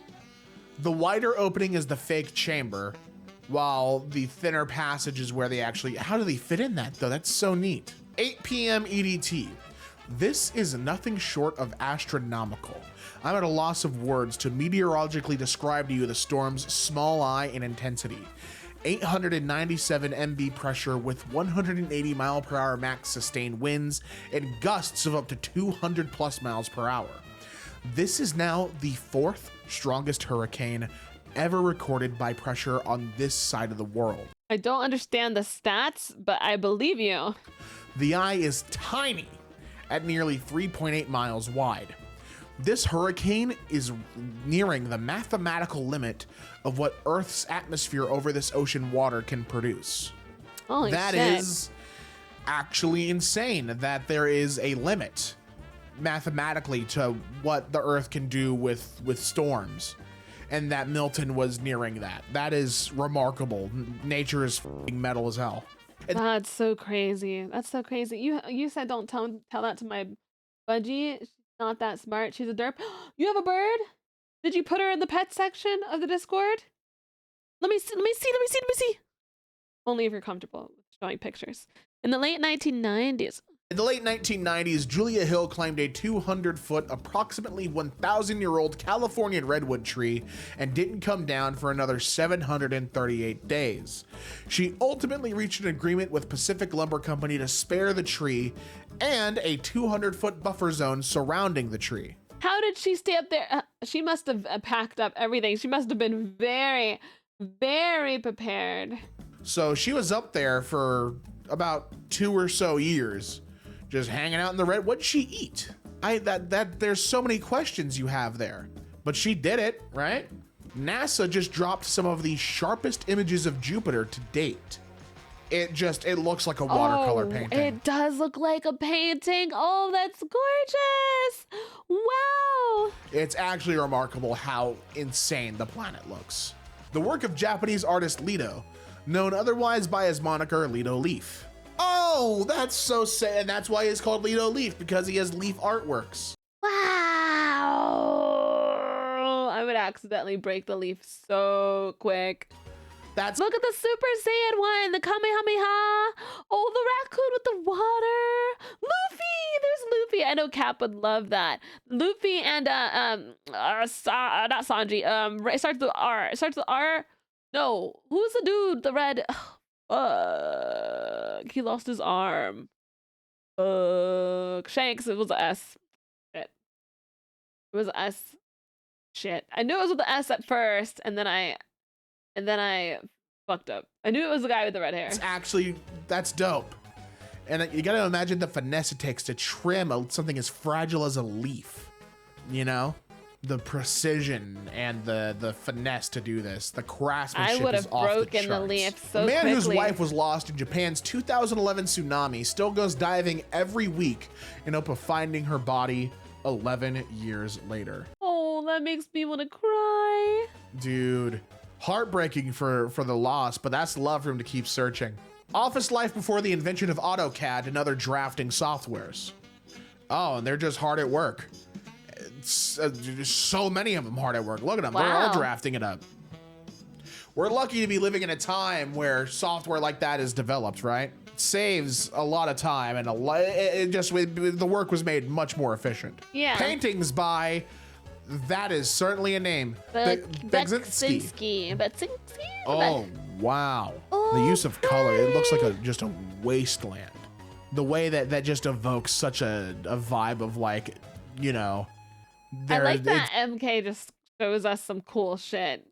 the wider opening is the fake chamber, while the thinner passage is where they actually. How do they fit in that though? That's so neat. 8 p.m. EDT. This is nothing short of astronomical. I'm at a loss of words to meteorologically describe to you the storm's small eye and intensity. 897 MB pressure with 180 mile per hour max sustained winds and gusts of up to 200 plus miles per hour. This is now the 4th strongest hurricane ever recorded by pressure on this side of the world. I don't understand the stats, but I believe you. The eye is tiny at nearly 3.8 miles wide. This hurricane is nearing the mathematical limit of what Earth's atmosphere over this ocean water can produce. Holy That shit. is actually insane that there is a limit mathematically to what the Earth can do with storms, and that Milton was nearing that. That is remarkable. Nature is f***ing metal as hell. That's so crazy. That's so crazy. You said don't tell that to my budgie. She's not that smart. She's a derp. You have a bird? Did you put her in the pet section of the Discord? Let me see. Only if you're comfortable with showing pictures. In the late 1990s. In the late 1990s, Julia Hill climbed a 200-foot, approximately 1,000-year-old Californian redwood tree and didn't come down for another 738 days. She ultimately reached an agreement with Pacific Lumber Company to spare the tree and a 200-foot buffer zone surrounding the tree. How did she stay up there? She must have packed up everything. She must have been very, very prepared. So she was up there for about 2 or so years. Just hanging out in the red. What'd she eat? There's so many questions you have there, but she did it, right? NASA just dropped some of the sharpest images of Jupiter to date. It looks like a watercolor painting. It does look like a painting. Oh, that's gorgeous. Wow. It's actually remarkable how insane the planet looks. The work of Japanese artist Lido, known otherwise by his moniker Lido Leaf. Oh, that's so sad. And that's why he's called Lido Leaf, because he has leaf artworks. Wow. I would accidentally break the leaf so quick. Look at the Super Saiyan one, the Kamehameha. Oh, the raccoon with the water. Luffy, there's Luffy. I know Cap would love that. Luffy and not Sanji. Starts with R. No, who's the dude? The red. He lost his arm. Shanks. It was a S. Shit. It was a S. Shit. I knew it was with the S at first, and then I fucked up. I knew it was the guy with the red hair. That's dope. And you gotta imagine the finesse it takes to trim something as fragile as a leaf, you know? The precision and the finesse to do this. The craftsmanship I would is have off the broken the charts. leaf so A man whose quickly. wife was lost in Japan's 2011 tsunami still goes diving every week in hope of finding her body 11 years later. Oh, that makes me want to cry. Dude, heartbreaking for the loss, but that's love for him to keep searching. Office life before the invention of AutoCAD and other drafting softwares. Oh, and they're just hard at work. There's so many of them hard at work. Look at them. They're all Wow. drafting it up. We're lucky to be living in a time where software like that is developed, right? It saves a lot of time and the work was made much more efficient. Yeah. Paintings by, that is certainly a name. Beksinski. Oh, wow. The use of color, it looks like just a wasteland. The way that just evokes such a vibe of like, you know, I like that MK just shows us some cool shit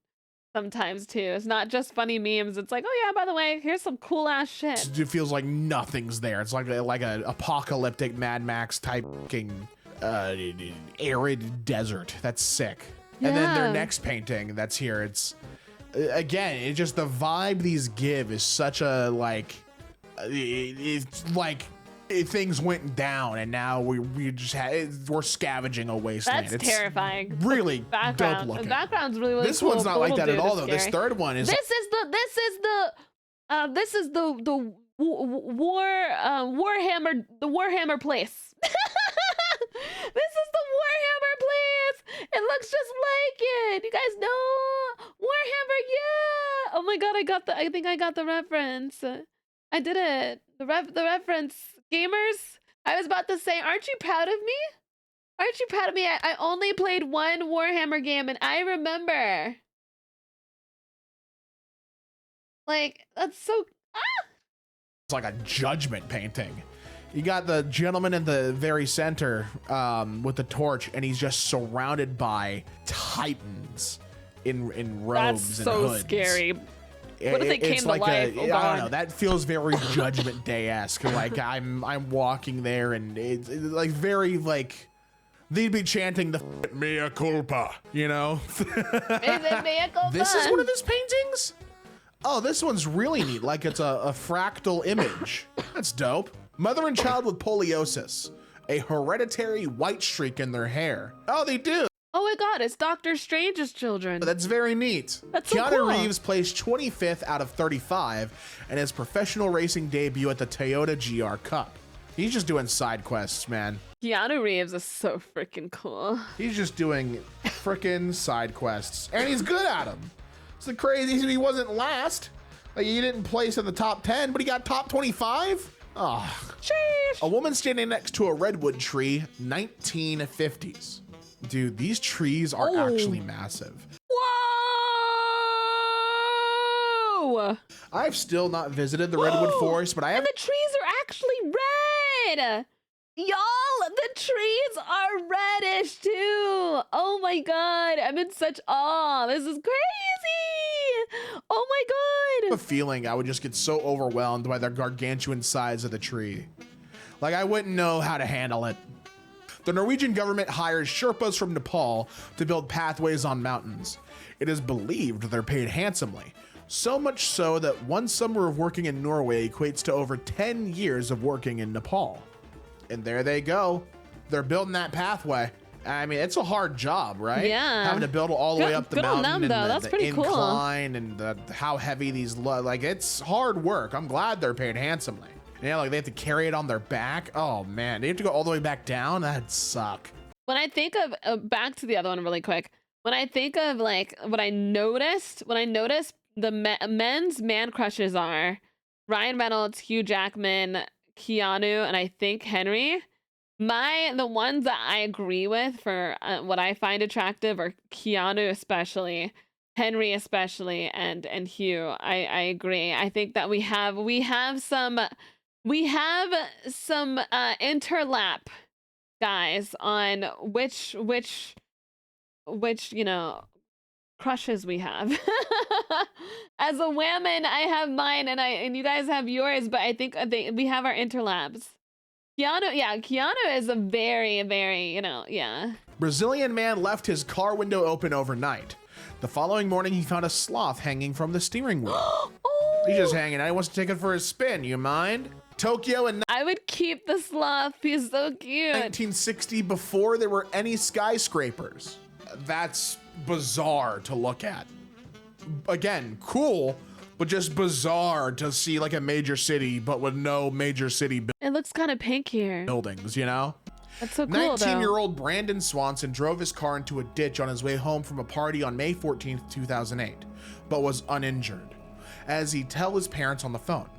sometimes too. It's not just funny memes. It's like, oh yeah, by the way, here's some cool ass shit. it feels like nothing's there. It's like a apocalyptic Mad Max type fucking arid desert. That's sick. And then their Yeah. next painting that's here, it's again, it just the vibe these give is such a like it's like things went down and now we're scavenging a wasteland. That's It's terrifying. really Background. dope The looking. background's really This cool. one's not like Portal that at dude all is though. This scary. third one is This is the Warhammer place. This is the Warhammer place. It looks just like it. You guys know Warhammer? Yeah. Oh my god, I think I got the reference. I did it. The reference. Gamers. I was about to say, aren't you proud of me? Aren't you proud of me? I only played one Warhammer game and I remember. Like, that's so... It's like a judgment painting. You got the gentleman in the very center with the torch, and he's just surrounded by titans in robes That's and so hoods. scary. What if they came It's to like life? Oh, I God. don't know. That feels very Judgment Day-esque. Like I'm walking there, and it's like very like they'd be chanting the mea culpa, you know. This is one of his paintings. Oh, this one's really neat. Like it's a fractal image. That's dope. Mother and child with poliosis, a hereditary white streak in their hair. Oh, they do. Oh my god, it's Doctor Strange's children. That's very neat. That's so Keanu cool. Reeves placed 25th out of 35 in his professional racing debut at the Toyota GR Cup. He's just doing side quests, man. Keanu Reeves is so freaking cool. He's just doing frickin' side quests, and he's good at them. It's the crazy. He wasn't last. Like he didn't place in the top 10, but he got top 25. Oh. Sheesh. A woman standing next to a redwood tree, 1950s. Dude, these trees are actually massive. Whoa! I've still not visited the redwood forest, but I have. And the trees are actually red! Y'all, the trees are reddish too! Oh my god, I'm in such awe. This is crazy! Oh my a god! feeling I would just get so overwhelmed by the gargantuan size of the tree. Like I wouldn't know how to handle it. The Norwegian government hires Sherpas from Nepal to build pathways on mountains. It is believed they're paid handsomely. So much so that one summer of working in Norway equates to over 10 years of working in Nepal. And there they go. They're building that pathway. I mean, it's a hard job, right? Yeah. Having to build it all the way up the Good on mountain them, and though. That's the pretty cool. incline and how heavy these like it's hard work. I'm glad they're paid handsomely. Yeah, like they have to carry it on their back. Oh man, they have to go all the way back down. That'd suck. When I think of back to the other one really quick, when I think of like what I noticed the men's man crushes are Ryan Reynolds, Hugh Jackman, Keanu, and I think Henry. The ones that I agree with for what I find attractive are Keanu especially, Henry especially, and Hugh. I agree. I think that we have some interlap, guys, on which crushes we have. As a woman, I have mine, and you guys have yours. But I think we have our interlabs. Keanu, yeah, Keanu is a very, very, yeah. Brazilian man left his car window open overnight. The following morning, he found a sloth hanging from the steering wheel. Oh, He's just hanging out. He wants to take it for a spin. You mind? Tokyo in I would keep the sloth. He's so cute. 1960, before there were any skyscrapers. That's bizarre to look at. Again, cool, but just bizarre to see like a major city, but with no major city It looks kind of pink here. buildings, you know? That's so cool, though. 19-year-old Brandon Swanson drove his car into a ditch on his way home from a party on May 14th, 2008, but was uninjured, as he told his parents on the phone.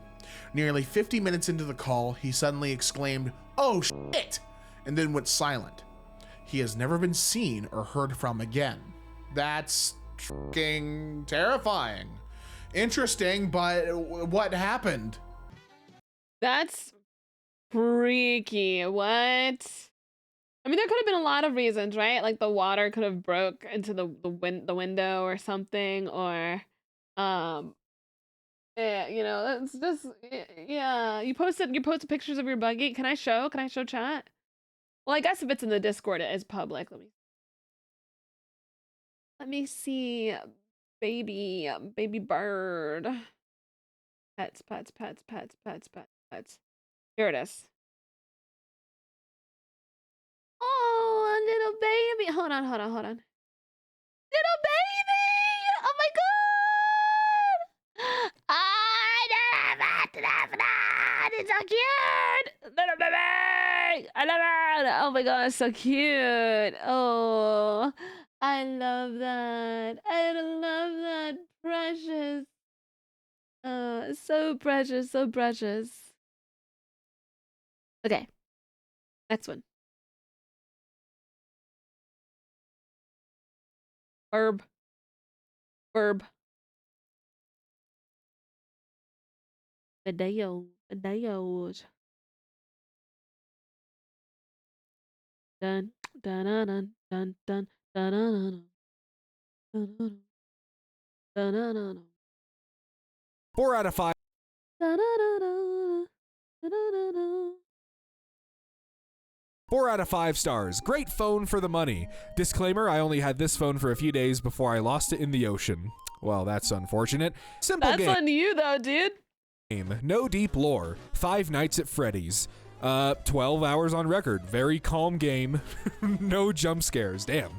Nearly 50 minutes into the call, he suddenly exclaimed, "Oh shit!" and then went silent. He has never been seen or heard from again. That's fucking terrifying. Interesting, but what happened? That's freaky. What? I mean, there could have been a lot of reasons, right? Like the water could have broke into the window or something, or yeah, it's just yeah. You posted pictures of your buggy. Can I show? Can I show chat? Well, I guess if it's in the Discord, it is public. Let me see. Baby bird. Pets. Here it is. Oh, a little baby. Hold on. Little baby! Oh my god! It's so cute! Little baby! I love it! Oh my god, it's so cute! Oh, I love that. I love that. Precious. So precious, so precious. Okay, next one. Verb. Videos. Dun dun dun dun dun dun dun dun dun dun dun dun. 4 out of 5. Dun dun dun dun dun dun dun. 4 out of 5 stars. Great phone for the money. Disclaimer, I only had this phone for a few days before I lost it in the ocean. Well, that's unfortunate. Simple That's game. on you though, dude. No deep lore. 5 Nights at Freddy's. 12 hours on record. Very calm game. No jump scares. Damn.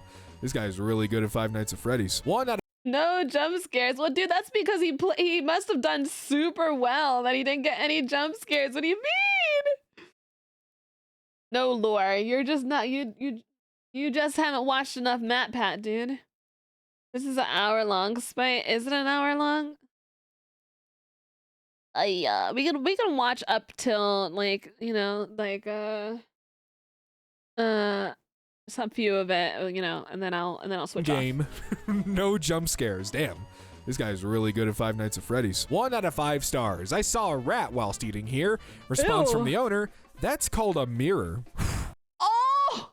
This guy's really good at 5 Nights at Freddy's. 1 out of No jump scares. Well, dude, that's because he must have done super well that he didn't get any jump scares. What do you mean? No lore. You're just not you just haven't watched enough MatPat, dude. This is an hour-long spite. Is it an hour long? Yeah, we can watch up till like some few of it, and then I'll switch off. game. No jump scares. Damn. This guy's really good at 5 Nights at Freddy's. 1 out of 5 stars. I saw a rat whilst eating here. Response Ew. from the owner. That's called a mirror. Oh!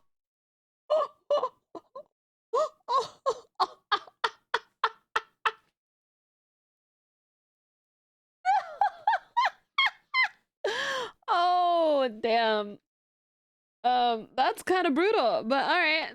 Oh, damn. That's kind of brutal, but all right.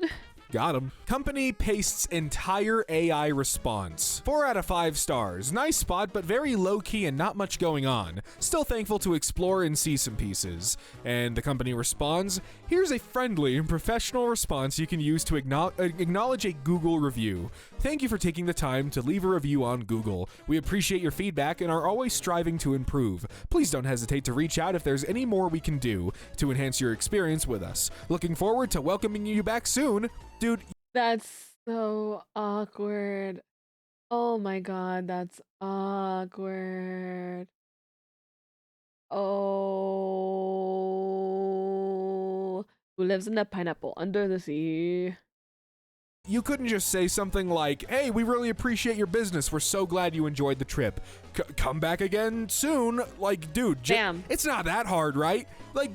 Got him. Company pastes entire AI response. 4 out of 5 stars. Nice spot, but very low-key and not much going on. Still thankful to explore and see some pieces. And the company responds, here's a friendly and professional response you can use to acknowledge a Google review. Thank you for taking the time to leave a review on Google. We appreciate your feedback and are always striving to improve. Please don't hesitate to reach out if there's any more we can do to enhance your experience with us. Looking forward to welcoming you back soon. Dude, That's so awkward. Oh my god, that's awkward. Oh, who lives in a pineapple under the sea? you couldn't just say something like, hey, we really appreciate your business. We're so glad you enjoyed the trip. Come back again soon. Like, dude, Damn. it's not that hard, right? Like,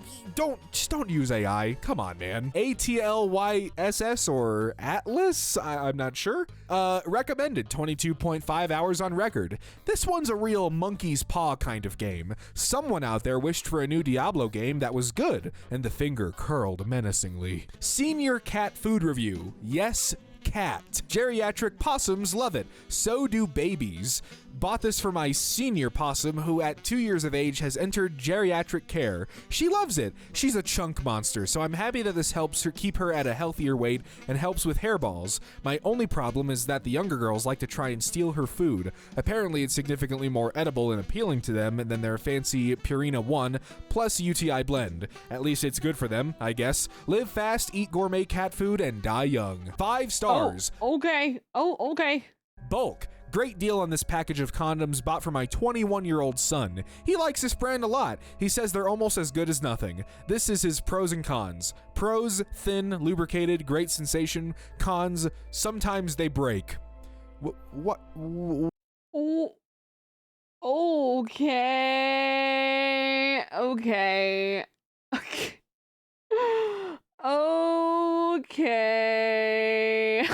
just don't use AI. Come on, man. ATLYSS or Atlas? I'm not sure. Recommended 22.5 hours on record. This one's a real monkey's paw kind of game. Someone out there wished for a new Diablo game that was good, and the finger curled menacingly. Senior cat food review. Yes, cat. Geriatric possums love it. So do babies. Bought this for my senior possum who at 2 years of age has entered geriatric care. She loves it. She's a chunk monster, so I'm happy that this helps her keep her at a healthier weight and helps with hairballs. My only problem is that the younger girls like to try and steal her food. Apparently it's significantly more edible and appealing to them than their fancy Purina 1 plus UTI blend. At least it's good for them, I guess. Live fast, eat gourmet cat food, and die young. 5 stars. Oh, okay. Oh, okay. Bulk. Great deal on this package of condoms bought for my 21-year-old son. He likes this brand a lot. He says they're almost as good as nothing. This is his pros and cons. Pros, thin, lubricated, great sensation. Cons, sometimes they break. What? Oh, okay. Okay. Okay. Okay.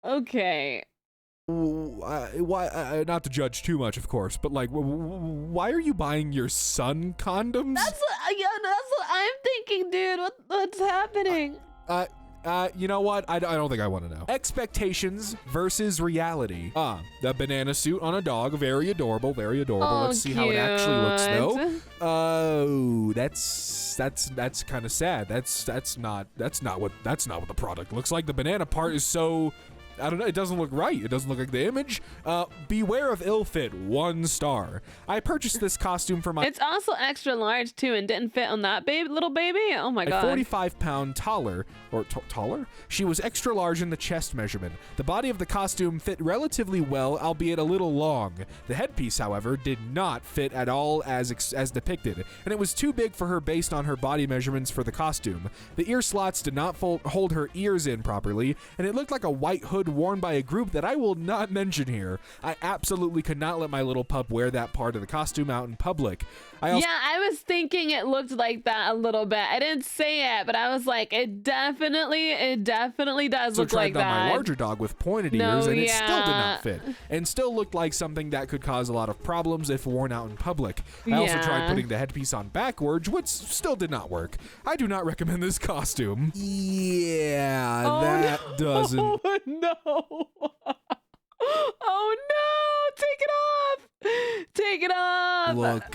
Okay. Why? Not to judge too much, of course, but like, why are you buying your son condoms? That's what I'm thinking, dude. What's happening? You know what? I don't think I want to know. Expectations versus reality. The banana suit on a dog, very adorable, very adorable. Oh, Let's see how it actually looks, though. cute. Oh, that's kind of sad. That's not what the product looks like. The banana part is so, I don't know, it doesn't look right. It doesn't look like the image. Beware of ill fit, 1 star. I purchased this costume for my It's also extra large too, and didn't fit on that little baby. Oh my At god. 45-pound taller, she was extra large in the chest measurement. The body of the costume fit relatively well, albeit a little long. The headpiece, however, did not fit at all as depicted, and it was too big for her based on her body measurements for the costume. The ear slots did not hold her ears in properly, and it looked like a white hood worn by a group that I will not mention here. I absolutely could not let my little pup wear that part of the costume out in public. Yeah, I was thinking it looked like that a little bit. I didn't say it, but I was like, it definitely does look like that. So tried on my that. larger dog with pointed ears, and it still did not fit, and still looked like something that could cause a lot of problems if worn out in public. I also tried putting the headpiece on backwards, which still did not work. I do not recommend this costume. Yeah, that doesn't. Oh no. Oh no! Take it off! Take it off! Look,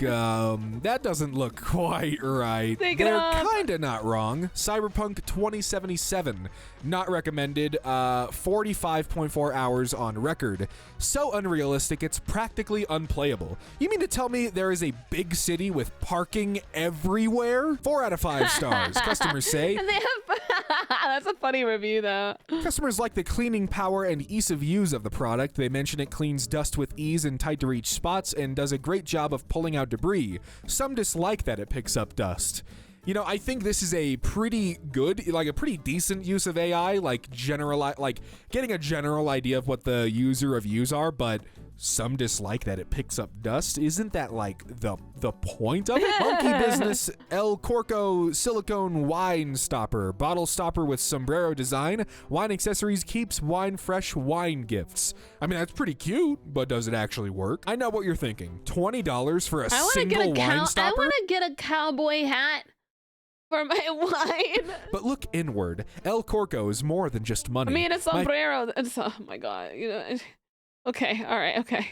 that doesn't look quite right. Take it They're off. kinda not wrong. Cyberpunk 2077, not recommended, 45.4 hours on record. So unrealistic, it's practically unplayable. You mean to tell me there is a big city with parking everywhere? 4 out of 5 stars. Customers say. And they have that's a funny review though. Customers like the cleaning power and ease of use of the product. They mention it cleans dust with ease in tight to reach spots and does a great job of pulling out debris. Some dislike that it picks up dust. You know, I think this is a pretty good, like a pretty decent use of AI, like getting a general idea of what the user reviews are, but some dislike that it picks up dust. Isn't that like the point of it? Monkey Business El Corco silicone wine stopper, bottle stopper with sombrero design, wine accessories, keeps wine fresh, wine gifts. I mean, that's pretty cute, but does it actually work? I know what you're thinking. $20 for a single wine stopper? I want to get a cowboy hat for my wine. But look inward. El Corco is more than just money. I mean, a sombrero. Oh my god. You know. Okay. All right. Okay.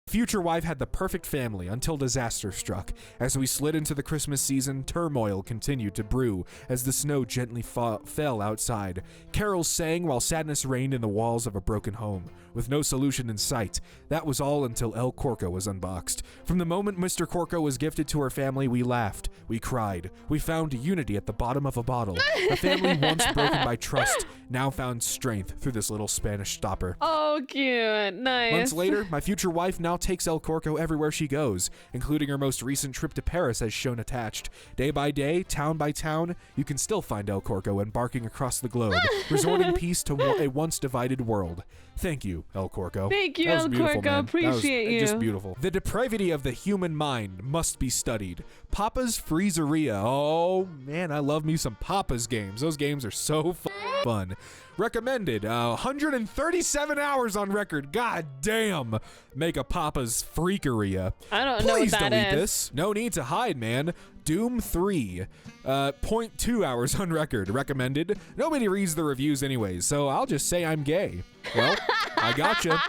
Future wife had the perfect family until disaster struck. As we slid into the Christmas season, turmoil continued to brew as the snow gently fell outside. Carols sang while sadness reigned in the walls of a broken home, with no solution in sight. That was all until El Corco was unboxed. From the moment Mr. Corco was gifted to her family, we laughed, we cried, we found unity at the bottom of a bottle. A family once broken by trust now found strength through this little Spanish stopper. Oh, cute. Nice. Months later, my future wife now now takes El Corco everywhere she goes, including her most recent trip to Paris as shown attached. Day by day, town by town, you can still find El Corco embarking across the globe, resorting peace to a once divided world. Thank you, El Corco. Thank you, That was El beautiful, Corco. man. Appreciate that was you. Just beautiful. The depravity of the human mind must be studied. Papa's Freezeria. Oh, man, I love me some Papa's games. Those games are so fun. Recommended. 137 hours on record. God damn. Make a Papa's Freakeria. I don't know what Please that delete is. this. No need to hide, man. Doom 3. 0.2 hours on record. Recommended. Nobody reads the reviews anyways, so I'll just say I'm gay. Well, I gotcha.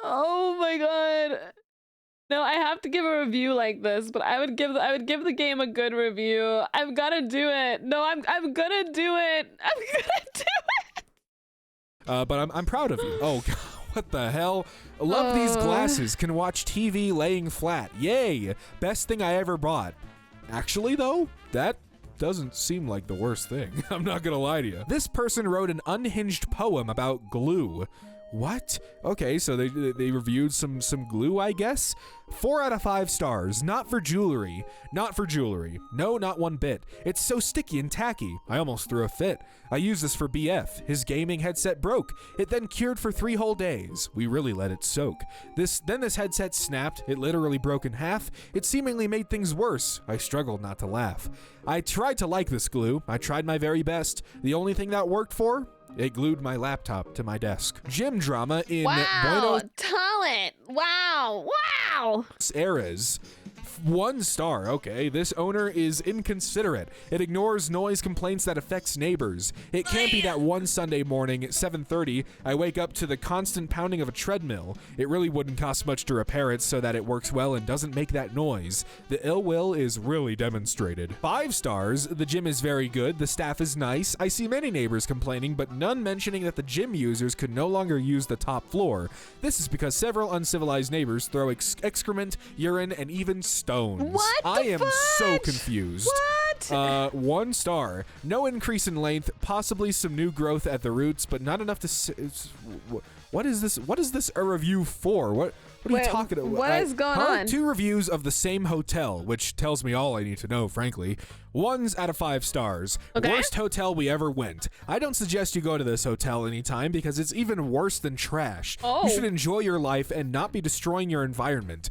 Oh my god. No, I have to give a review like this, but I would give the game a good review. I've got to do it. No, I'm gonna do it. I'm gonna do it. But I'm proud of you. Oh, God, what the hell? Love these glasses. Can watch TV laying flat. Yay. Best thing I ever bought. Actually, though, that doesn't seem like the worst thing. I'm not gonna lie to you. This person wrote an unhinged poem about glue. What? Okay, so they reviewed some glue, I guess? 4 out of 5 stars. Not for jewelry. Not for jewelry. No, not one bit. It's so sticky and tacky. I almost threw a fit. I used this for BF. His gaming headset broke. It then cured for 3 whole days. We really let it soak. Then this headset snapped. It literally broke in half. It seemingly made things worse. I struggled not to laugh. I tried to like this glue. I tried my very best. The only thing that worked for? It glued my laptop to my desk. Gym drama in Wow, talent. Wow. Aires. 1 star. Okay, this owner is inconsiderate. It ignores noise complaints that affects neighbors. It can't be that one Sunday morning at 7:30 I wake up to the constant pounding of a treadmill. It really wouldn't cost much to repair it so that it works well and doesn't make that noise. The ill will is really demonstrated. 5 stars. The gym is very good. The staff is nice. I see many neighbors complaining, but none mentioning that the gym users could no longer use the top floor. This is because several uncivilized neighbors throw excrement, urine, and even stones. What I the am so fudge? confused. What? 1 star. No increase in length, possibly some new growth at the roots, but not enough to what is this? What is this a review for? What are you Wait, talking about? what is going on? 2 reviews of the same hotel, which tells me all I need to know, frankly. 1's out of 5 stars. Okay. Worst hotel we ever went. I don't suggest you go to this hotel anytime because it's even worse than trash. Oh. You should enjoy your life and not be destroying your environment.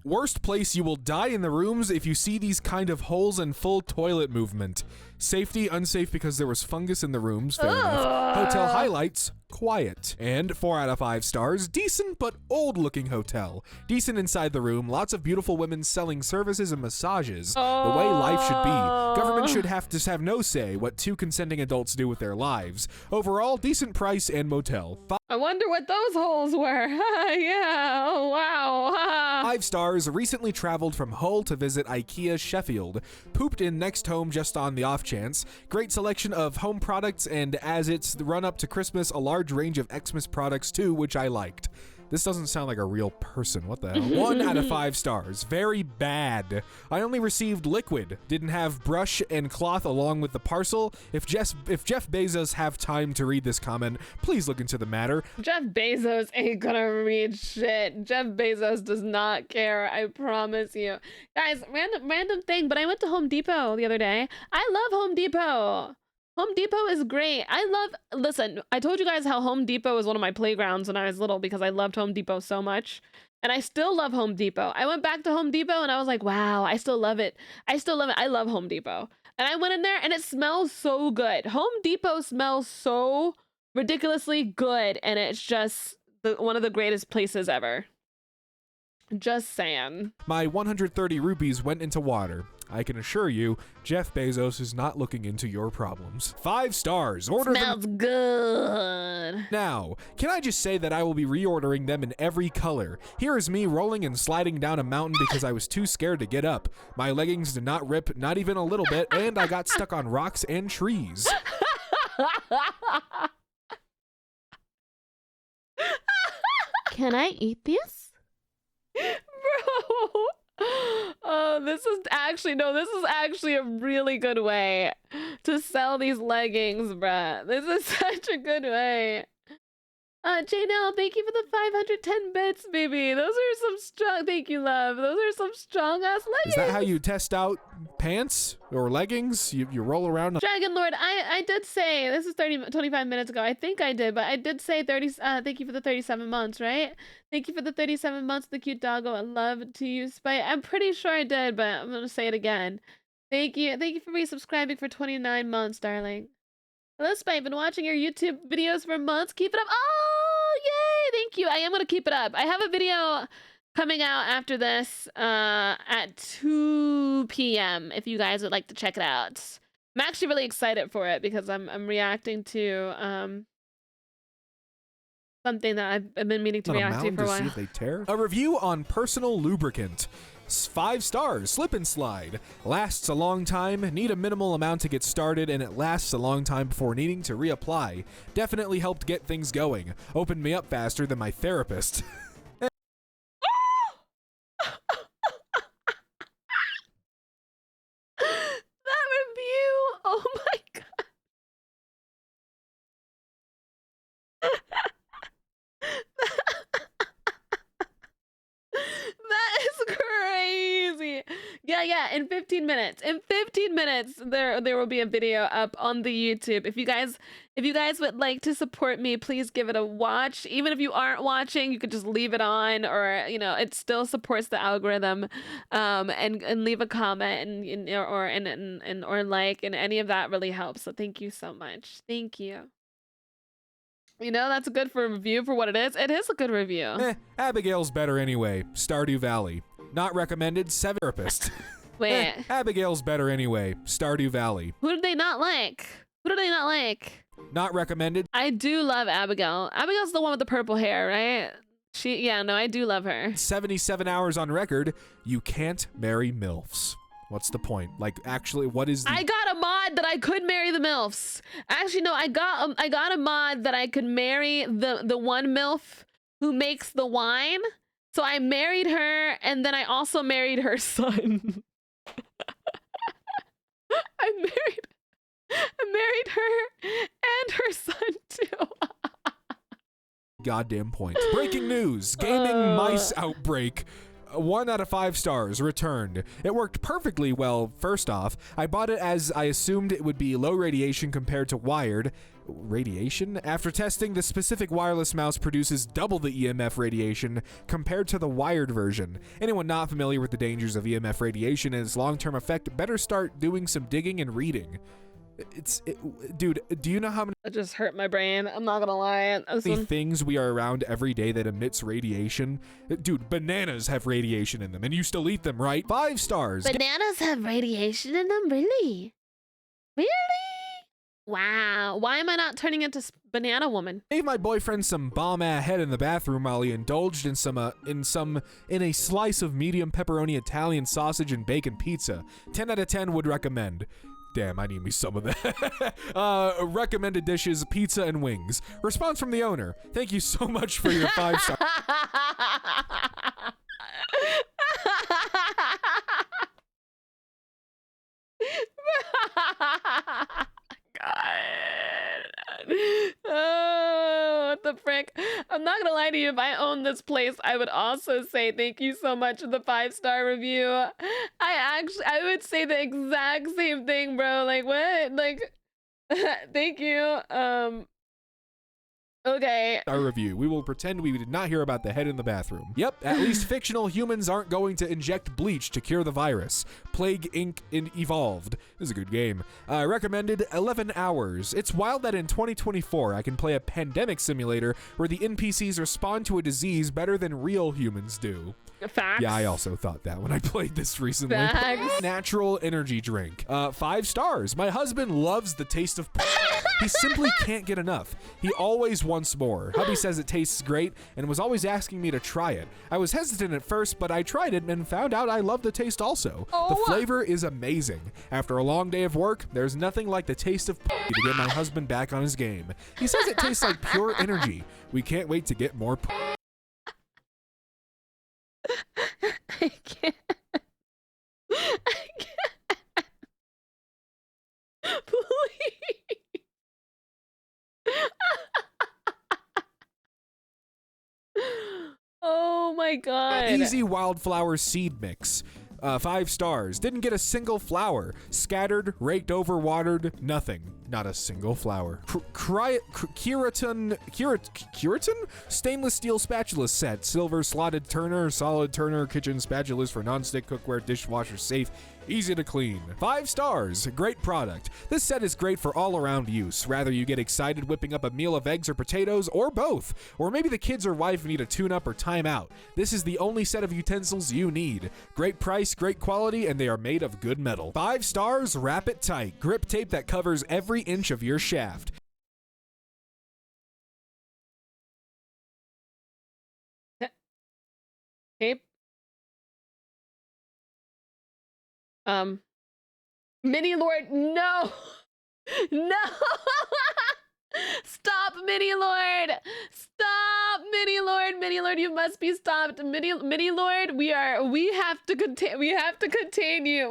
Worst place, you will die in the rooms if you see these kind of holes and full toilet movement. Safety, unsafe because there was fungus in the rooms. Fair enough. Hotel highlights, quiet. And 4 out of 5 stars, decent but old looking hotel. Decent inside the room, lots of beautiful women selling services and massages. The way life should be. Government should have no say what 2 consenting adults do with their lives. Overall, decent price and motel. I wonder what those holes were. Yeah. Oh, wow. 5 stars, recently traveled from Hull to visit IKEA Sheffield. Pooped in next home just on the off chance. Great selection of home products, and as it's the run up to Christmas, a large range of Xmas products too, which I liked. This doesn't sound like a real person. What the hell? 1 out of 5 stars. Very bad. I only received liquid. Didn't have brush and cloth along with the parcel. If Jeff Bezos have time to read this comment, please look into the matter. Jeff Bezos ain't gonna read shit. Jeff Bezos does not care. I promise you. Guys, random thing, but I went to Home Depot the other day. I love Home Depot. Home Depot is great. Listen, I told you guys how Home Depot was one of my playgrounds when I was little because I loved Home Depot so much. And I still love Home Depot. I went back to Home Depot and I was like, wow, I still love it. I love Home Depot. And I went in there and it smells so good. Home Depot smells so ridiculously good. And it's just one of the greatest places ever. Just saying. My 130 rupees went into water. I can assure you, Jeff Bezos is not looking into your problems. 5 stars. Order Smells them good. now. Can I just say that I will be reordering them in every color? Here is me rolling and sliding down a mountain because I was too scared to get up. My leggings did not rip, not even a little bit, and I got stuck on rocks and trees. Can I eat this? Bro. Oh, this is actually a really good way to sell these leggings, bruh. This is such a good way. Janelle, thank you for the 510 bits, baby. Those are some strong, thank you, love. Those are some strong ass leggings. Is that how you test out pants or leggings? You roll around? Dragon Lord, I did say, this is 25 minutes ago. I think I did, but I did say thank you for the 37 months, right? Thank you for the 37 months, the cute doggo. I love to you, Spite. I'm pretty sure I did, but I'm going to say it again. Thank you for resubscribing for 29 months, darling. Hello, Spite. Been watching your YouTube videos for months. Keep it up. Oh, yay! Thank you. I am going to keep it up. I have a video coming out after this at 2 p.m. if you guys would like to check it out. I'm actually really excited for it because I'm reacting to something that I've been meaning to react to for a while. See if they tear. A review on personal lubricant. 5 stars, slip and slide. Lasts a long time, need a minimal amount to get started, and it lasts a long time before needing to reapply. Definitely helped get things going. Opened me up faster than my therapist. That review, oh my god. That is crazy. Yeah, in 15 minutes. In 15 minutes there will be a video up on the YouTube. If you guys would like to support me, please give it a watch. Even if you aren't watching, you could just leave it on, or it still supports the algorithm. And leave a comment or like, and any of that really helps. So thank you so much. Thank you. That's good for a review for what it is. It is a good review. Abigail's better anyway. Stardew Valley. Not recommended. 7 therapist. Wait. Abigail's better anyway. Stardew Valley. Who did they not like? Not recommended. I do love Abigail. Abigail's the one with the purple hair, right? I do love her. 77 hours on record. You can't marry MILFs. What's the point? Like, actually, what is the... I got a mod that I could marry the MILFs. Actually, no, I got a mod that I could marry the one MILF who makes the wine. So I married her, and then I also married her son. I married her and her son too. Goddamn point. Breaking news. Gaming mice outbreak. 1 out of 5 stars, returned. It worked perfectly well, first off. I bought it as I assumed it would be low radiation compared to wired. Radiation? After testing, the specific wireless mouse produces double the EMF radiation compared to the wired version. Anyone not familiar with the dangers of EMF radiation and its long-term effect better start doing some digging and reading. Dude, do you know how many... That just hurt my brain. I'm not gonna lie. Things we are around every day that emits radiation? Dude, bananas have radiation in them, and you still eat them, right? 5 stars. Bananas have radiation in them? Really? Really? Wow. Why am I not turning into Banana Woman? Gave my boyfriend some bomb-ass head in the bathroom while he indulged in a slice of medium pepperoni Italian sausage and bacon pizza. 10 out of 10 would recommend. Damn, I need me some of that. Recommended dishes, pizza and wings. Response from the owner. Thank you so much for your 5 stars. Oh, what the frick? I'm not gonna lie to you. If I owned this place, I would also say thank you so much for the 5-star review. I would say the exact same thing, bro. Like, what? Like, thank you. Okay. Our review. We will pretend we did not hear about the head in the bathroom. Yep, at least fictional humans aren't going to inject bleach to cure the virus. Plague Inc. Evolved. This is a good game. Recommended 11 hours. It's wild that in 2024 I can play a pandemic simulator where the NPCs respond to a disease better than real humans do. Facts. Yeah, I also thought that when I played this recently. Facts. Natural energy drink. 5 stars. My husband loves the taste of... He simply can't get enough. He always wants more. Hubby says it tastes great and was always asking me to try it. I was hesitant at first, but I tried it and found out I love the taste also. The flavor is amazing. After a long day of work, there's nothing like the taste of to get my husband back on his game. He says it tastes like pure energy. We can't wait to get more. I can't. Please. Oh my god. Easy wildflower seed mix. 5 stars. Didn't get a single flower. Scattered, raked over, watered, nothing. Not a single flower. Curatin stainless steel spatula set. Silver slotted turner, solid turner, kitchen spatulas for non-stick cookware, dishwasher safe, easy to clean. 5 stars. Great product. This set is great for all-around use. Rather you get excited whipping up a meal of eggs or potatoes, or both. Or maybe the kids or wife need a tune-up or timeout. This is the only set of utensils you need. Great price, great quality, and they are made of good metal. 5 stars. Wrap it tight. Grip tape that covers every inch of your shaft. Tape. Mini Lord, no. No. Stop, Mini Lord. Stop, Mini Lord. Mini Lord, you must be stopped. Mini Lord, we have to contain you.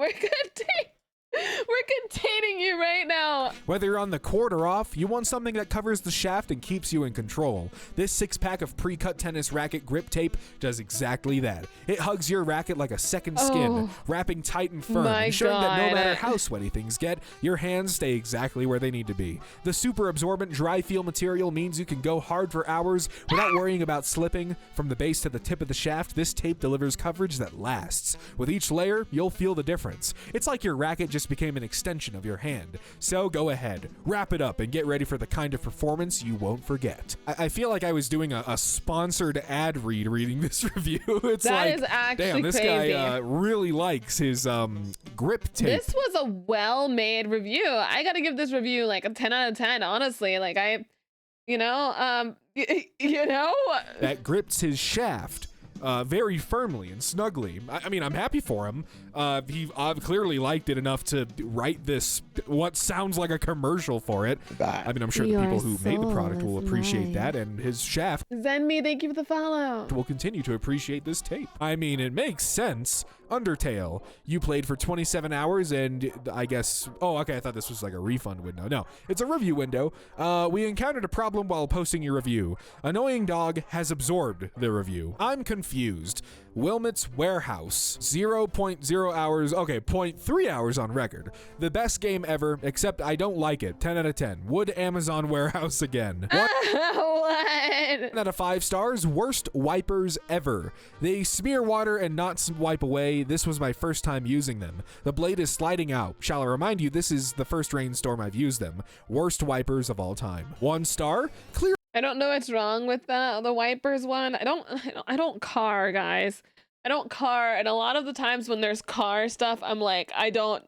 We're containing you right now. Whether you're on the court or off, you want something that covers the shaft and keeps you in control. This 6-pack of pre-cut tennis racket grip tape does exactly that. It hugs your racket like a second skin, wrapping tight and firm, ensuring that no matter how sweaty things get, your hands stay exactly where they need to be. The super absorbent dry feel material means you can go hard for hours without worrying about slipping. From the base to the tip of the shaft, this tape delivers coverage that lasts. With each layer, you'll feel the difference. It's like your racket just became an extension of your hand. So go ahead, wrap it up, and get ready for the kind of performance you won't forget. I feel like I was doing a sponsored ad read reading this review. It's that like, is actually damn, this crazy. guy really likes his grip tape. This was a well-made review. I gotta give this review like a 10 out of 10, honestly. Like you know, that grips his shaft very firmly and snugly. I mean, I'm happy for him. He clearly liked it enough to write this, what sounds like a commercial for it. I mean, I'm sure the people who made the product will appreciate that, and his shaft Zenmi, thank you for the follow. will continue to appreciate this tape. I mean, it makes sense. Undertale, you played for 27 hours, and I guess, oh, okay, I thought this was like a refund window. No, it's a review window. We encountered a problem while posting your review. Annoying Dog has absorbed the review. I'm confused. Wilmot's Warehouse, 0.0 hours, okay, 0.3 hours on record. The best game ever, except I don't like it. 10 out of 10. Would Amazon Warehouse again. What? 1 out of 5 stars. Worst wipers ever. They smear water and not wipe away. This was my first time using them. The blade is sliding out. Shall I remind you, this is the first rainstorm I've used them. Worst wipers of all time. 1 star. Clear. I don't know what's wrong with the wipers one. I don't car, guys. I don't car, and a lot of the times when there's car stuff, I'm like, I don't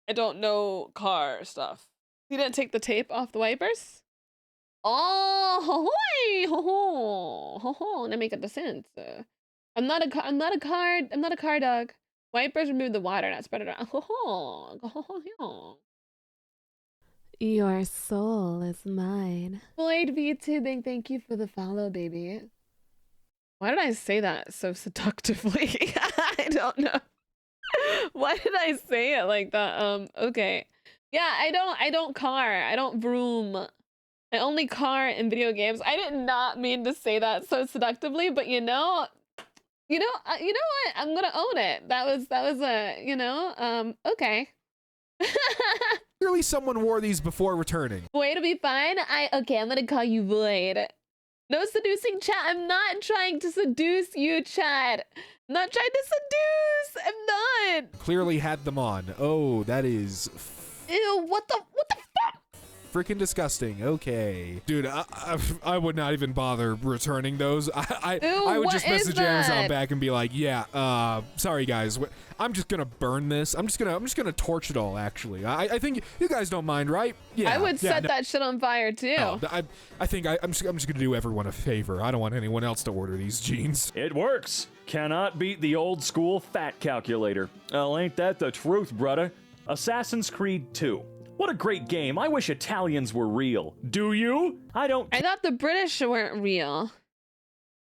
know car stuff. You didn't take the tape off the wipers? Oh, that make a sense. I'm not a car dog. Wipers remove the water, not spread it around. Your soul is mine. Floyd VTubing, thank you for the follow, baby. Why did I say that so seductively? I don't know. Why did I say it like that? Okay. Yeah, I don't car. I don't vroom. I only car in video games. I did not mean to say that so seductively, but you know what? I'm gonna own it. That was a, okay. Clearly someone wore these before returning. Void will be fine. I'm gonna call you Void. No seducing, chat. I'm not trying to seduce you, chat. I'm not trying to seduce. I'm not. Clearly had them on. Oh, that is Ew, what the fuck? freaking disgusting. Okay. Dude, I would not even bother returning those. I would what just is message Amazon that? back and be like, yeah, sorry guys. I'm just gonna burn this. I'm just gonna torch it all, actually. I think you guys don't mind, right? Yeah. I would set that shit on fire too. No, I think I'm just gonna do everyone a favor. I don't want anyone else to order these jeans. It works. Cannot beat the old school fat calculator. Well, ain't that the truth, brother? Assassin's Creed 2. What a great game. I wish Italians were real. Do you? I don't. I thought the British weren't real.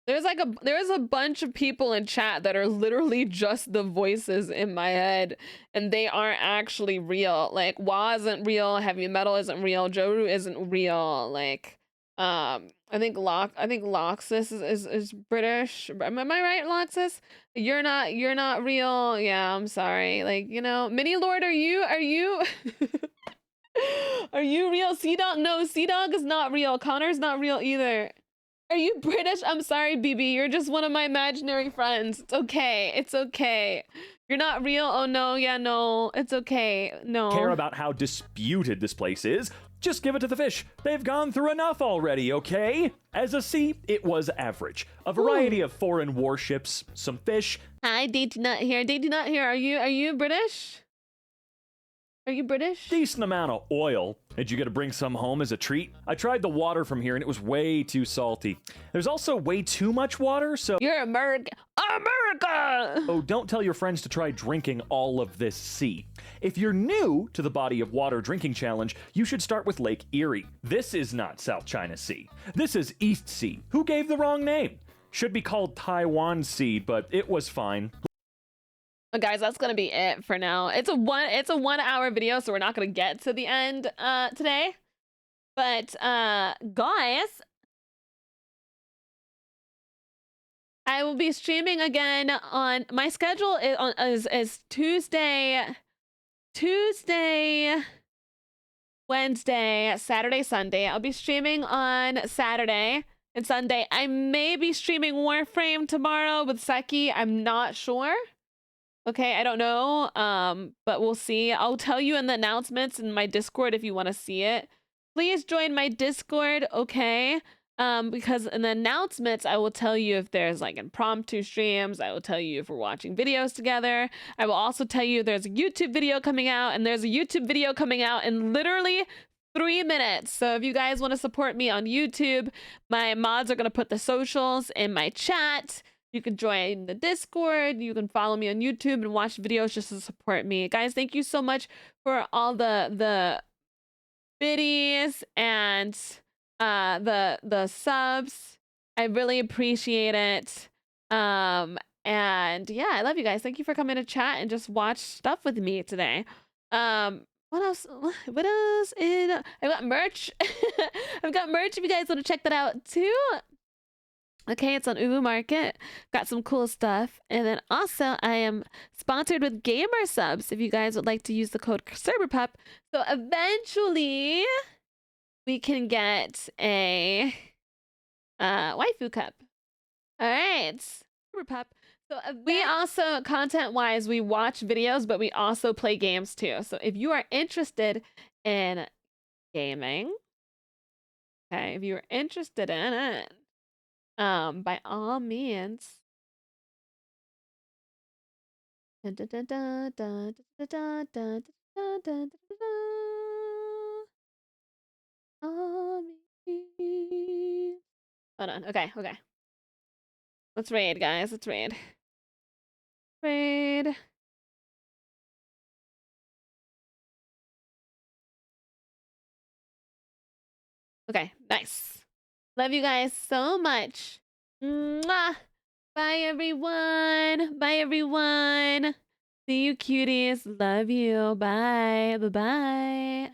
there's a bunch of people in chat that are literally just the voices in my head, and they aren't actually real. Like Wah isn't real, Heavy Metal isn't real, Joru isn't real. Like I think Loxus is British. Am I right, Loxus? You're not real. Yeah, I'm sorry. Like, you know, Mini Lord, are you are you real? Sea Dog? No, Sea Dog is not real. Connor's not real either. Are you British? I'm sorry, BB. You're just one of my imaginary friends. It's okay. It's okay. You're not real? Oh, no. Yeah, no. It's okay. No. Care about how disputed this place is? Just give it to the fish. They've gone through enough already, okay? As a sea, it was average. A variety of foreign warships, some fish. Hi, Dainty Nut here. Dainty Nut here. Are you British? Are you British? Decent amount of oil. Did you get to bring some home as a treat? I tried the water from here and it was way too salty. There's also way too much water, so... You're America! Oh, don't tell your friends to try drinking all of this sea. If you're new to the Body of Water Drinking Challenge, you should start with Lake Erie. This is not South China Sea. This is East Sea. Who gave the wrong name? Should be called Taiwan Sea, but it was fine. Well, guys, that's gonna be it for now. It's a 1 hour video, so we're not gonna get to the end today. But guys, I will be streaming again on my schedule is Tuesday, Wednesday, Saturday, Sunday. I'll be streaming on Saturday and Sunday. I may be streaming Warframe tomorrow with Seki. I'm not sure. Okay, I don't know, but we'll see. I'll tell you in the announcements in my Discord if you want to see it. Please join my Discord, okay? Because in the announcements, I will tell you if there's like impromptu streams. I will tell you if we're watching videos together. I will also tell you there's a YouTube video coming out, and there's a YouTube video coming out in literally 3 minutes. So if you guys want to support me on YouTube, my mods are going to put the socials in my chat. You can join the Discord. You can follow me on YouTube and watch videos just to support me. Guys, thank you so much for all the biddies and the subs. I really appreciate it. And yeah, I love you guys. Thank you for coming to chat and just watch stuff with me today. What else? What else? I've got merch. I've got merch if you guys want to check that out too. Okay, it's on Ubu Market. Got some cool stuff. And then also, I am sponsored with Gamer Subs if you guys would like to use the code CerberPup. So eventually, we can get a waifu cup. All right, CerberPup. So we also, content-wise, we watch videos, but we also play games too. So if you are interested in gaming, okay, if you are interested in it, by all means. Hold on. Okay. Let's raid, guys. Let's raid. Raid. Okay, nice. Love you guys so much. Mwah. Bye, everyone. Bye, everyone. See you, cuties. Love you. Bye. Bye-bye.